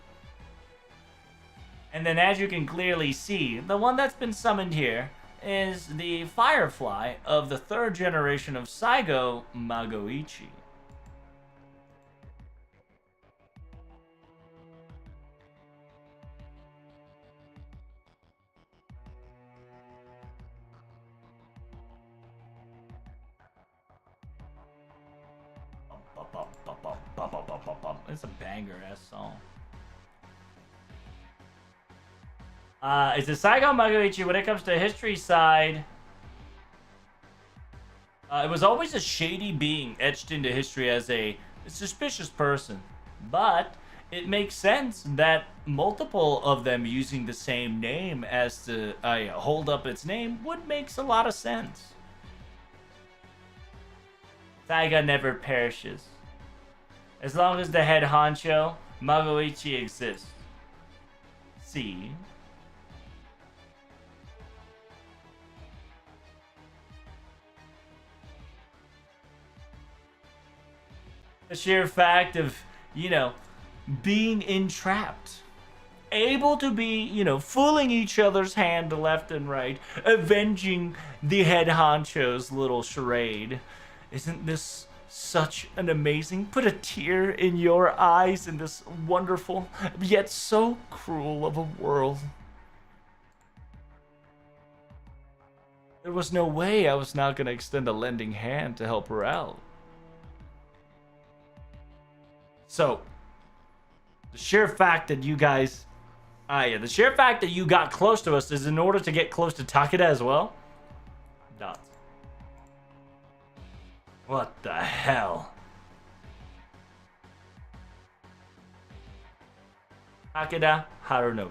And then as you can clearly see, the one that's been summoned here is the Firefly of the third generation of Saigo Magoichi. It's a banger-ass song. It's a Saigo Magoichi. When it comes to history side, it was always a shady being etched into history as a suspicious person. But it makes sense that multiple of them using the same name as to hold up its name would makes a lot of sense. Saiga never perishes. As long as the head honcho, Magoichi, exists. See? The sheer fact of, being entrapped. Able to be, fooling each other's hand left and right. Avenging the head honcho's little charade. Isn't this such an amazing, put a tear in your eyes in this wonderful, yet so cruel of a world? There was no way I was not going to extend a lending hand to help her out. So, the sheer fact that you guys, the sheer fact that you got close to us is in order to get close to Takeda as well? Dots. What the hell? Takeda Harunobu,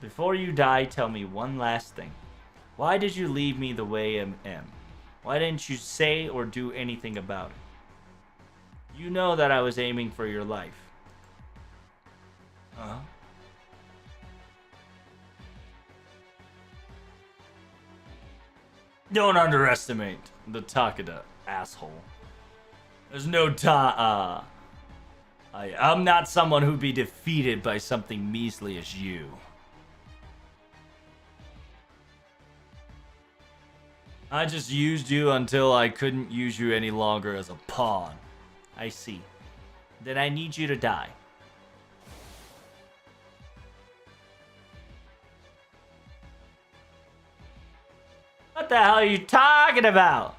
before you die, tell me one last thing. Why did you leave me the way I am? Why didn't you say or do anything about it? You know that I was aiming for your life. Huh? Don't underestimate the Takeda, asshole. There's no I'm not someone who'd be defeated by something measly as you. I just used you until I couldn't use you any longer as a pawn. I see. then I need you to die. What the hell are you talking about?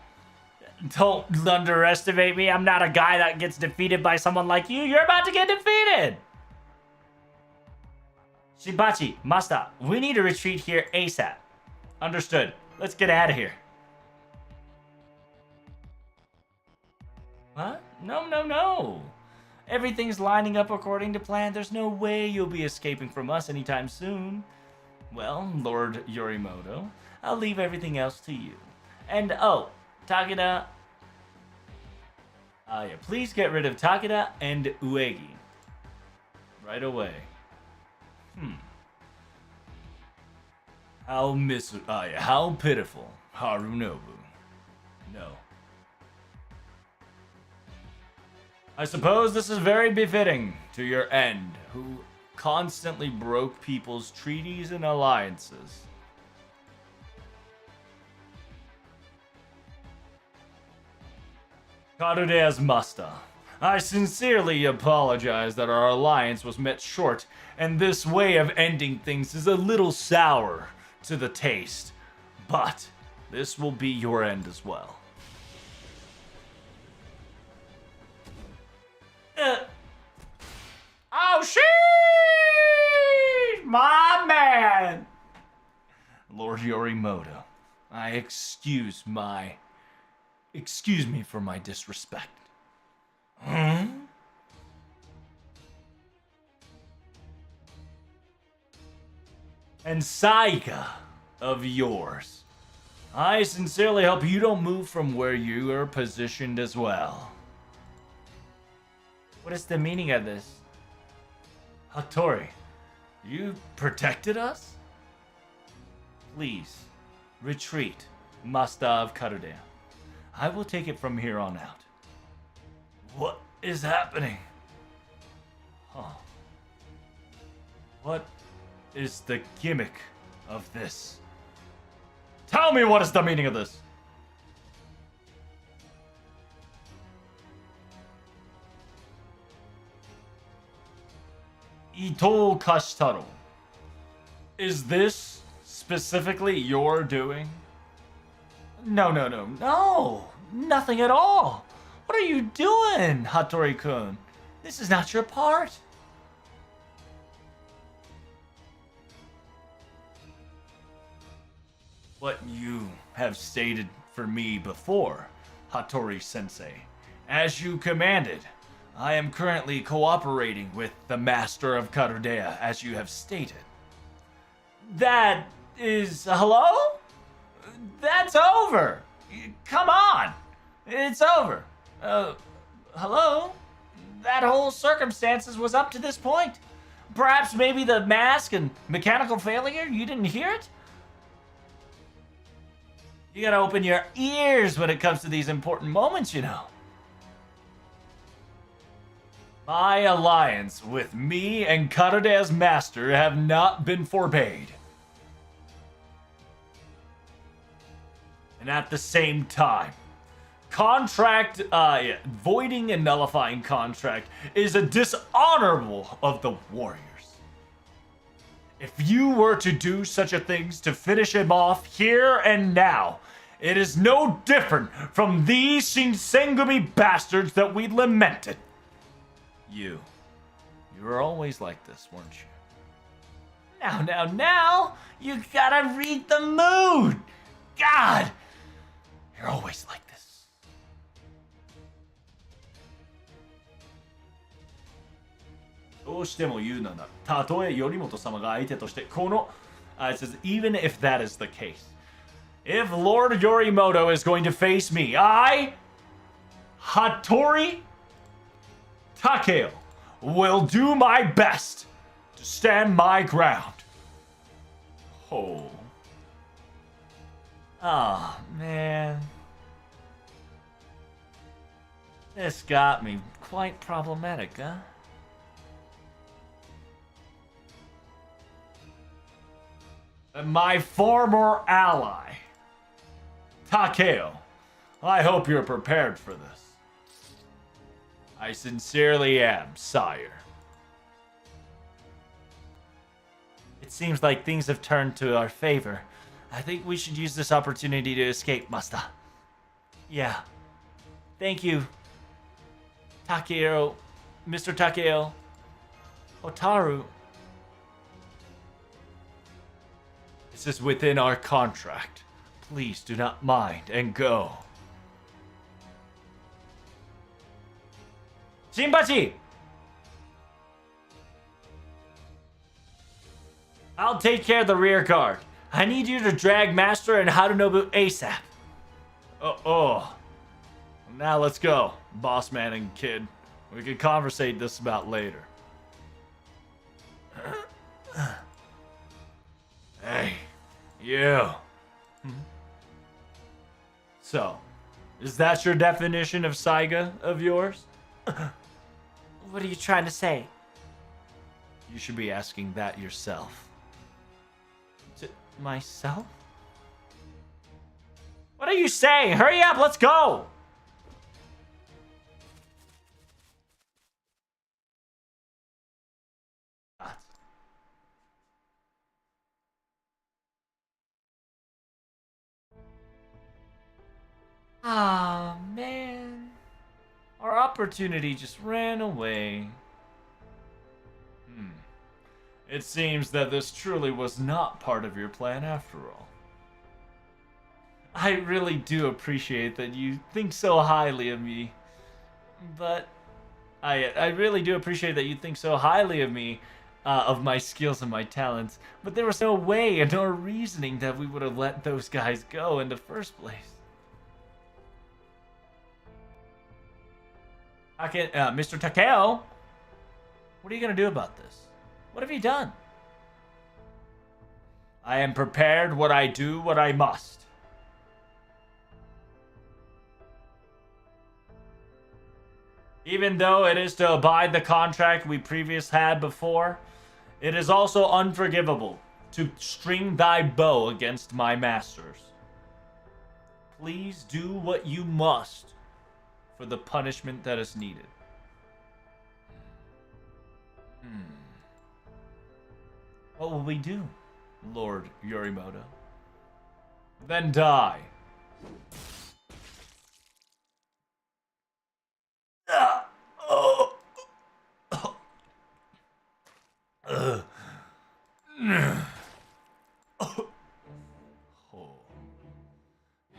Don't underestimate me. I'm not a guy that gets defeated by someone like you. You're about to get defeated. Shibachi, Master, we need to retreat here ASAP. Understood. Let's get out of here. What? No. Everything's lining up according to plan. There's no way you'll be escaping from us anytime soon. Well, Lord Yorimoto, I'll leave everything else to you. And, oh, Takeda. Yeah, please get rid of Takeda and Uegi. Right away. How pitiful. Harunobu. No. I suppose this is very befitting to your end, who constantly broke people's treaties and alliances. Karudea's Master, I sincerely apologize that our alliance was met short, and this way of ending things is a little sour to the taste. But this will be your end as well. Oh, shit! My man! Lord Yorimoto, excuse me for my disrespect. And Saika of yours, I sincerely hope you don't move from where you are positioned as well. What is the meaning of this? Hattori, you protected us? Please, retreat, Master of Karudea. I will take it from here on out. What is happening? Huh. What is the gimmick of this? Tell me what is the meaning of this? Ito Kashitaro. Is this specifically your doing? No. Nothing at all. What are you doing, Hattori-kun? This is not your part. What you have stated for me before, Hattori-sensei. As you commanded, I am currently cooperating with the Master of Karudea, as you have stated. That is... hello? That's over! Come on! It's over. Hello? That whole circumstances was up to this point. Perhaps maybe the mask and mechanical failure, you didn't hear it? You gotta open your ears when it comes to these important moments, you know. My alliance with me and Karudea's master have not been forbade. And at the same time, voiding and nullifying contract is a dishonorable of the warriors. If you were to do such a thing to finish him off here and now, it is no different from these Shinsengumi bastards that we lamented. You were always like this, weren't you? Now, you gotta read the mood. God, you're always like this. どうしても言うなら、たとえ頼元様が相手としてこの、it says, even if that is the case, if Lord Yorimoto is going to face me, I, Hattori Takeo, will do my best to stand my ground. Oh. Oh, man. This got me quite problematic, huh? My former ally, Takeo. I hope you're prepared for this. I sincerely am, sire. It seems like things have turned to our favor. I think we should use this opportunity to escape, Master. Yeah. Thank you, Takeo, Mr. Takeo. Otaru. This is within our contract. Please do not mind and go. Shinbachi! I'll take care of the rear guard. I need you to drag Master and Harunobu ASAP. Oh. Now let's go, boss man and kid. We can conversate this about later. Hey, you. So, is that your definition of Saiga of yours? What are you trying to say? You should be asking that yourself. To myself? What are you saying? Hurry up, let's go! Ah, man. Our opportunity just ran away. It seems that this truly was not part of your plan after all. I really do appreciate that you think so highly of me. But I really do appreciate that you think so highly of me, of my skills and my talents. But there was no way and no reasoning that we would have let those guys go in the first place. Mr. Takeo, what are you going to do about this? What have you done? I am prepared. What I do, what I must. Even though it is to abide the contract we previously had before, it is also unforgivable to string thy bow against my masters. Please do what you must for the punishment that is needed. What will we do, Lord Yorimoto? Then die.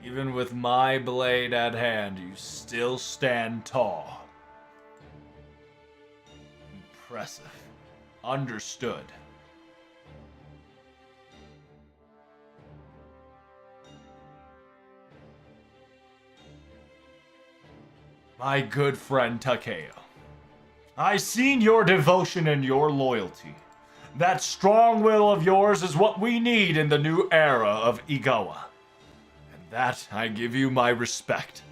Even with my blade at hand, you still stand tall. Impressive. Understood. My good friend Takeo, I seen your devotion and your loyalty. That strong will of yours is what we need in the new era of Igawa. And that I give you my respect.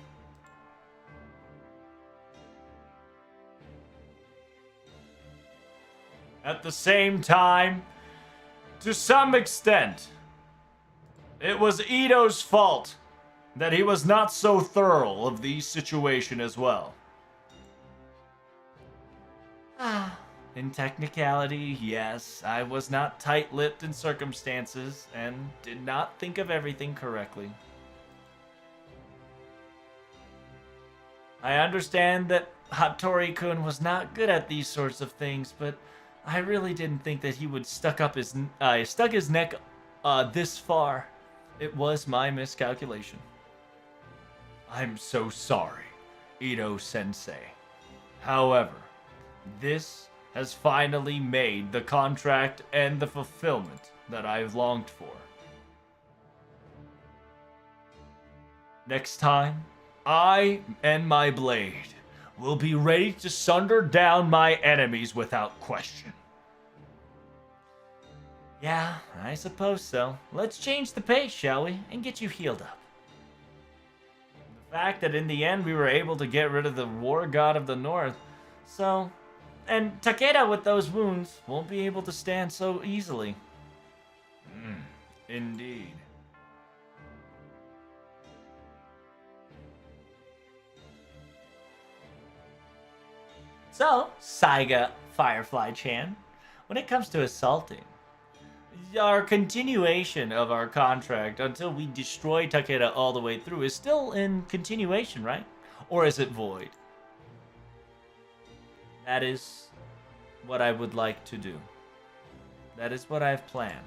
At the same time, to some extent, it was Ito's fault that he was not so thorough of the situation as well. In technicality, yes, I was not tight-lipped in circumstances and did not think of everything correctly. I understand that Hattori-kun was not good at these sorts of things, but I really didn't think that he would stuck his neck this far. It was my miscalculation. I'm so sorry, Ito-sensei. However, this has finally made the contract and the fulfillment that I've longed for. Next time, I and my blade will be ready to sunder down my enemies without question. Yeah, I suppose so. Let's change the pace, shall we, and get you healed up. The fact that in the end we were able to get rid of the war god of the north, so... And Takeda with those wounds won't be able to stand so easily. Indeed. So, Saiga Firefly-chan, when it comes to assaulting, our continuation of our contract until we destroy Takeda all the way through is still in continuation, right? Or is it void? That is what I would like to do. That is what I've planned.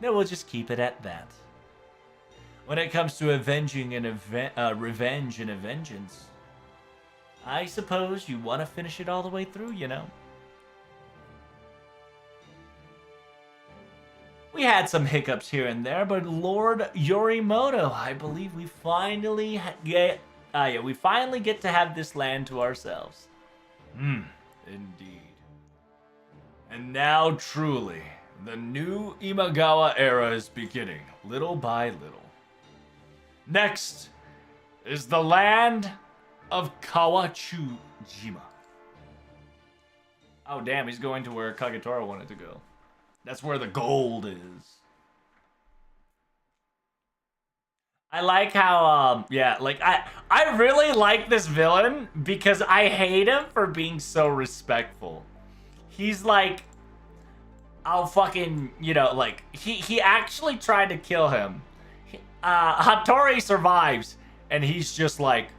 Then we'll just keep it at that. When it comes to avenging and revenge and a vengeance, I suppose you want to finish it all the way through, you know? We had some hiccups here and there, but Lord Yorimoto, I believe we finally get to have this land to ourselves. Indeed. And now truly, the new Imagawa era is beginning, little by little. Next is the land of Kawachujima. Oh damn, he's going to where Kagetora wanted to go. That's where the gold is. I like how, I really like this villain because I hate him for being so respectful. He's like, I'll fucking, he actually tried to kill him. Hattori survives, and he's just like,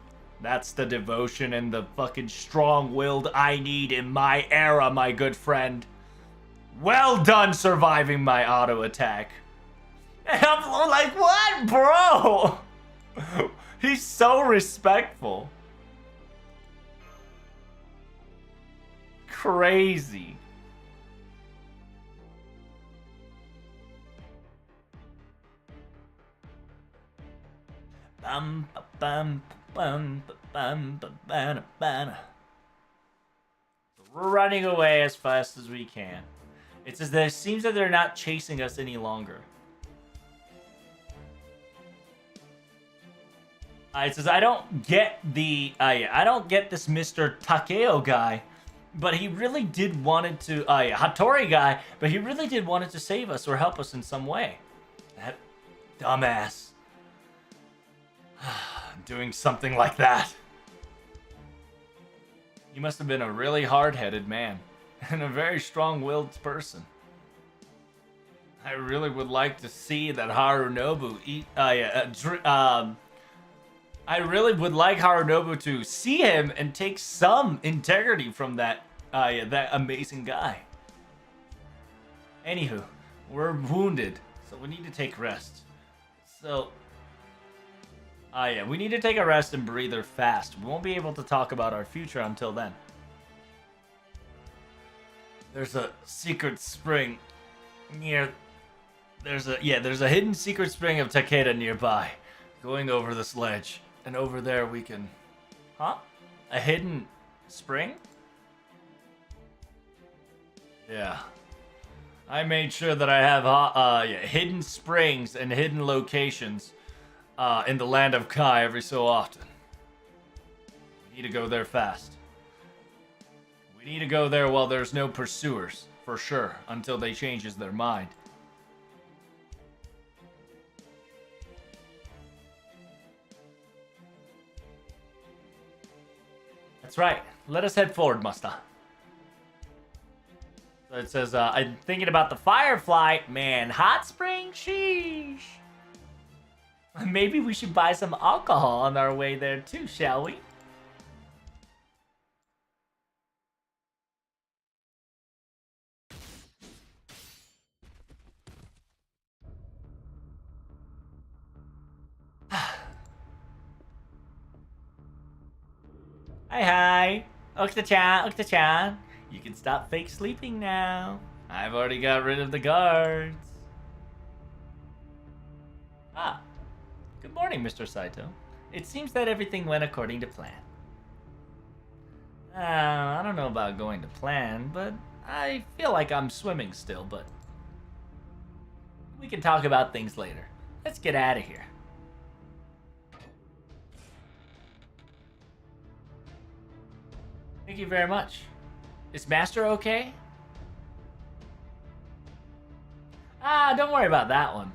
that's the devotion and the fucking strong-willed I need in my era, my good friend. Well done surviving my auto attack. And I'm like, what, bro? He's so respectful. Crazy. Bum, bum, bum, bum, bum, bum. Running away as fast as we can. It says that it seems that they're not chasing us any longer. It says I don't get the I don't get this Mr. Takeo guy, but he really did wanted to Hattori guy, but he really did wanted to save us or help us in some way. That dumbass. Doing something like that. He must have been a really hard-headed man and a very strong-willed person. I really would like to see that Harunobu eat. I really would like Harunobu to see him and take some integrity from that that amazing guy. Anywho, we're wounded, so we need to take rest. So, we need to take a rest and breather fast. We won't be able to talk about our future until then. There's a secret spring near. There's a hidden secret spring of Takeda nearby. Going over this ledge, and over there we can. Huh? A hidden spring? Yeah. I made sure that I have hidden springs and hidden locations in the land of Kai every so often. We need to go there fast. We need to go there while there's no pursuers, for sure, until they changes their mind. That's right. Let us head forward, Musta. So it says, I'm thinking about the Firefly. Man, hot spring? Sheesh. Maybe we should buy some alcohol on our way there too, shall we? Hi. Okta-chan. You can stop fake sleeping now. I've already got rid of the guards. Ah. Good morning, Mr. Saito. It seems that everything went according to plan. I don't know about going to plan, but I feel like I'm swimming still, but we can talk about things later. Let's get out of here. Thank you very much. Is Master okay? Ah, don't worry about that one.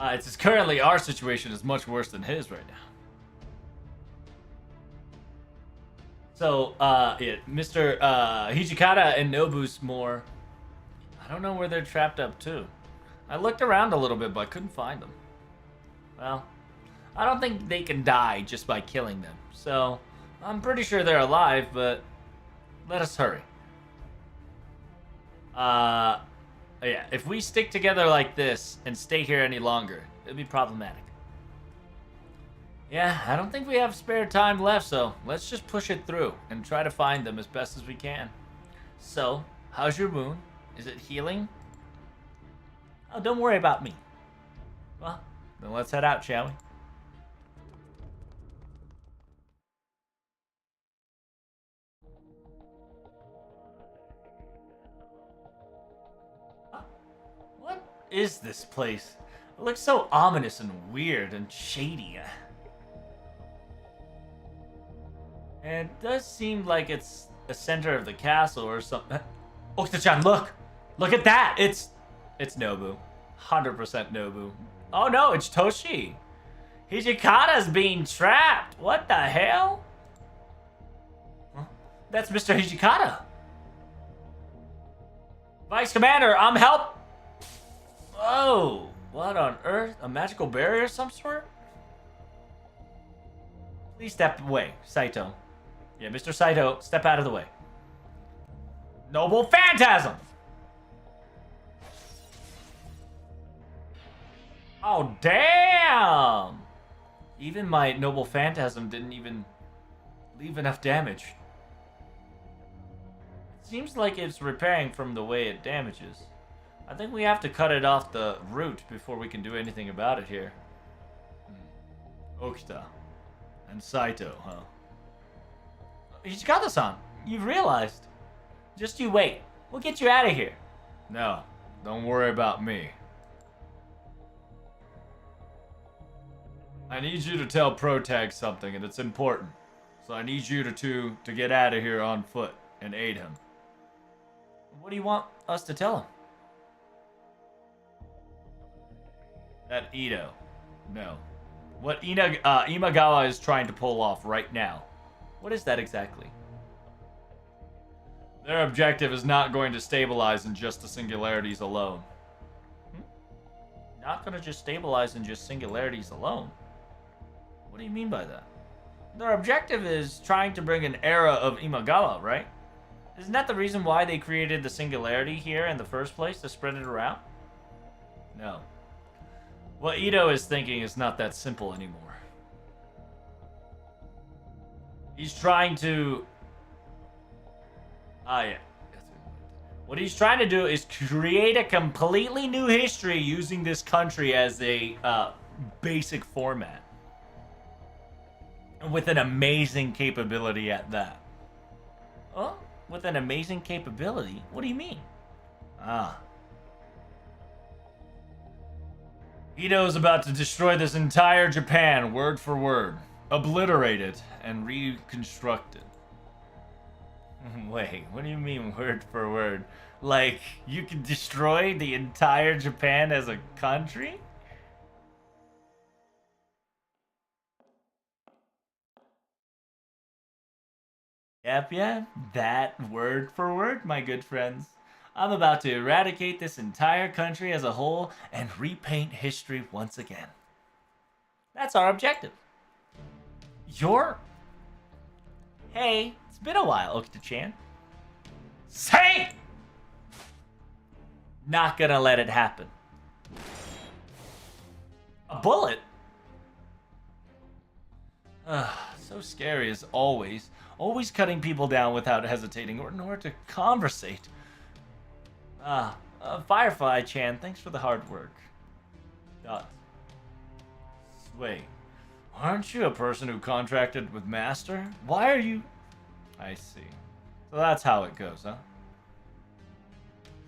It's just currently our situation is much worse than his right now. So, yeah, Mr. Hijikata and Nobu's more. I don't know where they're trapped up to. I looked around a little bit, but I couldn't find them. Well, I don't think they can die just by killing them. So, I'm pretty sure they're alive, but let us hurry. Yeah, if we stick together like this and stay here any longer, it'd be problematic. Yeah, I don't think we have spare time left, so let's just push it through and try to find them as best as we can. So, how's your wound? Is it healing? Oh, don't worry about me. Well, then let's head out, shall we? What is this place? It looks so ominous and weird and shady. And it does seem like it's the center of the castle or something. Okta-chan, look! Look at that! It's Nobu. 100% Nobu. Oh no, it's Toshi! Hijikata's being trapped! What the hell? Huh? That's Mr. Hijikata! Vice Commander, I'm help! Whoa! What on earth? A magical barrier of some sort? Please step away, Saito. Yeah, Mr. Saito, step out of the way. Noble Phantasm! Oh, damn! Even my Noble Phantasm didn't even leave enough damage. It seems like it's repairing from the way it damages. I think we have to cut it off the root before we can do anything about it here. Okita. And Saito, huh? Hijikata-san, you've realized. Just you wait. We'll get you out of here. No, don't worry about me. I need you to tell Protag something, and it's important. So I need you to get out of here on foot and aid him. What do you want us to tell him? That Ito. No. What Imagawa is trying to pull off right now. What is that exactly? Their objective is not going to stabilize in just the singularities alone. Not going to just stabilize in just singularities alone? What do you mean by that? Their objective is trying to bring an era of Imagawa, right? Isn't that the reason why they created the singularity here in the first place, to spread it around? No. What Ito is thinking is not that simple anymore. He's trying to... yeah. What he's trying to do is create a completely new history using this country as a basic format. With an amazing capability at that. Oh, with an amazing capability? What do you mean? Ito's about to destroy this entire Japan, word for word. Obliterate it and reconstruct it. Wait, what do you mean word for word? Like, you can destroy the entire Japan as a country? Yep, that word for word, my good friends. I'm about to eradicate this entire country as a whole and repaint history once again. That's our objective. Hey, it's been a while, Okita-chan. Say! Not gonna let it happen. A bullet? So scary as always. Always cutting people down without hesitating or nor to conversate. Firefly-chan, thanks for the hard work. Wait, aren't you a person who contracted with Master? Why are you... I see. So that's how it goes, huh?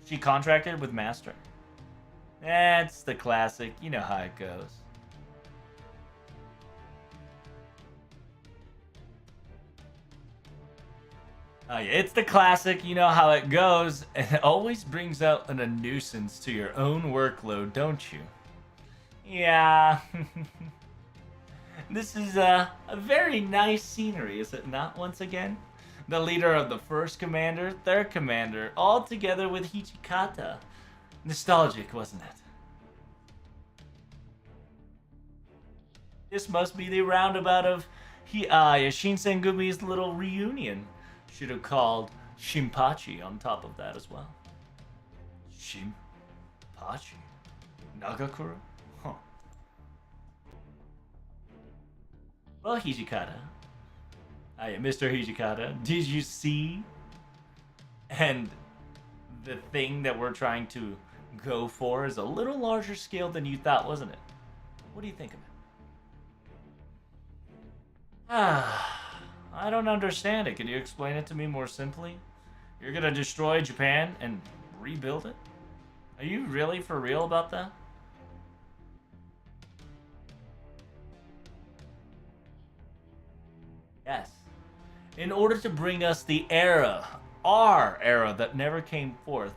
She contracted with Master? It's the classic, you know how it goes. Yeah, it's the classic, you know how it goes, and it always brings out a nuisance to your own workload, don't you? Yeah. This is a very nice scenery, is it not, once again? The leader of the first commander, third commander, all together with Hijikata. Nostalgic, wasn't it? This must be the roundabout of Shinsengumi's little reunion. Should have called Shinpachi on top of that as well. Shinpachi? Nagakura? Huh. Well, Hijikata. Mr. Hijikata, did you see? And the thing that we're trying to go for is a little larger scale than you thought, wasn't it? What do you think of it? I don't understand it. Can you explain it to me more simply? You're gonna destroy Japan and rebuild it? Are you really for real about that? Yes. In order to bring us the era, our era that never came forth,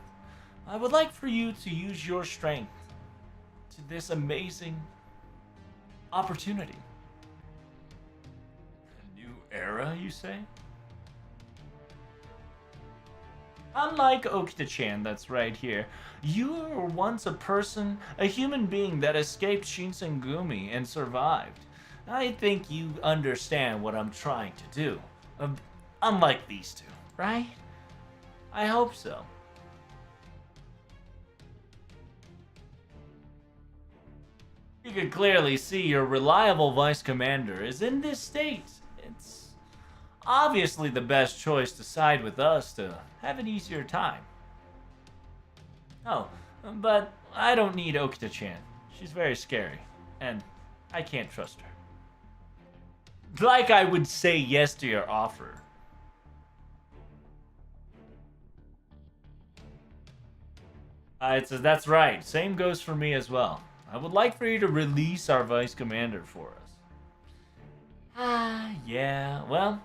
I would like for you to use your strength to this amazing opportunity. Era, you say? Unlike Okita-chan, that's right here, you were once a person, a human being that escaped Shinsengumi and survived. I think you understand what I'm trying to do. Unlike these two, right? I hope so. You can clearly see your reliable vice commander is in this state. It's obviously the best choice to side with us to have an easier time. Oh, but I don't need Okita-chan. She's very scary, and I can't trust her. Like I would say yes to your offer. It says, that's right. Same goes for me as well. I would like for you to release our vice commander for us. Yeah, well,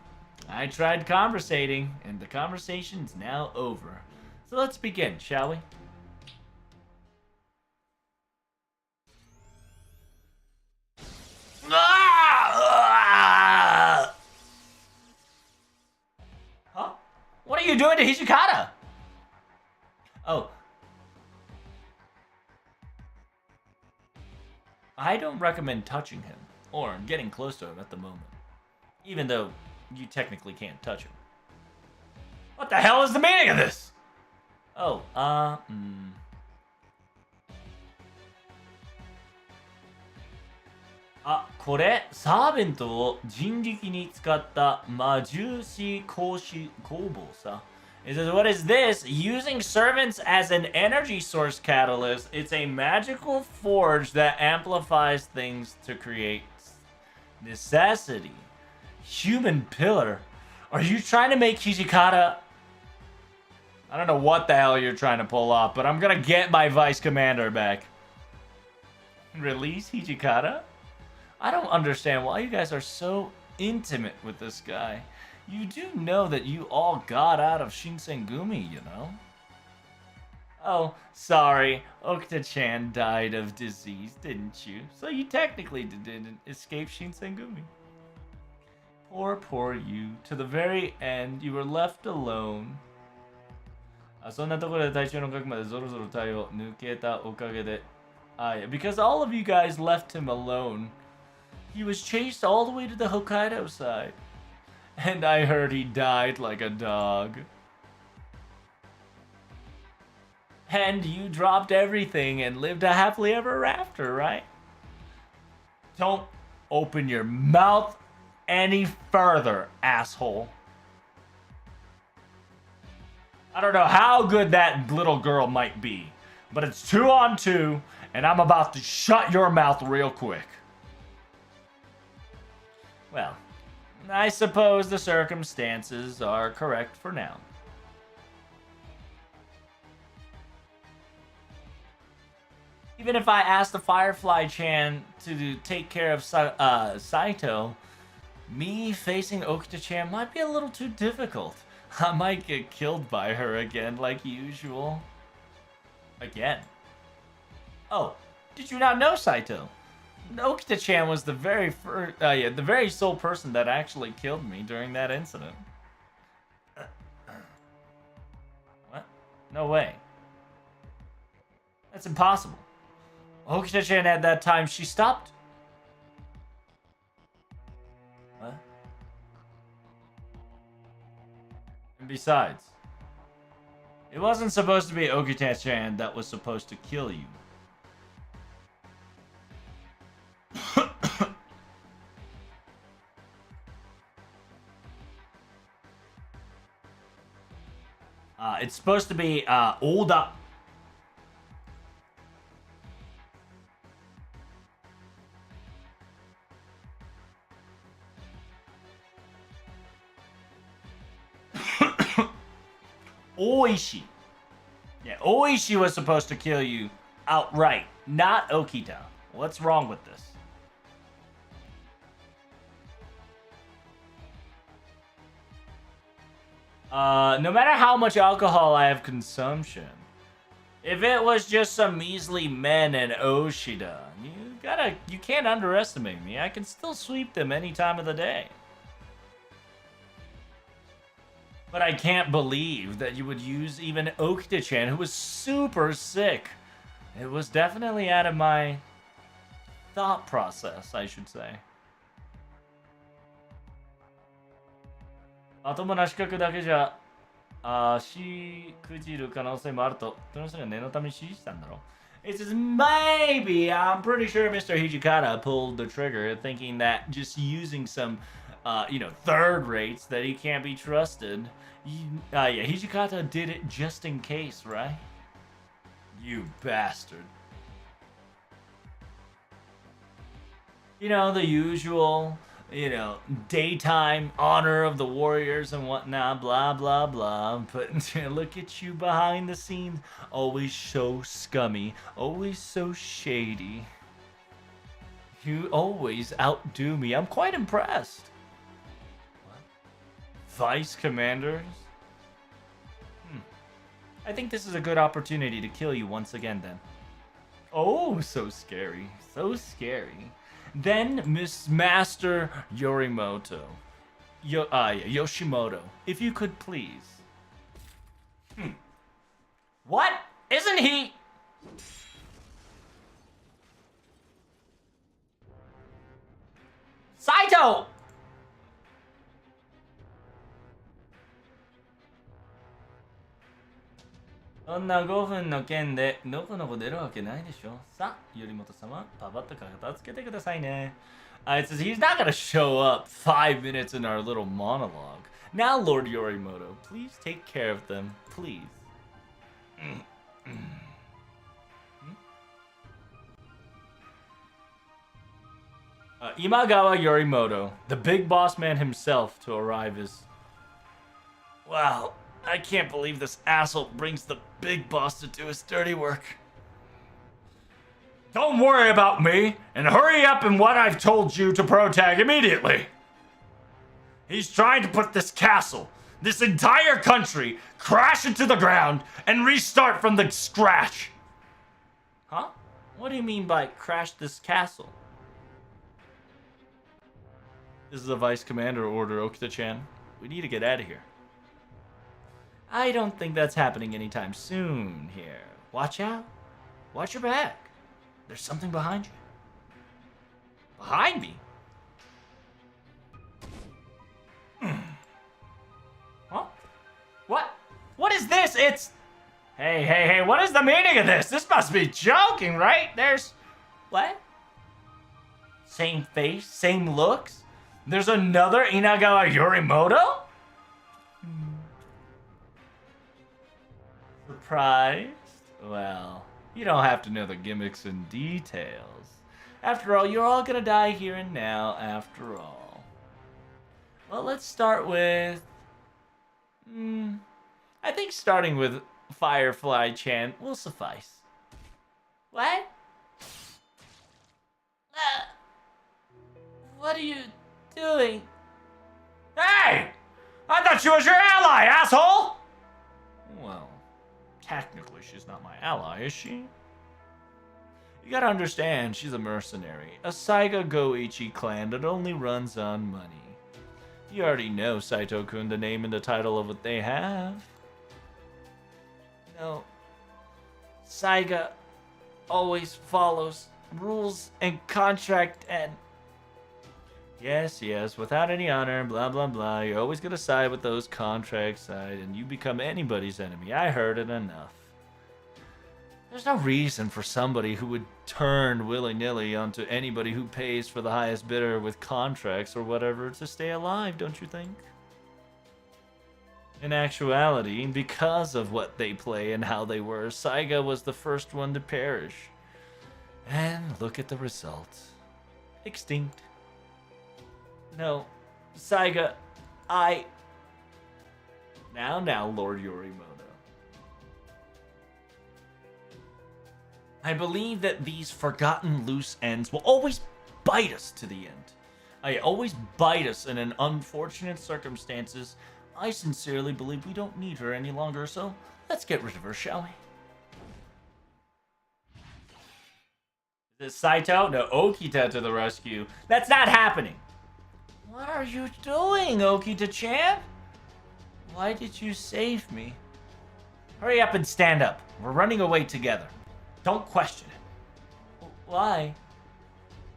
I tried conversating, and the conversation's now over. So let's begin, shall we? Huh? What are you doing to Hijikata? Oh. I don't recommend touching him, or getting close to him at the moment. Even though you technically can't touch him. What the hell is the meaning of this? Oh,これ、サーベントを人力に使った魔獣師工房さ。It says, what is this? Using servants as an energy source catalyst. It's a magical forge that amplifies things to create necessity. Human pillar? Are you trying to make Hijikata? I don't know what the hell you're trying to pull off, but I'm gonna get my vice commander back. Release Hijikata? I don't understand why you guys are so intimate with this guy. You do know that you all got out of Shinsengumi, you know? Oh, sorry. Okita-chan died of disease, didn't you? So you technically didn't escape Shinsengumi. Poor you. To the very end, you were left alone. そんなところで隊長の核までゾロゾロ隊を抜けたおかげで。Yeah, because all of you guys left him alone. He was chased all the way to the Hokkaido side. And I heard he died like a dog. And you dropped everything and lived a happily ever after, right? Don't open your mouth any further, asshole. I don't know how good that little girl might be, but it's 2-on-2, and I'm about to shut your mouth real quick. Well, I suppose the circumstances are correct for now. Even if I asked the Firefly-chan to take care of Saito, me facing Okita-chan might be a little too difficult. I might get killed by her again, like usual. Again. Oh, did you not know, Saito? Okita-chan was the very the very sole person that actually killed me during that incident. What? No way. That's impossible. Okita-chan at that time, she stopped. What? And besides, it wasn't supposed to be Okita-chan that was supposed to kill you. It's supposed to be Oda. Oishi. Yeah, Oishi was supposed to kill you outright, not Okita. What's wrong with this? No matter how much alcohol I have consumption, if it was just some measly men and Oshida, you can't underestimate me. I can still sweep them any time of the day. But I can't believe that you would use even Okita-chan, who was super sick. It was definitely out of my thought process, I should say. 頭の四角だけじゃしくじる可能性もあると、その人が念のために指示したんだろう。It says maybe. I'm pretty sure Mr. Hijikata pulled the trigger, thinking that just using some, third rates that he can't be trusted. Yeah, Hijikata did it just in case, right? You bastard. You know, the usual, daytime honor of the warriors and whatnot, blah, blah, blah. But look at you behind the scenes. Always so scummy. Always so shady. You always outdo me. I'm quite impressed. What? Vice commanders? I think this is a good opportunity to kill you once again, then. Oh, so scary. So scary. Then Miss Master Yorimoto. Yoshimoto. If you could please. What? Isn't he... Saito!そんな5分の件でのこのこ出るわけないでしょ。さあ、頼本様、パパッと片付けてくださいね。It says he's not gonna show up 5 minutes in our little monologue. Now, Lord Yorimoto, please take care of them, please. Imagawa Yorimoto, the big boss man himself, to arrive is... Wow, I can't believe this asshole brings the big boss to do his dirty work. Don't worry about me, and hurry up in what I've told you to protag immediately. He's trying to put this castle, this entire country, crash into the ground and restart from the scratch. Huh? What do you mean by crash this castle? This is a vice commander order, Okita-chan. We need to get out of here. I don't think that's happening anytime soon here. Watch out. Watch your back. There's something behind you. Behind me? Huh? What? What is this? It's... Hey, what is the meaning of this? This must be joking, right? There's... What? Same face, same looks? There's another Inagawa Yorimoto? Surprised? Well, you don't have to know the gimmicks and details. After all, you're all gonna die here and now, after all. Well, let's start with... I think starting with Firefly-chan will suffice. What? What are you doing? Hey! I thought she was your ally, asshole! Well, technically she's not my ally, is she? You gotta understand, she's a mercenary. A Saiga Goichi clan that only runs on money. You already know, Saito-kun, the name and the title of what they have. No. Saiga always follows rules and contract and... Yes, without any honor, blah, blah, blah. You're always gonna side with those contract side, and you become anybody's enemy. I heard it enough. There's no reason for somebody who would turn willy-nilly onto anybody who pays for the highest bidder with contracts or whatever to stay alive, don't you think? In actuality, because of what they play and how they were, Saiga was the first one to perish. And look at the results. Extinct. No, Saiga, Now, Lord Yorimoto. I believe that these forgotten loose ends will always bite us to the end. I always bite us in an unfortunate circumstances. I sincerely believe we don't need her any longer, so let's get rid of her, shall we? Is it Saito? No, Okita to the rescue. That's not happening. What are you doing, Okita-chan? Why did you save me? Hurry up and stand up. We're running away together. Don't question it. Why?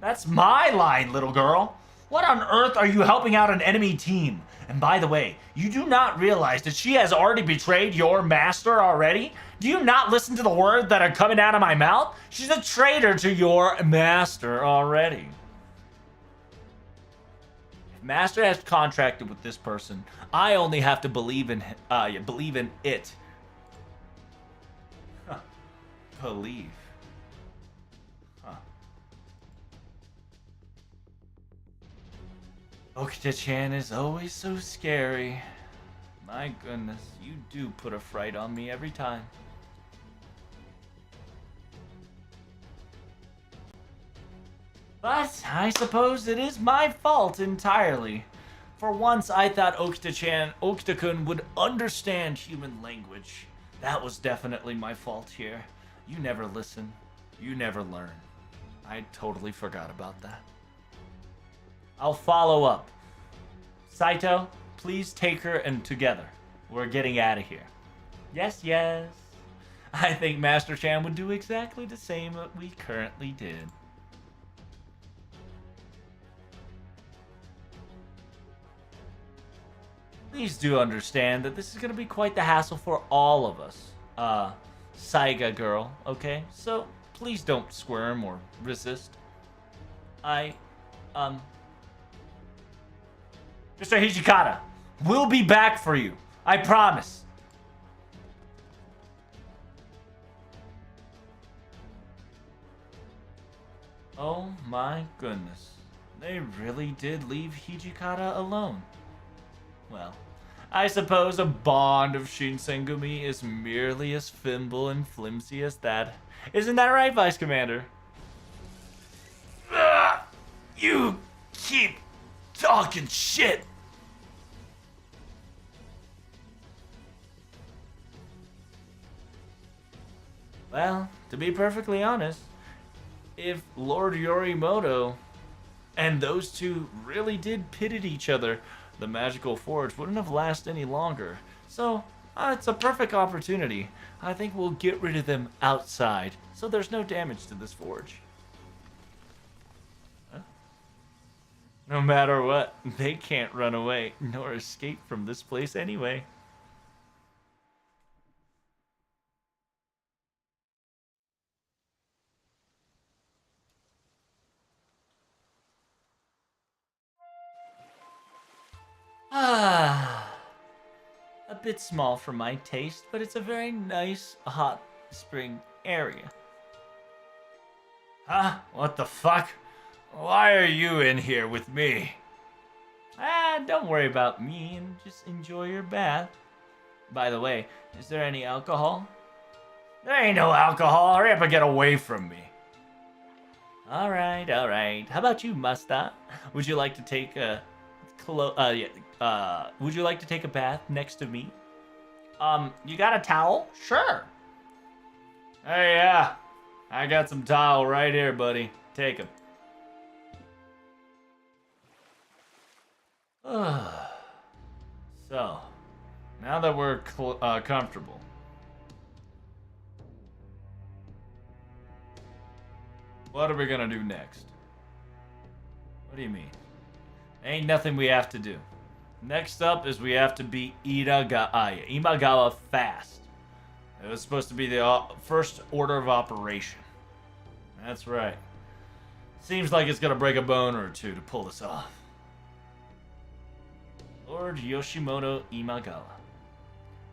That's my line, little girl. What on earth are you helping out an enemy team? And by the way, you do not realize that she has already betrayed your master already? Do you not listen to the words that are coming out of my mouth? She's a traitor to your master already. If master has contracted with this person, I only have to believe in it. Huh. Believe. Huh. Okita-chan is always so scary. My goodness, you do put a fright on me every time. But I suppose it is my fault entirely. For once, I thought Okita-kun would understand human language. That was definitely my fault here. You never listen. You never learn. I totally forgot about that. I'll follow up. Saito, please take her and together. We're getting out of here. Yes. I think Master Chan would do exactly the same that we currently did. Please do understand that this is going to be quite the hassle for all of us. Saiga girl, okay? So, please don't squirm or resist. Mr. Hijikata, we'll be back for you. I promise. Oh my goodness. They really did leave Hijikata alone. Well, I suppose a bond of Shinsengumi is merely as feeble and flimsy as that. Isn't that right, Vice Commander? You keep talking shit. Well, to be perfectly honest, if Lord Yorimoto and those two really did pit at each other, the magical forge wouldn't have lasted any longer. So, it's a perfect opportunity. I think we'll get rid of them outside, so there's no damage to this forge. Huh? No matter what, they can't run away nor escape from this place anyway. A bit small for my taste, but it's a very nice hot spring area. Huh? What the fuck? Why are you in here with me? Don't worry about me and just enjoy your bath. By the way, is there any alcohol? There ain't no alcohol. Hurry up and get away from me. Alright. How about you, Masta? Would you like to take a would you like to take a bath next to me? You got a towel? Sure. Hey, yeah. I got some towel right here, buddy. Take him. So, now that we're comfortable. What are we gonna do next? What do you mean? Ain't nothing we have to do. Next up is we have to beat Imagawa fast. It was supposed to be the first order of operation. That's right. Seems like it's gonna break a bone or two to pull this off. Lord Yoshimoto Imagawa.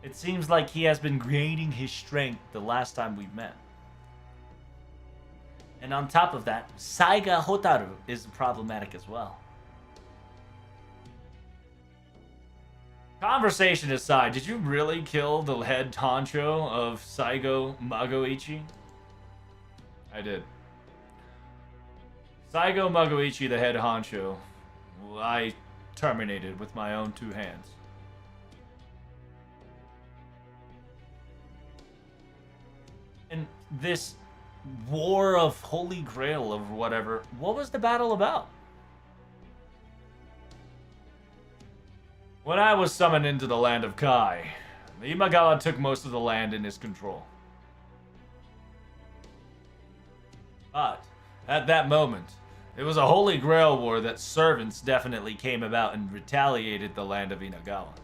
It seems like he has been gaining his strength the last time we met. And on top of that, Saiga Hotaru is problematic as well. Conversation aside, did you really kill the head honcho of Saigo Magoichi? I did. Saigo Magoichi, the head honcho, I terminated with my own 2 hands. And this war of Holy Grail or whatever, what was the battle about? When I was summoned into the land of Kai, Imagawa took most of the land in his control. But, at that moment, it was a Holy Grail war that servants definitely came about and retaliated the land of Inagawa.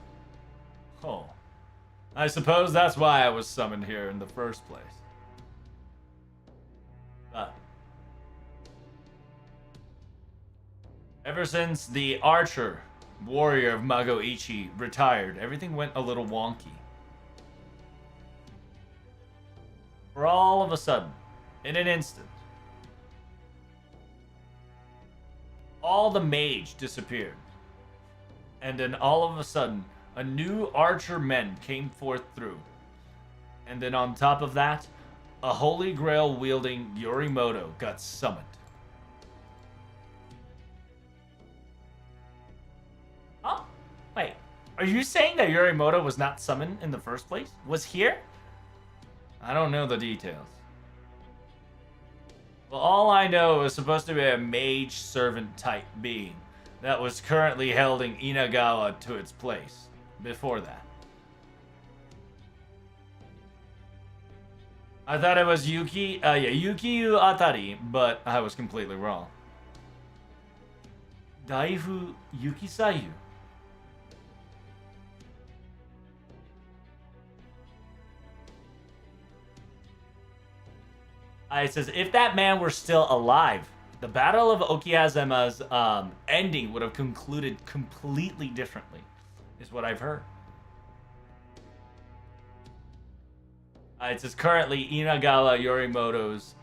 Oh. I suppose that's why I was summoned here in the first place. But ever since the archer warrior of Magoichi retired, everything went a little wonky. For all of a sudden, in an instant, all the mage disappeared. And then all of a sudden, a new archer men came forth through. And then on top of that, a Holy Grail wielding Yorimoto got summoned. Huh? Wait, are you saying that Yorimoto was not summoned in the first place? Was here? I don't know the details. Well, all I know is supposed to be a mage servant type being that was currently holding Inagawa to its place before that. I thought it was Yukiyu Atari, but I was completely wrong. Daifu Yukisayu. It says, if that man were still alive, the Battle of Okihazema's ending would have concluded completely differently, is what I've heard. It says, currently Inagawa Yorimoto's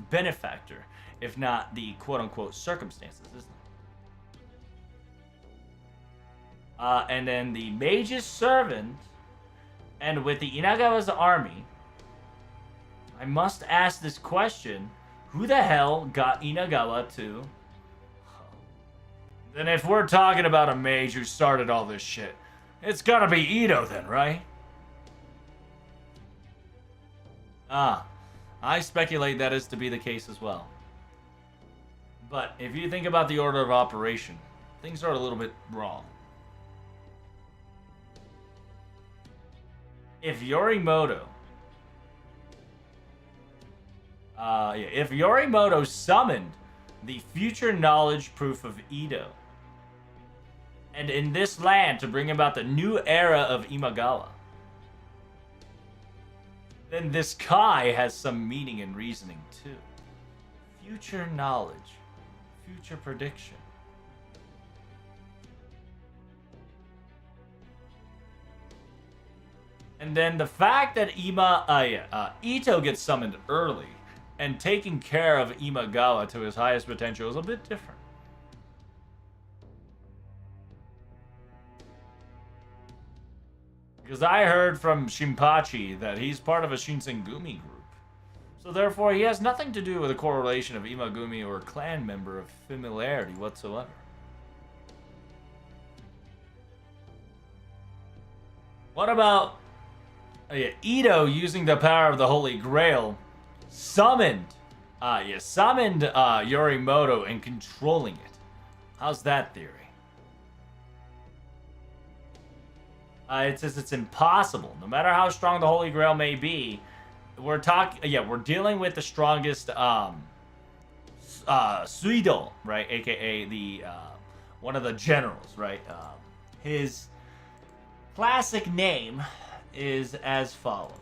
benefactor, if not the quote-unquote circumstances, isn't it? And then the mage's servant, and with the Inagawa's army, I must ask this question. Who the hell got Inagawa to... Then if we're talking about a mage who started all this shit, it's gotta be Ito then, right? I speculate that is to be the case as well. But if you think about the order of operation, things are a little bit wrong. If Yorimoto... if Yorimoto summoned the future knowledge proof of Ito, and in this land to bring about the new era of Imagawa, then this Kai has some meaning and reasoning too. Future knowledge, future prediction. And then the fact that Ito gets summoned early and taking care of Imagawa to his highest potential is a bit different. Because I heard from Shinpachi that he's part of a Shinsengumi group. So therefore, he has nothing to do with a correlation of Imagumi or clan member of familiarity whatsoever. What about Ito using the power of the Holy Grail summoned Yorimoto and controlling it? How's that theory? It says it's impossible. No matter how strong the Holy Grail may be, we're dealing with the strongest Suido, right? AKA the one of the generals, right? His classic name is as follows.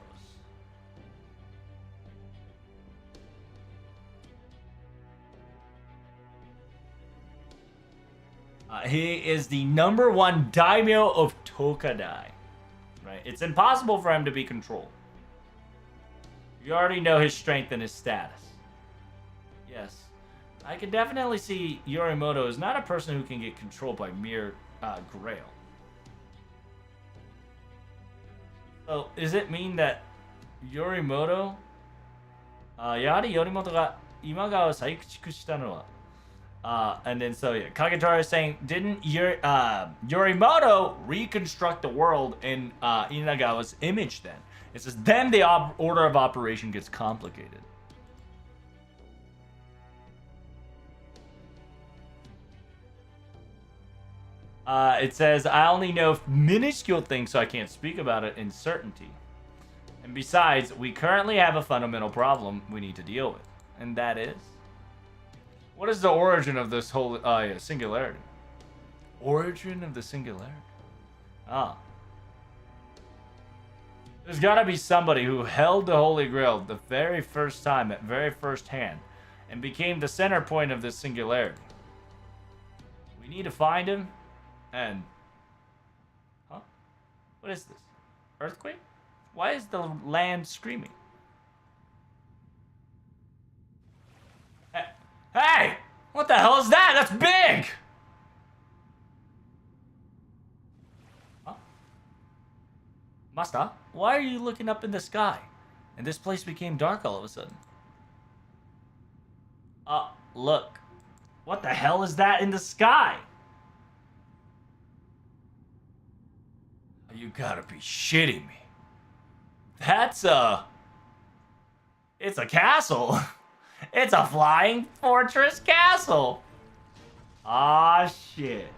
He is the #1 daimyo of Tokadai. Right? It's impossible for him to be controlled. You already know his strength and his status. Yes. I can definitely see Yorimoto is not a person who can get controlled by mere grail. So, does it mean that Yorimoto... やはりYorimoto が今川を再築したのは and then Kagetora is saying, didn't Yorimoto reconstruct the world in Inagawa's image then? It says, then the order of operation gets complicated. It says, I only know minuscule things, so I can't speak about it in certainty. And besides, we currently have a fundamental problem we need to deal with. And that is... What is the origin of this whole singularity? Origin of the singularity? Ah. There's gotta be somebody who held the Holy Grail the very first time, at very first hand, and became the center point of this singularity. We need to find him, and... Huh? What is this? Earthquake? Why is the land screaming? Hey! What the hell is that? That's big! Huh? Master, why are you looking up in the sky? And this place became dark all of a sudden. Look. What the hell is that in the sky? You gotta be shitting me. That's it's a castle. It's a flying fortress castle. Ah, shit.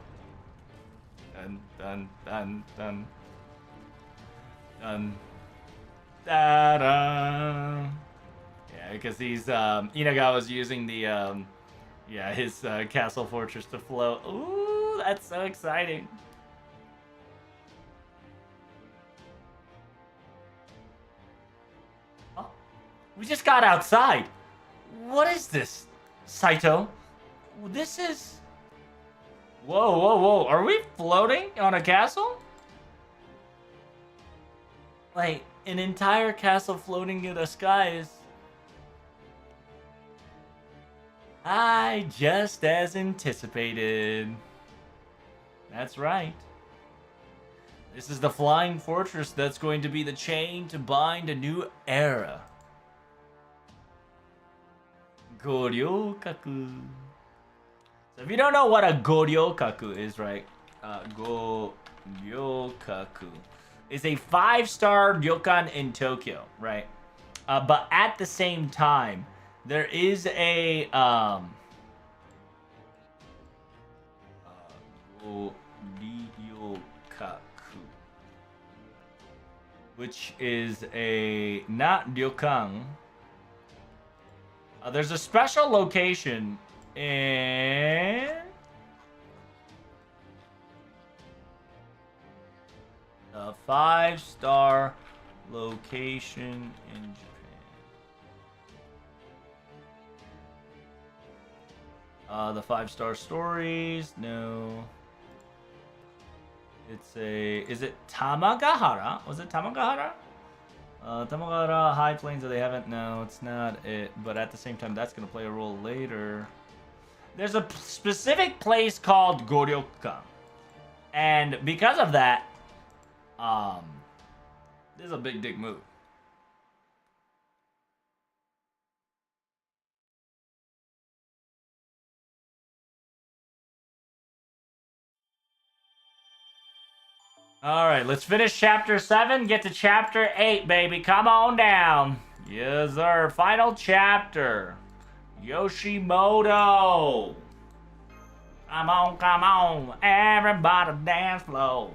Dun, dun, dun, dun. Dun. Da-da. Yeah, because he's, Inagawa's using the, his castle fortress to float. Ooh, that's so exciting. Oh, we just got outside. What is this, Saito? This is... Whoa, whoa, whoa. Are we floating on a castle? Like, an entire castle floating in the sky is... just as anticipated. That's right. This is the flying fortress that's going to be the chain to bind a new era. Goryokaku. So if you don't know what a Goryokaku is, right? Goryokaku is a 5-star ryokan in Tokyo, right? But at the same time, there is a Goryokaku, which is a not ryokan. There's a special location in... A 5-star location in Japan. The 5-star stories, no. It's a... Is it Tamagahara? Was it Tamagahara? Tamagahara, High Plains, they haven't... No, it's not it. But at the same time, that's going to play a role later. There's a specific place called Goryokan. And because of that, this is a big dick move. All right, let's finish chapter 7. Get to chapter 8, baby. Come on down. Yes, sir. Final chapter. Yoshimoto. Come on. Everybody dance slow.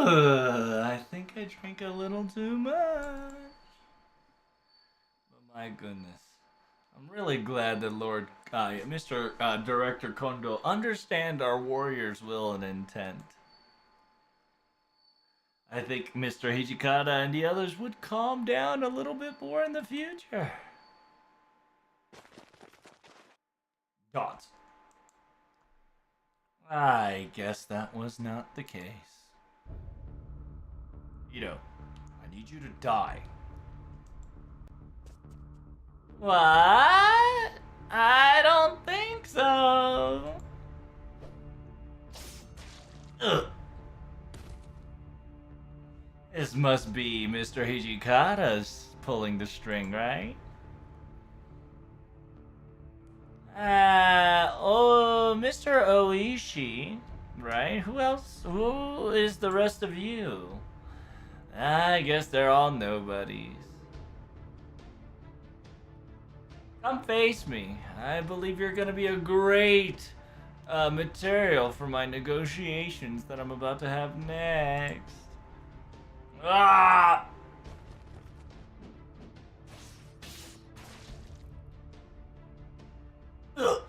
I think I drank a little too much. But my goodness. I'm really glad that Mr. Director Kondo understand our warrior's will and intent. I think Mr. Hijikata and the others would calm down a little bit more in the future. Dots. I guess that was not the case. Ito, I need you to die. What? I don't think so. Ugh. This must be Mr. Hijikata's pulling the string, right? Mr. Oishi, right? Who else? Who is the rest of you? I guess they're all nobodies. Come face me. I believe you're gonna be a great material for my negotiations that I'm about to have next. Ah! Ugh.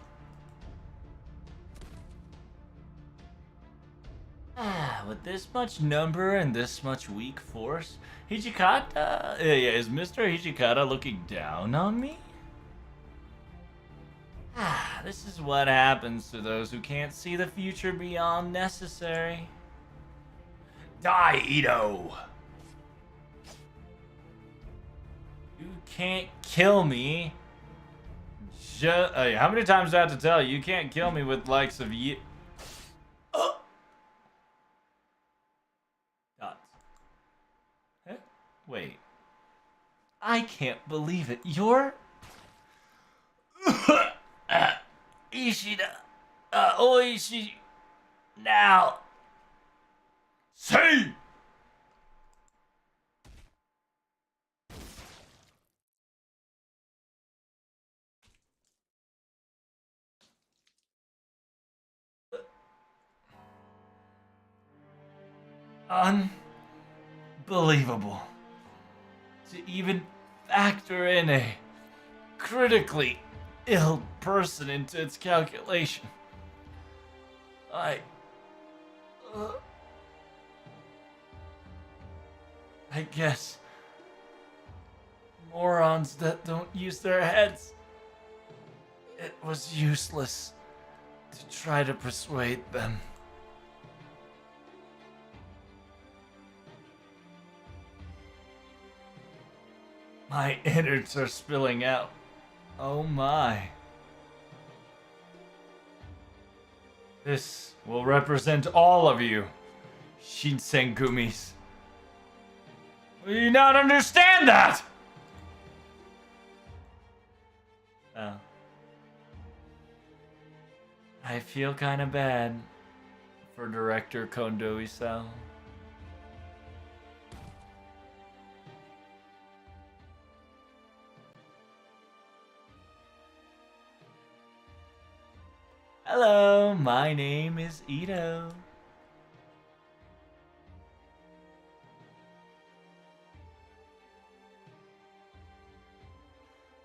With this much number and this much weak force, Hijikata? Is Mr. Hijikata looking down on me? This is what happens to those who can't see the future beyond necessary. Die, Ito! You can't kill me. How many times do I have to tell you? You can't kill me with likes of you. Dots. Huh? Wait. I can't believe it. You're... Ishida. Oishi. Now. Say! Unbelievable. To even factor in a critically ill person into its calculation. I guess morons that don't use their heads. It was useless to try to persuade them. My innards are spilling out. Oh my. This will represent all of you, Shinsengumis. Will you not understand that? Oh. I feel kind of bad for Director Kondo Isao. Hello, my name is Ito.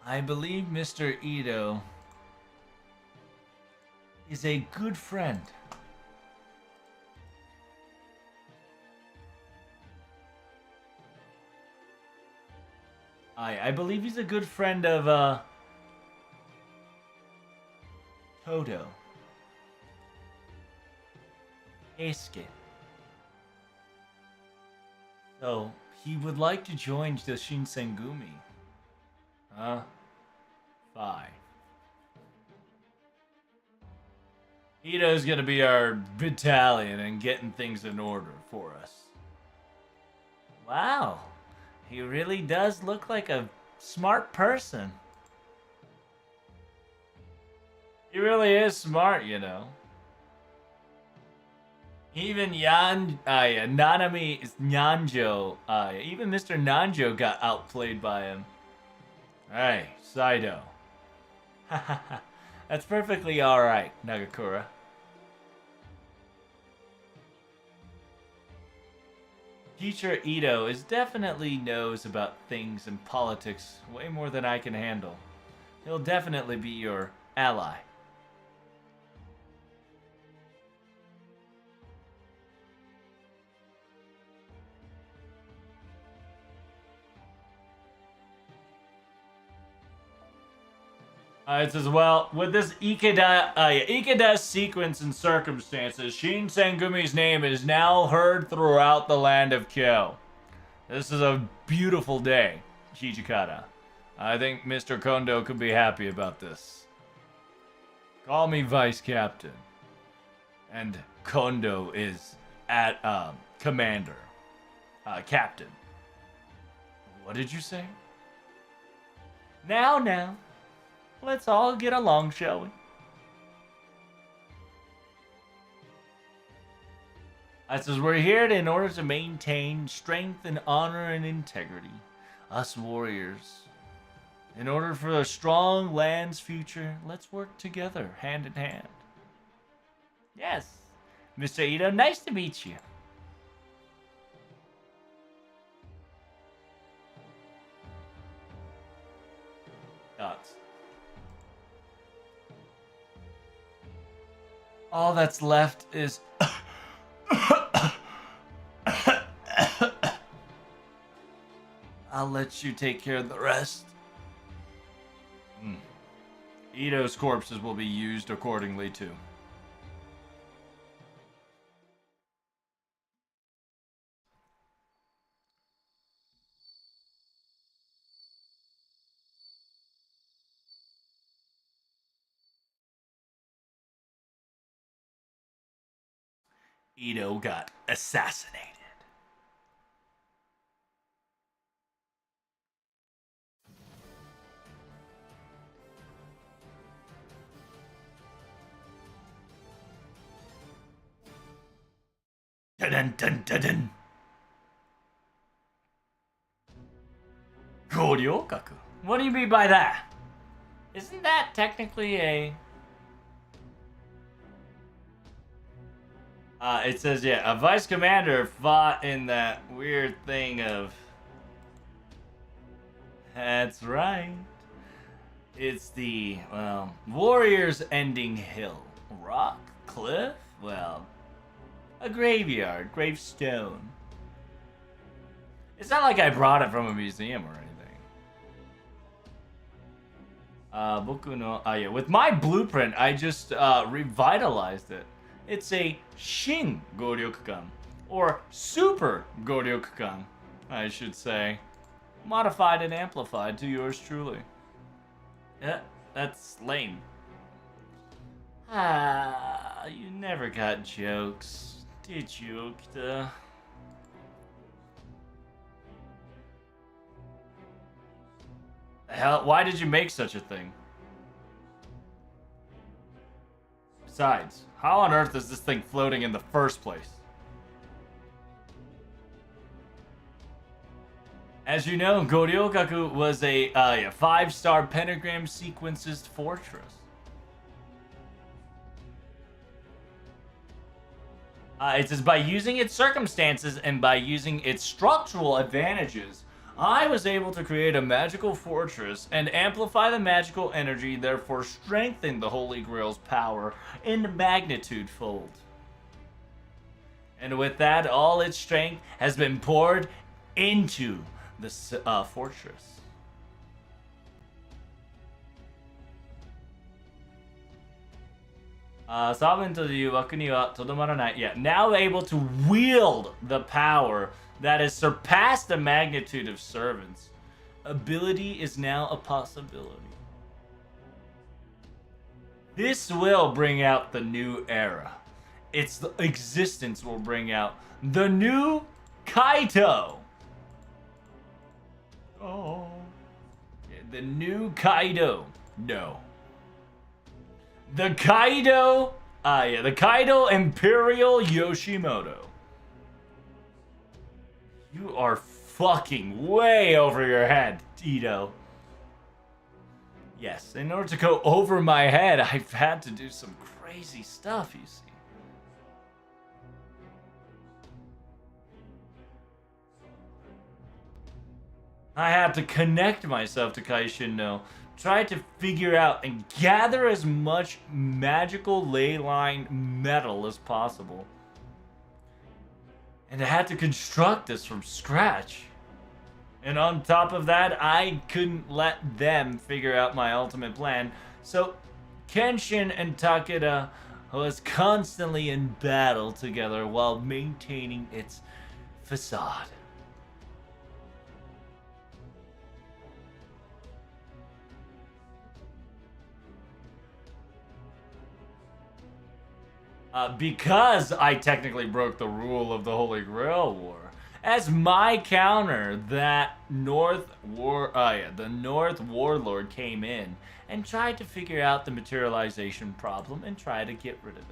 I believe Mr. Ito is a good friend. I believe he's a good friend of Toto. Eisuke. So, he would like to join the Shinsengumi. Huh? Fine. Ito's gonna be our battalion and getting things in order for us. Wow. He really does look like a smart person. He really is smart, you know. Even Nanami Nanjo, even Mr. Nanjo got outplayed by him. Hey, Saido. That's perfectly alright, Nagakura. Teacher Ito definitely knows about things and politics way more than I can handle. He'll definitely be your ally. It says, well, with this Ikeda sequence and circumstances, Shin Sengumi's name is now heard throughout the land of Kyo. This is a beautiful day, Shijikata. I think Mr. Kondo could be happy about this. Call me Vice Captain. And Kondo is at, Commander. Captain. What did you say? Now. Let's all get along, shall we? It says, we're here in order to maintain strength and honor and integrity. Us warriors. In order for a strong land's future, let's work together, hand in hand. Yes. Mr. Ito, nice to meet you. Thoughts? All that's left is... I'll let you take care of the rest. Ito's corpses will be used accordingly, too. Ito got assassinated. Dun dun dun dun. Goryokaku. What do you mean by that? Isn't that technically a... it says, yeah, a vice commander fought in that weird thing of... That's right. It's the, well, Warriors Ending Hill. Rock? Cliff? Well, a graveyard. Gravestone. It's not like I brought it from a museum or anything. Yeah, with my blueprint, I just revitalized it. It's a Shin Goryokukan, or Super Goryokukan, I should say. Modified and amplified to yours truly. Yeah, that's lame. You never got jokes, did you, Okita? Hell, why did you make such a thing? Besides, how on earth is this thing floating in the first place? As you know, Goryokaku was a 5-star pentagram sequenced fortress. It says, by using its circumstances and by using its structural advantages, I was able to create a magical fortress and amplify the magical energy, therefore strengthen the Holy Grail's power in magnitude fold. And with that, all its strength has been poured into the fortress. Sovereign to the Wakuni wa Todomaranai. Yeah, now able to wield the power that has surpassed the magnitude of servants. Ability is now a possibility. This will bring out the new era. Its the existence will bring out the new Kaito. Oh. The new Kaido. No. The Kaido. The Kaido Imperial Yoshimoto. You are fucking way over your head, Tito. Yes, in order to go over my head, I've had to do some crazy stuff, you see. I had to connect myself to Kaishin no, try to figure out and gather as much magical ley line metal as possible. And I had to construct this from scratch. And on top of that, I couldn't let them figure out my ultimate plan. So Kenshin and Takeda was constantly in battle together while maintaining its facade. Because I technically broke the rule of the Holy Grail War. As my counter, the North Warlord came in and tried to figure out the materialization problem and try to get rid of it.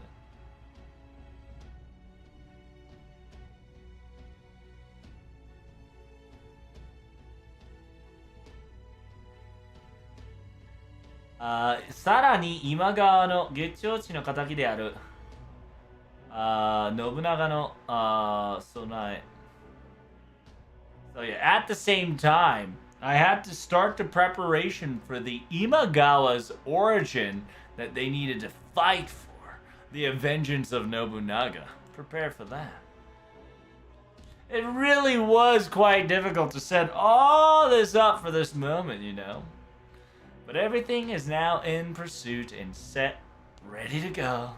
さらに今川の月長地の仇である信長の備え So yeah, at the same time, I had to start the preparation for the Imagawa's origin that they needed to fight for. The vengeance of Nobunaga. Prepare for that. It really was quite difficult to set all this up for this moment, you know. But everything is now in pursuit and set, ready to go.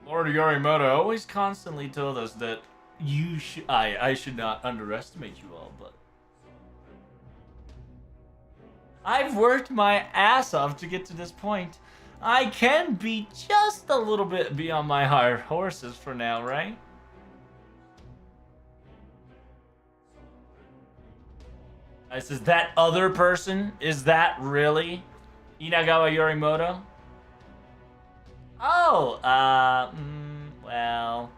Lord Yorimoto always constantly told us that I should not underestimate you all, but I've worked my ass off to get to this point. I can be just a little bit beyond my higher horses for now, right? I says, that other person, is that really Inagawa Yorimoto? Oh, well,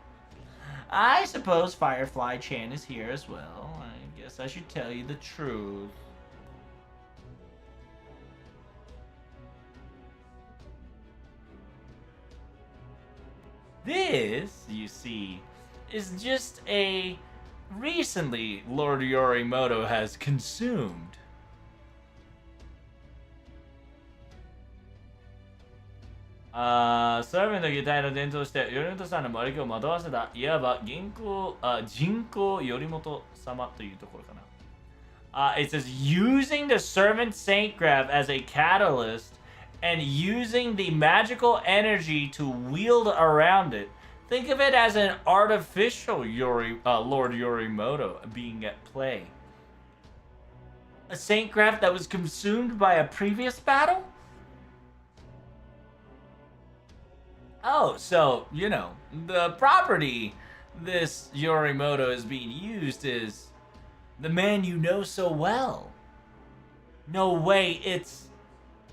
I suppose Firefly Chan is here as well. I guess I should tell you the truth. This, you see, is just a recently Lord Yorimoto has consumed. Servant の擬態の伝統して頼元さんの周りを惑わせたいわば人口頼元様というところかな。It says using the servant saint graph as a catalyst and using the magical energy to wield around it. Think of it as an artificial Lord Yorimoto being at play. A saint graph that was consumed by a previous battle? Oh, so, you know, the property this Yorimoto is being used is the man you know so well. No way, it's...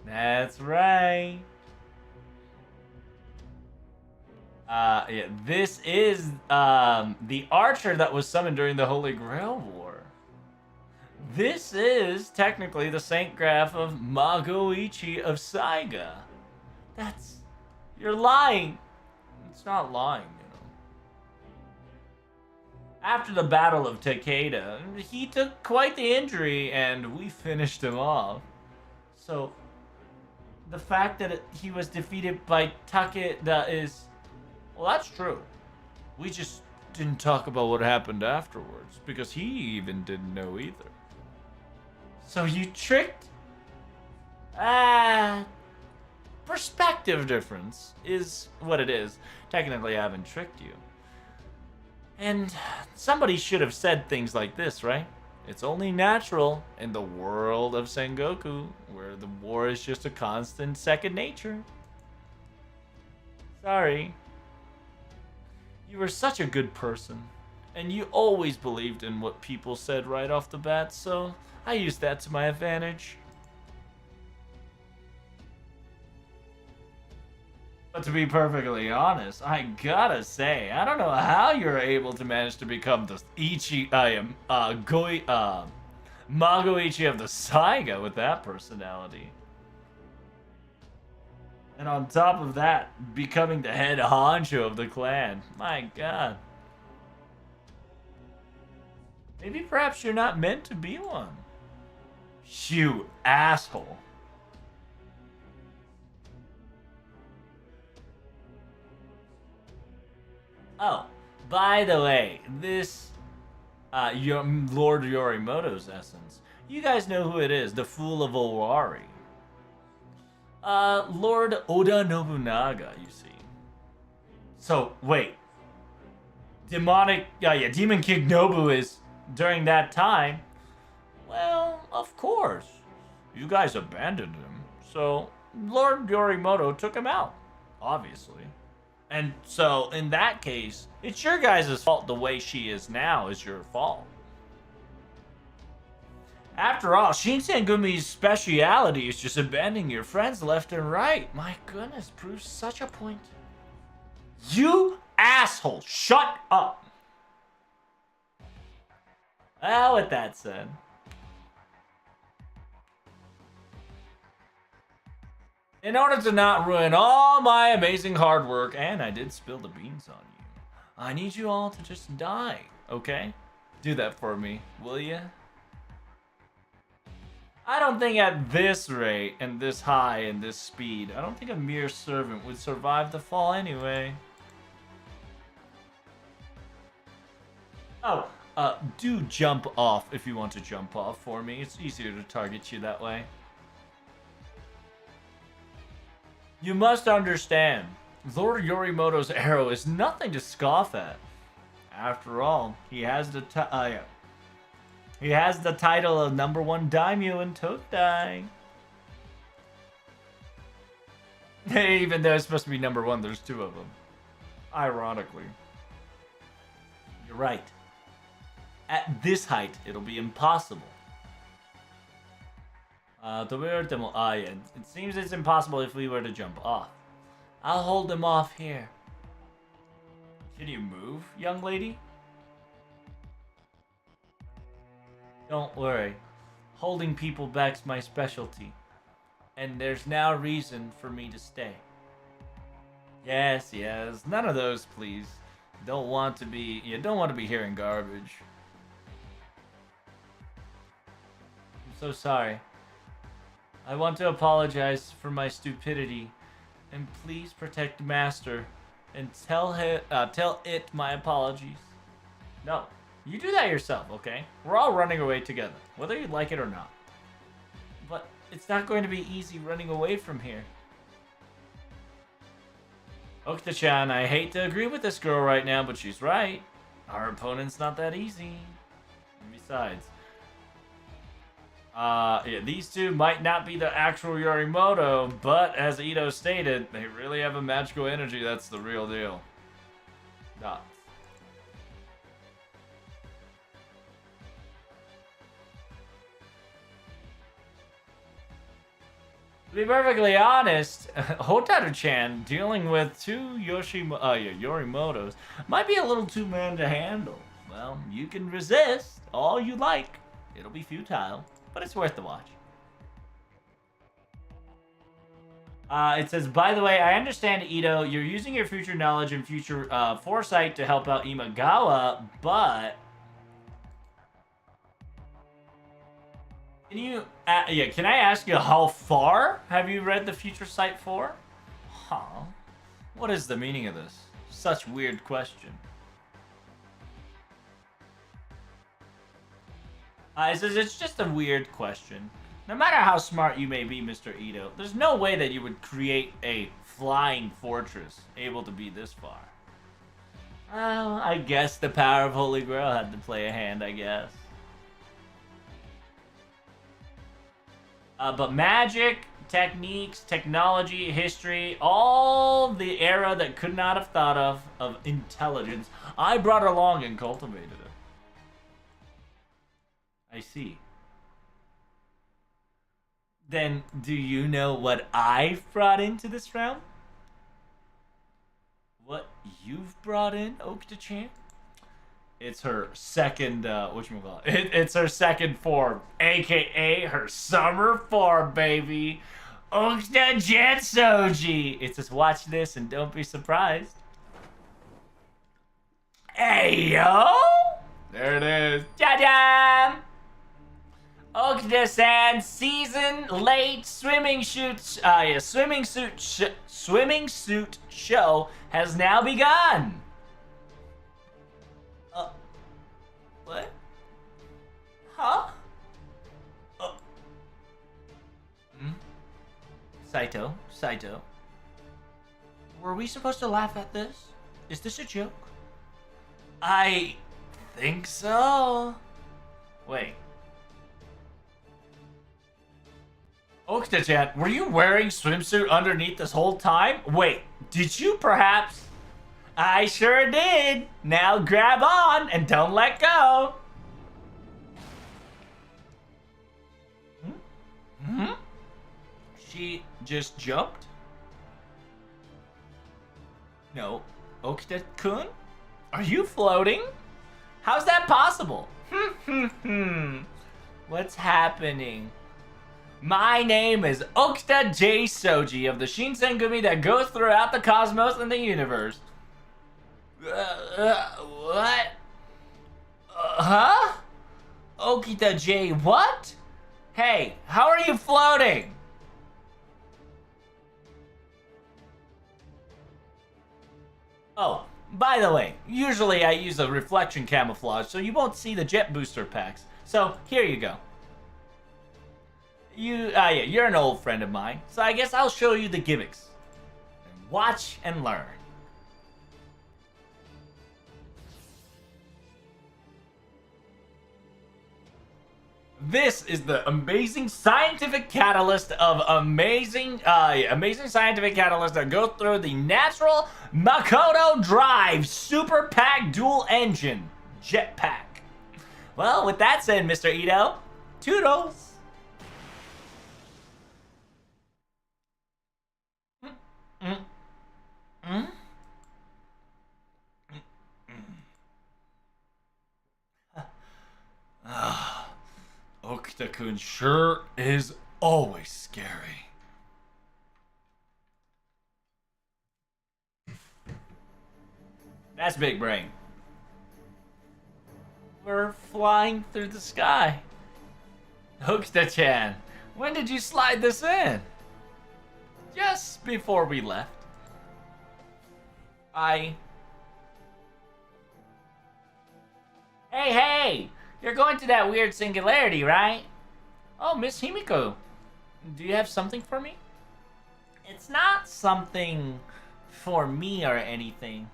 That's right. Yeah, this is the archer that was summoned during the Holy Grail War. This is technically the Saint Graph of Magoichi of Saiga. That's... You're lying. It's not lying, you know. After the Battle of Takeda, he took quite the injury and we finished him off. So, the fact that he was defeated by Takeda is... Well, that's true. We just didn't talk about what happened afterwards because he even didn't know either. So you tricked... Perspective difference is what it is. Technically, I haven't tricked you. And somebody should have said things like this, right? It's only natural in the world of Sengoku, where the war is just a constant second nature. Sorry. You were such a good person, and you always believed in what people said right off the bat, so I used that to my advantage. But to be perfectly honest, I gotta say, I don't know how you're able to manage to become the Magoichi of the Saiga with that personality. And on top of that, becoming the head honcho of the clan. My god. Maybe perhaps you're not meant to be one. You asshole. Oh, by the way, this Lord Yorimoto's essence. You guys know who it is, the Fool of Owari. Lord Oda Nobunaga, you see. So, wait. Demon King Nobu is during that time. Well, of course. You guys abandoned him. So, Lord Yorimoto took him out. Obviously. And so, in that case, it's your guys' fault the way she is now is your fault. After all, Shinsengumi's speciality is just abandoning your friends left and right. My goodness, proves such a point. You asshole, shut up! Well, with that said. In order to not ruin all my amazing hard work, and I did spill the beans on you, I need you all to just die, okay? Do that for me, will ya? I don't think at this rate, and this high, and this speed, I don't think a mere servant would survive the fall anyway. Oh, do jump off if you want to jump off for me. It's easier to target you that way. You must understand, Lord Yorimoto's arrow is nothing to scoff at. After all, he has the title of #1 daimyo in Tokudai. Even though it's supposed to be #1, there's 2 of them. Ironically. You're right. At this height, it'll be impossible. It seems it's impossible if we were to jump off. I'll hold them off here. Can you move, young lady? Don't worry. Holding people back's my specialty. And there's now reason for me to stay. Yes, none of those, please. You don't want to be hearing garbage. I'm so sorry. I want to apologize for my stupidity, and please protect Master, and tell it my apologies. No, you do that yourself, okay? We're all running away together, whether you like it or not. But it's not going to be easy running away from here. Okuta-chan, I hate to agree with this girl right now, but she's right. Our opponent's not that easy. And besides, these two might not be the actual Yorimoto, but as Ito stated, they really have a magical energy that's the real deal. Nuts. To be perfectly honest, Hotaru-chan dealing with 2 Yorimotos might be a little too man to handle. Well, you can resist all you like. It'll be futile, but it's worth the watch. It says, by the way, I understand, Ito, you're using your future knowledge and future foresight to help out Imagawa, but can I ask you how far have you read the future sight for? Huh. What is the meaning of this? Such weird question. It says it's just a weird question. No matter how smart you may be, Mr. Ito, there's no way that you would create a flying fortress able to be this far. Well, I guess the power of Holy Grail had to play a hand, I guess. But magic, techniques, technology, history, all the era that could not have thought of intelligence, I brought along and cultivated it. I see. Then, do you know what I've brought into this realm? What you've brought in, Okta-chan? It's her second, whatchamacallit? It's her second form, aka her summer form, baby. Okta Jetsoji. It says, watch this and don't be surprised. Hey, yo! There it is. Ja-jam! Okta-san season late swimming suit show has now begun. What? Huh? Saito. Were we supposed to laugh at this? Is this a joke? I think so. Wait. Okta-chan, were you wearing swimsuit underneath this whole time? Wait, did you perhaps? I sure did. Now grab on and don't let go. She just jumped? No. Okta-kun? Are you floating? How's that possible? What's happening? My name is Okta J. Soji of the Shinsengumi that goes throughout the cosmos and the universe. What? Huh? Okita J. What? Hey, how are you floating? Oh, by the way, usually I use a reflection camouflage, so you won't see the jet booster packs. So, here you go. You're an old friend of mine, so I guess I'll show you the gimmicks. Watch and learn. This is the amazing scientific catalyst of amazing scientific catalyst that goes through the natural Makoto Drive Super Pack Dual Engine Jetpack. Well, with that said, Mr. Ito, toodles. Okta-kun sure is always scary. That's big brain. We're flying through the sky. Okta-chan, when did you slide this in? Just before we left. Hey! You're going to that weird singularity, right? Oh, Miss Himiko. Do you have something for me? It's not something for me or anything.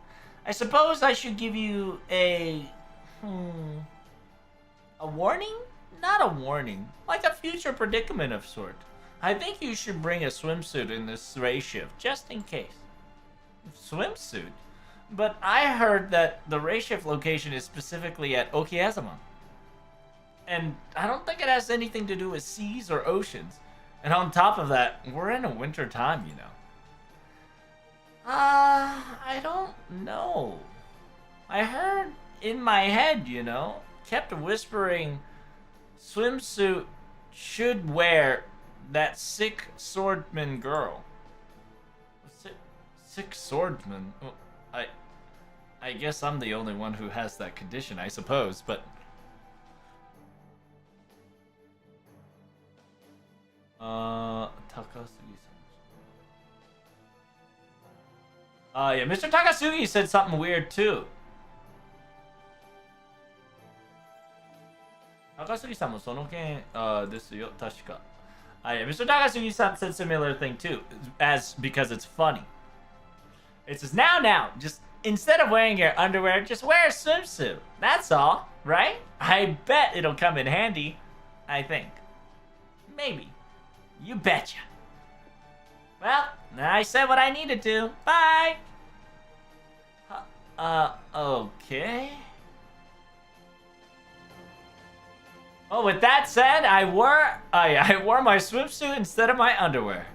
I suppose I should give you a warning? Not a warning. Like a future predicament of sort. I think you should bring a swimsuit in this race shift, just in case. Swimsuit? But I heard that the race shift location is specifically at Okiyazama. And I don't think it has anything to do with seas or oceans. And on top of that, we're in a winter time, you know. I don't know. I heard in my head, you know, kept whispering, swimsuit should wear that sick swordsman girl. Sick swordsman? I guess I'm the only one who has that condition, I suppose, but... Takasugi-san. Yeah, Mr. Takasugi said something weird too. Takasugi-san mo sono ken desu yo, tashika. Yeah, Mr. Takasugi-san said similar thing too, because it's funny. It says, now, just instead of wearing your underwear, just wear a swimsuit. That's all, right? I bet it'll come in handy. I think. Maybe. You betcha. Well, I said what I needed to. Bye. Okay. Oh, with that said, I wore my swimsuit instead of my underwear.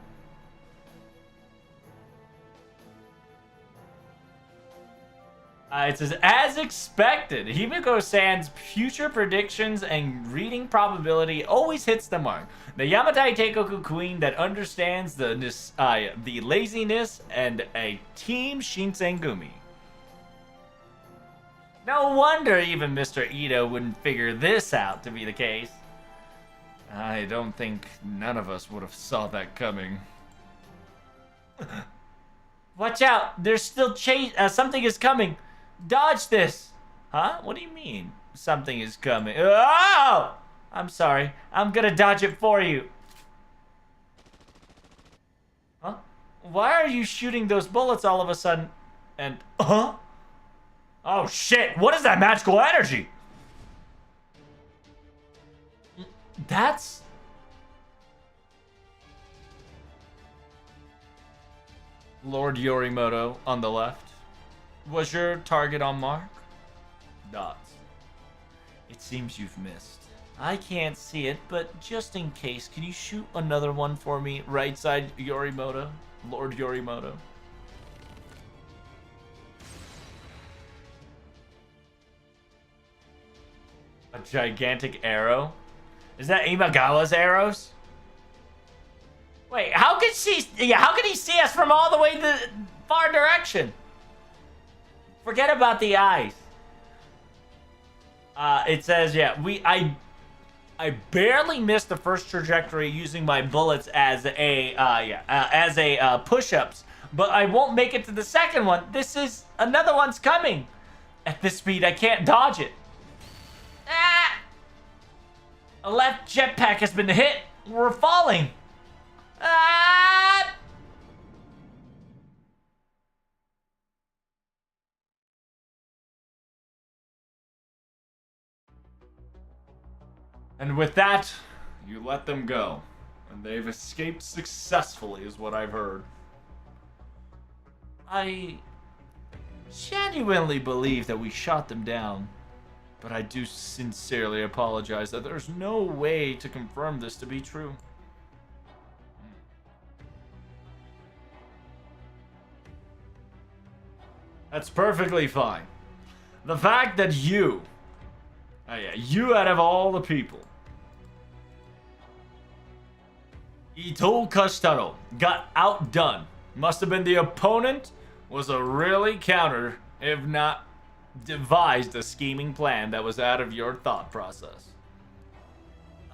It says, as expected, Himiko-san's future predictions and reading probability always hits the mark. The Yamatai Teikoku queen that understands the laziness and a team Shinsengumi. No wonder even Mr. Ito wouldn't figure this out to be the case. I don't think none of us would have saw that coming. Watch out! There's still something is coming. Dodge this! Huh? What do you mean? Something is coming. Oh! I'm sorry. I'm gonna dodge it for you. Huh? Why are you shooting those bullets all of a sudden? And, huh? Oh shit, what is that magical energy? That's... Lord Yorimoto on the left. Was your target on mark? Dots. It seems you've missed. I can't see it, but just in case, can you shoot another one for me? Right side Yorimoto. Lord Yorimoto. A gigantic arrow? Is that Imagawa's arrows? Wait, how could he see us from all the way to the far direction? Forget about the eyes. It says, yeah, I barely missed the first trajectory using my bullets as push-ups, but I won't make it to the second one. Another one's coming. At this speed, I can't dodge it. Ah! A left jetpack has been hit. We're falling. Ah! And with that, you let them go. And they've escaped successfully, is what I've heard. I genuinely believe that we shot them down. But I do sincerely apologize that there's no way to confirm this to be true. That's perfectly fine. The fact that you out of all the people, Ito Kashitaro got outdone. Must have been the opponent was a really counter, if not devised a scheming plan that was out of your thought process.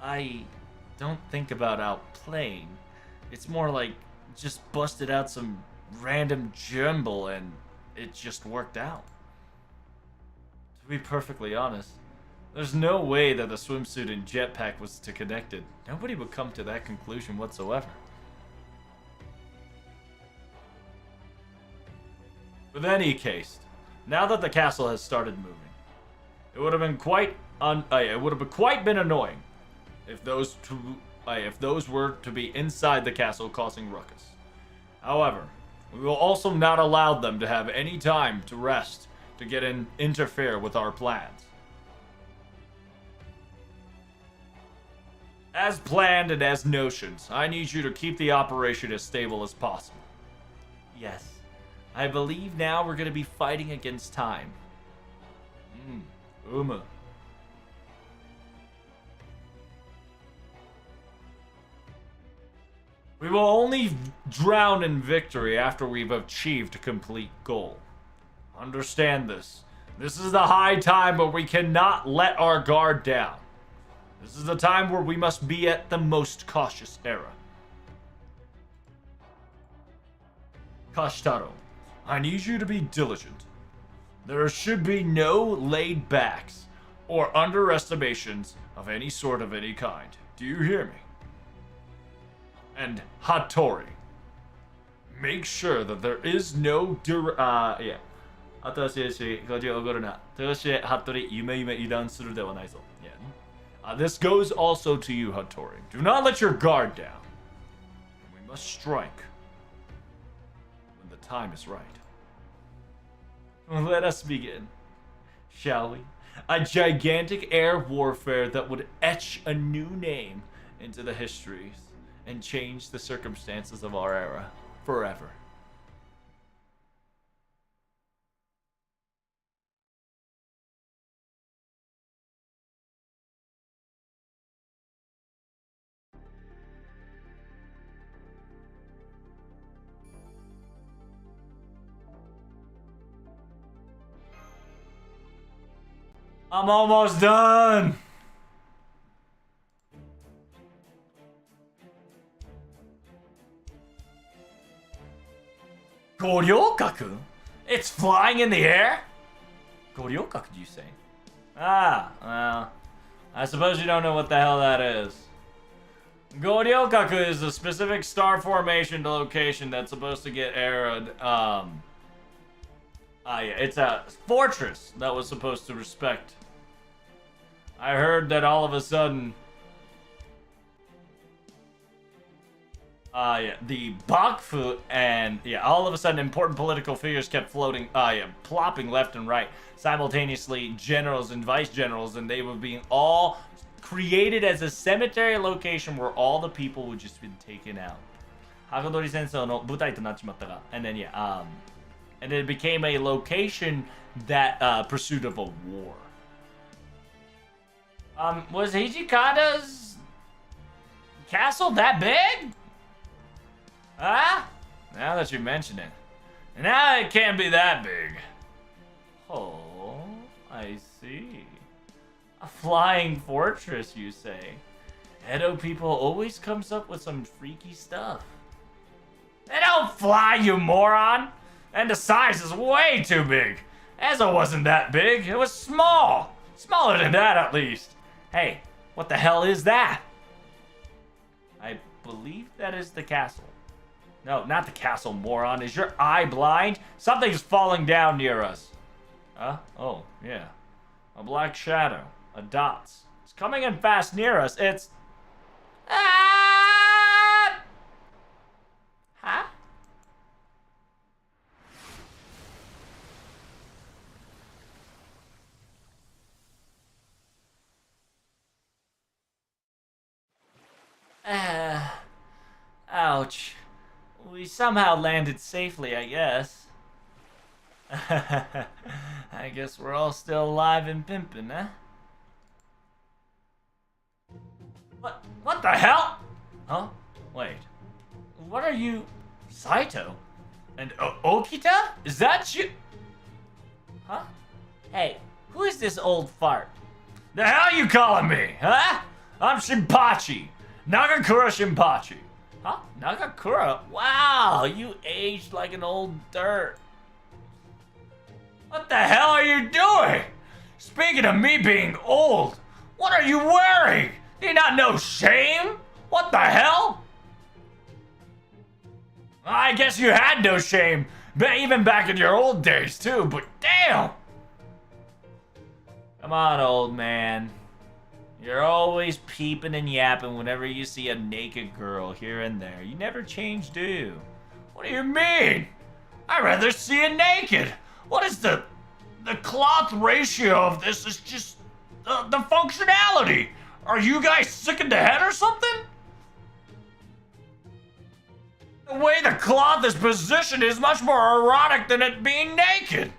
I don't think about outplaying. It's more like just busted out some random jumble and it just worked out. To be perfectly honest, there's no way that the swimsuit and jetpack was connected. Nobody would come to that conclusion whatsoever. With any case, now that the castle has started moving, it would have been quite annoying if those were to be inside the castle causing ruckus. However, we will also not allow them to have any time to rest to interfere with our plans. As planned and as notions, I need you to keep the operation as stable as possible. Yes, I believe now we're going to be fighting against time. Uma. We will only drown in victory after we've achieved a complete goal. Understand this. This is the high time where we cannot let our guard down. This is the time where we must be at the most cautious era. Kashitaro, I need you to be diligent. There should be no laid backs or underestimations of any sort of any kind. Do you hear me? And Hattori, make sure that there is no this goes also to you, Hattori. Do not let your guard down. must strike when the time is right. Let us begin, shall we? A gigantic air warfare that would etch a new name into the histories and change the circumstances of our era forever. I'm almost done. Goryokaku? It's flying in the air? Goryokaku, you say? Ah, well, I suppose you don't know what the hell that is. Goryokaku is a specific star formation location that's supposed to get arrowed. Yeah, it's a fortress that was supposed to respect. I heard that all of a sudden, yeah, the Bakfu and yeah, all of a sudden important political figures kept floating, yeah, plopping left and right, simultaneously generals and vice generals, and they were being all created as a cemetery location where all the people would just been taken out. Hakadori Sensei no butai to nachimatta ga. And then yeah, and it became a location that pursuit of a war. Was Hijikata's castle that big? Huh? Now that you mention it. Now it can't be that big. Oh, I see. A flying fortress, you say? Edo people always comes up with some freaky stuff. They don't fly, you moron! And the size is way too big. Ezo wasn't that big. It was small. Smaller than that, at least. Hey, what the hell is that? I believe that is the castle. No, not the castle, moron. Is your eye blind? Something's falling down near us. Huh? Oh, yeah. A black shadow. A dots. It's coming in fast near us. It's... Ah! Huh? Ouch. We somehow landed safely, I guess. I guess we're all still alive and pimping, huh? What the hell? Huh? Wait. What are you... Saito? And Okita? Is that you? Huh? Hey, who is this old fart? The hell you calling me, huh? I'm Shinpachi. Nagakura Shinpachi. Huh? Nagakura? Wow, you aged like an old dirt. What the hell are you doing? Speaking of me being old, what are you wearing? Do you not know shame? What the hell? I guess you had no shame, even back in your old days too, but damn! Come on, old man. You're always peeping and yapping whenever you see a naked girl here and there. You never change, do you? What do you mean? I'd rather see it naked. What is the cloth ratio of this is just the functionality. Are you guys sick in the head or something? The way the cloth is positioned is much more erotic than it being naked.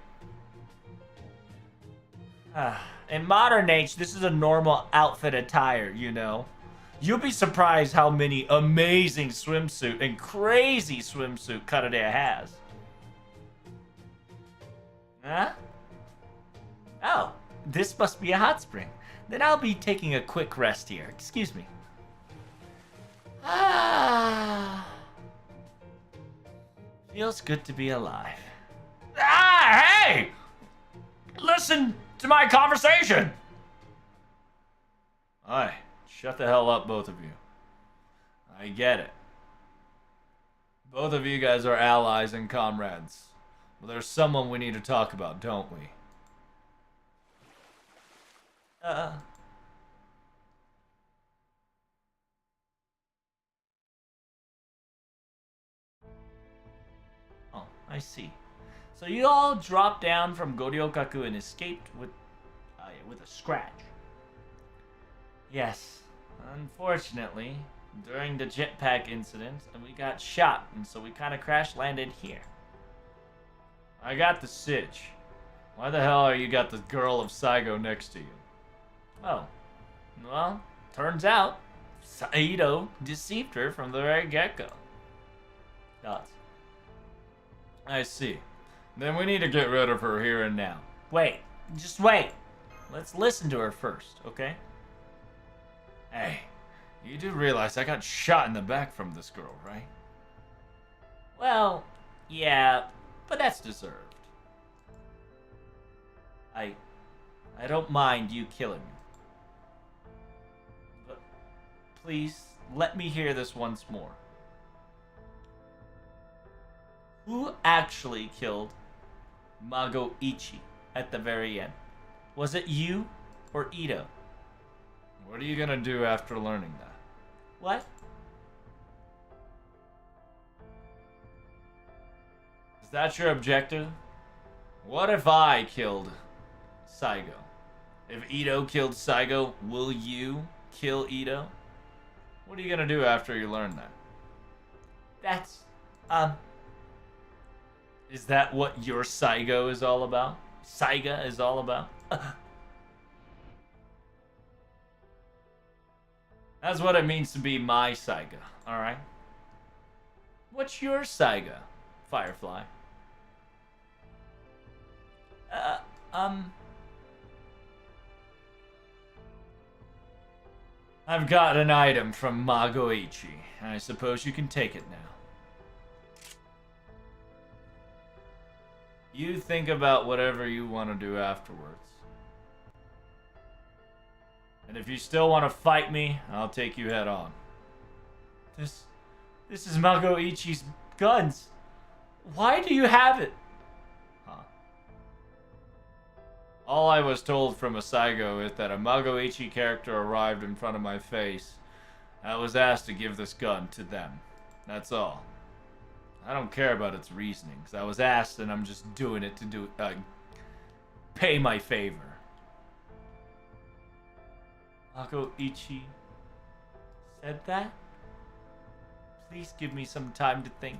In modern age, this is a normal outfit attire, you know. You'll be surprised how many amazing swimsuit and crazy swimsuit Karadea has. Huh? Oh, this must be a hot spring. Then I'll be taking a quick rest here. Excuse me. Ah. Feels good to be alive. Ah, hey! Listen to my conversation! Aye, shut the hell up, both of you. I get it. Both of you guys are allies and comrades. But there's someone we need to talk about, don't we? I see. So you all dropped down from Goryokaku and escaped with a scratch. Yes. Unfortunately, during the jetpack incident, we got shot, and so we kind of crash landed here. I got the sitch. Why the hell are you got the girl of Saigo next to you? Oh. Well, turns out, Saito deceived her from the very get-go. Thoughts? I see. Then we need to get rid of her here and now. Wait. Just wait. Let's listen to her first, okay? Hey, you do realize I got shot in the back from this girl, right? Well, yeah, but that's deserved. I don't mind you killing me. But please, let me hear this once more. Who actually killed Magoichi at the very end? Was it you or Ito? What are you gonna do after learning that? What? Is that your objective? What if I killed Saigo? If Ito killed Saigo, will you kill Ito? What are you gonna do after you learn that? That's, is that what your Saigo is all about? Saiga is all about? That's what it means to be my Saiga, alright? What's your Saiga, Firefly? I've got an item from Magoichi. I suppose you can take it now. You think about whatever you want to do afterwards. And if you still want to fight me, I'll take you head on. This is Magoichi's guns. Why do you have it? Huh. All I was told from a Saigo is that a Magoichi character arrived in front of my face. I was asked to give this gun to them. That's all. I don't care about its reasonings. I was asked and I'm just doing it to pay my favor. Magoichi said that? Please give me some time to think.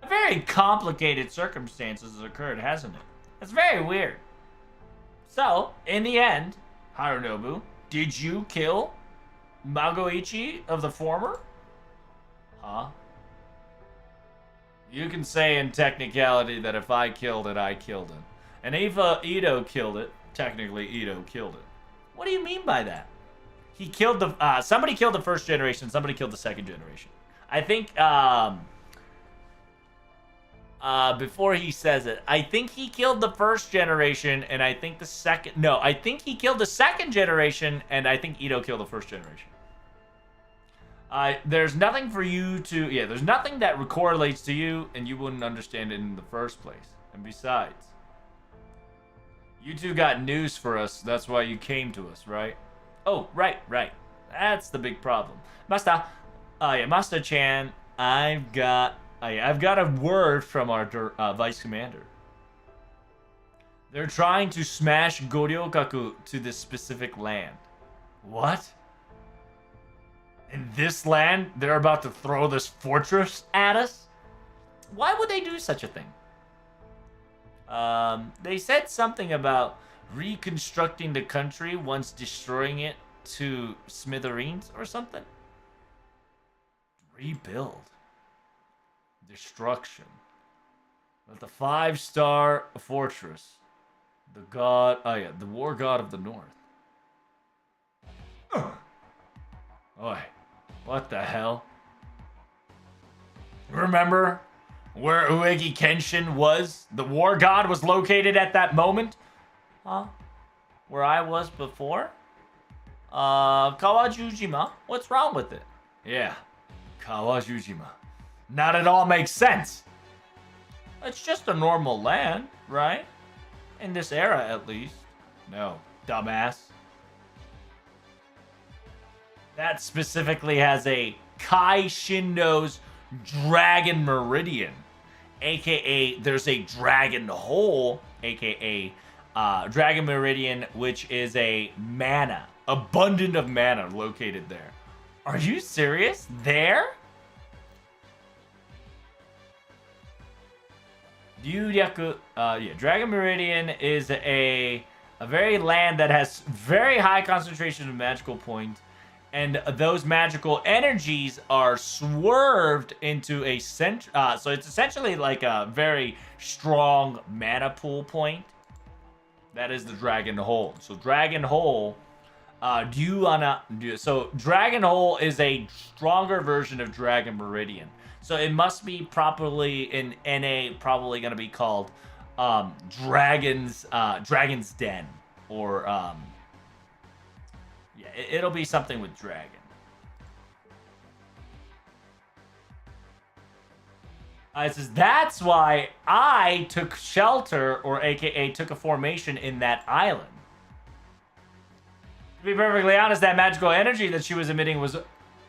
Very complicated circumstances has occurred, hasn't it? It's very weird. So, in the end, Harunobu, did you kill Magoichi of the former? Huh? You can say in technicality that if I killed it, I killed it. And if Ito killed it, technically Ito killed it. What do you mean by that? He killed the, somebody killed the first generation, somebody killed the second generation. I think, before he says it, I think he killed the first generation, and I think the second, no, I think he killed the second generation, and I think Ito killed the first generation. There's nothing for you to, yeah, there's nothing that correlates to you, and you wouldn't understand it in the first place. And besides, you two got news for us, that's why you came to us, right? Oh, right. That's the big problem. Master, Master-chan, I've got a word from our Vice Commander. They're trying to smash Goryokaku to this specific land. What? In this land, they're about to throw this fortress at us? Why would they do such a thing? They said something about reconstructing the country once destroying it to smithereens or something. Rebuild. Destruction. But the 5-star fortress. The god, the war god of the north. Oi, what the hell? Remember where Uegi Kenshin was? The war god was located at that moment? Huh? Where I was before? Kawajujima? What's wrong with it? Yeah, Kawajujima. Not at all makes sense. It's just a normal land, right? In this era, at least. No, dumbass. That specifically has a Kai Shindo's Dragon Meridian, aka there's a Dragon Hole, aka Dragon Meridian, which is a mana, abundant of mana located there. Are you serious? There? Dragon Meridian is a very land that has very high concentration of magical points, and those magical energies are swerved into a so it's essentially like a very strong mana pool point. That is the Dragon Hole. So Dragon Hole, so Dragon Hole is a stronger version of Dragon Meridian. So it must be properly in NA, probably going to be called Dragon's Den, or it'll be something with dragon. It says that's why I took shelter, or AKA took a formation in that island. To be perfectly honest, that magical energy that she was emitting was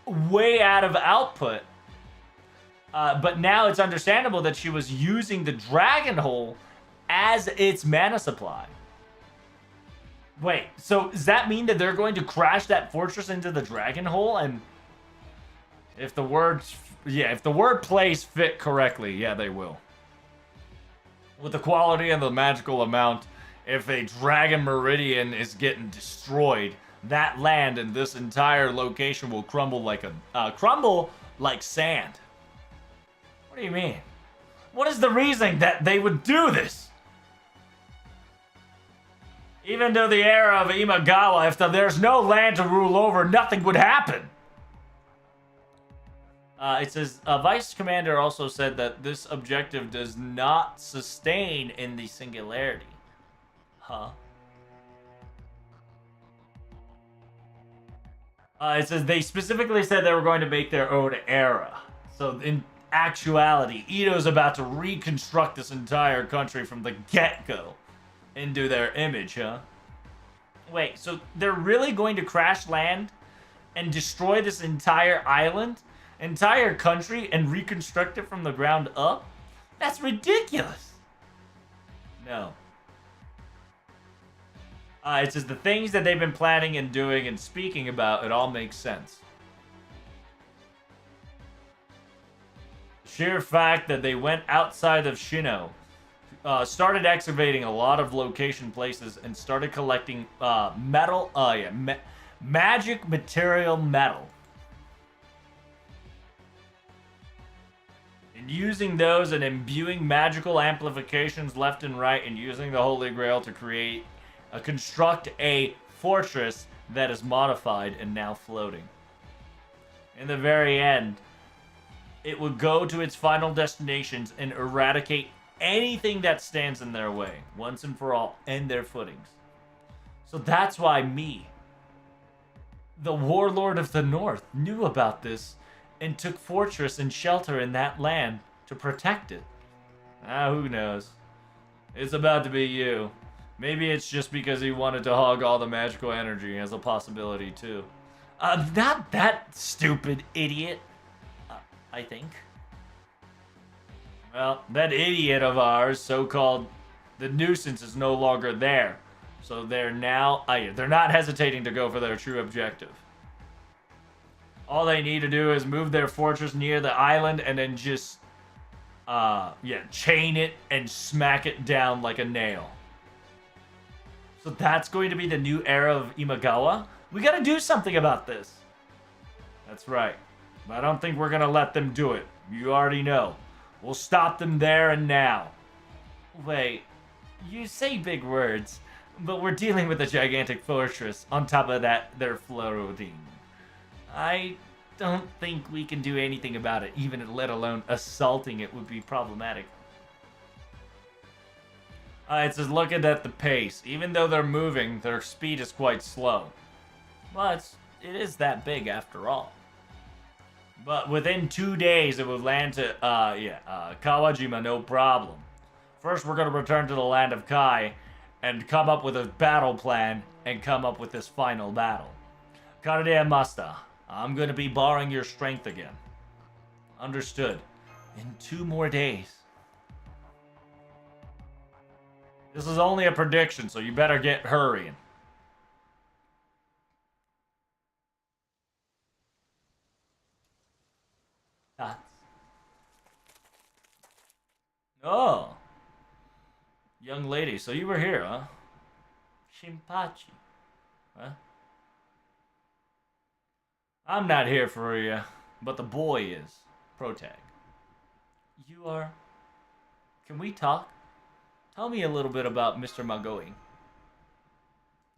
way out of output. But now it's understandable that she was using the Dragon Hole as its mana supply. Wait, so does that mean that they're going to crash that fortress into the Dragon Hole? And if the word plays fit correctly, yeah, they will. With the quality and the magical amount, if a Dragon Meridian is getting destroyed, that land and this entire location will crumble like sand. What do you mean? What is the reason that they would do this? Even though the era of Imagawa, if there's no land to rule over, nothing would happen. It says, Vice Commander also said that this objective does not sustain in the singularity. Huh? It says they specifically said they were going to make their own era. So in actuality, Ito's about to reconstruct this entire country from the get-go into their image, huh? Wait, so they're really going to crash land and destroy this entire island, entire country, and reconstruct it from the ground up? That's ridiculous. No. It says the things that they've been planning and doing and speaking about, it all makes sense. Sheer fact that they went outside of Shino, started excavating a lot of location places, and started collecting magic material metal. And using those and imbuing magical amplifications left and right, and using the Holy Grail to construct a fortress that is modified and now floating. In the very end, it would go to its final destinations and eradicate anything that stands in their way, once and for all, and their footings. So that's why me, the Warlord of the North, knew about this and took fortress and shelter in that land to protect it. Who knows? It's about to be you. Maybe it's just because he wanted to hog all the magical energy as a possibility too. Not that stupid idiot. I think. Well, that idiot of ours, so-called the nuisance, is no longer there. So they're now, they're not hesitating to go for their true objective. All they need to do is move their fortress near the island and then just, chain it and smack it down like a nail. So that's going to be the new era of Imagawa? We gotta do something about this. That's right. But I don't think we're gonna let them do it. You already know. We'll stop them there and now. Wait, you say big words, but we're dealing with a gigantic fortress. On top of that, they're floating. I don't think we can do anything about it, even let alone assaulting it would be problematic. It says looking at the pace. Even though they're moving, their speed is quite slow. But it is that big after all. But within 2 days, it will land to, Kawajima, no problem. First, we're going to return to the land of Kai and come up with a battle plan and come up with this final battle. Karadea Masta. I'm gonna be borrowing your strength again. Understood. In 2 more days. This is only a prediction, so you better get hurrying. Dots. Oh. Young lady, so you were here, huh? Shinpachi. Huh? I'm not here for you, but the boy is. Protag. You are... Can we talk? Tell me a little bit about Mr. Magoi.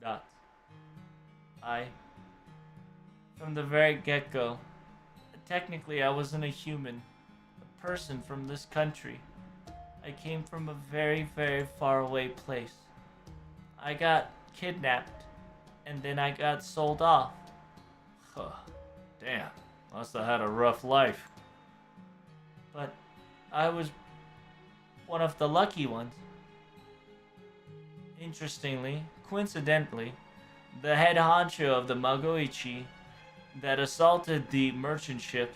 Dots. From the very get-go, technically I wasn't a human, a person from this country. I came from a very, very far away place. I got kidnapped, and then I got sold off. Huh. Damn, must have had a rough life. But I was one of the lucky ones. Interestingly, coincidentally, the head honcho of the Magoichi that assaulted the merchant ship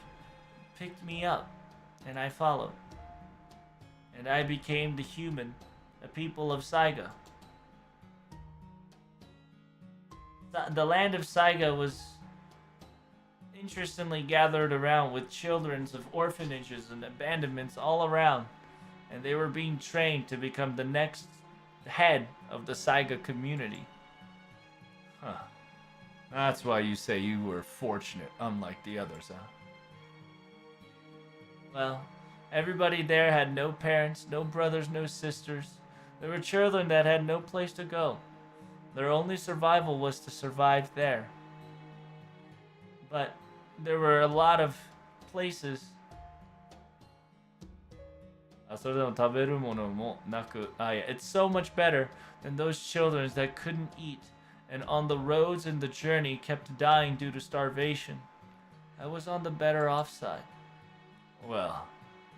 picked me up, and I followed. And I became the human, the people of Saiga. The land of Saiga was interestingly gathered around with children of orphanages and abandonments all around, and they were being trained to become the next head of the Saiga community. Huh. That's why you say you were fortunate, unlike the others, huh? Well, everybody there had no parents, no brothers, no sisters. There were children that had no place to go. Their only survival was to survive there. But there were a lot of places. It's so much better than those children that couldn't eat, and on the roads and the journey kept dying due to starvation. I was on the better off side. Well,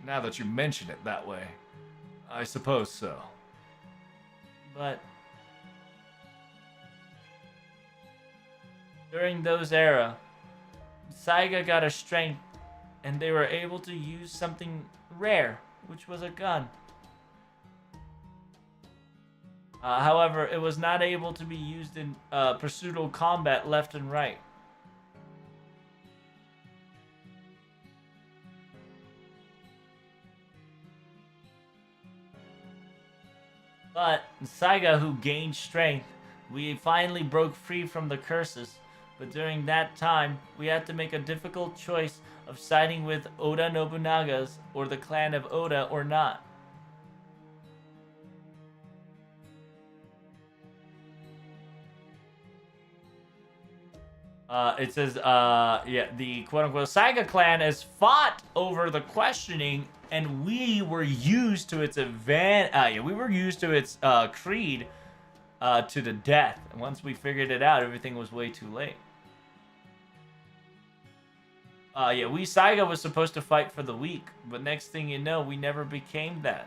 now that you mention it that way, I suppose so. But during those era, Saiga got a strength, and they were able to use something rare, which was a gun. However, it was not able to be used in pursuit combat left and right. But Saiga, who gained strength, we finally broke free from the curses. But during that time, we had to make a difficult choice of siding with Oda Nobunaga's or the clan of Oda or not. It says, yeah, the quote-unquote Saiga clan has fought over the questioning, and we were used to its we were used to its creed to the death. And once we figured it out, everything was way too late. Yeah, we Saiga was supposed to fight for the weak, but next thing you know, we never became that.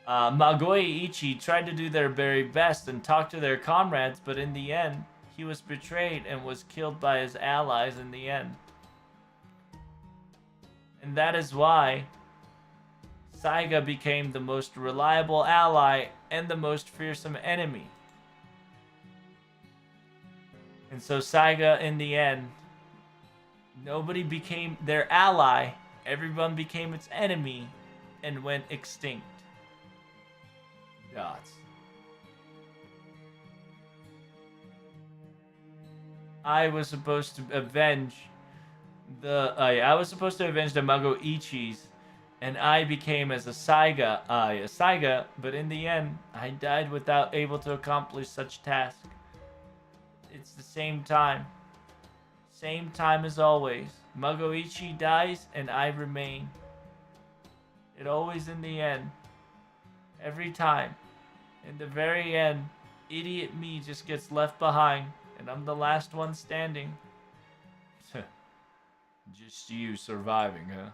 Magoi Ichi tried to do their very best and talk to their comrades, but in the end, he was betrayed and was killed by his allies in the end. And that is why Saiga became the most reliable ally and the most fearsome enemy. And so Saiga, in the end, nobody became their ally, everyone became its enemy and went extinct. Dots. I was supposed to avenge the Magoichis, and I became as a Saiga, but in the end, I died without able to accomplish such task. It's the same time as always. Magoichi dies, and I remain. It always in the end. Every time. In the very end, idiot me just gets left behind, and I'm the last one standing. Just you surviving, huh?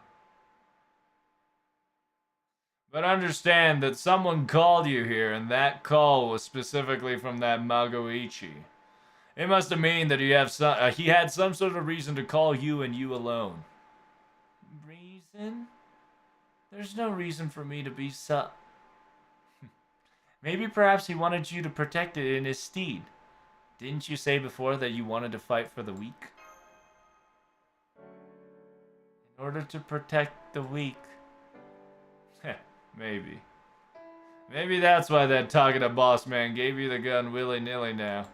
But understand that someone called you here, and that call was specifically from that Magoichi. It must have mean that he had some sort of reason to call you and you alone. Reason? There's no reason for me to be Maybe perhaps he wanted you to protect it in his stead. Didn't you say before that you wanted to fight for the weak? In order to protect the weak. Maybe. Maybe that's why that Takeda boss man gave you the gun willy-nilly now.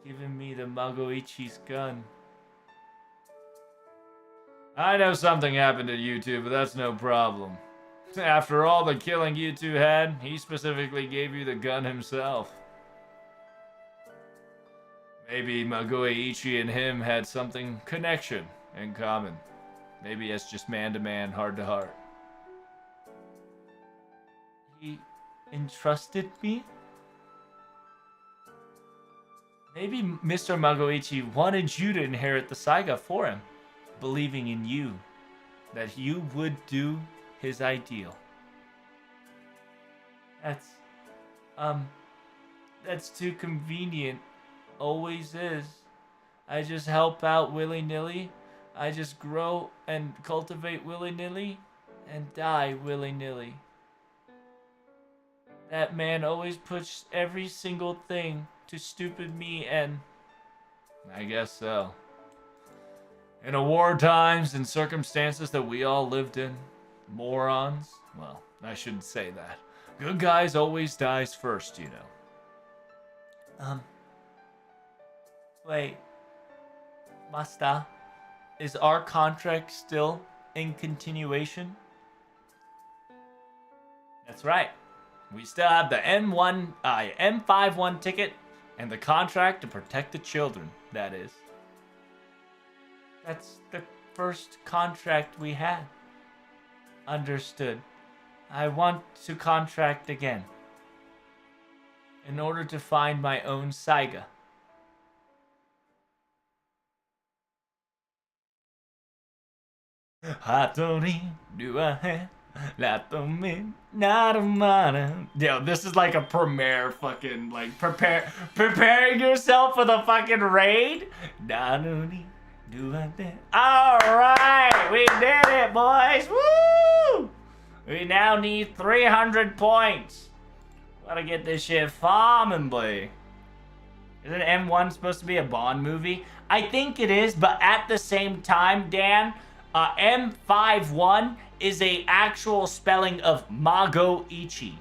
Giving me the Magoichi's gun. I know something happened to you two, but that's no problem. After all the killing you two had, he specifically gave you the gun himself. Maybe Magoichi and him had something connection in common. Maybe it's just man-to-man, heart-to-heart. He entrusted me? Maybe Mr. Magoichi wanted you to inherit the Saiga for him, believing in you, that you would do his ideal. That's too convenient. Always is. I just help out willy-nilly. I just grow and cultivate willy-nilly and die willy-nilly. That man always puts every single thing to stupid me, and I guess so. In a war times and circumstances that we all lived in, morons, well, I shouldn't say that. Good guys always dies first, you know. Wait. Master, is our contract still in continuation? That's right. We still have the M51 ticket and the contract to protect the children, that is. That's the first contract we had. Understood. I want to contract again. In order to find my own Saiga. Hatori duahe latomi naramana. Yo, this is like a premiere fucking like preparing yourself for the fucking raid. Naruri duahe. Alright, we did it, boys. Woo! We now need 300 points. Gotta get this shit farming, boy. Isn't M1 supposed to be a Bond movie? I think it is, but at the same time, Dan, M51 is a actual spelling of Magoichi.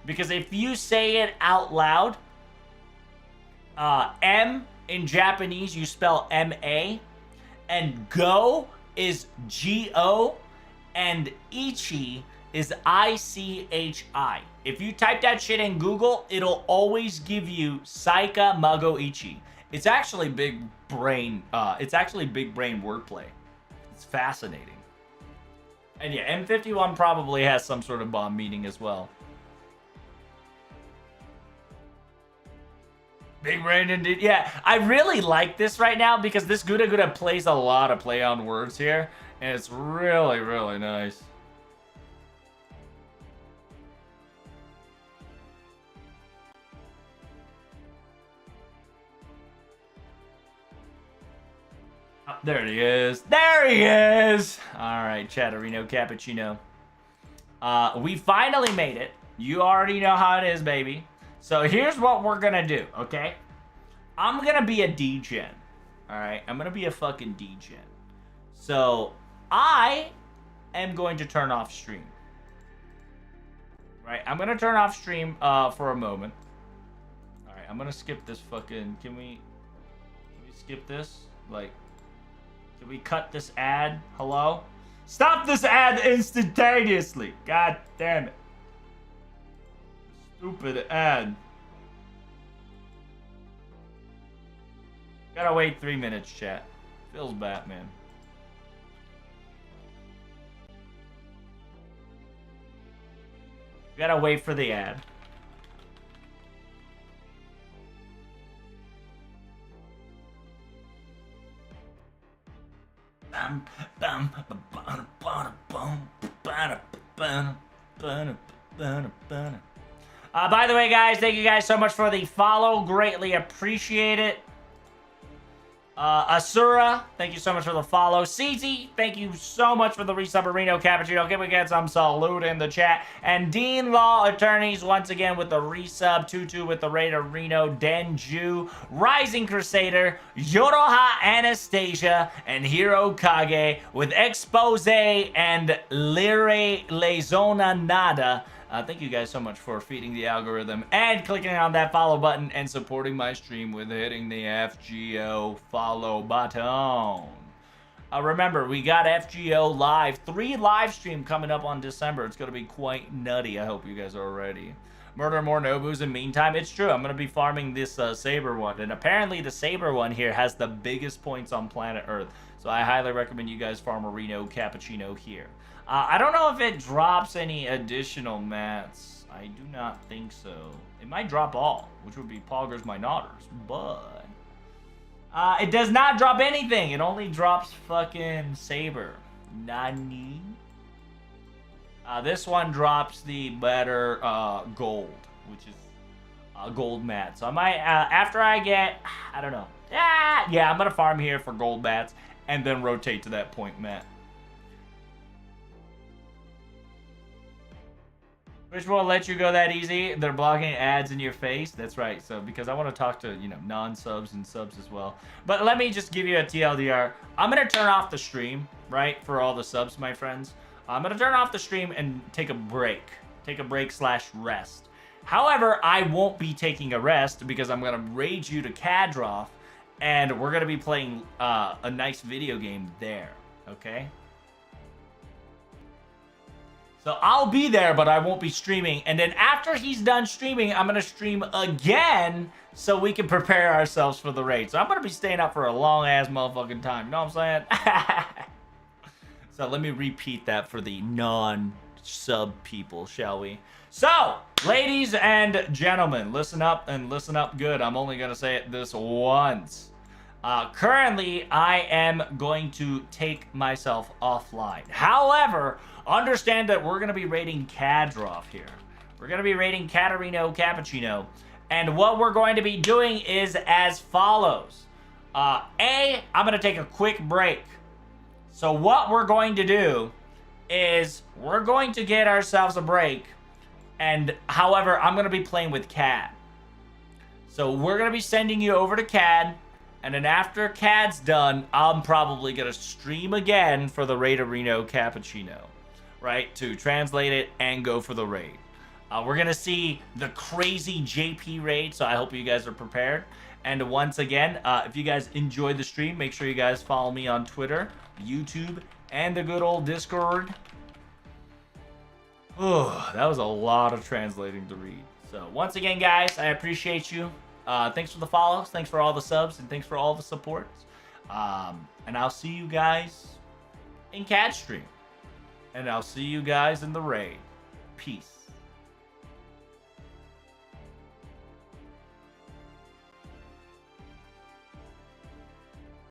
Because if you say it out loud, M in Japanese you spell M-A, and Go is G-O, and Ichi is I-C-H-I. If you type that shit in Google, it'll always give you Saika Magoichi. It's actually big brain wordplay. It's fascinating. And yeah, M51 probably has some sort of bomb meaning as well. Big brain indeed. Yeah, I really like this right now because this Guda plays a lot of play on words here. And it's really, really nice. Oh, there he is. There he is! Alright, Chatterino Cappuccino. We finally made it. You already know how it is, baby. So here's what we're gonna do, okay? I'm gonna be a D-Gen. Alright? I'm gonna be a fucking D-Gen. So, I am going to turn off stream. Right? I'm gonna turn off stream for a moment. Alright, I'm gonna skip this fucking... Can we skip this? Like... Can we cut this ad? Hello? Stop this ad instantaneously! God damn it. Stupid ad. Gotta wait 3 minutes, chat. Feels Batman. Gotta wait for the ad. By the way, guys, thank you guys so much for the follow. Greatly appreciate it. Asura, thank you so much for the follow. CZ, thank you so much for the resub. Reno Cappuccino, can we get some salute in the chat? And Dean Law Attorneys, once again, with the resub. Tutu with the Raider Reno. Denju, Rising Crusader, Yoroha Anastasia, and Hiro Kage with Expose and Lire Lezona Nada. Thank you guys so much for feeding the algorithm and clicking on that follow button and supporting my stream with hitting the FGO follow button. Remember, we got FGO live. 3 live stream coming up on December. It's going to be quite nutty. I hope you guys are ready. Murder more Nobus in meantime. It's true. I'm going to be farming this Saber one. And apparently the Saber one here has the biggest points on planet Earth. So I highly recommend you guys farm a Reno Cappuccino here. I don't know if it drops any additional mats. I do not think so. It might drop all, which would be Poggers My Nodders, but it does not drop anything. It only drops fucking Saber. Nani? This one drops the better gold, which is gold mat. So I might, after I get, I don't know. Yeah, I'm going to farm here for gold mats and then rotate to that point mat. Which won't let you go that easy. They're blocking ads in your face. That's right. So because I want to talk to, you know, non-subs and subs as well. But let me just give you a TLDR. I'm going to turn off the stream, right, for all the subs, my friends. I'm going to turn off the stream and take a break. Take a break / rest. However, I won't be taking a rest because I'm going to raid you to Kadroff. And we're going to be playing a nice video game there. Okay? So I'll be there, but I won't be streaming. And then after he's done streaming, I'm going to stream again so we can prepare ourselves for the raid. So I'm going to be staying up for a long-ass motherfucking time. You know what I'm saying? So let me repeat that for the non-sub people, shall we? So, ladies and gentlemen, listen up and listen up good. I'm only going to say it this once. Currently, I am going to take myself offline. However, understand that we're going to be raiding Kadroff here. We're going to be raiding Katarino Cappuccino. And what we're going to be doing is as follows. I'm going to take a quick break. So what we're going to do is we're going to get ourselves a break. And however, I'm going to be playing with Cad. So we're going to be sending you over to Cad. And then after Cad's done, I'm probably going to stream again for the Raider Reno Cappuccino. Right? To translate it and go for the raid. We're going to see the crazy JP raid. So I hope you guys are prepared. And once again, if you guys enjoyed the stream, make sure you guys follow me on Twitter, YouTube, and the good old Discord. Oh, that was a lot of translating to read. So once again, guys, I appreciate you. Thanks for the follows. Thanks for all the subs. And thanks for all the supports. And I'll see you guys in Cad stream. And I'll see you guys in the raid. Peace.